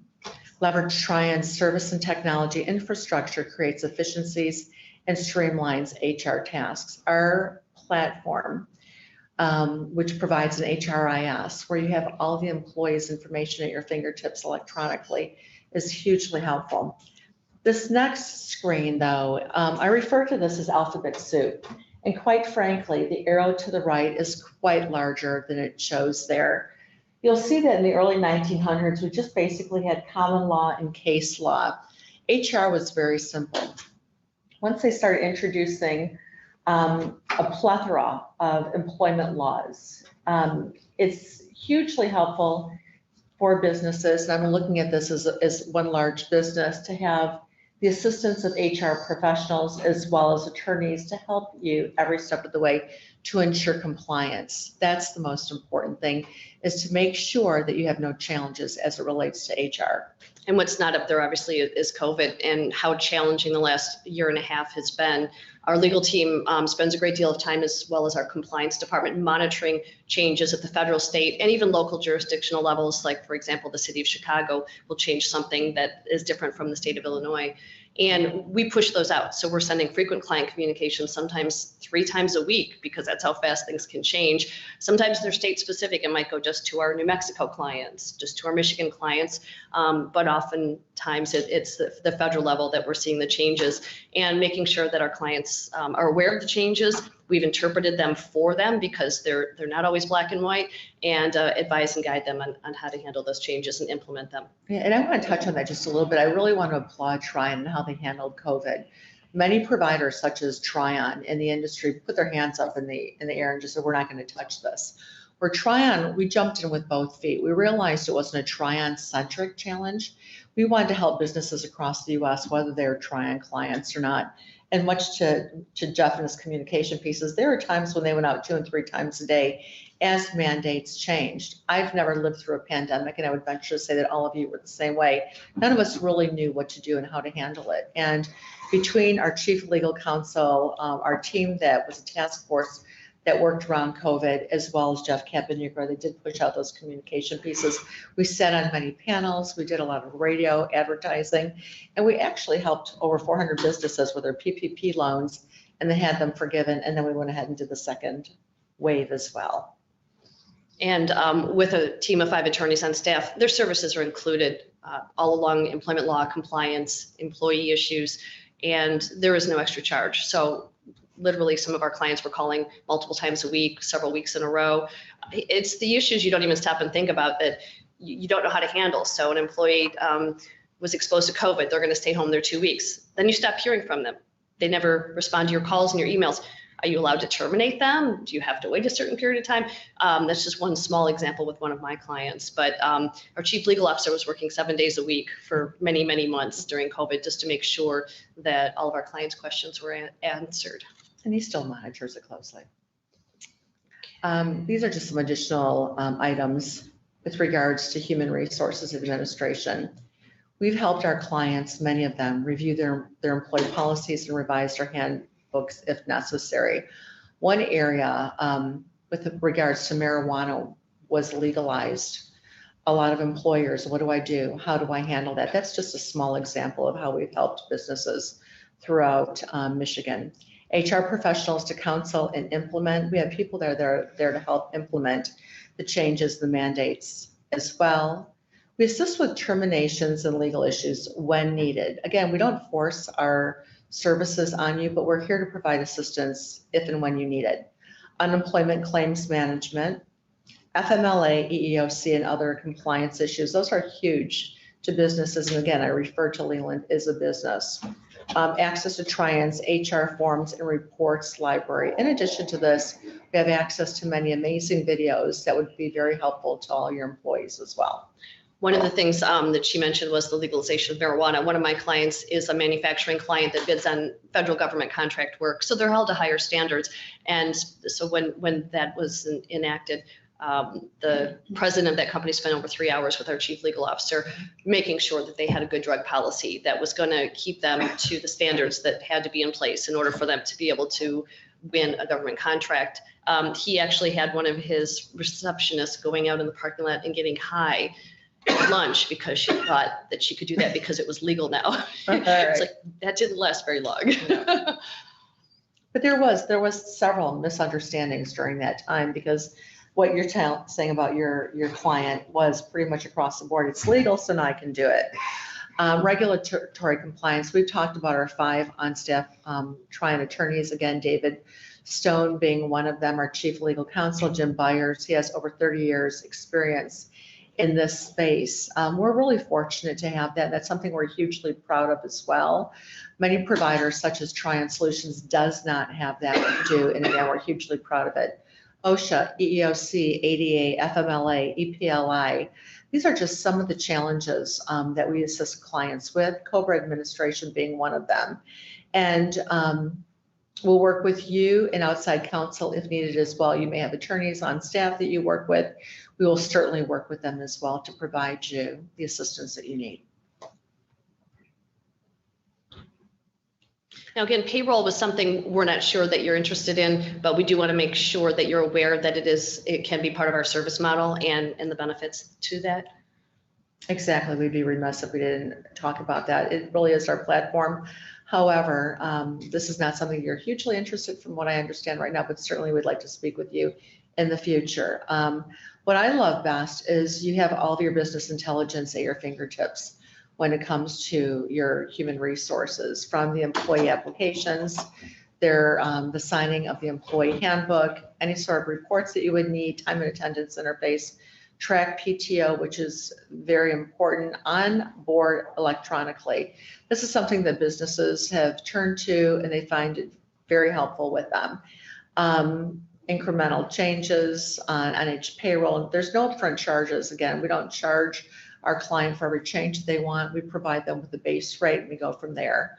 [SPEAKER 17] Leverage Trian's service and technology infrastructure creates efficiencies and streamlines HR tasks. Our platform, which provides an HRIS, where you have all the employees' information at your fingertips electronically, is hugely helpful. This next screen, though, I refer to this as alphabet soup. And quite frankly, the arrow to the right is quite larger than it shows there. You'll see that in the early 1900s, we just basically had common law and case law. HR was very simple. Once they started introducing a plethora of employment laws, it's hugely helpful for businesses, and I'm looking at this as one large business, to have the assistance of HR professionals as well as attorneys to help you every step of the way to ensure compliance. That's the most important thing, is to make sure that you have no challenges as it relates to HR.
[SPEAKER 16] And what's not up there, obviously, is COVID and how challenging the last year and a half has been. Our legal team spends a great deal of time, as well as our compliance department, monitoring changes at the federal, state, and even local jurisdictional levels. Like, for example, the city of Chicago will change something that is different from the state of Illinois. And we push those out. So we're sending frequent client communications, sometimes 3 times a week, because that's how fast things can change. Sometimes they're state specific. It might go just to our New Mexico clients, just to our Michigan clients. But oftentimes it's the federal level that we're seeing the changes, and making sure that our clients are aware of the changes. We've interpreted them for them, because they're not always black and white, and advise and guide them on how to handle those changes and implement them.
[SPEAKER 17] Yeah, and I want to touch on that just a little bit. I really want to applaud Trian and how they handled COVID. Many providers such as Tryon in the industry put their hands up in the air and just said, we're not going to touch this. Where Tryon, we jumped in with both feet. We realized it wasn't a Tryon-centric challenge. We wanted to help businesses across the US, whether they're Tryon clients or not. And much to Jeff and his communication pieces, there were times when they went out 2 and 3 times a day as mandates changed. I've never lived through a pandemic, and I would venture to say that all of you were the same way. None of us really knew what to do and how to handle it. And between our chief legal counsel, our team that was a task force that worked around COVID, as well as Jeff Campanucco, they did push out those communication pieces. We sat on many panels, we did a lot of radio advertising, and we actually helped over 400 businesses with their PPP loans, and they had them forgiven, and then we went ahead and did the second wave as well.
[SPEAKER 16] And with a team of 5 attorneys on staff, their services are included all along employment law, compliance, employee issues, and there is no extra charge. So literally some of our clients were calling multiple times a week, several weeks in a row. It's the issues you don't even stop and think about that you don't know how to handle. So an employee was exposed to COVID, they're going to stay home there 2 weeks. Then you stop hearing from them. They never respond to your calls and your emails. Are you allowed to terminate them? Do you have to wait a certain period of time? That's just one small example with one of my clients. But our chief legal officer was working 7 days a week for many, many months during COVID just to make sure that all of our clients' questions were answered.
[SPEAKER 17] And he still monitors it closely. These are just some additional items with regards to human resources administration. We've helped our clients, many of them, review their employee policies and revise their handbooks if necessary. One area with regards to marijuana was legalized. A lot of employers, what do I do? How do I handle that? That's just a small example of how we've helped businesses throughout Michigan. HR professionals to counsel and implement. We have people that are there to help implement the changes, the mandates as well. We assist with terminations and legal issues when needed. Again, we don't force our services on you, but we're here to provide assistance if and when you need it. Unemployment claims management, FMLA, EEOC, and other compliance issues. Those are huge to businesses. And again, I refer to Leland as a business. Access to Tryon's HR forms and reports library. In addition to this, we have access to many amazing videos that would be very helpful to all your employees as well.
[SPEAKER 16] One of the things that she mentioned was the legalization of marijuana. One of my clients is a manufacturing client that bids on federal government contract work. So they're held to higher standards. And so when that was enacted, the president of that company spent over 3 hours with our chief legal officer, making sure that they had a good drug policy that was going to keep them to the standards that had to be in place in order for them to be able to win a government contract. He actually had one of his receptionists going out in the parking lot and getting high at lunch because she thought that she could do that because it was legal now. It's like, that didn't last very long.
[SPEAKER 17] But there was several misunderstandings during that time because what you're saying about your client was pretty much across the board. It's legal, so now I can do it. Regulatory compliance. We've talked about our 5 on-staff Tryon attorneys. Again, David Stone being one of them, our chief legal counsel, Jim Byers. He has over 30 years experience in this space. We're really fortunate to have that. That's something we're hugely proud of as well. Many providers such as Tryon Solutions does not have that to do, and again, we're hugely proud of it. OSHA, EEOC, ADA, FMLA, EPLI. These are just some of the challenges that we assist clients with, COBRA administration being one of them. And we'll work with you and outside counsel if needed as well. You may have attorneys on staff that you work with. We will certainly work with them as well to provide you the assistance that you need.
[SPEAKER 16] Now, again, payroll was something we're not sure that you're interested in, but we do want to make sure that you're aware that it can be part of our service model and the benefits to that.
[SPEAKER 17] Exactly. We'd be remiss if we didn't talk about that. It really is our platform. However, this is not something you're hugely interested from what I understand right now, but certainly we'd like to speak with you in the future. What I love best is you have all of your business intelligence at your fingertips when it comes to your human resources, from the employee applications, the signing of the employee handbook, any sort of reports that you would need, time and attendance interface, track PTO, which is very important, on board electronically. This is something that businesses have turned to and they find it very helpful with them. Incremental changes on each payroll. There's no upfront charges. Again, we don't charge our client for every change they want. We provide them with a base rate and we go from there.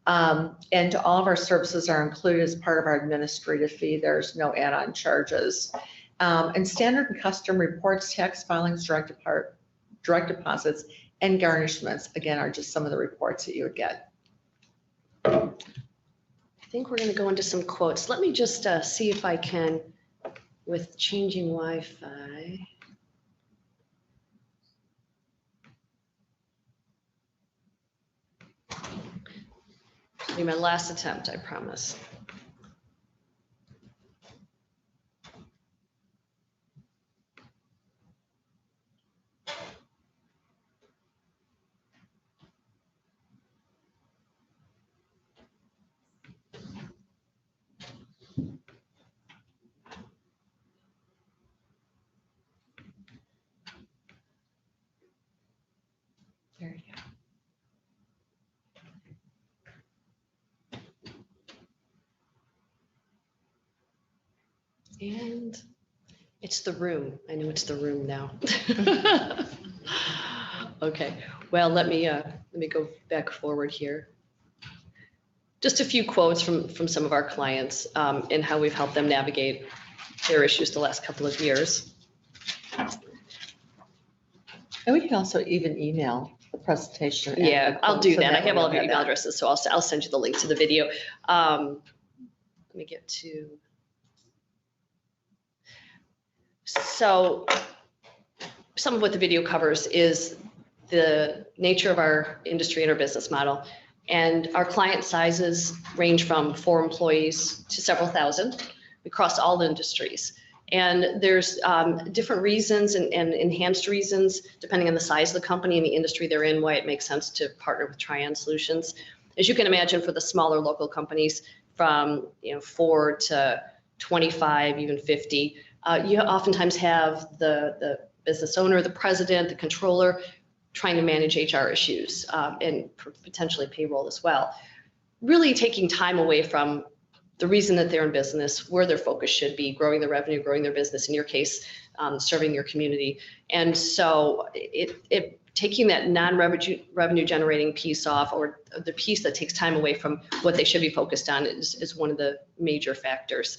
[SPEAKER 17] And all of our services are included as part of our administrative fee. There's no add-on charges. And standard and custom reports, tax filings, direct deposits, and garnishments, again, are just some of the reports that you would get.
[SPEAKER 16] I think we're going to go into some quotes. Let me just see if I can, with changing Wi-Fi. It'll be my last attempt, I promise. There you go. And it's the room. I know it's the room now. Okay, well, let me go back forward here. Just a few quotes from some of our clients and how we've helped them navigate their issues the last couple of years.
[SPEAKER 17] And we can also even email the presentation.
[SPEAKER 16] Yeah, I'll do that. I have all of your email addresses, so I'll send you the link to the video. Let me get to. So some of what the video covers is the nature of our industry and our business model. And our client sizes range from 4 employees to several thousand across all industries. And there's different reasons and enhanced reasons, depending on the size of the company and the industry they're in, why it makes sense to partner with Trian Solutions. As you can imagine, for the smaller local companies from 4 to 25, even 50, you oftentimes have the business owner, the president, the controller, trying to manage HR issues and potentially payroll as well. Really taking time away from the reason that they're in business, where their focus should be, growing their revenue, growing their business, in your case, serving your community. And so taking that non-revenue generating piece off, or the piece that takes time away from what they should be focused on, is one of the major factors.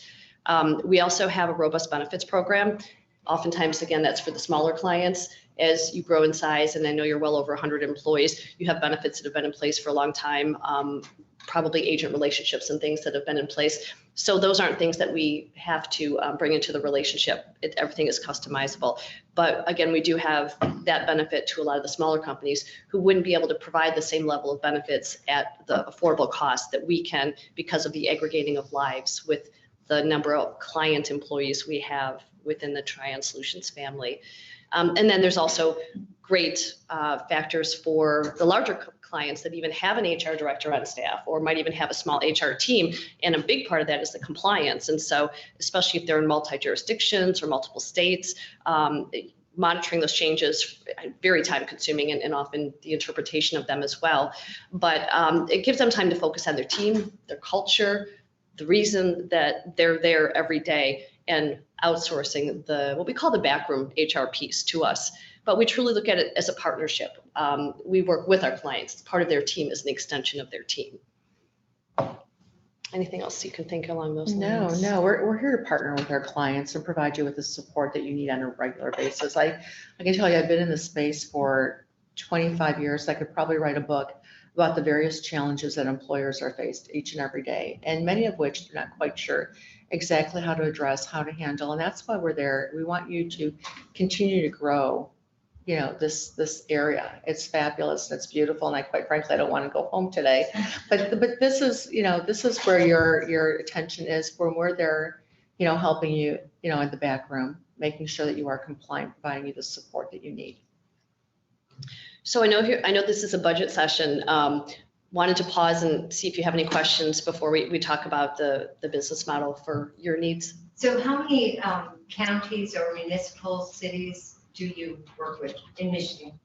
[SPEAKER 16] We also have a robust benefits program. Oftentimes, again, that's for the smaller clients. As you grow in size, and I know you're well over 100 employees, you have benefits that have been in place for a long time, probably agent relationships and things that have been in place. So those aren't things that we have to bring into the relationship. Everything is customizable. But again, we do have that benefit to a lot of the smaller companies who wouldn't be able to provide the same level of benefits at the affordable cost that we can, because of the aggregating of lives with the number of client employees we have within the Trian Solutions family. And then there's also great factors for the larger clients that even have an HR director on staff, or might even have a small HR team. And a big part of that is the compliance. And so, especially if they're in multi-jurisdictions or multiple states, monitoring those changes, very time consuming, and often the interpretation of them as well. But it gives them time to focus on their team, their culture, the reason that they're there every day, and outsourcing what we call the backroom HR piece to us. But we truly look at it as a partnership. We work with our clients. Part of their team is an extension of their team. Anything else you can think along those lines?
[SPEAKER 17] No, we're here to partner with our clients and provide you with the support that you need on a regular basis. I can tell you, I've been in this space for 25 years. I could probably write a book about the various challenges that employers are faced each and every day, and many of which they're not quite sure exactly how to address, how to handle. And that's why we're there. We want you to continue to grow, this area. It's fabulous. It's beautiful. And quite frankly, I don't want to go home today, but this is where your attention is, when we're there, helping you, in the back room, making sure that you are compliant, providing you the support that you need.
[SPEAKER 16] So I know this is a budget session. Wanted to pause and see if you have any questions before we talk about the business model for your needs.
[SPEAKER 2] So how many counties or municipal cities do you work with in Michigan?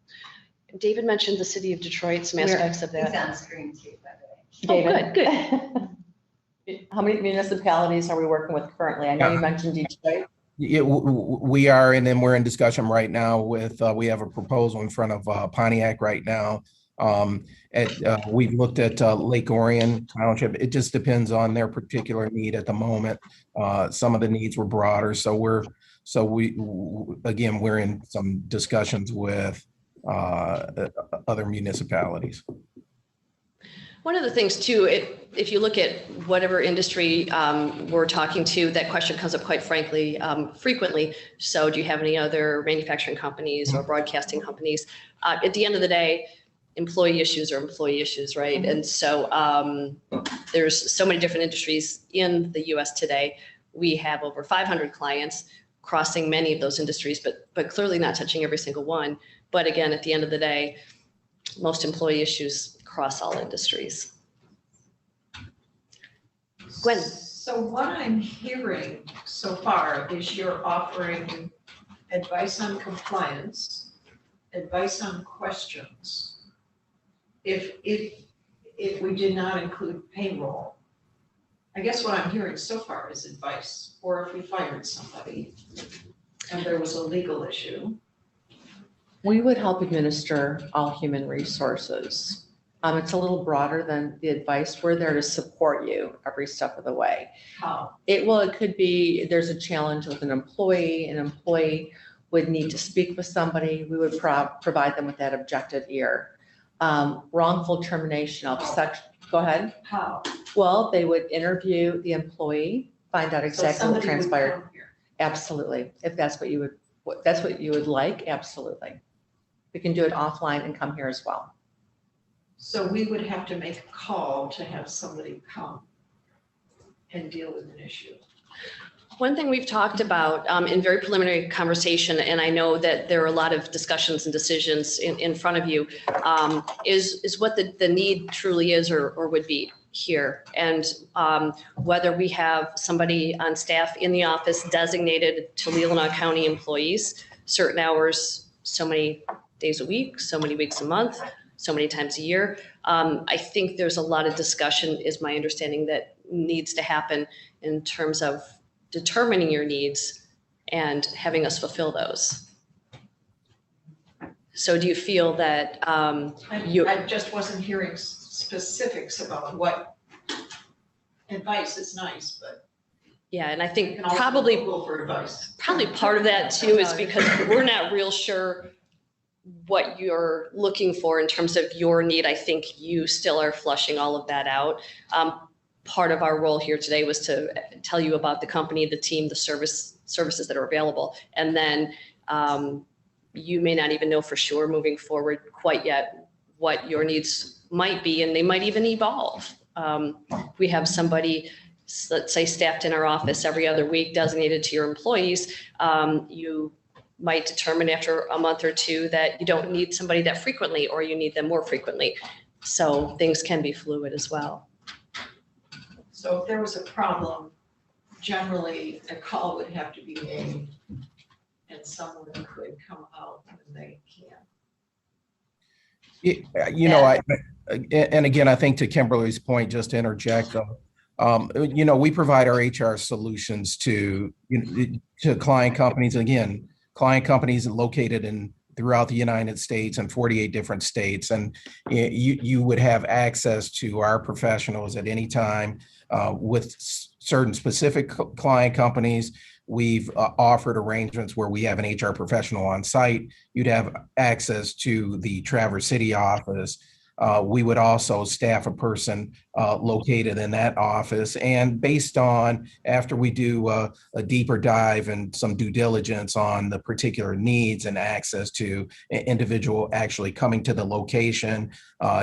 [SPEAKER 16] David mentioned the city of Detroit, some aspects of
[SPEAKER 2] It's
[SPEAKER 16] that.
[SPEAKER 2] on screen too, by the way.
[SPEAKER 16] Oh, good.
[SPEAKER 17] How many municipalities are we working with currently? I know you mentioned Detroit.
[SPEAKER 18] Yeah, we are, and then we're in discussion right now with, we have a proposal in front of Pontiac right now. We've looked at Lake Orion Township. It just depends on their particular need at the moment. Some of the needs were broader, so again, we're in some discussions with other municipalities.
[SPEAKER 16] One of the things too, if you look at whatever industry we're talking to, that question comes up quite frankly, frequently. So do you have any other manufacturing companies or broadcasting companies? At the end of the day, employee issues are employee issues, right? And so there's so many different industries in the US today. We have over 500 clients crossing many of those industries, but clearly not touching every single one. But again, at the end of the day, most employee issues across all industries. Gwen.
[SPEAKER 11] So what I'm hearing so far is you're offering advice on compliance, advice on questions. If we did not include payroll, I guess what I'm hearing so far is advice, or if we fired somebody and there was a legal issue.
[SPEAKER 17] We would help administer all human resources. It's a little broader than the advice. We're there to support you every step of the way.
[SPEAKER 11] How?
[SPEAKER 17] It could be, there's a challenge with an employee would need to speak with somebody. We would provide them with that objective ear. Wrongful termination of sex, go ahead.
[SPEAKER 11] How?
[SPEAKER 17] Well, they would interview the employee, find out exactly what
[SPEAKER 11] somebody would
[SPEAKER 17] transpired.
[SPEAKER 11] come here.
[SPEAKER 17] Absolutely. If that's what you would like, absolutely. We can do it offline and come here as well.
[SPEAKER 11] So we would have to make a call to have somebody come and deal with an issue.
[SPEAKER 16] One thing we've talked about in very preliminary conversation, and I know that there are a lot of discussions and decisions in front of you, is what the need truly is or would be here. And whether we have somebody on staff in the office designated to Leelanau County employees, certain hours, so many days a week, so many weeks a month, so many times a year. I think there's a lot of discussion, is my understanding, that needs to happen in terms of determining your needs and having us fulfill those. So do you feel that
[SPEAKER 11] I just wasn't hearing specifics about what advice is nice, but.
[SPEAKER 16] Yeah, and I think
[SPEAKER 11] You can also
[SPEAKER 16] probably
[SPEAKER 11] Google for advice.
[SPEAKER 16] Probably part of that too is because we're not real sure what you're looking for in terms of your need. I think you still are flushing all of that out. Part of our role here today was to tell you about the company, the team, the services that are available. And then you may not even know for sure moving forward quite yet what your needs might be, and they might even evolve. We have somebody, let's say, staffed in our office every other week, designated to your employees. You might determine after a month or two that you don't need somebody that frequently, or you need them more frequently. So things can be fluid as well.
[SPEAKER 11] So if there was a problem, generally a call would have to be made and someone could come out when they can.
[SPEAKER 18] You know, and again, I think to Kimberly's point, just to interject though, we provide our HR solutions to client companies. Again, client companies located throughout the United States and 48 different states. And you would have access to our professionals at any time with certain specific client companies. We've offered arrangements where we have an HR professional on site. You'd have access to the Traverse City office. We would also staff a person located in that office. And based on, after we do a deeper dive and some due diligence on the particular needs and access to an individual actually coming to the location,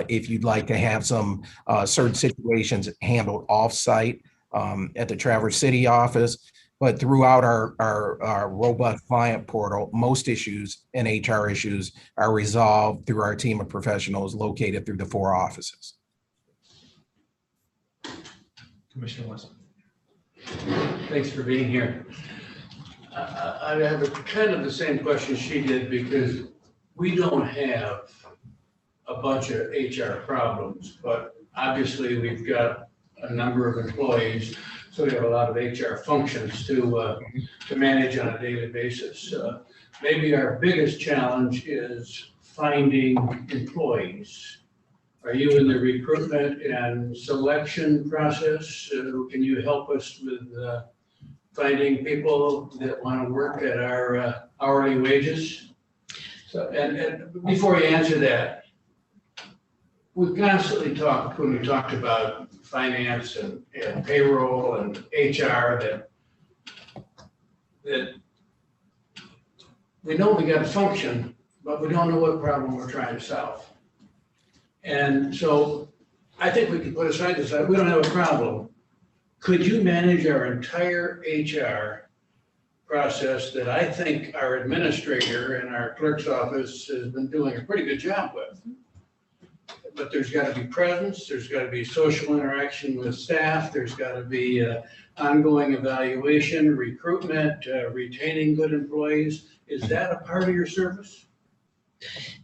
[SPEAKER 18] if you'd like to have some certain situations handled off-site at the Traverse City office. But throughout our robust client portal, most issues and HR issues are resolved through our team of professionals located through the 4 offices.
[SPEAKER 6] Commissioner Wesson. Thanks for being here.
[SPEAKER 5] I have a kind of the same question she did, because we don't have a bunch of HR problems, but obviously we've got a number of employees, so we have a lot of HR functions to manage on a daily basis. Maybe our biggest challenge is finding employees. Are you in the recruitment and selection process? Can you help us with finding people that want to work at our hourly wages? So, and before you answer that, we constantly talked, when we talked about finance and payroll and HR, that we know we got a function, but we don't know what problem we're trying to solve. And so I think we can put aside this, we don't have a problem. Could you manage our entire HR process that I think our administrator in our clerk's office has been doing a pretty good job with? But there's got to be presence, there's got to be social interaction with staff, there's got to be ongoing evaluation, recruitment, retaining good employees. Is that a part of your service?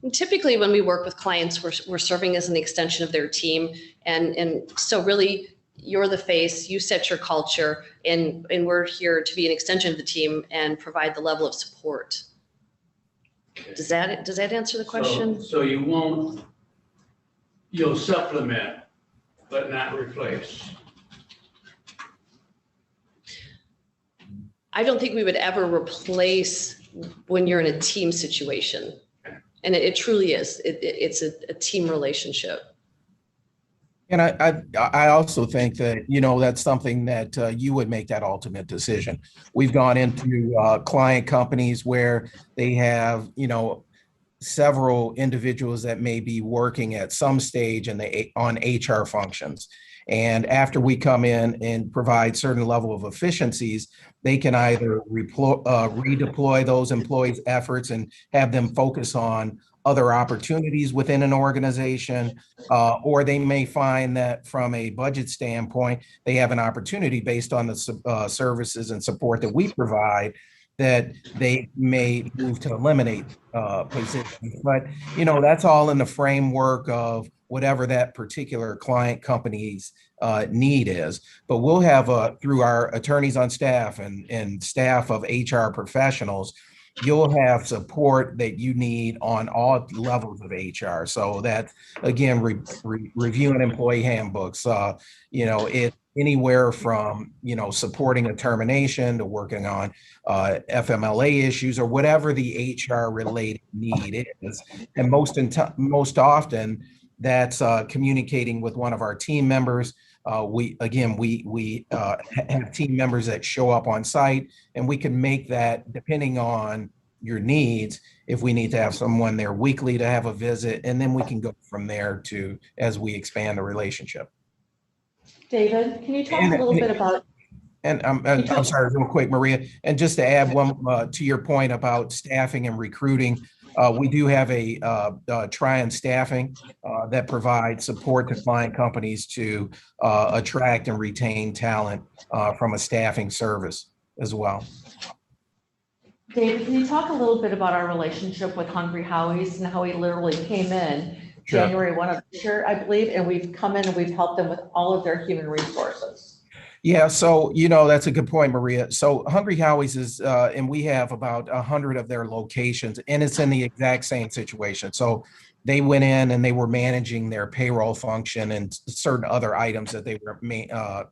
[SPEAKER 16] And typically, when we work with clients, we're serving as an extension of their team. And so really, you're the face, you set your culture, and we're here to be an extension of the team and provide the level of support. Does that answer the question?
[SPEAKER 5] So you'll supplement, but not replace.
[SPEAKER 16] I don't think we would ever replace when you're in a team situation. And it truly is. It's a team relationship.
[SPEAKER 18] And I also think that, that's something that you would make that ultimate decision. We've gone into client companies where they have, several individuals that may be working at some stage on HR functions. And after we come in and provide certain level of efficiencies, they can either redeploy those employees' efforts and have them focus on other opportunities within an organization, or they may find that from a budget standpoint, they have an opportunity based on the services and support that we provide, that they may move to eliminate positions. But, that's all in the framework of whatever that particular client company's need is. But we'll have, through our attorneys on staff and staff of HR professionals, you'll have support that you need on all levels of HR. So that, again, reviewing employee handbooks, it anywhere from, supporting a termination to working on FMLA issues or whatever the HR related need is. And most often that's communicating with one of our team members. We have team members that show up on site, and we can make that depending on your needs. If we need to have someone there weekly to have a visit, and then we can go from there as we expand the relationship.
[SPEAKER 17] David, can you talk a little bit about?
[SPEAKER 18] And I'm sorry, real quick, Maria, and just to add one to your point about staffing and recruiting, we do have a Tryon staffing that provides support to client companies to attract and retain talent from a staffing service as well.
[SPEAKER 17] David, can you talk a little bit about our relationship with Hungry Howie's and how he literally came in January 1 of this year, I believe, and we've come in and we've helped them with all of their human resources?
[SPEAKER 18] Yeah, so, that's a good point, Maria. So Hungry Howie's is, and we have about 100 of their locations, and it's in the exact same situation. So they went in and they were managing their payroll function and certain other items that they were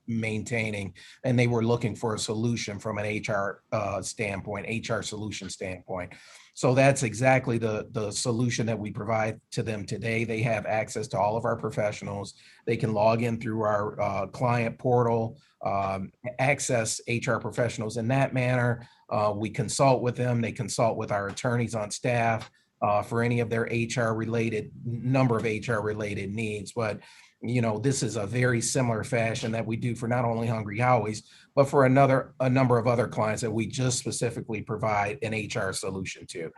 [SPEAKER 18] maintaining, and they were looking for a solution from an HR standpoint, HR solution standpoint. So that's exactly the solution that we provide to them today. They have access to all of our professionals. They can log in through our client portal, access HR professionals in that manner. We consult with them. They consult with our attorneys on staff for any of their number of HR related needs. But, this is a very similar fashion that we do for not only Hungry Howie's, but for a number of other clients that we just specifically provide an HR solution to.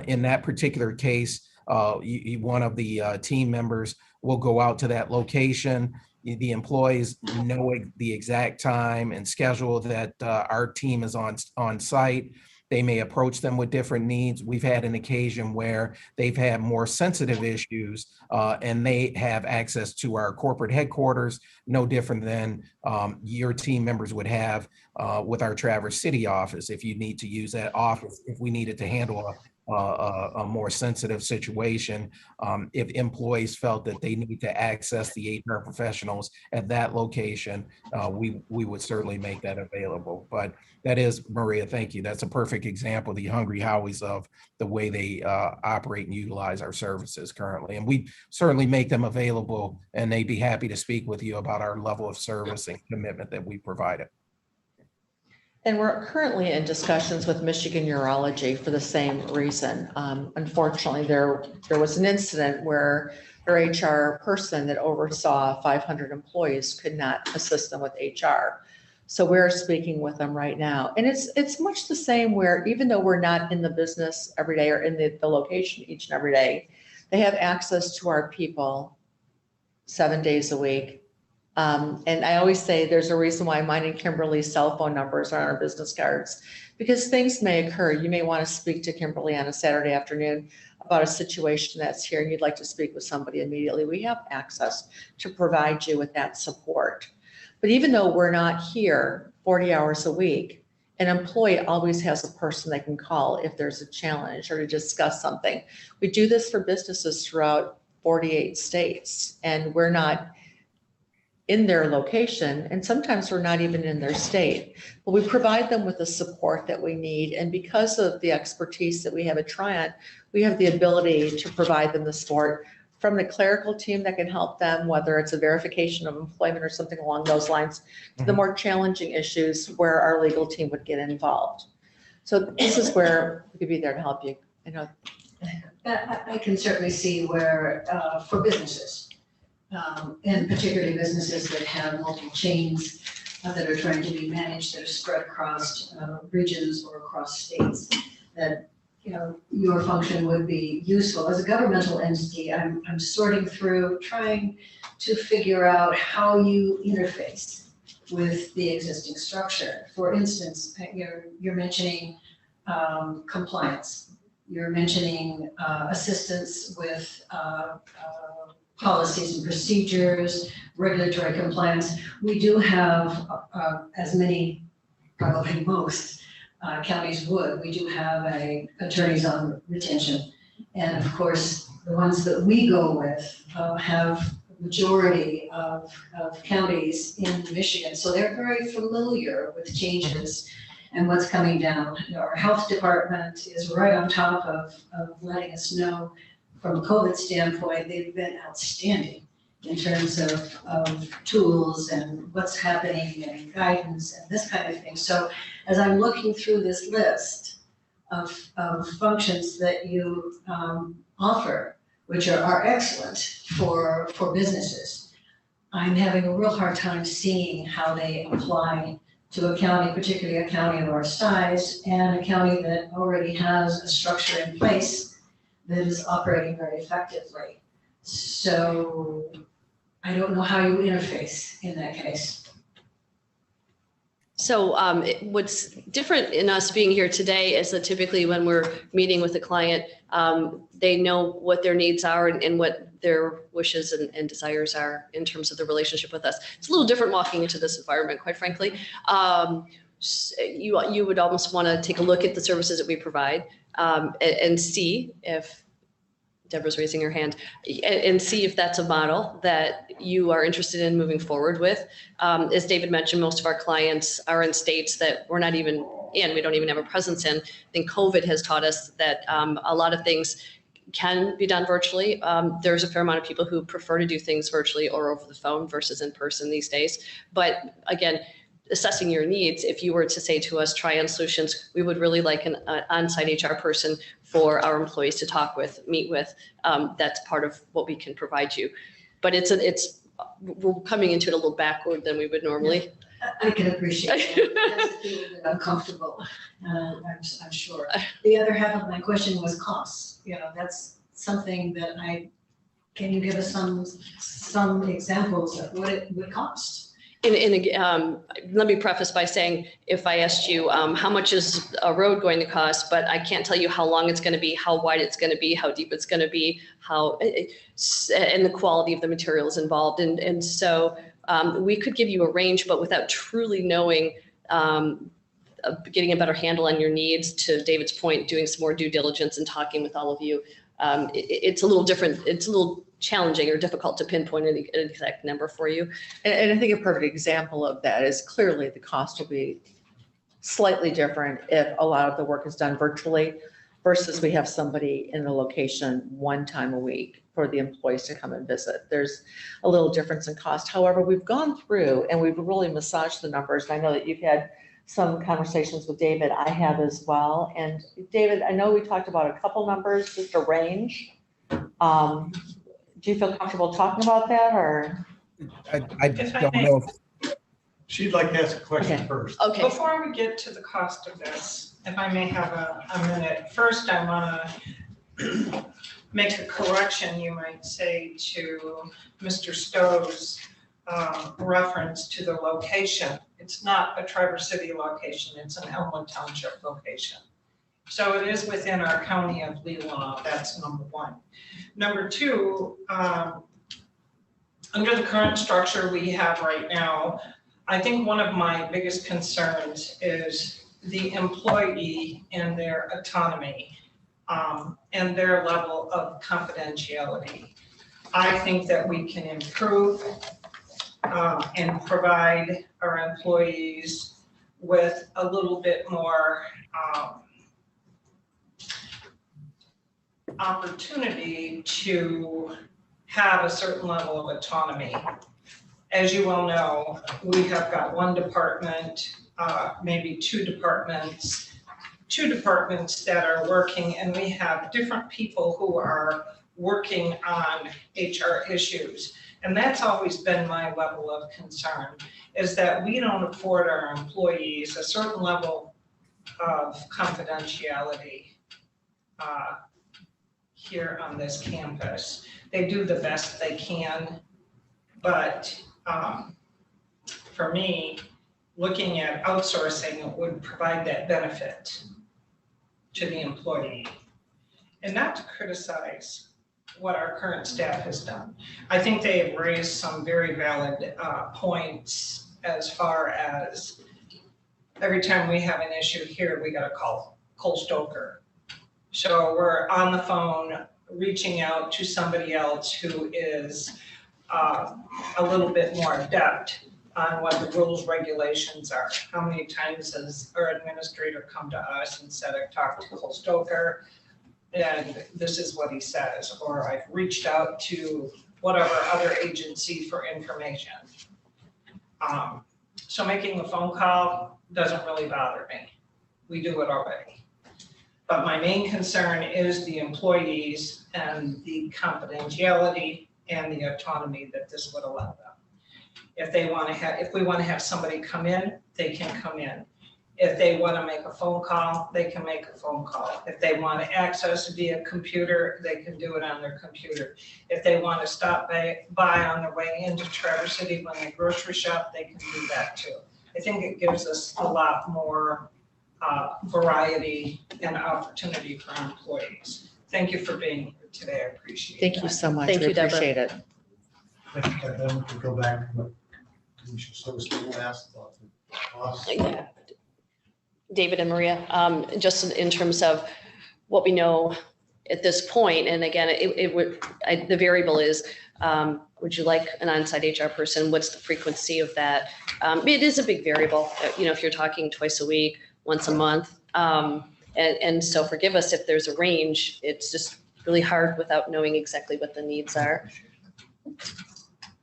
[SPEAKER 18] In that particular case, one of the team members will go out to that location. the employees know the exact time and schedule that our team is on site. They may approach them with different needs. We've had an occasion where they've had more sensitive issues and they have access to our corporate headquarters, no different than your team members would have with our Traverse City office. If you need to use that office, if we needed to handle a more sensitive situation, if employees felt that they need to access the HR professionals at that location, we would certainly make that available. But that is, Maria, thank you. That's a perfect example of the Hungry Howies of the way they operate and utilize our services currently. And we certainly make them available, and they'd be happy to speak with you about our level of service and commitment that we provided.
[SPEAKER 17] And we're currently in discussions with Michigan Urology for the same reason. Unfortunately, there was an incident where their HR person that oversaw 500 employees could not assist them with HR. So we're speaking with them right now. And it's much the same where even though we're not in the business every day or in the location each and every day, they have access to our people 7 days a week. And I always say there's a reason why mine and Kimberly's cell phone numbers are on our business cards, because things may occur. You may want to speak to Kimberly on a Saturday afternoon about a situation that's here and you'd like to speak with somebody immediately. We have access to provide you with that support. But even though we're not here 40 hours a week, an employee always has a person they can call if there's a challenge or to discuss something. We do this for businesses throughout 48 states, and we're not in their location, and sometimes we're not even in their state, but we provide them with the support that we need. And because of the expertise that we have at Triant, we have the ability to provide them the support from the clerical team that can help them, whether it's a verification of employment or something along those lines, to the more challenging issues where our legal team would get involved. So this is where we could be there to help you. I know.
[SPEAKER 14] I can certainly see where, for businesses, and particularly businesses that have multiple chains that are trying to be managed, that are spread across regions or across states, that your function would be useful. As a governmental entity, I'm sorting through, trying to figure out how you interface with the existing structure. For instance, you're mentioning compliance. You're mentioning assistance with policies and procedures, regulatory compliance. We do have, as many, probably most, counties would, we do have attorneys on retention. And of course, the ones that we go with have a majority of counties in Michigan. So they're very familiar with changes and what's coming down. Our health department is right on top of letting us know from a COVID standpoint. They've been outstanding in terms of tools and what's happening and guidance and this kind of thing. So as I'm looking through this list of functions that you offer, which are excellent for businesses, I'm having a real hard time seeing how they apply to a county, particularly a county of our size and a county that already has a structure in place that is operating very effectively. So I don't know how you interface in that case.
[SPEAKER 16] So what's different in us being here today is that typically when we're meeting with a client, they know what their needs are and what their wishes and desires are in terms of the relationship with us. It's a little different walking into this environment, quite frankly. You would almost want to take a look at the services that we provide and see if, Deborah's raising her hand, and see if that's a model that you are interested in moving forward with. As David mentioned, most of our clients are in states that we're not even in, we don't even have a presence in. I think COVID has taught us that a lot of things can be done virtually. There's a fair amount of people who prefer to do things virtually or over the phone versus in person these days. But again, assessing your needs, if you were to say to us, Triant Solutions, we would really like an on-site HR person for our employees to talk with, meet with. That's part of what we can provide you. But we're coming into it a little backward than we would normally.
[SPEAKER 14] I can appreciate that. That's a feeling that I'm comfortable, I'm sure. The other half of my question was costs. That's something that can you give us some examples of what it would cost?
[SPEAKER 16] Let me preface by saying, if I asked you, how much is a road going to cost, but I can't tell you how long it's going to be, how wide it's going to be, how deep it's going to be, and the quality of the materials involved. And so we could give you a range, but without truly knowing, getting a better handle on your needs, to David's point, doing some more due diligence and talking with all of you, it's a little different. It's a little challenging or difficult to pinpoint an exact number for you.
[SPEAKER 17] And I think a perfect example of that is clearly the cost will be slightly different if a lot of the work is done virtually versus we have somebody in the location one time a week for the employees to come and visit. There's a little difference in cost. However, we've gone through and we've really massaged the numbers. And I know that you've had some conversations with David. I have as well. And David, I know we talked about a couple numbers, just a range. Do you feel comfortable talking about that, or?
[SPEAKER 18] I don't know.
[SPEAKER 6] She'd like to ask a question first.
[SPEAKER 16] Okay.
[SPEAKER 9] Before we get to the cost of this, if I may have a minute, first I want to make a correction, you might say, to Mr. Stowe's reference to the location. It's not a Traverse City location, it's an Elmwood Township location. So it is within our county of Leelanau, that's number one. Number two, under the current structure we have right now, I think one of my biggest concerns is the employee and their autonomy and their level of confidentiality. I think that we can improve and provide our employees with a little bit more opportunity to have a certain level of autonomy. As you well know, we have got one department, maybe two departments that are working, and we have different people who are working on HR issues. And that's always been my level of concern, is that we don't afford our employees a certain level of confidentiality here on this campus. They do the best they can, but for me, looking at outsourcing would provide that benefit to the employee. And not to criticize what our current staff has done. I think they have raised some very valid points as far as every time we have an issue here, we gotta call Cole Stoker. So we're on the phone reaching out to somebody else who is a little bit more adept on what the rules, regulations are. How many times has our administrator come to us and said, I've talked to Cole Stoker and this is what he says, or I've reached out to whatever other agency for information. So making a phone call doesn't really bother me. We do it already. But my main concern is the employees and the confidentiality and the autonomy that this would allow them. If we want to have somebody come in, they can come in. If they want to make a phone call, they can make a phone call. If they want to access via computer, they can do it on their computer. If they want to stop by on their way into Traverse City when they grocery shop, they can do that too. I think it gives us a lot more variety and opportunity for our employees. Thank you for being here today. I appreciate it.
[SPEAKER 17] Thank you so much.
[SPEAKER 16] Thank
[SPEAKER 17] We
[SPEAKER 16] you, Deborah.
[SPEAKER 17] appreciate it.
[SPEAKER 6] Then we can go back to what Commissioner Silverstein asked about the cost.
[SPEAKER 16] Yeah. David and Maria, just in terms of what we know at this point, and again, the variable is, would you like an on-site HR person? What's the frequency of that? It is a big variable, if you're talking twice a week, once a month. And so forgive us if there's a range. It's just really hard without knowing exactly what the needs are.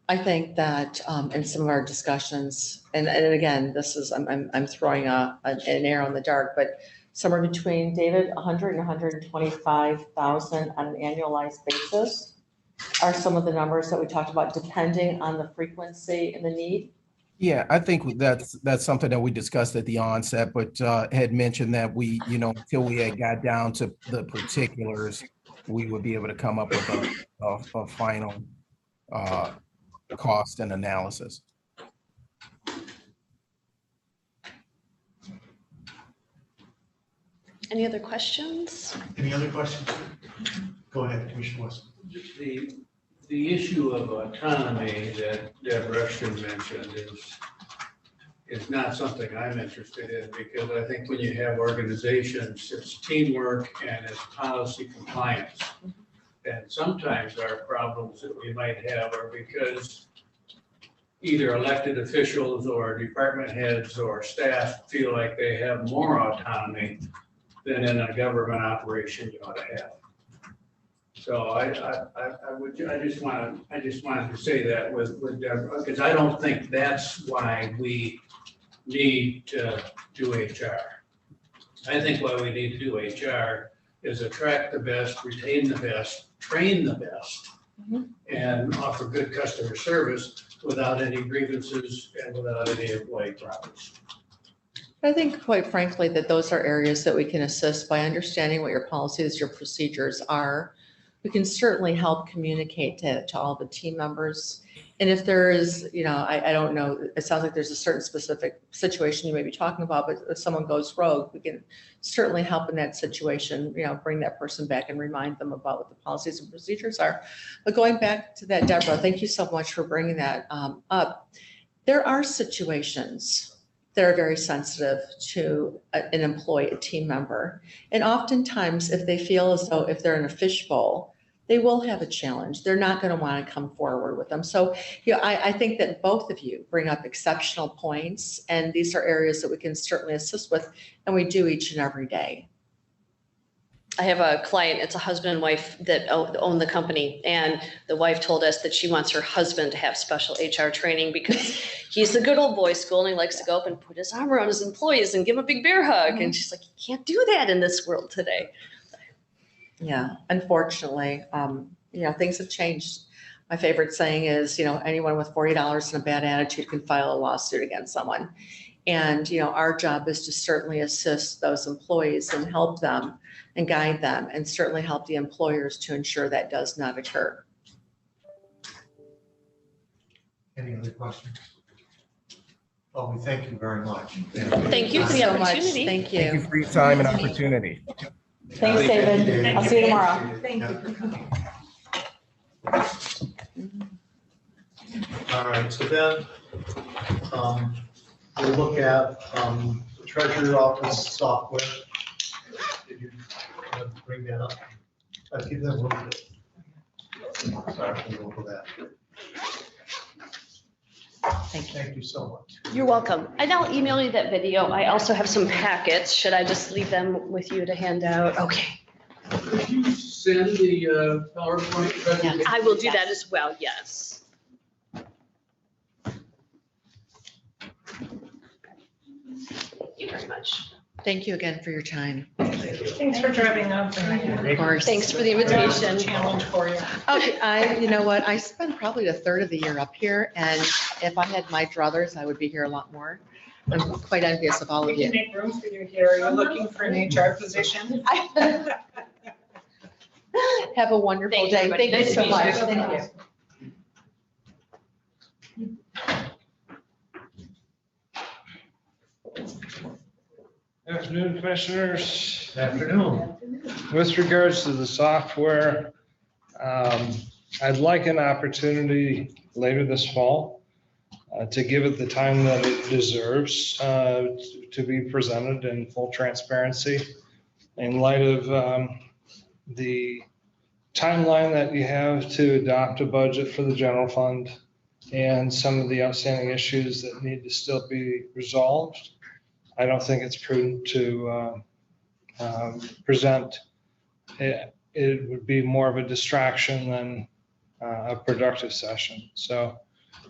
[SPEAKER 17] I think that in some of our discussions, and again, this is, I'm throwing an arrow in the dark, but somewhere between, David, 100 and 125,000 on an annualized basis are some of the numbers that we talked about, depending on the frequency and the need.
[SPEAKER 18] Yeah, I think that's something that we discussed at the onset, but had mentioned that we, until we had got down to the particulars, we would be able to come up with a final cost and analysis.
[SPEAKER 16] Any other questions?
[SPEAKER 6] Any other questions? Go ahead, Commissioner West.
[SPEAKER 5] The issue of autonomy that Deb Rushton mentioned is not something I'm interested in, because I think when you have organizations, it's teamwork and it's policy compliance. And sometimes our problems that we might have are because either elected officials or department heads or staff feel like they have more autonomy than in a government operation you ought to have. So I just wanted to say that with Deborah, because I don't think that's why we need to do HR. I think why we need to do HR is attract the best, retain the best, train the best, and offer good customer service without any grievances and without any employee problems.
[SPEAKER 17] I think quite frankly that those are areas that we can assist by understanding what your policies, your procedures are. We can certainly help communicate to all the team members. And if there is, I don't know, it sounds like there's a certain specific situation you may be talking about, but if someone goes rogue, we can certainly help in that situation, bring that person back and remind them about what the policies and procedures are. But going back to that, Deborah, thank you so much for bringing that up. There are situations that are very sensitive to an employee, a team member. And oftentimes, if they feel as though if they're in a fishbowl, they will have a challenge. They're not going to want to come forward with them. So, I think that both of you bring up exceptional points, and these are areas that we can certainly assist with, and we do each and every day.
[SPEAKER 16] I have a client, it's a husband and wife that own the company, and the wife told us that she wants her husband to have special HR training because he's the good old boy school and he likes to go up and put his arm around his employees and give him a big bear hug. And she's like, you can't do that in this world today.
[SPEAKER 17] Yeah, unfortunately, things have changed. My favorite saying is, anyone with $40 and a bad attitude can file a lawsuit against someone. And, our job is to certainly assist those employees and help them and guide them, and certainly help the employers to ensure that does not occur.
[SPEAKER 6] Any other questions? Well, we thank you very much.
[SPEAKER 16] Thank you for the opportunity.
[SPEAKER 17] Thank you.
[SPEAKER 18] Thank you for your time and opportunity.
[SPEAKER 17] Thanks, David. I'll see you tomorrow.
[SPEAKER 9] Thank you for coming.
[SPEAKER 6] All right, so then we'll look at the treasury office software. Did you bring that up? I keep that a little bit. Sorry, we'll go for that. Thank you so much.
[SPEAKER 16] You're welcome. And I'll email you that video. I also have some packets. Should I just leave them with you to hand out? Okay.
[SPEAKER 5] Could you send the PowerPoint presentation?
[SPEAKER 16] I will do that as well, yes. Thank you very much.
[SPEAKER 17] Thank you again for your time.
[SPEAKER 9] Thanks for driving up.
[SPEAKER 17] Of course.
[SPEAKER 16] Thanks for the invitation.
[SPEAKER 9] Challenge for you.
[SPEAKER 17] Okay, you know what? I spend probably a third of the year up here, and if I had my druthers, I would be here a lot more. I'm quite envious of all
[SPEAKER 9] We
[SPEAKER 17] of
[SPEAKER 9] can
[SPEAKER 17] you.
[SPEAKER 9] make room for you here. Are you looking for an HR position?
[SPEAKER 17] Have a wonderful day.
[SPEAKER 16] Thank you,
[SPEAKER 17] Thank you so much.
[SPEAKER 9] Nice to meet you.
[SPEAKER 17] Thank you.
[SPEAKER 19] Afternoon, Commissioners.
[SPEAKER 6] Afternoon.
[SPEAKER 19] With regards to the software, I'd like an opportunity later this fall to give it the time that it deserves to be presented in full transparency in light of the timeline that you have to adopt a budget for the general fund and some of the outstanding issues that need to still be resolved. I don't think it's prudent to present. It would be more of a distraction than a productive session. So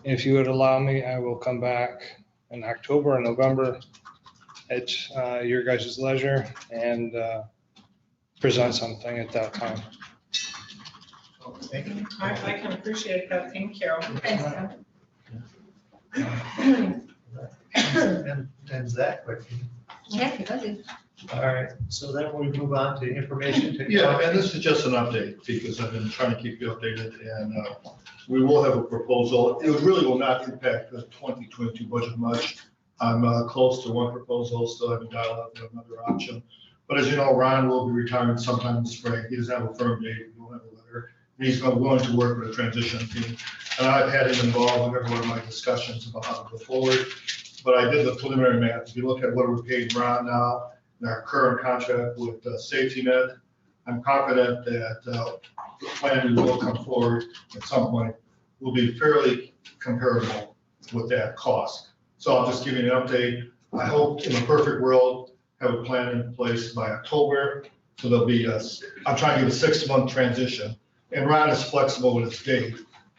[SPEAKER 19] if you would allow me, I will come back in October or November at your guys' leisure and present something at that time.
[SPEAKER 6] Thank you.
[SPEAKER 9] I can appreciate that. Thank you.
[SPEAKER 6] And Zach, quick.
[SPEAKER 2] Yeah, he does it.
[SPEAKER 6] All right, so then we move on to information technology.
[SPEAKER 1] Yeah, and this is just an update because I've been trying to keep you updated and we will have a proposal. It really will not impact the 2022 budget much. I'm close to one proposal, still having dialogue with another option. But as you know, Ron will be retiring sometime in the spring. He doesn't have a firm date. He won't have a letter. And he's willing to work with a transition team. And I've had him involved in every one of my discussions about how to go forward. But I did the preliminary math. If you look at what we're paying Ron now, in our current contract with Safety Net, I'm confident that the plan will come forward at some point will be fairly comparable with that cost. So I'll just give you an update. I hope in a perfect world, have a plan in place by October. So there'll be I'm trying to give a 6-month transition. And Ron is flexible with his date.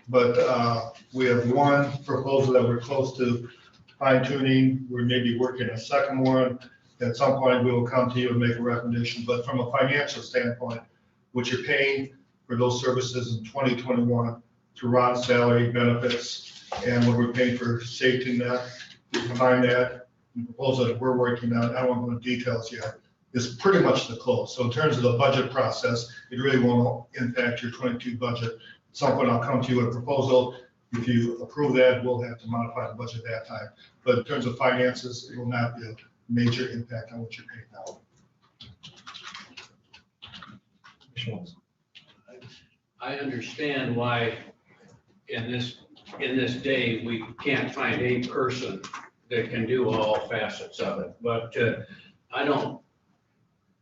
[SPEAKER 1] But we have one proposal that we're close to fine tuning. We may be working a second one. At some point, we will come to you and make a recommendation, but from a financial standpoint, what you're paying for those services in 2021 to Ron's salary, benefits, and what we're paying for safety net, you combine that, the proposal that we're working on, I don't want to go into details yet, is pretty much the close. So in terms of the budget process, it really won't impact your 22 budget. At some point, I'll come to you with a proposal. If you approve that, we'll have to modify the budget at that time. But in terms of finances, it will not be a major impact on what you're paying now.
[SPEAKER 5] I understand why in this day, we can't find a person that can do all facets of it. But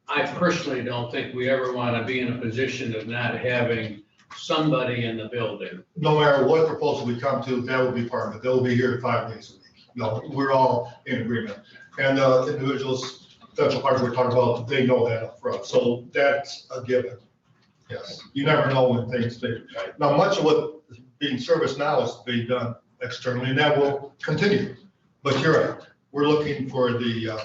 [SPEAKER 5] I personally don't think we ever want to be in a position of not having somebody in the building.
[SPEAKER 1] No matter what proposal we come to, that will be part of it. They'll be here 5 days a week. No, we're all in agreement. And individuals, potential parties we're talking about, they know that up front. So that's a given. Yes, you never know when things do. Now, much of what is being serviced now is being done externally, and that will continue. But you're right, we're looking for the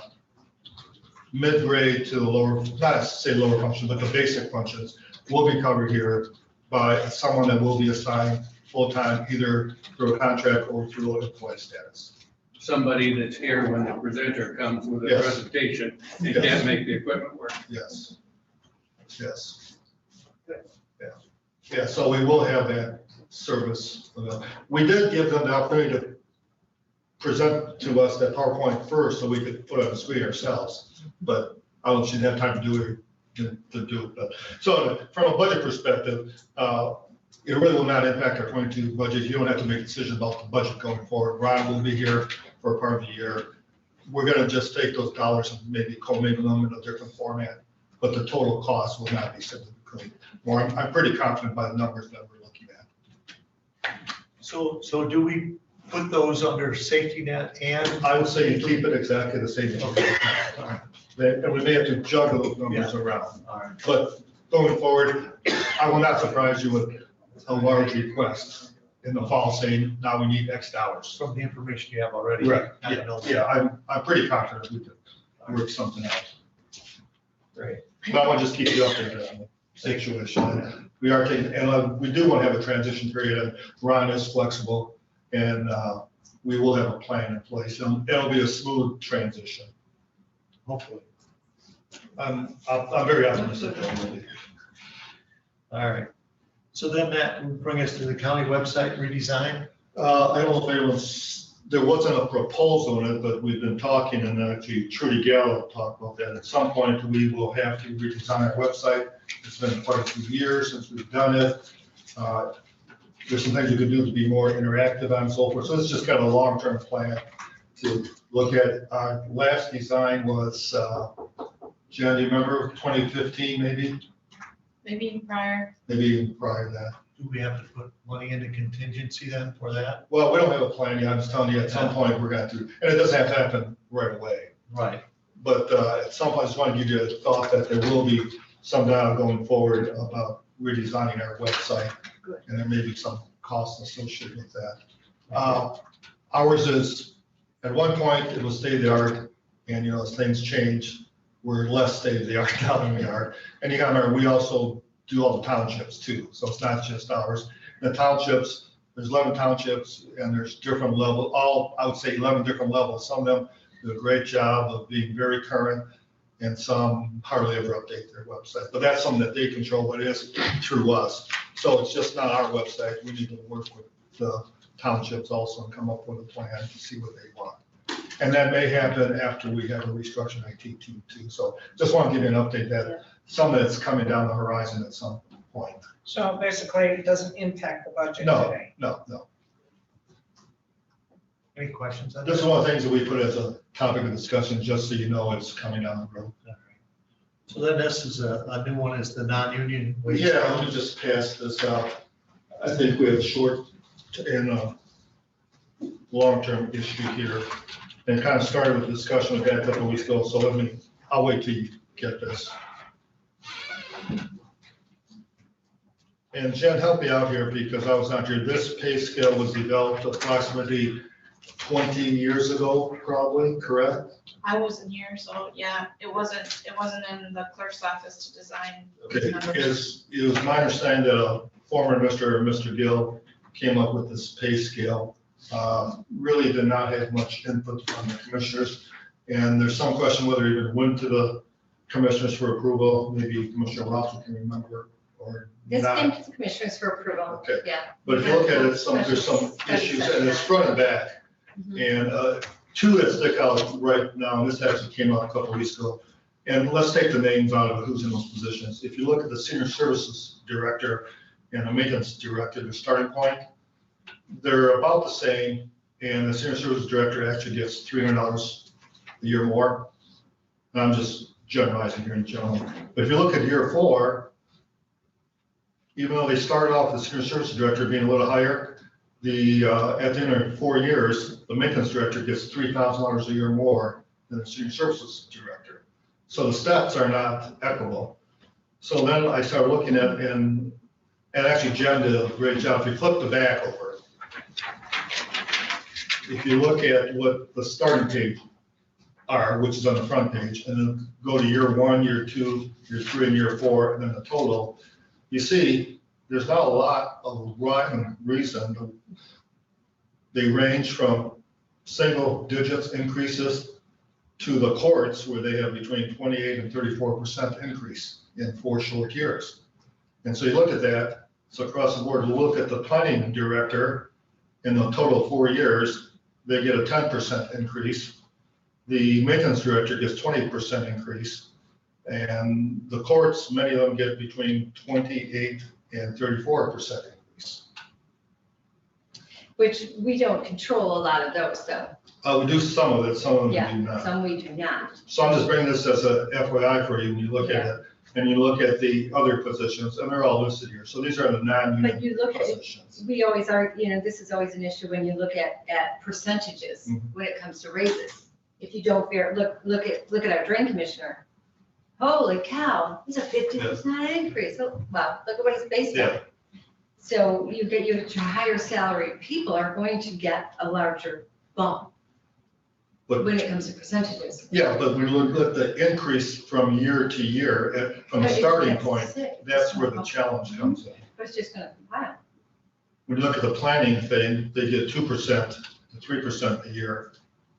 [SPEAKER 1] mid-grade to the lower, not to say lower function, but the basic functions will be covered here by someone that will be assigned full-time, either through a contract or through employee status.
[SPEAKER 5] Somebody that's here when the presenter comes with a
[SPEAKER 1] Yes.
[SPEAKER 5] presentation and
[SPEAKER 1] Yes.
[SPEAKER 5] can't make the equipment work.
[SPEAKER 1] Yes. Yes. Yeah, so we will have that service. We did give them the opportunity to present to us that PowerPoint first so we could put it on the screen ourselves. But I don't, she didn't have time to do it. But so from a budget perspective, it really will not impact our 22 budget. You don't have to make a decision about the budget going forward. Ron will be here for a part of the year. We're going to just take those dollars and maybe commingle them in a different format, but the total cost will not be significantly more. I'm pretty confident by the numbers that we're looking at.
[SPEAKER 6] So do we put those under safety net and?
[SPEAKER 1] I would say you keep it exactly the same.
[SPEAKER 6] Okay.
[SPEAKER 1] And we may have to juggle those numbers around.
[SPEAKER 6] All right.
[SPEAKER 1] But going forward, I will not surprise you with a large request in the fall saying, now we need X dollars.
[SPEAKER 6] From the information you have already.
[SPEAKER 1] Right,
[SPEAKER 6] I didn't know that.
[SPEAKER 1] yeah, I'm pretty confident we could work something out.
[SPEAKER 6] Great.
[SPEAKER 1] But I want to just keep you updated on the situation. We are taking, and we do want to have a transition period, and Ron is flexible, and we will have a plan in place, and it'll be a smooth transition.
[SPEAKER 6] Hopefully.
[SPEAKER 1] I'm very optimistic.
[SPEAKER 6] All right. So then that will bring us to the county website redesign.
[SPEAKER 1] I don't know if there wasn't a proposal on it, but we've been talking, and actually Trudy Gallo talked about that. At some point, we will have to redesign our website. It's been quite a few years since we've done it. There's some things you could do to be more interactive and so forth. So it's just kind of a long-term plan to look at. Our last design was, Jen, do you remember 2015 maybe?
[SPEAKER 7] Maybe even prior.
[SPEAKER 1] Maybe even prior to that.
[SPEAKER 6] Do we have to put money into contingency then for that?
[SPEAKER 1] Well, we don't have a plan yet. I'm just telling you, at some point, we're going to, and it doesn't have to happen right away.
[SPEAKER 6] Right.
[SPEAKER 1] But at some point, I just want to give you a thought that there will be some dialogue going forward about redesigning our website.
[SPEAKER 14] Good.
[SPEAKER 1] And there may be some costs associated with that. Ours is, at one point, it was state-of-the-art, and as things change, we're less state-of-the-art now than we are. And you got to remember, we also do all the townships too, so it's not just ours. The townships, there's 11 townships, and there's different levels, I would say 11 different levels. Some of them do a great job of being very current. and some hardly ever update their website. But that's something that they control, but it is through us. So it's just not our website. We need to work with the townships also and come up with a plan to see what they want. And that may happen after we have a restructuring IT team too. So just want to give you an update that some of it's coming down the horizon at some point.
[SPEAKER 9] So basically, it doesn't impact the budget
[SPEAKER 1] No,
[SPEAKER 9] today.
[SPEAKER 1] no, no.
[SPEAKER 6] Any questions?
[SPEAKER 1] This is one of the things that we put as a topic of discussion, just so you know it's coming down the road.
[SPEAKER 6] So then this is a new one, is the non-union wage.
[SPEAKER 1] Yeah, let me just pass this out. I think we have short and long-term issue here. And kind of started with the discussion we had a couple of weeks ago, so I'll wait till you get this. And Jen, help me out here because I was not here. This pay scale was developed approximately 20 years ago, probably, correct?
[SPEAKER 7] I wasn't here, so yeah, it wasn't in the clerk's office to design.
[SPEAKER 1] Okay, it was my understanding that a former Mr. Gill came up with this pay scale. Really did not have much input from the commissioners. And there's some question whether it even went to the commissioners for approval. Maybe Commissioner Ralph can remember or
[SPEAKER 2] This
[SPEAKER 1] not.
[SPEAKER 2] came to the commissioners for approval.
[SPEAKER 1] Okay.
[SPEAKER 2] Yeah.
[SPEAKER 1] But if you look at it, there's some issues, and it's front and back. And two that stick out right now, and this actually came out a couple of weeks ago. And let's take the names out of who's in those positions. If you look at the senior services director and the maintenance director, the starting point, they're about the same. And the senior services director actually gets $300 a year more. And I'm just generalizing here in general. But if you look at year 4, even though they started off the senior services director being a little higher, at the end of 4 years, the maintenance director gets $3,000 a year more than the senior services director. So the steps are not equitable. So then I started looking at, and actually Jen did a great job. If you flip the back over, if you look at what the starting page are, which is on the front page, and then go to year 1, year 2, year 3, and year 4, and then the total, you see there's not a lot of rhyme and reason. They range from single digits increases to the courts where they have between 28 and 34% increase in 4 short years. And so you look at that, so across the board, you look at the planning director in the total 4 years, they get a 10% increase. The maintenance director gets 20% increase. And the courts, many of them get between 28 and 34% increase.
[SPEAKER 2] Which we don't control a lot of those though.
[SPEAKER 1] We do some of it, some of them we do
[SPEAKER 2] Yeah,
[SPEAKER 1] not.
[SPEAKER 2] some we do not.
[SPEAKER 1] So I'm just bringing this as a FYI for you, when you look at it, and you look at the other positions, and they're all listed here. So these are the
[SPEAKER 2] But
[SPEAKER 1] non-union
[SPEAKER 2] you look at,
[SPEAKER 1] positions.
[SPEAKER 2] we always are, this is always an issue when you look at percentages when it comes to raises. If you don't look at our drain commissioner. Holy cow, he's a 50% increase. Oh, well, look at what he's based on.
[SPEAKER 1] Yeah.
[SPEAKER 2] So you get your higher salary people are going to get a larger bump
[SPEAKER 1] But-
[SPEAKER 2] when it comes to percentages.
[SPEAKER 1] Yeah, but when you look at the increase from year to year, from the
[SPEAKER 2] But
[SPEAKER 1] starting
[SPEAKER 2] it's
[SPEAKER 1] point,
[SPEAKER 2] sick.
[SPEAKER 1] that's where the challenge comes in.
[SPEAKER 2] But it's just gonna compile.
[SPEAKER 1] When you look at the planning thing, they get 2% to 3% a year.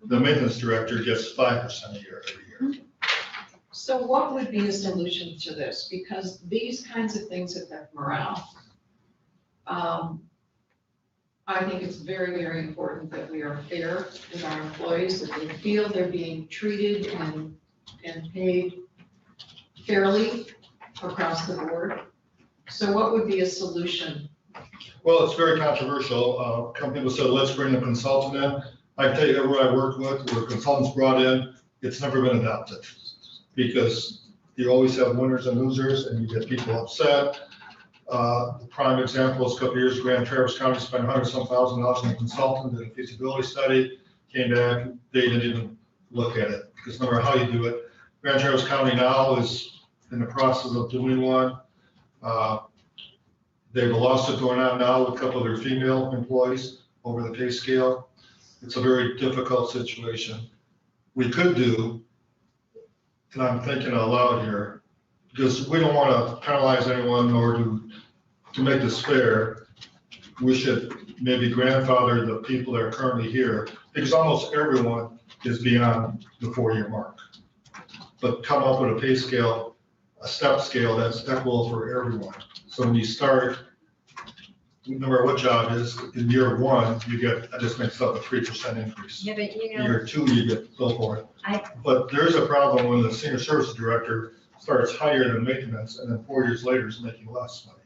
[SPEAKER 1] The maintenance director gets 5% a year every year.
[SPEAKER 11] So what would be a solution to this? Because these kinds of things affect morale. I think it's very, very important that we are fair with our employees, that they feel they're being treated and paid fairly across the board. So what would be a solution?
[SPEAKER 1] Well, it's very controversial. Some people said, let's bring a consultant in. I can tell you everywhere I worked with, where consultants brought in, it's never been adopted. Because you always have winners and losers, and you get people upset. The prime example is a couple of years ago, Grand Traverse County spent $100-some thousand on a consultant, did a feasibility study, came back, they didn't even look at it, because no matter how you do it. Grand Traverse County now is in the process of doing one. They have a lawsuit going on now with a couple of their female employees over the pay scale. It's a very difficult situation. We could do, and I'm thinking out loud here, because we don't want to penalize anyone or to make this fair, we should maybe grandfather the people that are currently here, because almost everyone is beyond the 4-year mark. but come up with a pay scale, a step scale that's equal for everyone. So when you start, no matter what job is, in year one, you get, I just mixed up, a 3% increase.
[SPEAKER 2] Yeah, but you know,
[SPEAKER 1] Year two, you get so forth. But there's a problem when the senior services director starts higher than maintenance, and then 4 years later is making less money.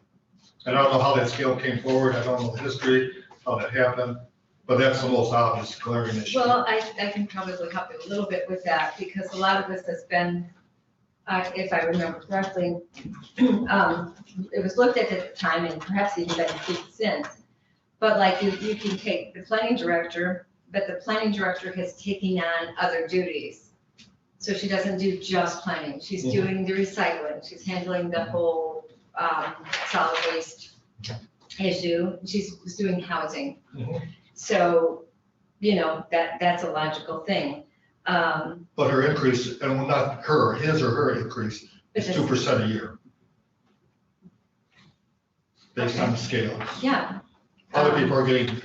[SPEAKER 1] And I don't know how that scale came forward, I don't know the history, how that happened, but that's the most obvious glaring issue.
[SPEAKER 2] well, I can probably help you a little bit with that, because a lot of this has been, if I remember correctly, it was looked at the time and perhaps even been tweaked since. But like you can take the planning director, but the planning director has taken on other duties. So she doesn't do just planning, she's doing the recycling, she's handling the whole solid waste issue, she's doing housing. So, you know, that's a logical thing.
[SPEAKER 1] But her increase, and not her, his or her increase is 2% a year. Based on the scale.
[SPEAKER 2] Yeah.
[SPEAKER 1] Other people are getting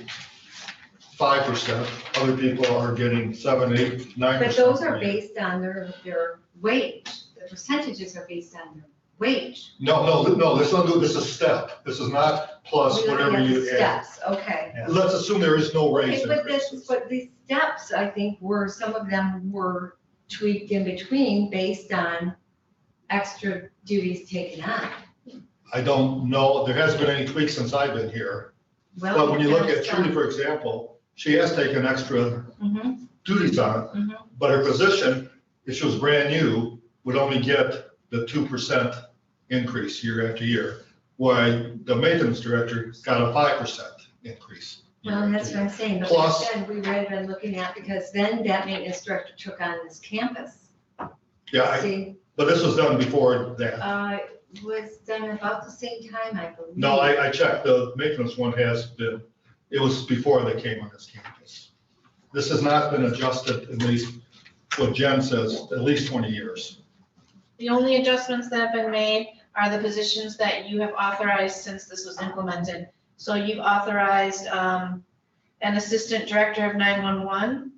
[SPEAKER 1] 5%, other people are getting 7, 8, 9%.
[SPEAKER 2] But those are based on their wage, the percentages are based on their wage.
[SPEAKER 1] No, this is a step. This is not plus
[SPEAKER 2] We're
[SPEAKER 1] whatever
[SPEAKER 2] looking at
[SPEAKER 1] you
[SPEAKER 2] the
[SPEAKER 1] add.
[SPEAKER 2] steps, okay.
[SPEAKER 1] Let's assume there is no raise
[SPEAKER 2] Okay,
[SPEAKER 1] increase.
[SPEAKER 2] but these steps, I think, some of them were tweaked in between based on extra duties taken on.
[SPEAKER 1] I don't know, there hasn't been any tweaks since I've been here. But when you look at Trudy, for example, she has taken extra duties on, but her position, if she was brand new, would only get the 2% increase year after year, while the maintenance director got a 5% increase.
[SPEAKER 2] Well, that's what I'm saying, but
[SPEAKER 1] Plus-
[SPEAKER 2] like I said, we would have been looking at, because then that maintenance director took on this campus.
[SPEAKER 1] Yeah,
[SPEAKER 2] See,
[SPEAKER 1] but this was done before that.
[SPEAKER 2] was done about the same time, I believe.
[SPEAKER 1] No, I checked, the maintenance one has been, it was before they came on this campus. This has not been adjusted, at least what Jen says, at least 20 years.
[SPEAKER 7] The only adjustments that have been made are the positions that you have authorized since this was implemented. So you've authorized an assistant director of 911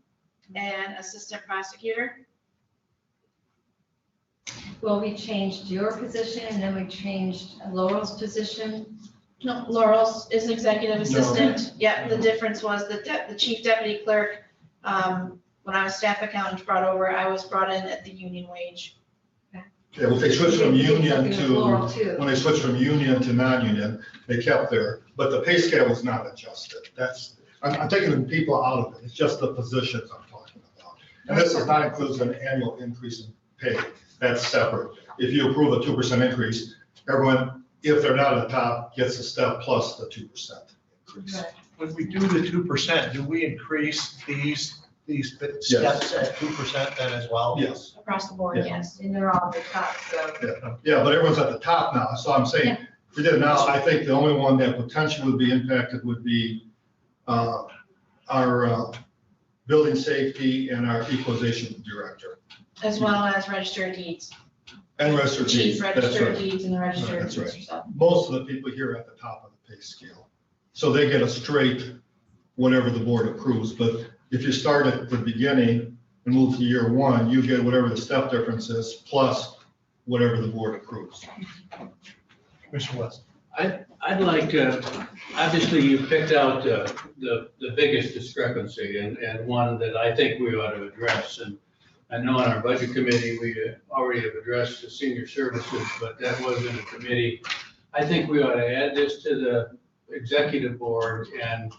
[SPEAKER 7] and assistant prosecutor.
[SPEAKER 2] Well, we changed your position, and then we changed Laurel's position.
[SPEAKER 7] No, Laurel's is executive assistant. Yeah, the difference was the chief deputy clerk, when I was staff accountant brought over, I was brought in at the union wage.
[SPEAKER 1] Yeah, well, they switched from
[SPEAKER 2] We did
[SPEAKER 1] union
[SPEAKER 2] something with Laurel, too.
[SPEAKER 1] when they switched from union to non-union, they kept their, but the pay scale was not adjusted. I'm taking the people out of it, it's just the positions I'm talking about. And this does not include an annual increase in pay, that's separate. If you approve a 2% increase, everyone, if they're not at the top, gets a step plus the 2% increase.
[SPEAKER 6] When we do the 2%, do we increase these steps at 2% then as well?
[SPEAKER 1] Yes.
[SPEAKER 7] Across the board,
[SPEAKER 1] Yeah.
[SPEAKER 7] yes.
[SPEAKER 2] And they're all at the top, so.
[SPEAKER 1] Yeah, but everyone's at the top now, so I'm saying, if we did it now, I think the only one that potentially would be impacted would be our building safety and our equalization director.
[SPEAKER 7] As well as registered deeds.
[SPEAKER 1] And registered deeds.
[SPEAKER 7] Chief
[SPEAKER 1] That's
[SPEAKER 7] registered
[SPEAKER 1] right.
[SPEAKER 7] deeds and the registered
[SPEAKER 1] That's
[SPEAKER 7] deeds
[SPEAKER 1] right.
[SPEAKER 7] yourself.
[SPEAKER 1] Most of the people here are at the top of the pay scale. So they get a straight whatever the board approves, but if you start at the beginning and move to year one, you get whatever the step difference is plus whatever the board approves.
[SPEAKER 6] Commissioner West.
[SPEAKER 5] I'd like to, obviously you picked out the biggest discrepancy and one that I think we ought to address. And I know on our budget committee, we already have addressed the senior services, but that wasn't a committee. I think we ought to add this to the executive board and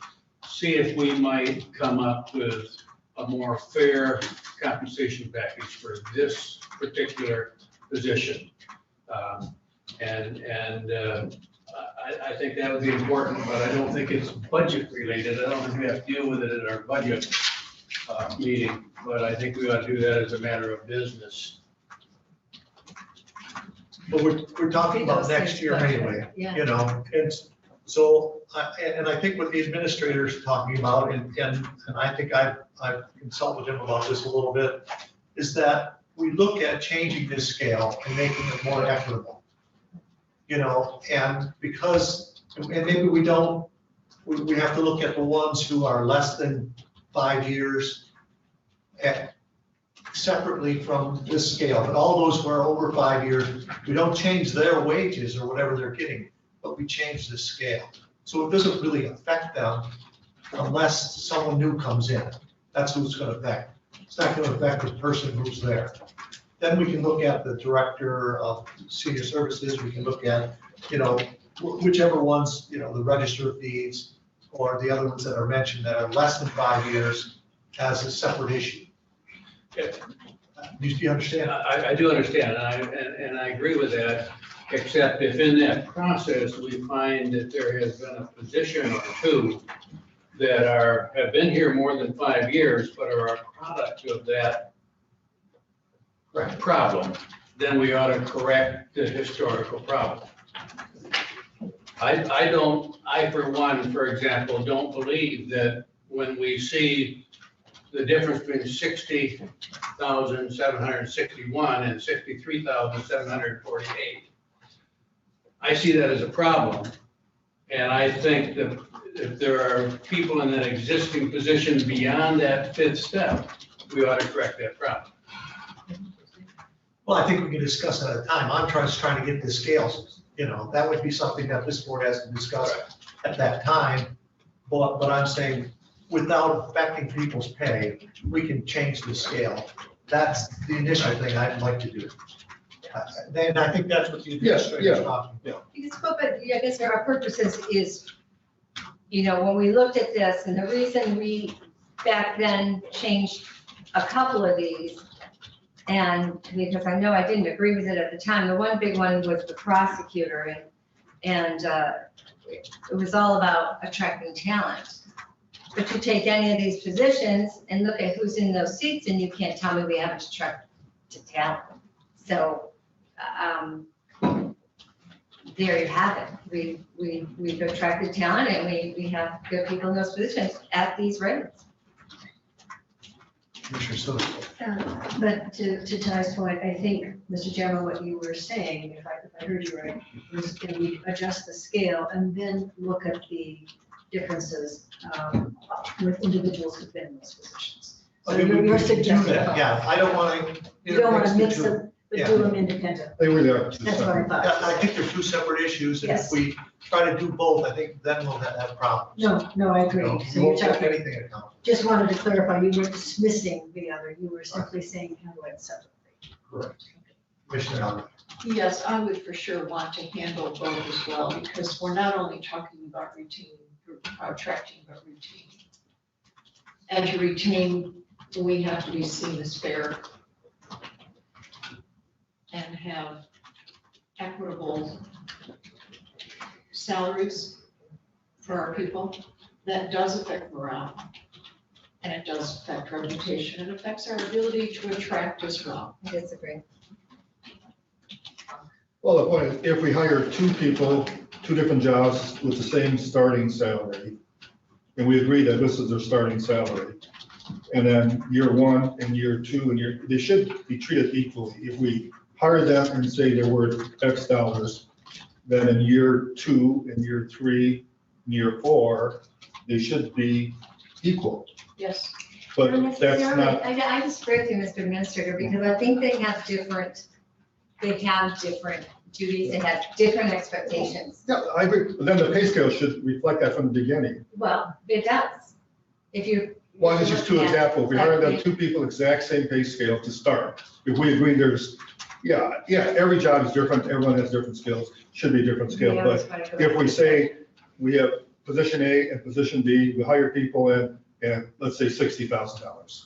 [SPEAKER 5] see if we might come up with a more fair compensation package for this particular position. I think that would be important, but I don't think it's budget related. I don't think we have to deal with it at our budget meeting, but I think we ought to do that as a matter of business.
[SPEAKER 6] But we're talking about next year anyway,
[SPEAKER 2] Yeah.
[SPEAKER 6] you know, and so, and I think what the administrator's talking about, and I think I've consulted with him about this a little bit, is that we look at changing this scale and making it more equitable. You know, and because, and maybe we don't, we have to look at the ones who are less than 5 years separately from this scale, but all those who are over 5 years, we don't change their wages or whatever they're getting, but we change the scale. So it doesn't really affect them unless someone new comes in. That's who it's gonna affect. It's not gonna affect the person who's there. Then we can look at the director of senior services, we can look at, whichever ones, the register fees or the other ones that are mentioned that are less than 5 years as a separate issue. Do you understand?
[SPEAKER 5] I do understand, and I agree with that, except if in that process, we find that there has been a position or two that have been here more than 5 years, but are a product of that problem, then we ought to correct the historical problem. I for one, for example, don't believe that when we see the difference between 60,761 and 63,748, I see that as a problem. And I think that if there are people in that existing position beyond that fifth step, we ought to correct that problem.
[SPEAKER 6] Well, I think we can discuss that at a time. I'm just trying to get the scales, that would be something that this board has to discuss at that time. But I'm saying, without affecting people's pay, we can change the scale. That's the initial thing I'd like to do. And I think that's what the administrator is talking about.
[SPEAKER 2] Because, but I guess our purpose is, when we looked at this, and the reason we back then changed a couple of these, and because I know I didn't agree with it at the time, the one big one was the prosecutor, and it was all about attracting talent. But you take any of these positions and look at who's in those seats, and you can't tell me we haven't attracted talent. So, there you have it. We've attracted talent, and we have good people in those positions at these rates.
[SPEAKER 14] But to Ty's point, I think, Mr. Chairman, what you were saying, if I heard you right, was can we adjust the scale and then look at the differences with individuals within those positions? So you're suggesting.
[SPEAKER 6] Yeah, I don't want to.
[SPEAKER 14] You don't want to mix them, but do them independent.
[SPEAKER 1] They were there.
[SPEAKER 14] That's what I thought.
[SPEAKER 6] I think they're two separate issues, and if
[SPEAKER 14] Yes.
[SPEAKER 6] we try to do both, I think then we'll have problems.
[SPEAKER 14] No, I agree.
[SPEAKER 6] You
[SPEAKER 14] So you're
[SPEAKER 6] won't get
[SPEAKER 14] talking,
[SPEAKER 6] anything accomplished.
[SPEAKER 14] just wanted to clarify, you were dismissing the other, you were simply saying handle it separately.
[SPEAKER 6] Correct. Commissioner Allen.
[SPEAKER 11] Yes, I would for sure want to handle both as well, because we're not only talking about attracting, but retaining. And to retain, we have to be seen as fair and have equitable salaries for our people. That does affect morale, and it does affect reputation, and affects our ability to attract as well.
[SPEAKER 2] I disagree.
[SPEAKER 1] Well, the point is, if we hire two people, two different jobs with the same starting salary, and we agree that this is their starting salary, and then year one and year two, they should be treated equally. If we hire them and say they're worth X dollars, then in year two and year three, and year four, they should be equal.
[SPEAKER 11] Yes.
[SPEAKER 1] But
[SPEAKER 2] Not
[SPEAKER 1] that's
[SPEAKER 2] necessarily.
[SPEAKER 1] not,
[SPEAKER 2] I disagree with you, Mr. Administrator, because I think they have different duties, they have different expectations.
[SPEAKER 1] yeah, I agree, but then the pay scale should reflect that from the beginning.
[SPEAKER 2] Well, it does. If you.
[SPEAKER 1] Well, it's just two
[SPEAKER 2] Yeah,
[SPEAKER 1] examples. We hired them
[SPEAKER 2] exactly.
[SPEAKER 1] two people, exact same pay scale to start. If we agree there's, every job is different, everyone has different skills, should be a different scale.
[SPEAKER 2] Yeah,
[SPEAKER 1] But
[SPEAKER 2] that's right.
[SPEAKER 1] if we say we have position A and position B, we hire people and let's say $60,000.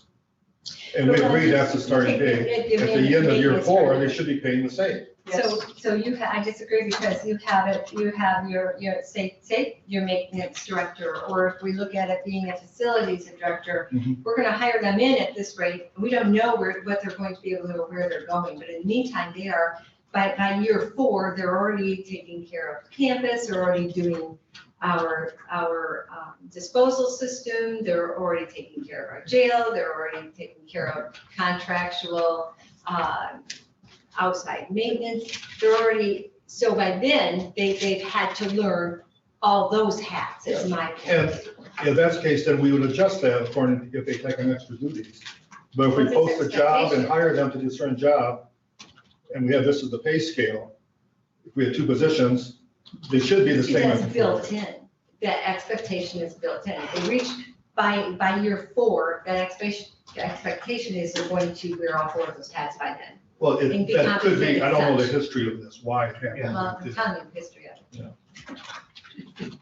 [SPEAKER 1] And we agree that's the starting pay. At the end of year four, they should be paying the same.
[SPEAKER 2] So I disagree because you have your, say your maintenance director, or if we look at it being a facilities director, we're gonna hire them in at this rate. We don't know what they're going to be able to, where they're going, but in the meantime, they are, by year four, they're already taking care of campus, they're already doing our disposal system, they're already taking care of our jail, they're already taking care of contractual, outside maintenance, they're already, so by then, they've had to learn all those hats, is my opinion.
[SPEAKER 1] And if that's the case, then we would adjust that according, if they take on extra duties. But if we
[SPEAKER 2] What's
[SPEAKER 1] post
[SPEAKER 2] his
[SPEAKER 1] a job and
[SPEAKER 2] expectation?
[SPEAKER 1] hire them to do a certain job, and we have this as the pay scale, if we have two positions, they should be the same. as
[SPEAKER 2] That's
[SPEAKER 1] before.
[SPEAKER 2] built in. That expectation is built in. If they reach by year 4, that expectation is they're going to wear all 4 of those hats by then.
[SPEAKER 1] Well,
[SPEAKER 2] And be
[SPEAKER 1] that could be, I don't know the
[SPEAKER 2] compensated
[SPEAKER 1] history of this, why it happened.
[SPEAKER 2] Well, I'm telling you the history of it.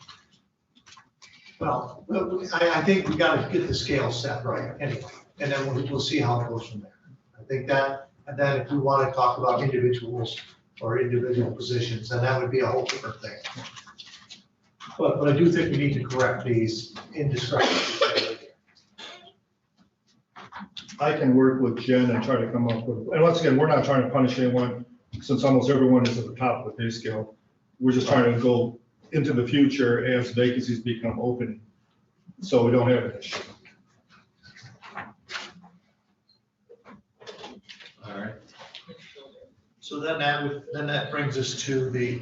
[SPEAKER 6] Well, I think we gotta get the scale set right anyway, and then we'll see how it goes from there. I think that, and then if we want to talk about individuals or individual positions, then that would be a whole different thing. But I do think we need to correct these indiscrepancies.
[SPEAKER 1] I can work with Jen and try to come up with, and once again, we're not trying to punish anyone, since almost everyone is at the top of the pay scale. We're just trying to go into the future as vacancies become open, so we don't have an issue.
[SPEAKER 6] All right. So then that brings us to the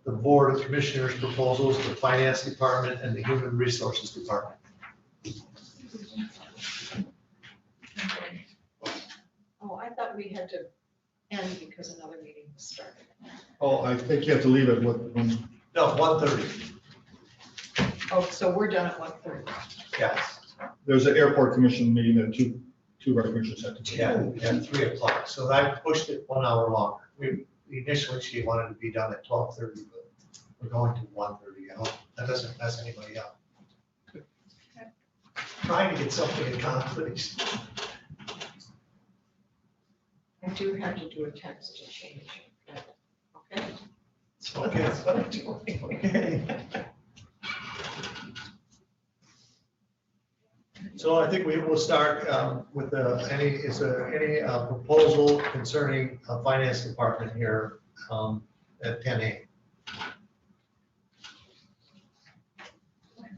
[SPEAKER 6] Board of Commissioners proposals, the Finance Department and the Human Resources Department.
[SPEAKER 11] Oh, I thought we had to end because another meeting was started.
[SPEAKER 1] Oh, I think you have to leave it with,
[SPEAKER 6] No, 1:30.
[SPEAKER 11] Oh, so we're done at 1:30.
[SPEAKER 6] Yes.
[SPEAKER 1] there's an airport commission meeting that two of our commissioners had to.
[SPEAKER 6] Yeah, at 3 o'clock. So I pushed it 1 hour longer. Initially, she wanted to be done at 12:30, but we're going to 1:30. I hope that doesn't mess anybody up. Trying to get something accomplished.
[SPEAKER 11] I do have to do a text to change it. Okay?
[SPEAKER 6] Okay, that's what I'm doing. Okay. So I think we will start with is there any proposal concerning finance department here at 10 a.m.?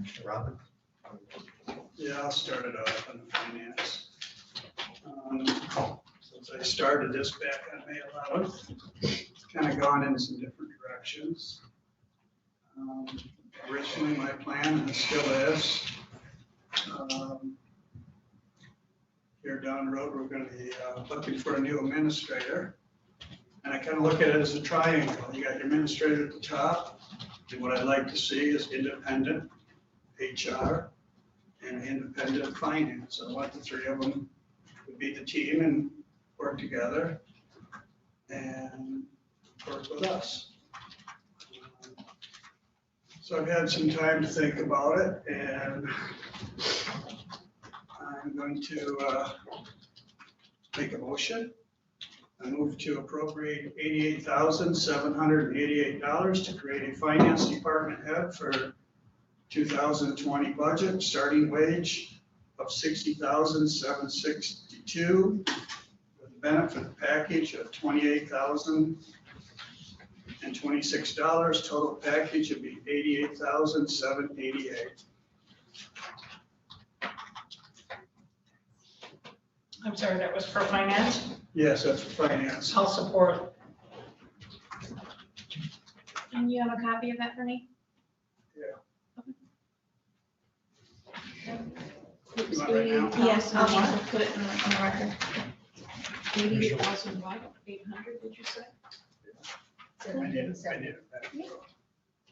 [SPEAKER 6] Mr. Robin?
[SPEAKER 10] Yeah, I'll start it off on finance. Since I started this back on May 11th, it's kind of gone in some different directions. Originally, my plan, and it still is, here down the road, we're going to be looking for a new administrator. And I kind of look at it as a triangle. You got your administrator at the top, and what I'd like to see is independent HR and independent finance. I want the 3 of them to be the team and work together and work with us. So I've had some time to think about it, and I'm going to make a motion. I move to appropriate $88,788 to create a finance department head for 2020 budget, starting wage of $60,762, with a benefit package of $28,026. Total package would be $88,788.
[SPEAKER 9] I'm sorry, that was for finance?
[SPEAKER 10] Yes, that's for finance.
[SPEAKER 9] I'll support.
[SPEAKER 7] And you have a copy of that for me?
[SPEAKER 10] You want it right now?
[SPEAKER 7] Yes, I'll put it on the record.
[SPEAKER 11] 88,000 what? 800, did you say?
[SPEAKER 10] I did it back.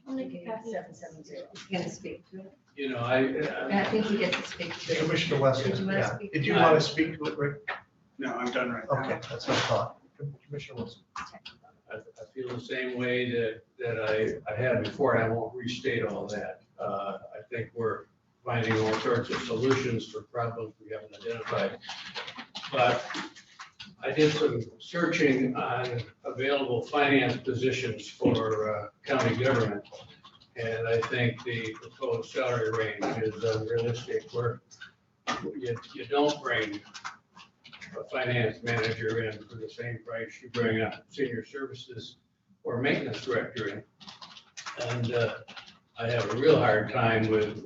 [SPEAKER 7] I'll make a copy.
[SPEAKER 2] 770. He's gonna speak to it.
[SPEAKER 5] You know,
[SPEAKER 2] And I think he gets to speak to it.
[SPEAKER 6] Commissioner Weston,
[SPEAKER 2] Did you want to
[SPEAKER 6] yeah.
[SPEAKER 2] speak?
[SPEAKER 6] Did you want to speak to it, Rick?
[SPEAKER 10] No, I'm done right now.
[SPEAKER 6] Okay, that's what I thought. Commissioner Wilson.
[SPEAKER 5] I feel the same way that I had before, and I won't restate all that. I think we're finding all sorts of solutions for problems we haven't identified. But I did some searching on available finance positions for county government. And I think the proposed salary range is unrealistic, where you don't bring a finance manager in for the same price you bring a senior services or maintenance director in. And I have a real hard time with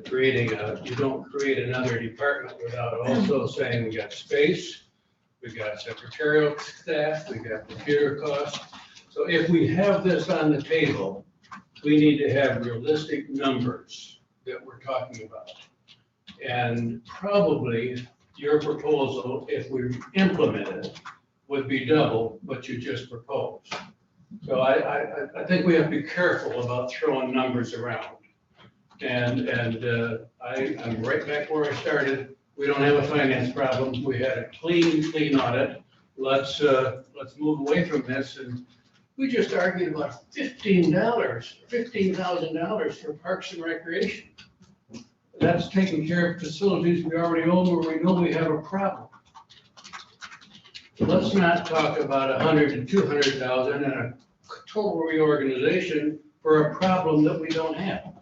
[SPEAKER 5] creating you don't create another department without also saying we got space, we got secretarial staff, we got computer costs. So if we have this on the table, we need to have realistic numbers that we're talking about. And probably your proposal, if we implement it, would be double what you just proposed. So I think we have to be careful about throwing numbers around. And I'm right back where I started. We don't have a finance problem. We had a clean audit. Let's move away from this. And we just argued about $15,000 for Parks and Recreation. That's taking care of facilities we already own where we know we have a problem. Let's not talk about 100 and 200,000 and a total reorganization for a problem that we don't have.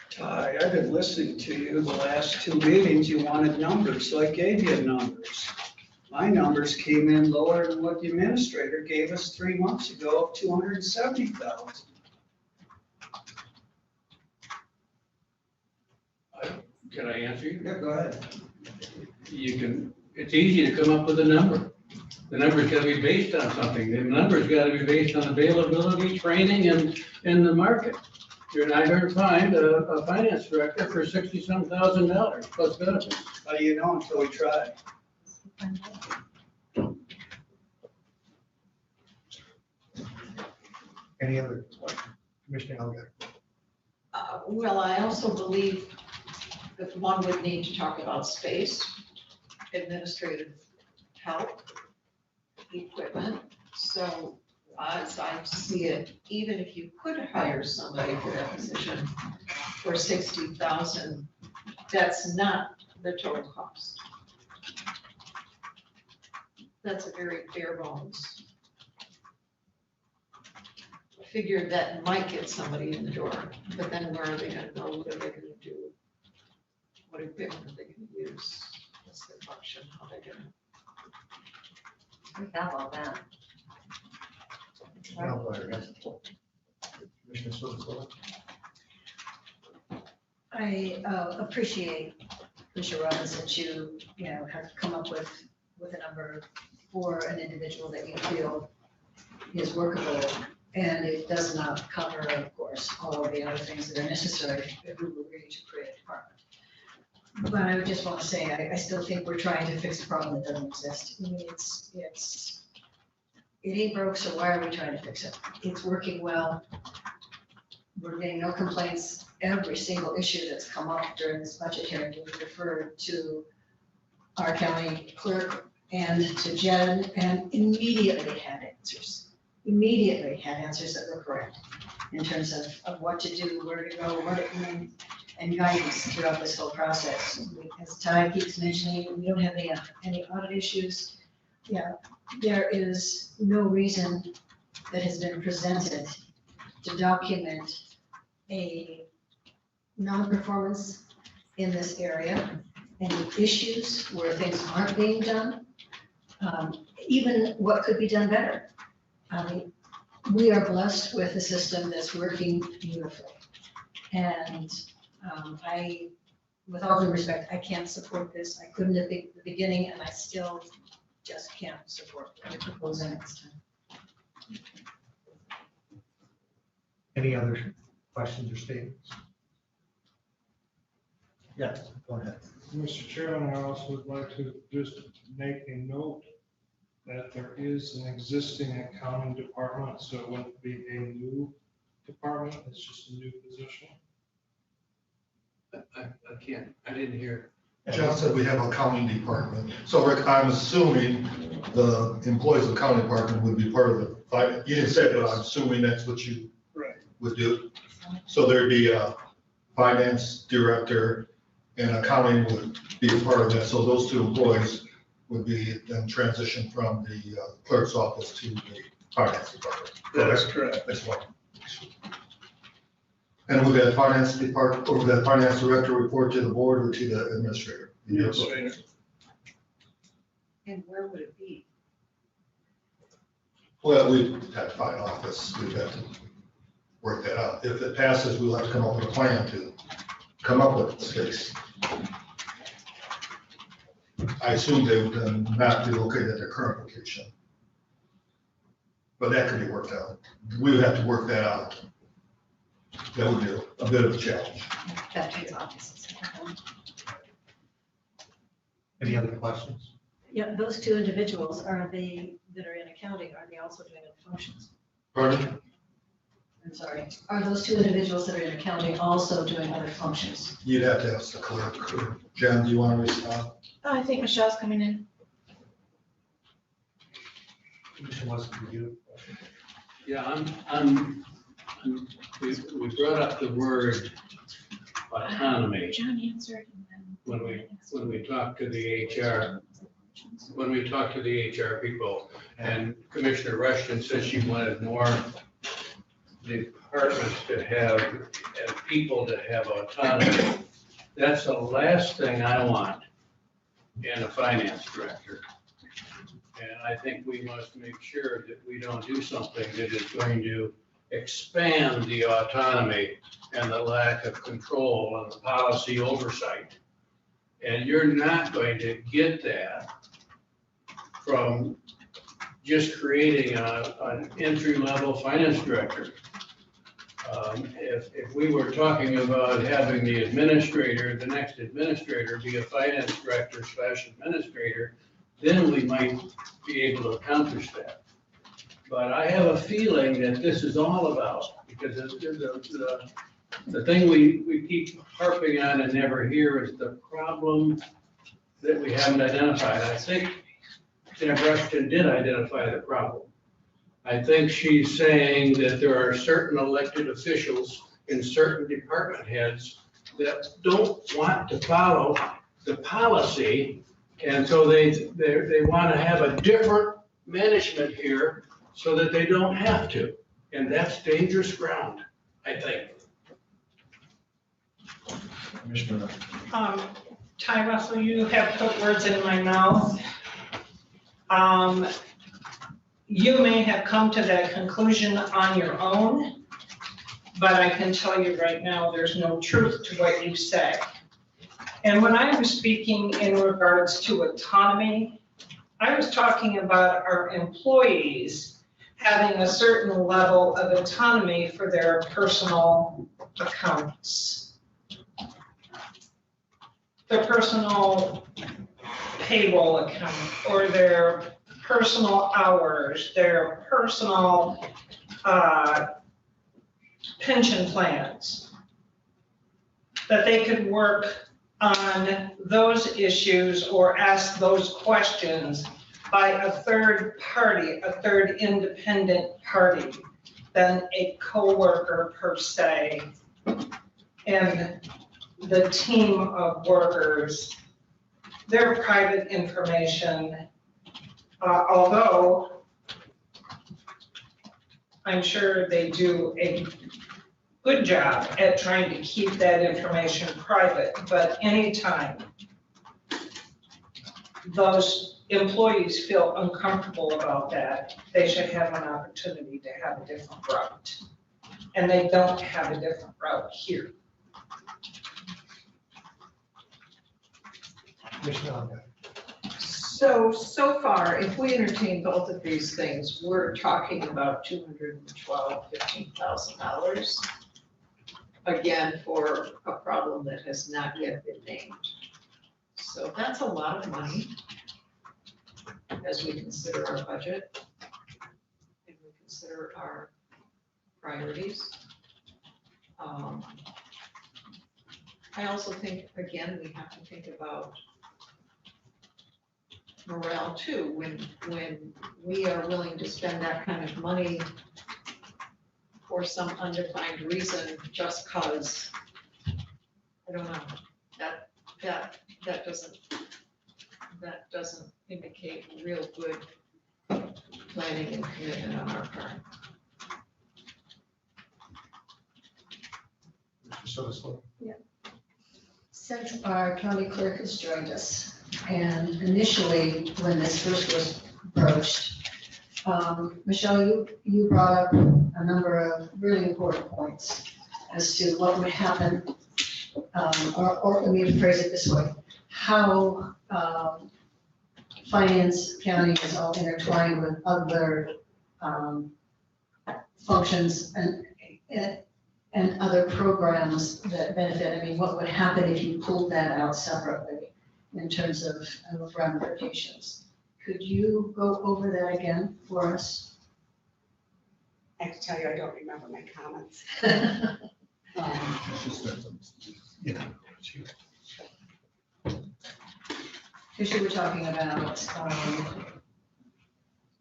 [SPEAKER 10] Ty, I've been listening to you the last two meetings. You wanted numbers, so I gave you numbers. My numbers came in lower than what the administrator gave us 3 months ago of 270,000.
[SPEAKER 5] Can I answer you?
[SPEAKER 10] Yeah, go ahead.
[SPEAKER 5] It's easy to come up with a number. The number's gotta be based on something. The number's gotta be based on availability, training, and the market. You're not gonna find a finance director for $60-some thousand plus benefits.
[SPEAKER 10] How do you know until we try?
[SPEAKER 6] Any other questions? Commissioner Alger?
[SPEAKER 11] Well, I also believe that one would need to talk about space, administrative help, equipment. So as I see it, even if you could hire somebody for that position for 60,000, that's not the total cost. That's a very bare bones figure that might get somebody in the door, but then where are they gonna go? What are they gonna do? What equipment are they gonna use? What's their function? How are they gonna?
[SPEAKER 2] We have all that.
[SPEAKER 6] Commissioner Sotelo?
[SPEAKER 14] I appreciate, Mr. Robbins, that you have come up with a number for an individual that you feel is workable. And it does not cover, of course, all of the other things that are necessary if we were ready to create a department. But I would just want to say, I still think we're trying to fix a problem that doesn't exist. I mean, it ain't broke, so why are we trying to fix it? It's working well. We're getting no complaints. Every single issue that's come up during this budget hearing, we referred to our county clerk and to Jen, and immediately had answers. Immediately had answers that were correct in terms of what to do, where to go, and guidance throughout this whole process. As Ty keeps mentioning, we don't have any audit issues. Yeah, there is no reason that has been presented to document a non-performance in this area, any issues where things aren't being done, even what could be done better. We are blessed with a system that's working beautifully. And with all due respect, I can't support this. I couldn't at the beginning, and I still just can't support what you're proposing next time.
[SPEAKER 6] Any other questions or statements? Yes, go ahead.
[SPEAKER 19] Mr. Chairman, I also would like to just make a note that there is an existing accounting department, so it wouldn't be a new department, it's just a new position.
[SPEAKER 5] I didn't hear.
[SPEAKER 1] John said we have a accounting department. So Rick, I'm assuming the employees of the accounting department would be part of the, you didn't say it, but I'm assuming that's what you would do. So there'd be a finance director and accounting would be a part of that. So those two employees would be then transitioned from the clerk's office to the finance department.
[SPEAKER 10] That is correct.
[SPEAKER 1] That's one. And would that finance department, or would that finance director report to the board or to the administrator?
[SPEAKER 10] Administrator.
[SPEAKER 11] And where would it be?
[SPEAKER 1] Well, we'd have to find an office. We'd have to work that out. If it passes, we'll have to come up with a plan to come up with space. I assume they would then not be located at their current location. But that could be worked out. We would have to work that out. That would be a bit of a challenge.
[SPEAKER 14] Back to your offices.
[SPEAKER 6] Any other questions?
[SPEAKER 14] Yeah, those two individuals, are they, that are in accounting, are they also doing other functions?
[SPEAKER 6] Pardon?
[SPEAKER 14] I'm sorry, are those two individuals that are in accounting also doing other functions?
[SPEAKER 1] You'd have to ask the clerk. Jen, do you want to respond?
[SPEAKER 7] Oh, I think Michelle's coming in.
[SPEAKER 6] Commission wants to review.
[SPEAKER 5] Yeah, we brought up the word autonomy
[SPEAKER 7] John answered.
[SPEAKER 5] when we talked to the HR, when we talked to the HR people. And Commissioner Rushton said she wanted more departments to have, and people to have autonomy. That's the last thing I want in a finance director. And I think we must make sure that we don't do something that is going to expand the autonomy and the lack of control and the policy oversight. And you're not going to get that from just creating an entry-level finance director. If we were talking about having the administrator, the next administrator be a finance director / administrator, then we might be able to accomplish that. But I have a feeling that this is all about, because the thing we keep harping on and never hear is the problem that we haven't identified. I think Deb Rushton did identify the problem. I think she's saying that there are certain elected officials in certain department heads that don't want to follow the policy. And so they want to have a different management here so that they don't have to. And that's dangerous ground, I think.
[SPEAKER 6] Commissioner.
[SPEAKER 9] Ty Russell, you have put words in my mouth. You may have come to that conclusion on your own, but I can tell you right now, there's no truth to what you say. And when I was speaking in regards to autonomy, I was talking about our employees having a certain level of autonomy for their personal accounts. Their personal payroll account, or their personal hours, their personal pension plans. That they could work on those issues or ask those questions by a third party, a third independent party than a coworker per se. And the team of workers, their private information, although I'm sure they do a good job at trying to keep that information private, but anytime those employees feel uncomfortable about that, they should have an opportunity to have a different route. And they don't have a different route here.
[SPEAKER 11] So far, if we entertain both of these things, we're talking about $15,000, again, for a problem that has not yet been named. So that's a lot of money as we consider our budget and we consider our priorities. I also think, again, we have to think about morale too, when we are willing to spend that kind of money for some undefined reason, just cause, I don't know, that doesn't indicate real good planning and commitment on our part.
[SPEAKER 14] Yeah. Since our county clerk has joined us, and initially, when this first was broached, Michelle, you brought up a number of really important points as to what would happen, or let me phrase it this way, how finance, county is all intertwined with other functions, and and other programs that benefit? I mean, what would happen if you pulled that out separately in terms of ramifications? Could you go over that again for us?
[SPEAKER 20] I have to tell you, I don't remember my comments.
[SPEAKER 14] Because you were talking about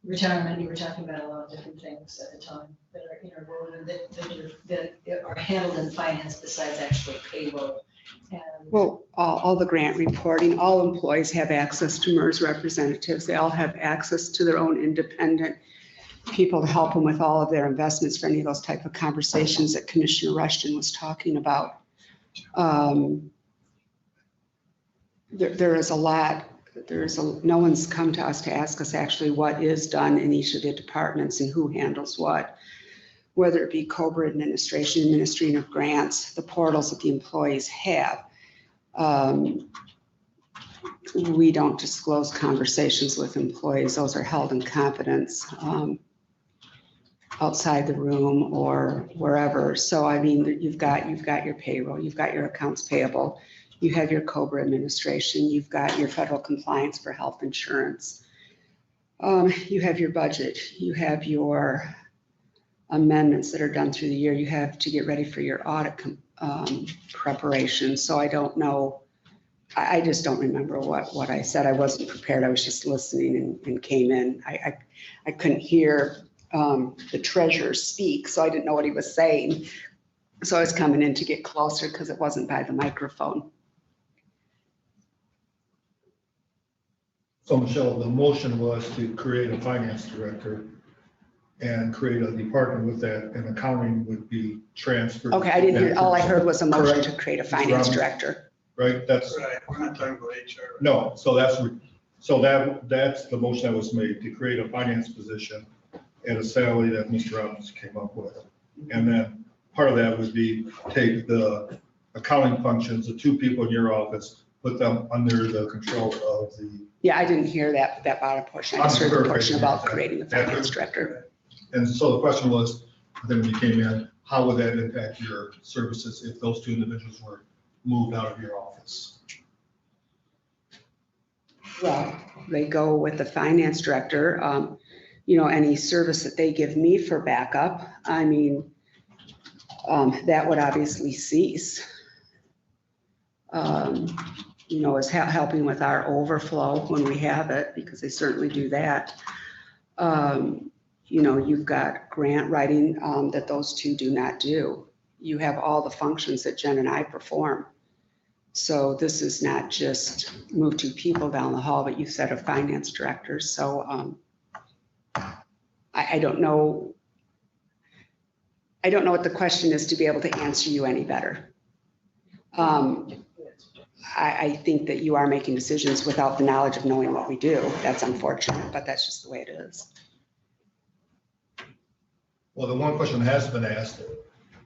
[SPEAKER 14] retirement, you were talking about a lot of different things at the time that are interwoven, that are handled in finance besides actually payroll. And
[SPEAKER 20] Well, all the grant reporting, all employees have access to MERS representatives. They all have access to their own independent people to help them with all of their investments for any of those type of conversations that Commissioner Rushton was talking about. There is a lot, no one's come to us to ask us actually what is done in each of the departments and who handles what, whether it be COBRA administration, administering of grants, the portals that the employees have. We don't disclose conversations with employees. Those are held in confidence outside the room or wherever. So I mean, you've got your payroll, you've got your accounts payable, you have your COBRA administration, you've got your federal compliance for health insurance. You have your budget, you have your amendments that are done through the year, you have to get ready for your audit preparation. So I don't know, I just don't remember what I said. I wasn't prepared. I was just listening and came in. I couldn't hear the treasurer speak, so I didn't know what he was saying. So I was coming in to get closer because it wasn't by the microphone.
[SPEAKER 1] So Michelle, the motion was to create a finance director and create a department with that, and accounting would be transferred.
[SPEAKER 20] Okay, I didn't hear, all I heard was a motion
[SPEAKER 1] Correct.
[SPEAKER 20] to create a finance director.
[SPEAKER 1] Right, that's.
[SPEAKER 10] Right, we're not talking about HR.
[SPEAKER 1] No, so that's the motion that was made, to create a finance position at a salary that Mr. Robbins came up with. And then part of that would be take the accounting functions, the two people in your office, put them under the control of the.
[SPEAKER 20] Yeah, I didn't hear that bottom portion. I just heard the portion about creating the finance director.
[SPEAKER 1] And so the question was, then when you came in, how would that impact your services if those two individuals were moved out of your office?
[SPEAKER 20] Well, they go with the finance director. Any service that they give me for backup, I mean, that would obviously cease. Is helping with our overflow when we have it, because they certainly do that. You've got grant writing that those two do not do. You have all the functions that Jen and I perform. So this is not just move two people down the hall, but you said a finance director. So I don't know. I don't know what the question is to be able to answer you any better. I think that you are making decisions without the knowledge of knowing what we do. That's unfortunate, but that's just the way it is.
[SPEAKER 1] Well, the one question has been asked.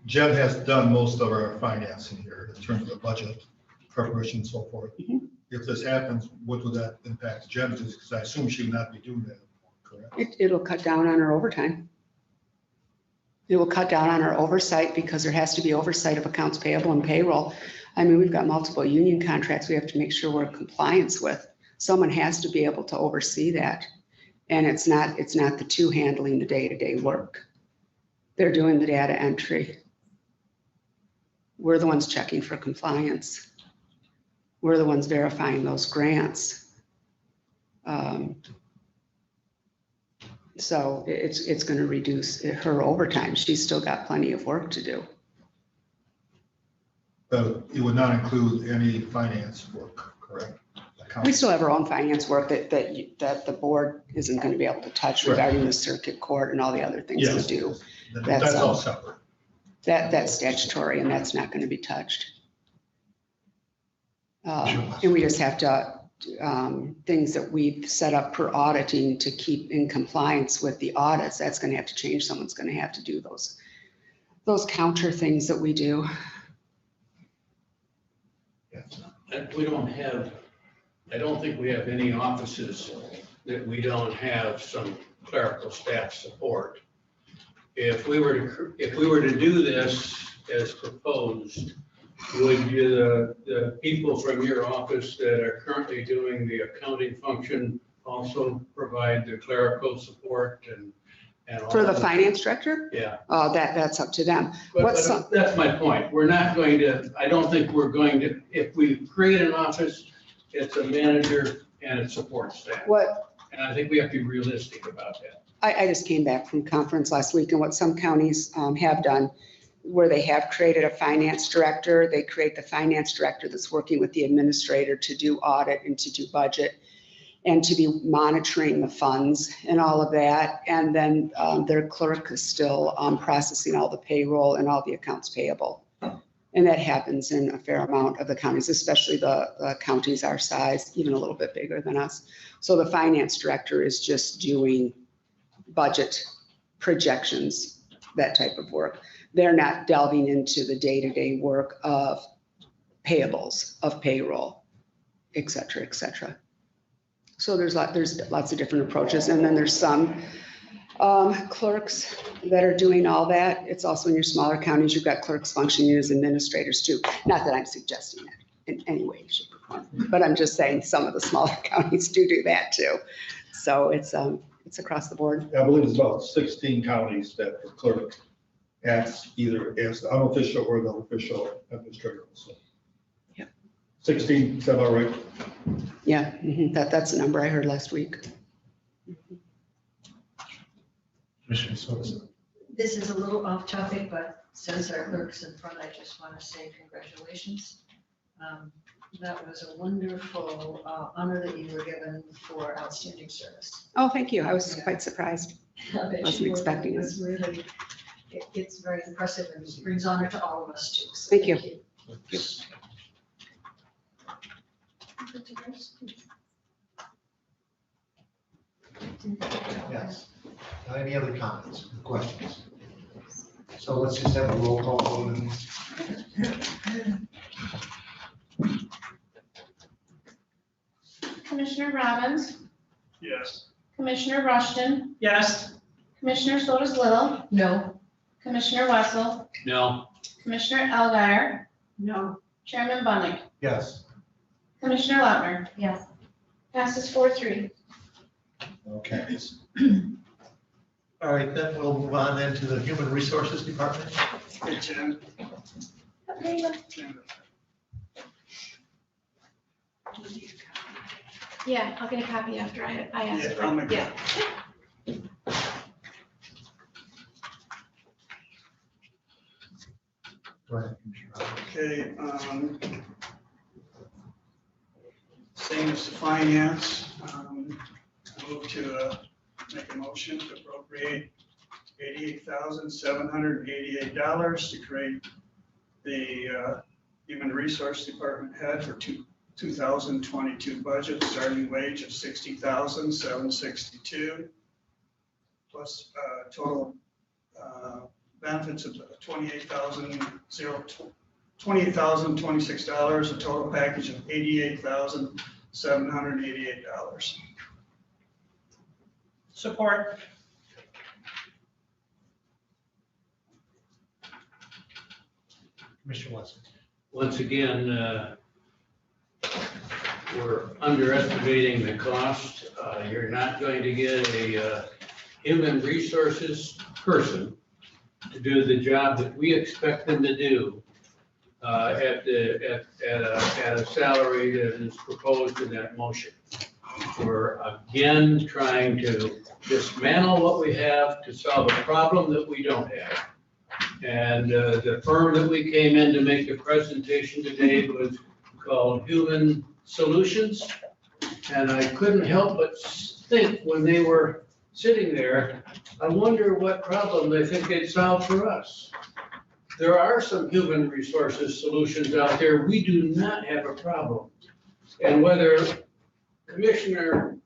[SPEAKER 1] Jen has done most of our financing here in terms of the budget preparation and so forth.
[SPEAKER 20] Mm-hmm.
[SPEAKER 1] If this happens, what would that impact Jen? Because I assume she would not be doing that, correct?
[SPEAKER 20] It'll cut down on her overtime. It will cut down on our oversight because there has to be oversight of accounts payable and payroll. I mean, we've got multiple union contracts we have to make sure we're in compliance with. Someone has to be able to oversee that. And it's not the two handling the day-to-day work. They're doing the data entry. We're the ones checking for compliance. We're the ones verifying those grants. So it's going to reduce her overtime. She's still got plenty of work to do.
[SPEAKER 1] But it would not include any finance work, correct?
[SPEAKER 20] We still have our own finance work that the board isn't going to be able to touch regarding the circuit court and all the other things we do.
[SPEAKER 1] That's all separate.
[SPEAKER 20] That's statutory and that's not going to be touched. And we just have to, things that we've set up for auditing to keep in compliance with the audits, that's going to have to change. Someone's going to have to do those counter things that we do.
[SPEAKER 5] We don't have, I don't think we have any offices that we don't have some clerical staff support. If we were to do this as proposed, would you, the people from your office that are currently doing the accounting function also provide the clerical support and all
[SPEAKER 20] For the
[SPEAKER 5] of that?
[SPEAKER 20] finance director?
[SPEAKER 5] Yeah.
[SPEAKER 20] That's up to them.
[SPEAKER 5] But that's my point. We're not going to, I don't think we're going to, if we create an office, it's a manager and it supports staff. And I think we have to be realistic about that.
[SPEAKER 20] I just came back from conference last week, and what some counties have done, where they have created a finance director, they create the finance director that's working with the administrator to do audit and to do budget and to be monitoring the funds and all of that. And then their clerk is still processing all the payroll and all the accounts payable. And that happens in a fair amount of the counties, especially the counties our size, even a little bit bigger than us. So the finance director is just doing budget projections, that type of work. They're not delving into the day-to-day work of payables, of payroll, et cetera, et cetera. So there's lots of different approaches. And then there's some clerks that are doing all that. It's also in your smaller counties, you've got clerks functioning as administrators too. Not that I'm suggesting that in any way, shape, or form, but I'm just saying some of the smaller counties do that too. So it's across the board.
[SPEAKER 1] I believe it's about 16 counties that the clerk acts either as the unofficial or the official administrator. So,
[SPEAKER 20] yeah.
[SPEAKER 1] 16, is that about right?
[SPEAKER 20] Yeah, that's the number I heard last week.
[SPEAKER 6] Commissioner Soto.
[SPEAKER 14] This is a little off topic, but since our clerk's in front, I just want to say congratulations. That was a wonderful honor that you were given for outstanding service.
[SPEAKER 20] Oh, thank you. I was quite surprised.
[SPEAKER 14] I
[SPEAKER 20] Wasn't expecting
[SPEAKER 14] it. Was really, it's very impressive and brings honor to all of us too. So
[SPEAKER 20] Thank you.
[SPEAKER 6] Yes. Any other comments, questions? So let's just have a roll call vote on this.
[SPEAKER 7] Commissioner Robbins,
[SPEAKER 10] Yes.
[SPEAKER 7] Commissioner Rushton,
[SPEAKER 9] Yes.
[SPEAKER 7] Commissioner Sotis Little,
[SPEAKER 2] No.
[SPEAKER 7] Commissioner Wessel,
[SPEAKER 5] No.
[SPEAKER 7] Commissioner Elguyer,
[SPEAKER 14] No.
[SPEAKER 7] Chairman Bunnick,
[SPEAKER 6] Yes.
[SPEAKER 7] Commissioner Lautner.
[SPEAKER 2] Yes.
[SPEAKER 7] Passes 4-3.
[SPEAKER 6] Okay. All right, then we'll move on then to the Human Resources Department.
[SPEAKER 10] Hey, Jen.
[SPEAKER 7] There you go. Yeah, I'll get a copy after I ask
[SPEAKER 10] Yeah,
[SPEAKER 7] for
[SPEAKER 10] I'll
[SPEAKER 7] it.
[SPEAKER 10] make
[SPEAKER 7] Yeah.
[SPEAKER 6] Go ahead, Commissioner.
[SPEAKER 10] Okay, same as the finance, I move to make a motion to appropriate $88,788 to create the Human Resource Department head for 2022 budget, starting wage of $60,762, plus total benefits of $28,026, a total package of $88,788.
[SPEAKER 9] Support.
[SPEAKER 6] Commissioner Watson.
[SPEAKER 5] Once again, we're underestimating the cost. You're not going to get a human resources person to do the job that we expect them to do at a salary that is proposed in that motion. We're again trying to dismantle what we have to solve a problem that we don't have. And the firm that we came in to make the presentation today was called Human Solutions. And I couldn't help but think when they were sitting there, I wonder what problem they think they'd solve for us. There are some human resources solutions out there. We do not have a problem. And whether Commissioner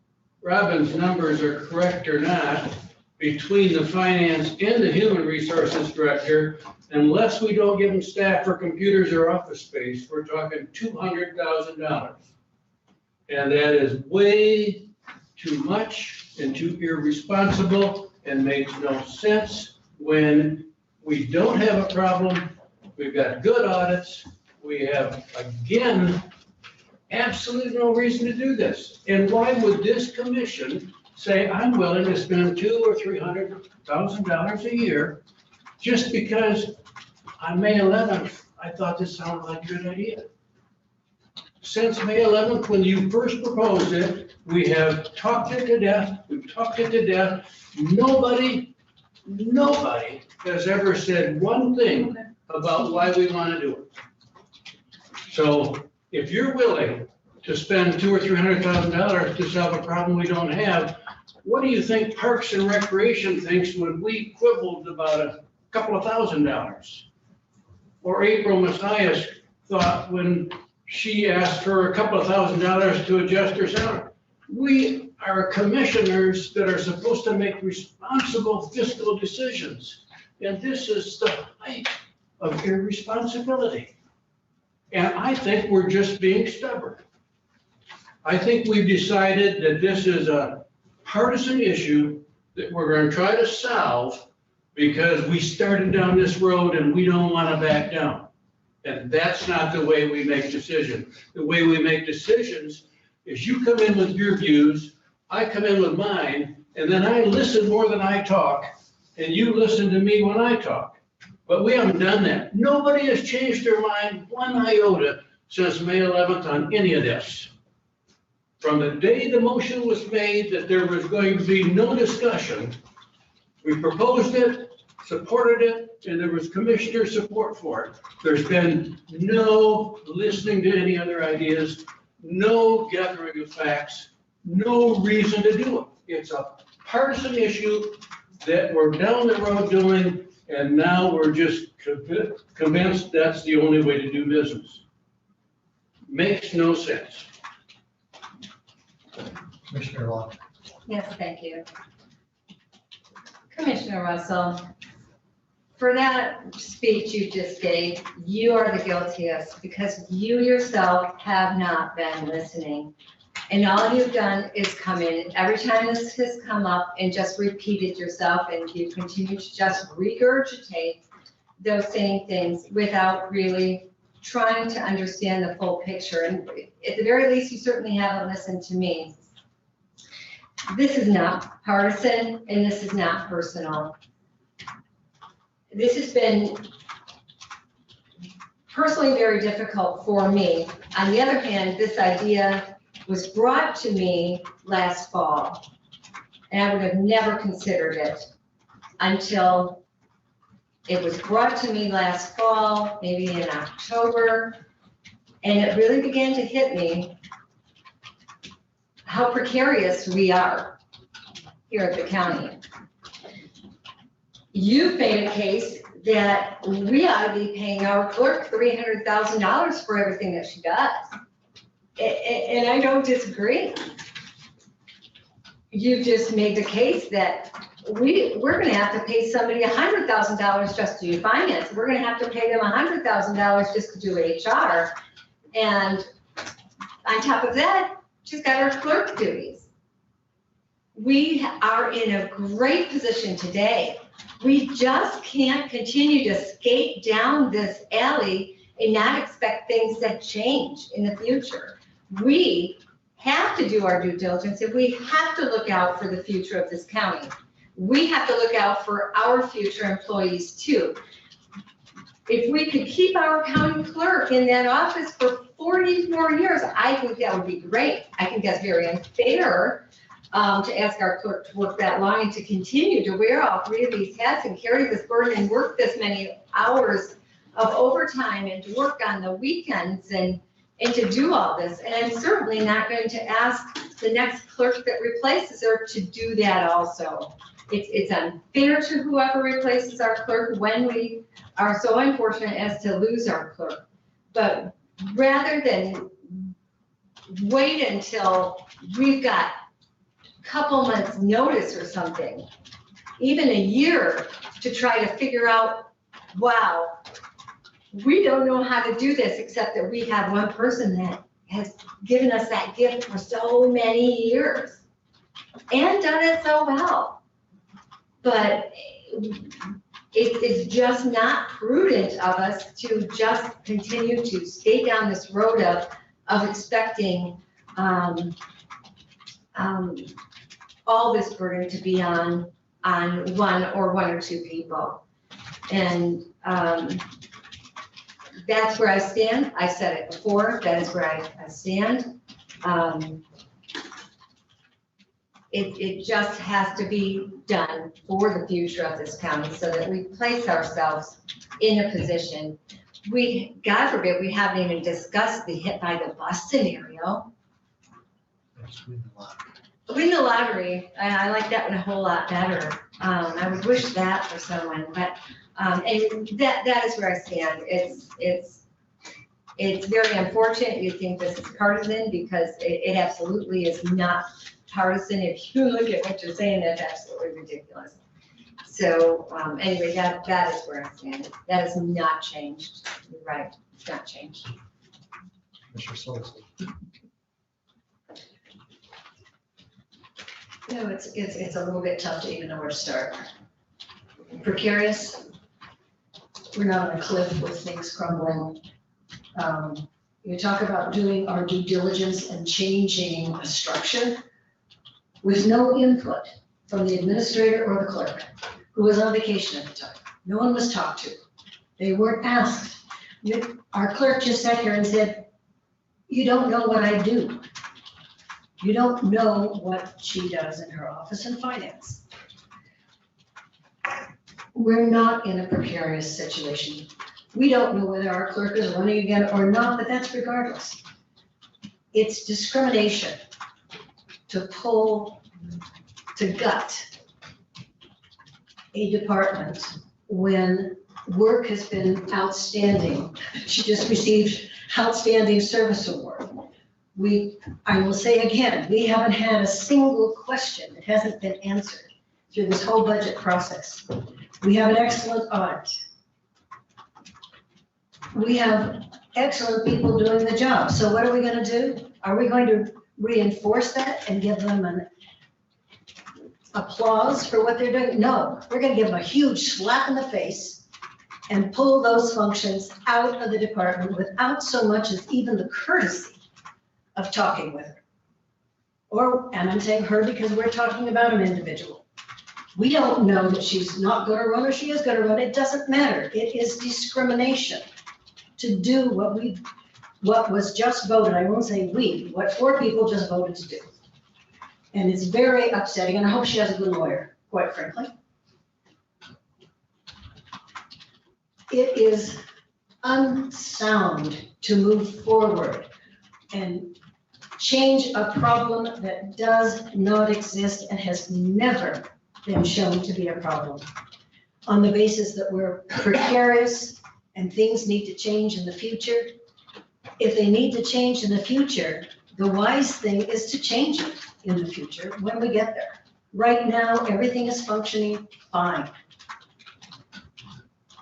[SPEAKER 5] Robbins' numbers are correct or not, between the finance and the human resources director, unless we don't give them staff or computers or office space, we're talking $200,000. And that is way too much and too irresponsible and makes no sense when we don't have a problem we've got good audits, we have, again, absolutely no reason to do this. And why would this commission say, I'm willing to spend $200,000 or $300,000 a year just because on May 11th, I thought this sounded like a good idea? Since May 11th, when you first proposed it, we have talked it to death, we've talked it to death. Nobody has ever said one thing about why we want to do it. So if you're willing to spend $200,000 or $300,000 to solve a problem we don't have, what do you think Parks and Recreation thinks when we quibbled about a couple of $1,000s? Or April Messiah's thought when she asked for a couple of $1,000s to adjust her salary? We are commissioners that are supposed to make responsible fiscal decisions. And this is the height of irresponsibility. And I think we're just being stubborn. I think we've decided that this is a partisan issue that we're going to try to solve because we started down this road and we don't want to back down. And that's not the way we make decisions. The way we make decisions is you come in with your views, I come in with mine, and then I listen more than I talk, and you listen to me when I talk. But we haven't done that. Nobody has changed their mind one iota since May 11th on any of this. From the day the motion was made that there was going to be no discussion, we proposed it, supported it, and there was commissioner support for it. There's been no listening to any other ideas, no gathering of facts, no reason to do it. It's a partisan issue that we're down the road doing, and now we're just convinced that's the only way to do business. Makes no sense.
[SPEAKER 6] Commissioner Long.
[SPEAKER 2] Yes, thank you. Commissioner Russell, for that speech you just gave, you are the guiltiest because you yourself have not been listening. And all you've done is come in every time this has come up and just repeated yourself, and you continue to just regurgitate those same things without really trying to understand the full picture. And at the very least, you certainly haven't listened to me. This is not partisan and this is not personal. This has been personally very difficult for me. On the other hand, this idea was brought to me last fall, and I would have never considered it until it was brought to me last fall, maybe in October, and it really began to hit me how precarious we are here at the county. You've made a case that we ought to be paying our clerk $300,000 for everything that she does. And I don't disagree. You've just made the case that we're gonna have to pay somebody $100,000 just to do finance. We're gonna have to pay them $100,000 just to do HR. And on top of that, she's got her clerk duties. We are in a great position today. We just can't continue to skate down this alley and not expect things to change in the future. We have to do our due diligence and we have to look out for the future of this county. We have to look out for our future employees too. If we could keep our county clerk in that office for 40 more years, I think that would be great. I think that's very unfair to ask our clerk to work that long and to continue to wear all three of these hats and carry this burden and work this many hours of overtime and to work on the weekends and to do all this. And I'm certainly not going to ask the next clerk that replaces her to do that also. It's unfair to whoever replaces our clerk when we are so unfortunate as to lose our clerk. But rather than wait until we've got a couple months notice or something, even a year to try to figure out, wow, we don't know how to do this except that we have one person that has given us that gift for so many years and done it so well. But it's just not prudent of us to just continue to stay down this road of expecting, all this burden to be on one or two people. And, that's where I stand. I said it before, that is where I stand. It just has to be done for the future of this county so that we place ourselves in a position. God forbid, we haven't even discussed the hit by the bus scenario. Win the lottery, I like that one a whole lot better. I would wish that for someone, but, and that is where I stand. It's very unfortunate you think this is partisan because it absolutely is not partisan. If you look at what you're saying, that's absolutely ridiculous. So, anyway, that is where I stand. That has not changed. You're right, it's not changed.
[SPEAKER 14] You know, it's a little bit tough to even know where to start. Precarious, we're not on a cliff with things crumbling. You talk about doing our due diligence and changing a structure with no input from the administrator or the clerk, who was on vacation at the time. No one was talked to. They weren't asked. Our clerk just sat here and said, "You don't know what I do. You don't know what she does in her office in finance." We're not in a precarious situation. We don't know whether our clerk is running again or not, but that's regardless. It's discrimination to gut a department when work has been outstanding. She just received Outstanding Service Award. I will say again, we haven't had a single question that hasn't been answered through this whole budget process. We have an excellent audit. We have excellent people doing the job. So what are we going to do? Are we going to reinforce that and give them an applause for what they're doing? No, we're going to give them a huge slap in the face and pull those functions out of the department without so much as even the courtesy of talking with her. And I'm saying her because we're talking about an individual. We don't know that she's not going to run or she is going to run. It doesn't matter. It is discrimination to do what was just voted. I won't say we, what 4 people just voted to do. And it's very upsetting, and I hope she has a good lawyer, quite frankly. It is unsound to move forward and change a problem that does not exist and has never been shown to be a problem on the basis that we're precarious and things need to change in the future. If they need to change in the future, the wise thing is to change it in the future when we get there. Right now, everything is functioning fine.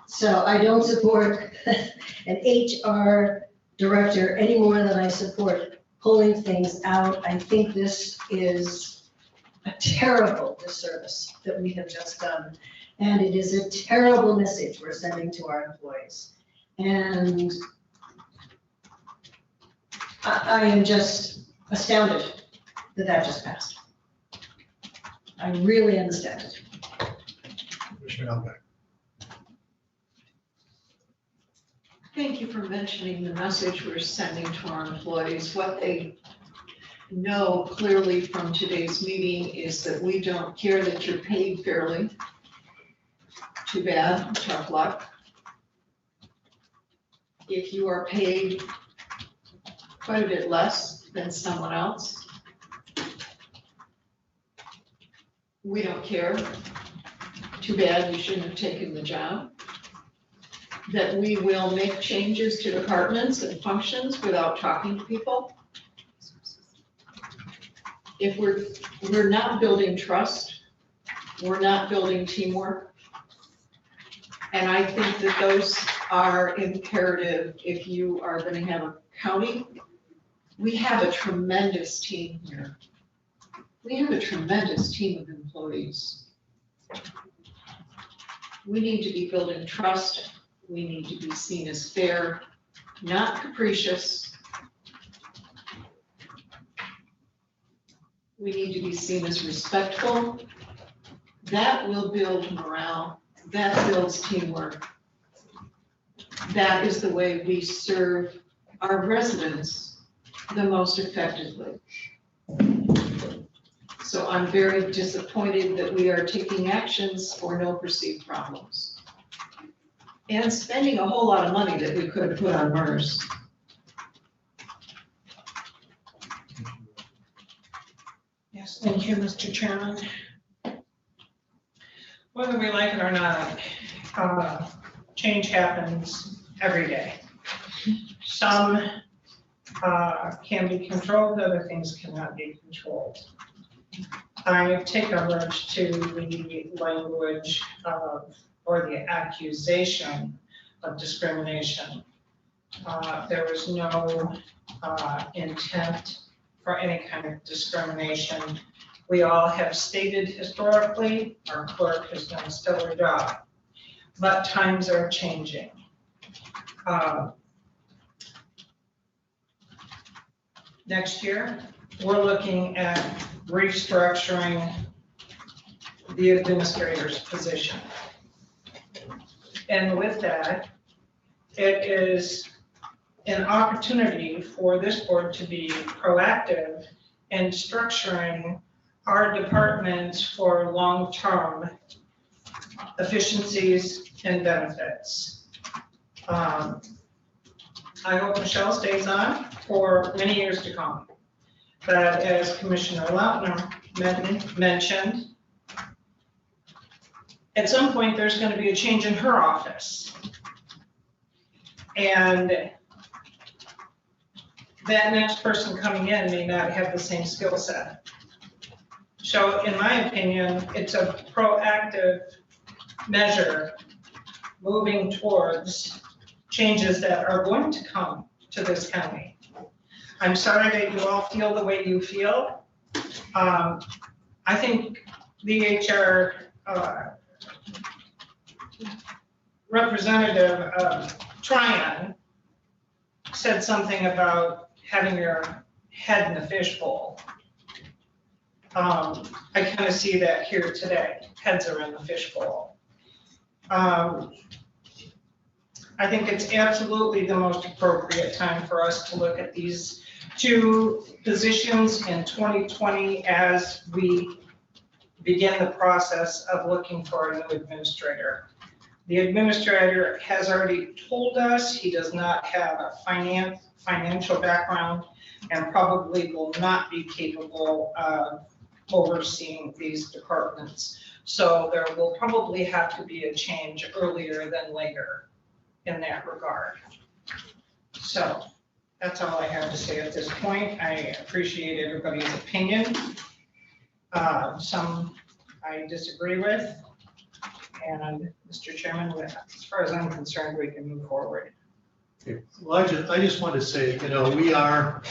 [SPEAKER 14] So I don't support an HR director any more than I support pulling things out. I think this is a terrible disservice that we have just done. And it is a terrible message we're sending to our employees. And I am just astounded that that just passed. I really am astounded.
[SPEAKER 11] Thank you for mentioning the message we're sending to our employees. What they know clearly from today's meeting is that we don't care that you're paid fairly. Too bad, tough luck. If you are paid quite a bit less than someone else, we don't care. Too bad, you shouldn't have taken the job. That we will make changes to departments and functions without talking to people. If we're not building trust, we're not building teamwork. And I think that those are imperative if you are going to have a county. We have a tremendous team here. We have a tremendous team of employees. We need to be building trust. We need to be seen as fair, not capricious. We need to be seen as respectful. That will build morale. That builds teamwork. That is the way we serve our residents the most effectively. So I'm very disappointed that we are taking actions for no perceived problems. And spending a whole lot of money that we could have put on MERS.
[SPEAKER 9] Yes, thank you, Mr. Chairman. Whether we like it or not, change happens every day. Some can be controlled, other things cannot be controlled. I take umbrage to the language of, or the accusation of discrimination. There was no intent for any kind of discrimination. We all have stated historically, our clerk has done a stellar job, but times are changing. Next year, we're looking at restructuring the administrator's position. And with that, it is an opportunity for this board to be proactive in structuring our department for long-term efficiencies and benefits. I hope Michelle stays on for many years to come. But as Commissioner Lautner mentioned, at some point there's going to be a change in her office. And that next person coming in may not have the same skill set. So in my opinion, it's a proactive measure moving towards changes that are going to come to this county. I'm sorry that you all feel the way you feel. I think the HR representative of Tryon said something about having your head in the fishbowl. I kind of see that here today. Heads are in the fishbowl. I think it's absolutely the most appropriate time for us to look at these two positions in 2020 as we begin the process of looking for a new administrator. The administrator has already told us he does not have a financial background and probably will not be capable of overseeing these departments. So there will probably have to be a change earlier than later in that regard. So that's all I have to say at this point. I appreciate everybody's opinion. Some I disagree with. And Mr. Chairman, as far as I'm concerned, we can move forward.
[SPEAKER 6] Okay. Well, I just want to say, we are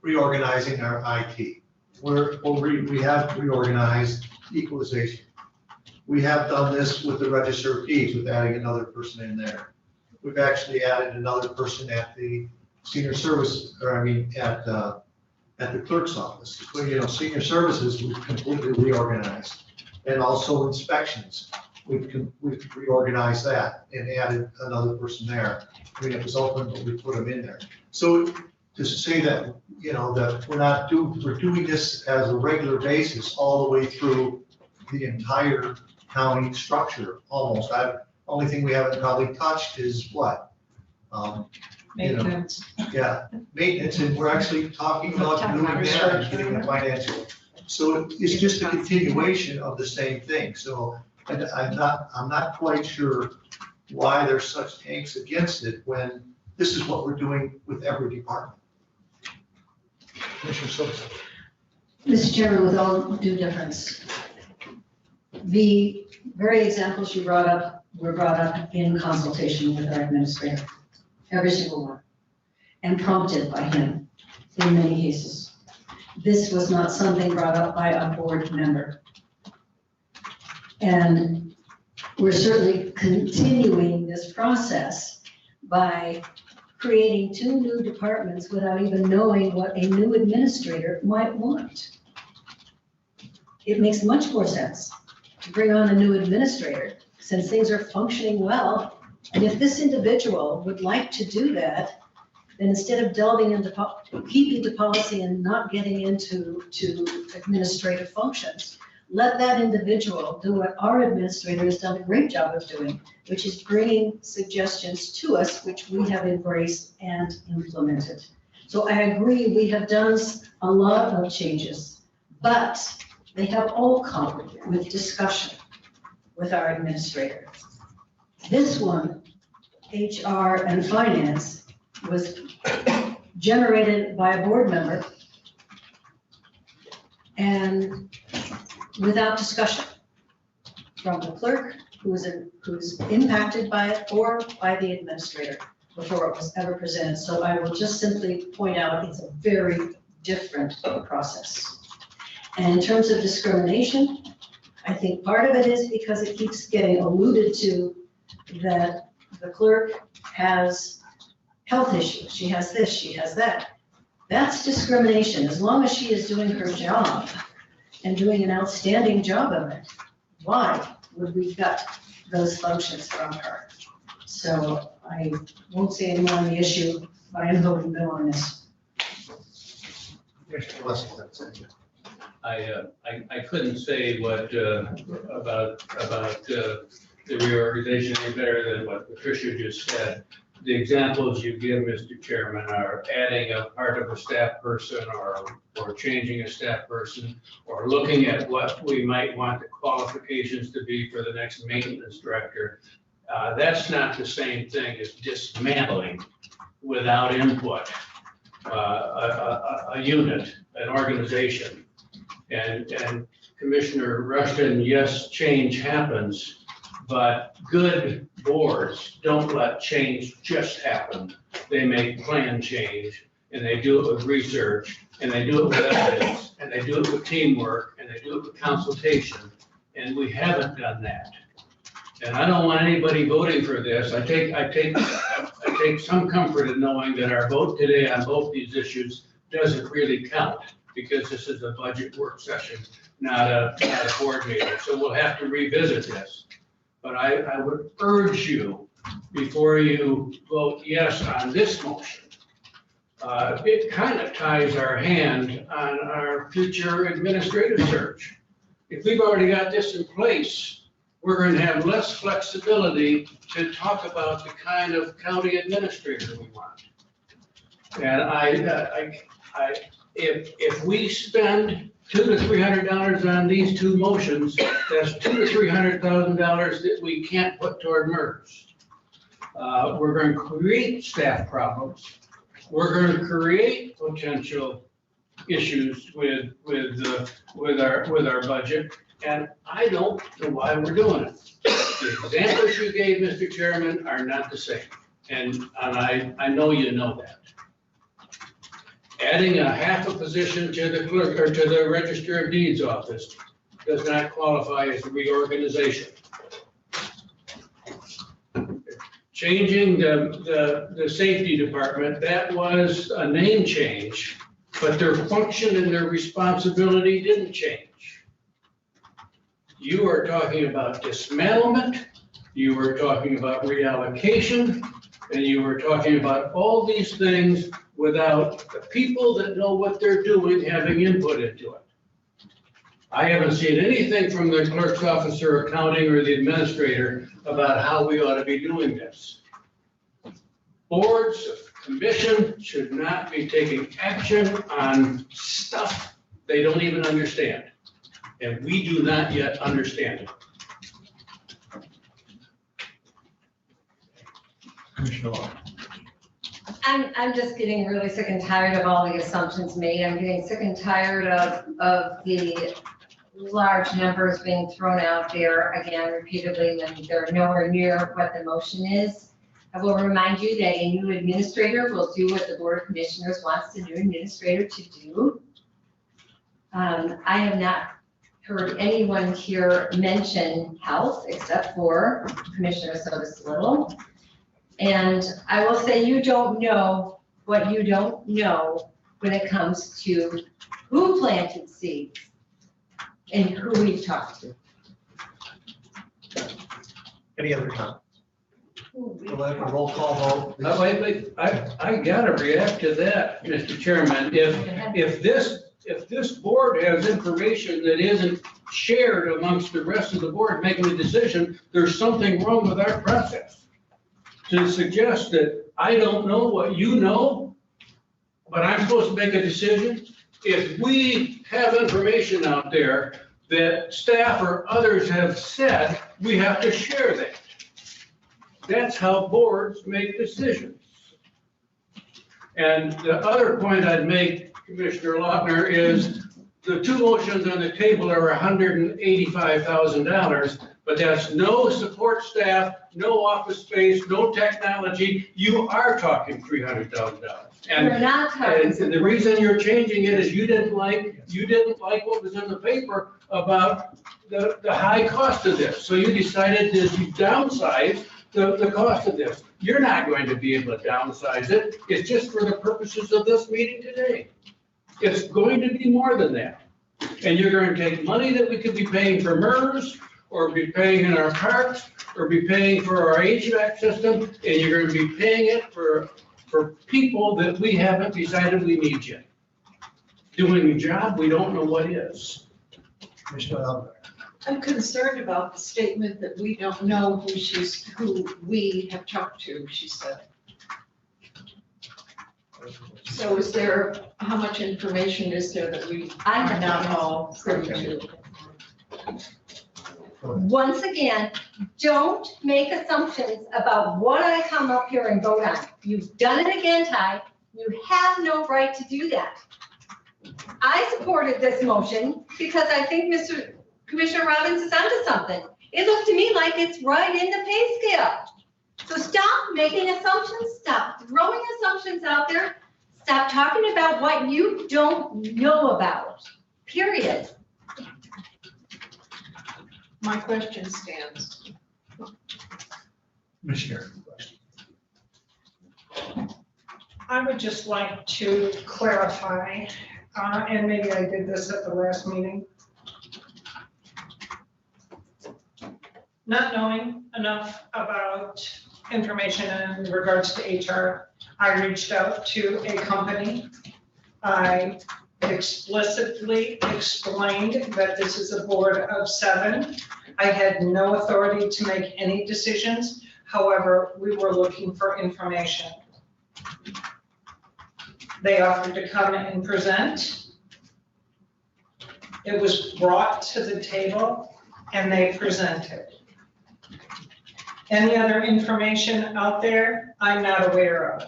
[SPEAKER 6] reorganizing our IT. We have reorganized equalization. We have done this with the register of deeds with adding another person in there. We've actually added another person at the senior service, at the clerk's office. Senior services, we've completely reorganized. And also inspections, we've reorganized that and added another person there. It was open, but we put them in there. So to say that, that we're doing this as a regular basis all the way through the entire county structure, almost. Only thing we haven't probably touched is what?
[SPEAKER 9] Maintenance.
[SPEAKER 6] Yeah, maintenance, and we're actually talking about doing that and getting the financial. So it's just a continuation of the same thing. So I'm not quite sure why there's such angst against it when this is what we're doing with every department. Commissioner Sosa.
[SPEAKER 14] Mr. Chairman, with all due deference, the very examples you brought up were brought up in consultation with our administrator, every single one, and prompted by him in many cases. This was not something brought up by a board member. And we're certainly continuing this process by creating 2 new departments without even knowing what a new administrator might want. It makes much more sense to bring on a new administrator since things are functioning well. And if this individual would like to do that, then instead of delving into, keeping to policy and not getting into administrative functions, let that individual do what our administrator has done a great job of doing, which is bringing suggestions to us, which we have embraced and implemented. So I agree, we have done a lot of changes, but they have all come with discussion with our administrator. This one, HR and finance, was generated by a board member and without discussion from the clerk who's impacted by it or by the administrator before it was ever presented. So I will just simply point out it's a very different process. And in terms of discrimination, I think part of it is because it keeps getting alluded to that the clerk has health issues. She has this, she has that. That's discrimination. As long as she is doing her job and doing an outstanding job of it, why would we cut those functions from her? So I won't say any more on the issue, but I am voting no on this.
[SPEAKER 5] I couldn't say what, about the reorganization any better than what Patricia just said. The examples you give, Mr. Chairman, are adding a part of a staff person or changing a staff person or looking at what we might want the qualifications to be for the next maintenance director. That's not the same thing as dismantling without input a unit, an organization. And Commissioner Rushton, yes, change happens, but good boards don't let change just happen. They make plan change, and they do it with research, and they do it with evidence, and they do it with teamwork, and they do it with consultation, and we haven't done that. And I don't want anybody voting for this. I take some comfort in knowing that our vote today on both these issues doesn't really count, because this is a budget work session, not a board meeting. So we'll have to revisit this. But I would urge you, before you vote yes on this motion, it kind of ties our hand on our future administrative search. If we've already got this in place, we're going to have less flexibility to talk about the kind of county administrator we want. And if we spend $200 to $300 on these 2 motions, that's $200,000 to $300,000 that we can't put toward MERS. We're going to create staff problems. We're going to create potential issues with our budget, and I don't know why we're doing it. The examples you gave, Mr. Chairman, are not the same, and I know you know that. Adding a half a position to the clerk or to the Register of Deeds office does not qualify as a reorganization. Changing the safety department, that was a name change, but their function and their responsibility didn't change. You are talking about dismantlement, you were talking about reallocation, and you were talking about all these things without the people that know what they're doing having input into it. I haven't seen anything from the clerk's office or accounting or the administrator about how we ought to be doing this. Boards, commission should not be taking action on stuff they don't even understand. And we do not yet understand it.
[SPEAKER 2] I'm just getting really sick and tired of all the assumptions made. I'm getting sick and tired of the large numbers being thrown out there again repeatedly when they're nowhere near what the motion is. I will remind you that a new administrator will do what the Board of Commissioners wants the new administrator to do. I have not heard anyone here mention health except for Commissioner Sotis Little. And I will say you don't know what you don't know when it comes to who planted seeds and who we've talked to.
[SPEAKER 6] Any other comments? We'll have a roll call vote.
[SPEAKER 5] I gotta react to that, Mr. Chairman. If this board has information that isn't shared amongst the rest of the board making a decision, there's something wrong with our process. To suggest that I don't know what you know, but I'm supposed to make a decision, if we have information out there that staff or others have said, we have to share that. That's how boards make decisions. And the other point I'd make, Commissioner Lautner, is the two motions on the table are $185,000, but that's no support staff, no office space, no technology. You are talking $300,000.
[SPEAKER 2] We're not talking.
[SPEAKER 5] And the reason you're changing it is you didn't like what was in the paper about the high cost of this. So you decided to downsize the cost of this. You're not going to be able to downsize it. It's just for the purposes of this meeting today. It's going to be more than that. And you're going to take money that we could be paying for MERS, or be paying in our parks, or be paying for our HVAC system, and you're going to be paying it for people that we haven't decided we need yet. Doing a job we don't know what is.
[SPEAKER 6] Commissioner Albert.
[SPEAKER 11] I'm concerned about the statement that we don't know who we have talked to, she said. So is there, how much information is there that we are not all privy to?
[SPEAKER 2] Once again, don't make assumptions about what I come up here and vote on. You've done it again, Ty. You have no right to do that. I supported this motion because I think Commissioner Robbins is onto something. It looked to me like it's right in the pay scale. So stop making assumptions, stop throwing assumptions out there, stop talking about what you don't know about, period.
[SPEAKER 11] My question stands.
[SPEAKER 6] Commissioner.
[SPEAKER 9] I would just like to clarify, and maybe I did this at the last meeting. Not knowing enough about information in regards to HR, I reached out to a company. I explicitly explained that this is a board of 7. I had no authority to make any decisions. However, we were looking for information. They offered to come and present. It was brought to the table and they presented. Any other information out there, I'm not aware of.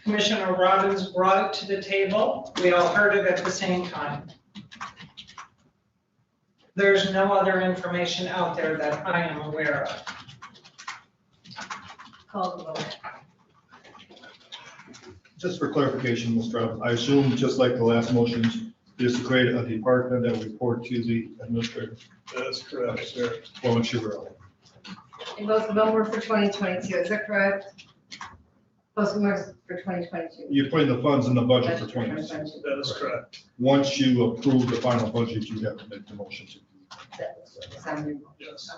[SPEAKER 9] Commissioner Robbins brought it to the table. We all heard it at the same time. There's no other information out there that I am aware of.
[SPEAKER 2] Call the vote.
[SPEAKER 1] Just for clarification, Mr. Robbins, I assume just like the last motions, is to create a department that will report to the administrator.
[SPEAKER 10] That's correct, sir.
[SPEAKER 1] Well, Sugar.
[SPEAKER 2] And both of them were for 2022, is that correct? Both of them were for 2022.
[SPEAKER 1] You're putting the funds in the budget for 2022.
[SPEAKER 10] That is correct.
[SPEAKER 1] Once you approve the final budget, you have to make the motion to.
[SPEAKER 10] Yes.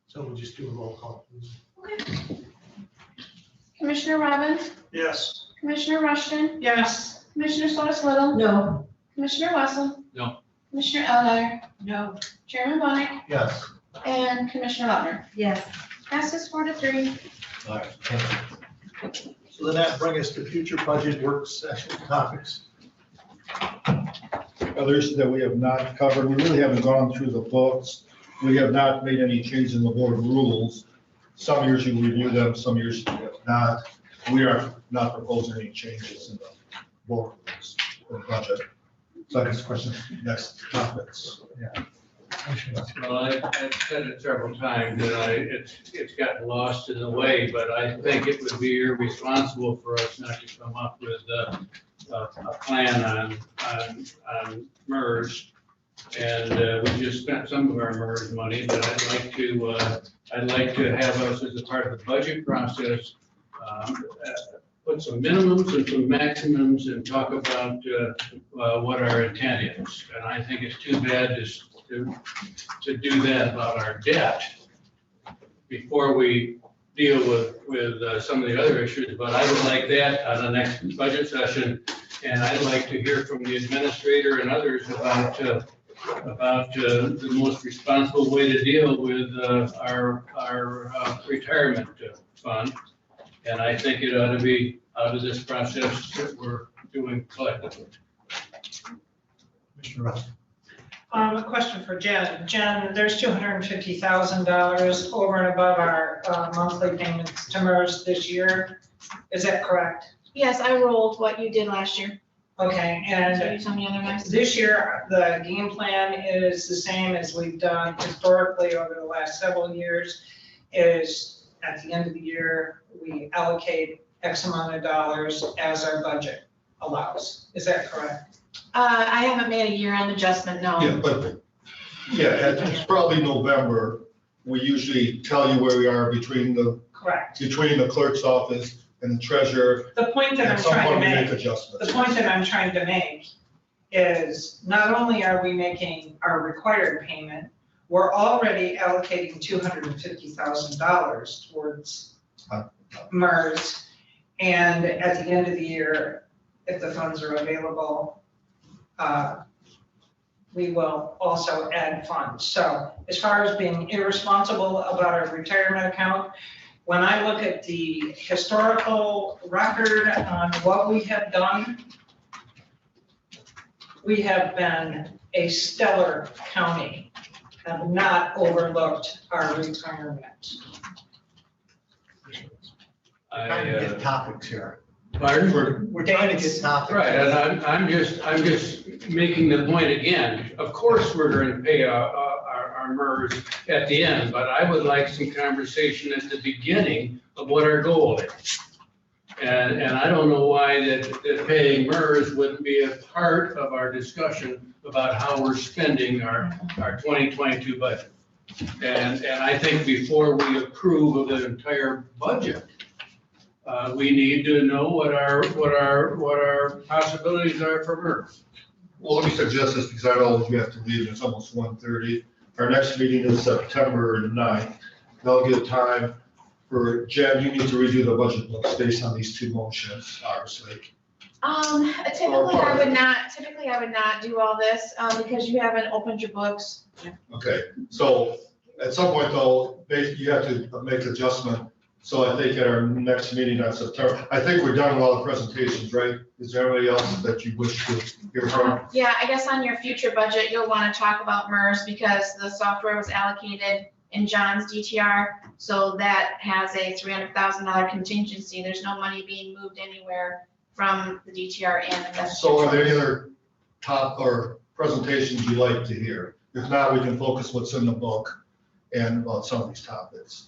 [SPEAKER 6] So we'll just do a roll call, please.
[SPEAKER 7] Okay. Commissioner Robbins,
[SPEAKER 10] Yes.
[SPEAKER 7] Commissioner Rushton,
[SPEAKER 9] Yes.
[SPEAKER 7] Commissioner Sotis Little,
[SPEAKER 2] No.
[SPEAKER 7] Commissioner Wessel.
[SPEAKER 5] No.
[SPEAKER 7] Commissioner Eldar,
[SPEAKER 11] No.
[SPEAKER 7] Chairman Bonick,
[SPEAKER 6] Yes.
[SPEAKER 7] and Commissioner Lautner.
[SPEAKER 2] Yes.
[SPEAKER 7] Passes 4-3.
[SPEAKER 6] All right. Thank you. So then that brings us to future budget work session topics.
[SPEAKER 1] Other issues that we have not covered, we really haven't gone through the books. We have not made any changes in the board rules. Some years you review them, some years you have not. We are not proposing any changes in the board rules or budget. So next question, next topics.
[SPEAKER 6] Yeah.
[SPEAKER 5] Well, I've said it several times, and it's gotten lost in the way, but I think it would be irresponsible for us not to come up with a plan on MERS. And we just spent some of our MERS money, but I'd like to have us as a part of the budget process, put some minimums and some maximums and talk about what our intent is. And I think it's too bad to do that about our debt before we deal with some of the other issues. But I would like that on the next budget session. And I'd like to hear from the administrator and others about the most responsible way to deal with our retirement fund. And I think it ought to be out of this process that we're doing collectively.
[SPEAKER 10] Mr. Russ.
[SPEAKER 9] A question for Jen. Jen, there's $250,000 over and above our monthly payments to MERS this year. Is that correct?
[SPEAKER 7] Yes, I rolled what you did last year.
[SPEAKER 9] Okay,
[SPEAKER 7] So
[SPEAKER 9] and
[SPEAKER 7] you tell me otherwise?
[SPEAKER 9] this year, the game plan is the same as we've done historically over the last several years, is at the end of the year, we allocate X amount of dollars as our budget allows. Is that correct?
[SPEAKER 7] I haven't made a year-end adjustment, no.
[SPEAKER 1] Yeah, but, it's probably November. We usually tell you where we are between the clerk's office and the treasurer.
[SPEAKER 9] The point that I'm
[SPEAKER 1] At some
[SPEAKER 9] trying to
[SPEAKER 1] point, we
[SPEAKER 9] make,
[SPEAKER 1] make adjustments.
[SPEAKER 9] the point that I'm trying to make is not only are we making our required payment, we're already allocating $250,000 towards MERS. And at the end of the year, if the funds are available, we will also add funds. So as far as being irresponsible about our retirement account, when I look at the historical record on what we have done, we have been a stellar county and not overlooked our retirement.
[SPEAKER 6] Trying to get topics here.
[SPEAKER 5] Pardon?
[SPEAKER 6] We're trying to get topics.
[SPEAKER 5] Right, and I'm just making the point again. Of course, we're going to pay our MERS at the end, but I would like some conversation at the beginning of what our goal is. And I don't know why that paying MERS wouldn't be a part of our discussion about how we're spending our 2022 budget. And I think before we approve of the entire budget, we need to know what our possibilities are for MERS.
[SPEAKER 1] Well, let me suggest this because I know we have to leave. It's almost 1:30. Our next meeting is September 9th. That'll give time for Jen, you need to redo the budget books based on these two motions, obviously.
[SPEAKER 7] Typically I would not do all this, because you haven't opened your books.
[SPEAKER 1] Okay, so at some point though, you have to make adjustment. So I think at our next meeting on September, I think we're done with all the presentations, right? Is there anybody else that you wish to hear from?
[SPEAKER 7] Yeah, I guess on your future budget, you'll want to talk about MERS because the software was allocated in John's DTR. So that has a $300,000 contingency. There's no money being moved anywhere from the DTR and the.
[SPEAKER 1] So are there any other top or presentations you'd like to hear? If not, we can focus what's in the book and about some of these topics.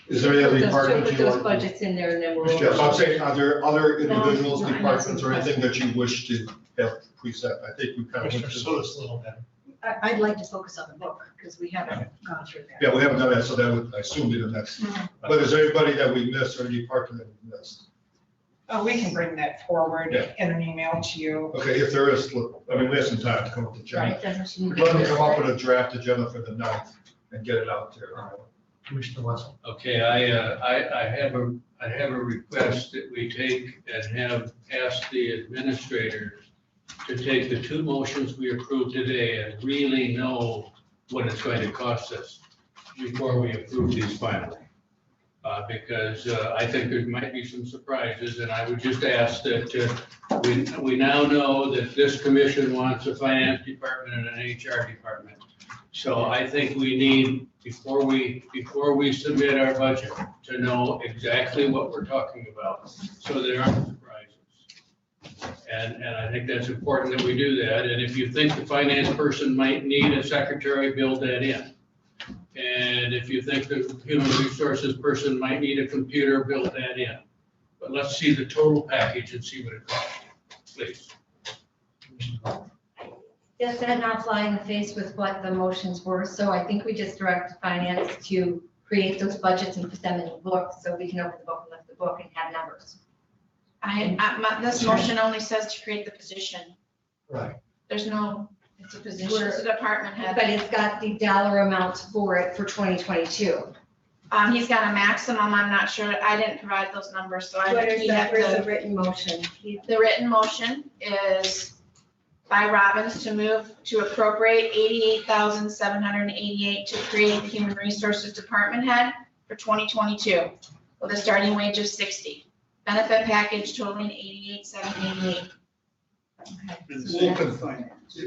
[SPEAKER 1] Is there any other department
[SPEAKER 2] Put
[SPEAKER 1] you
[SPEAKER 2] those
[SPEAKER 1] like?
[SPEAKER 2] budgets in there and then we'll.
[SPEAKER 1] Yes, I'm saying, are there other individuals,
[SPEAKER 2] No, I'm
[SPEAKER 1] departments, or
[SPEAKER 2] asking
[SPEAKER 1] anything that you wish to have present? I think we kind of went through this.
[SPEAKER 14] I'd like to focus on the book because we haven't gone through that.
[SPEAKER 1] Yeah, we haven't done that, so that would, I assume, be the next. But is there anybody that we missed or any department that we missed?
[SPEAKER 9] Oh, we can bring that forward in an email to you.
[SPEAKER 1] Okay, if there is, look, I mean, we have some time to come up with the
[SPEAKER 2] Right,
[SPEAKER 1] agenda.
[SPEAKER 2] that's what you need.
[SPEAKER 1] Let me come up with a draft agenda for the 9th and get it out there.
[SPEAKER 6] Commissioner Wessel.
[SPEAKER 5] Okay, I have a request that we take and have asked the administrator to take the two motions we approved today and really know what it's going to cost us before we approve these finally. Because I think there might be some surprises, and I would just ask that we now know that this commission wants a finance department and an HR department. So I think we need, before we submit our budget, to know exactly what we're talking about, so there aren't surprises. And I think that's important that we do that. And if you think the finance person might need a secretary, build that in. And if you think the human resources person might need a computer, build that in. But let's see the total package and see what it costs, please.
[SPEAKER 2] Does that not fly in the face with what the motions were? So I think we just direct finance to create those budgets and put them in the book, so we can open the book and lift the book and have numbers.
[SPEAKER 7] This motion only says to create the position.
[SPEAKER 6] Right.
[SPEAKER 7] There's no, it's a position, it's a department head.
[SPEAKER 2] But it's got the dollar amounts for it for 2022.
[SPEAKER 7] He's got a maximum, I'm not sure, I didn't provide those numbers, so I.
[SPEAKER 2] What is
[SPEAKER 7] he'd
[SPEAKER 2] that,
[SPEAKER 7] have
[SPEAKER 2] where's
[SPEAKER 7] to-
[SPEAKER 2] the written motion?
[SPEAKER 7] The written motion is by Robbins to move to appropriate 88,788 to create the Human Resources Department Head for 2022 with a starting wage of 60. Benefit package totaling 88,788.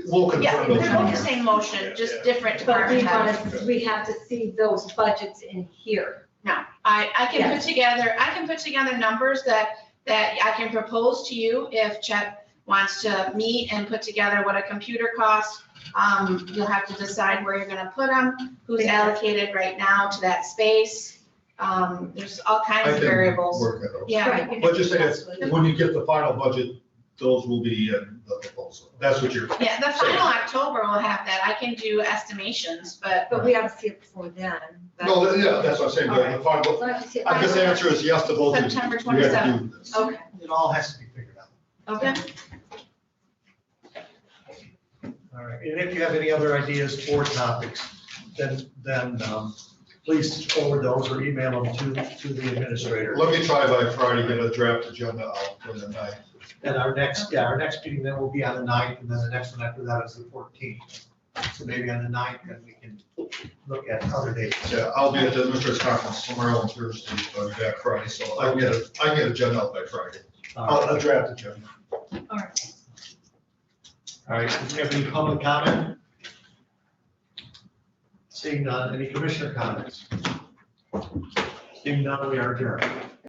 [SPEAKER 1] We'll confirm
[SPEAKER 7] Yeah,
[SPEAKER 1] those
[SPEAKER 7] they're both the
[SPEAKER 1] numbers.
[SPEAKER 7] same motion, just different
[SPEAKER 2] But we
[SPEAKER 7] department heads.
[SPEAKER 2] we have to see those budgets in here.
[SPEAKER 7] No, I can
[SPEAKER 2] Yes.
[SPEAKER 7] put together numbers that I can propose to you if Chet wants to meet and put together what a computer costs. You'll have to decide where you're gonna put them, who's allocated right now to that space. There's all kinds
[SPEAKER 1] I
[SPEAKER 7] of
[SPEAKER 1] can
[SPEAKER 7] variables.
[SPEAKER 1] work it out.
[SPEAKER 7] Yeah.
[SPEAKER 1] But just say it's, when you get the final budget, those will be in the proposal. That's what you're.
[SPEAKER 7] Yeah, the final October will have that. I can do estimations, but.
[SPEAKER 2] But we have to see it before then.
[SPEAKER 1] No, yeah, that's what I'm saying, but the final,
[SPEAKER 2] We'll have to see it.
[SPEAKER 1] I guess the answer is yes to both. of you.
[SPEAKER 7] September
[SPEAKER 1] We have to
[SPEAKER 7] 27th.
[SPEAKER 1] do this.
[SPEAKER 7] Okay,
[SPEAKER 6] It all has to be figured out.
[SPEAKER 7] okay.
[SPEAKER 6] All right, and if you have any other ideas for topics, then please forward those or email them to the administrator.
[SPEAKER 1] Let me try by Friday, get a draft agenda out for the night.
[SPEAKER 6] And our next meeting then will be on the 9th, and then the next one after that is the 14th. So maybe on the 9th, then we can look at other dates.
[SPEAKER 1] Yeah, I'll be at the administrator's conference tomorrow on Thursday, so I'll be back Friday, so I can get an agenda out by Friday. A draft agenda.
[SPEAKER 2] All right.
[SPEAKER 6] All right, do you have any public comment? Seeing none, any commissioner comments? Seeing none, we are adjourned.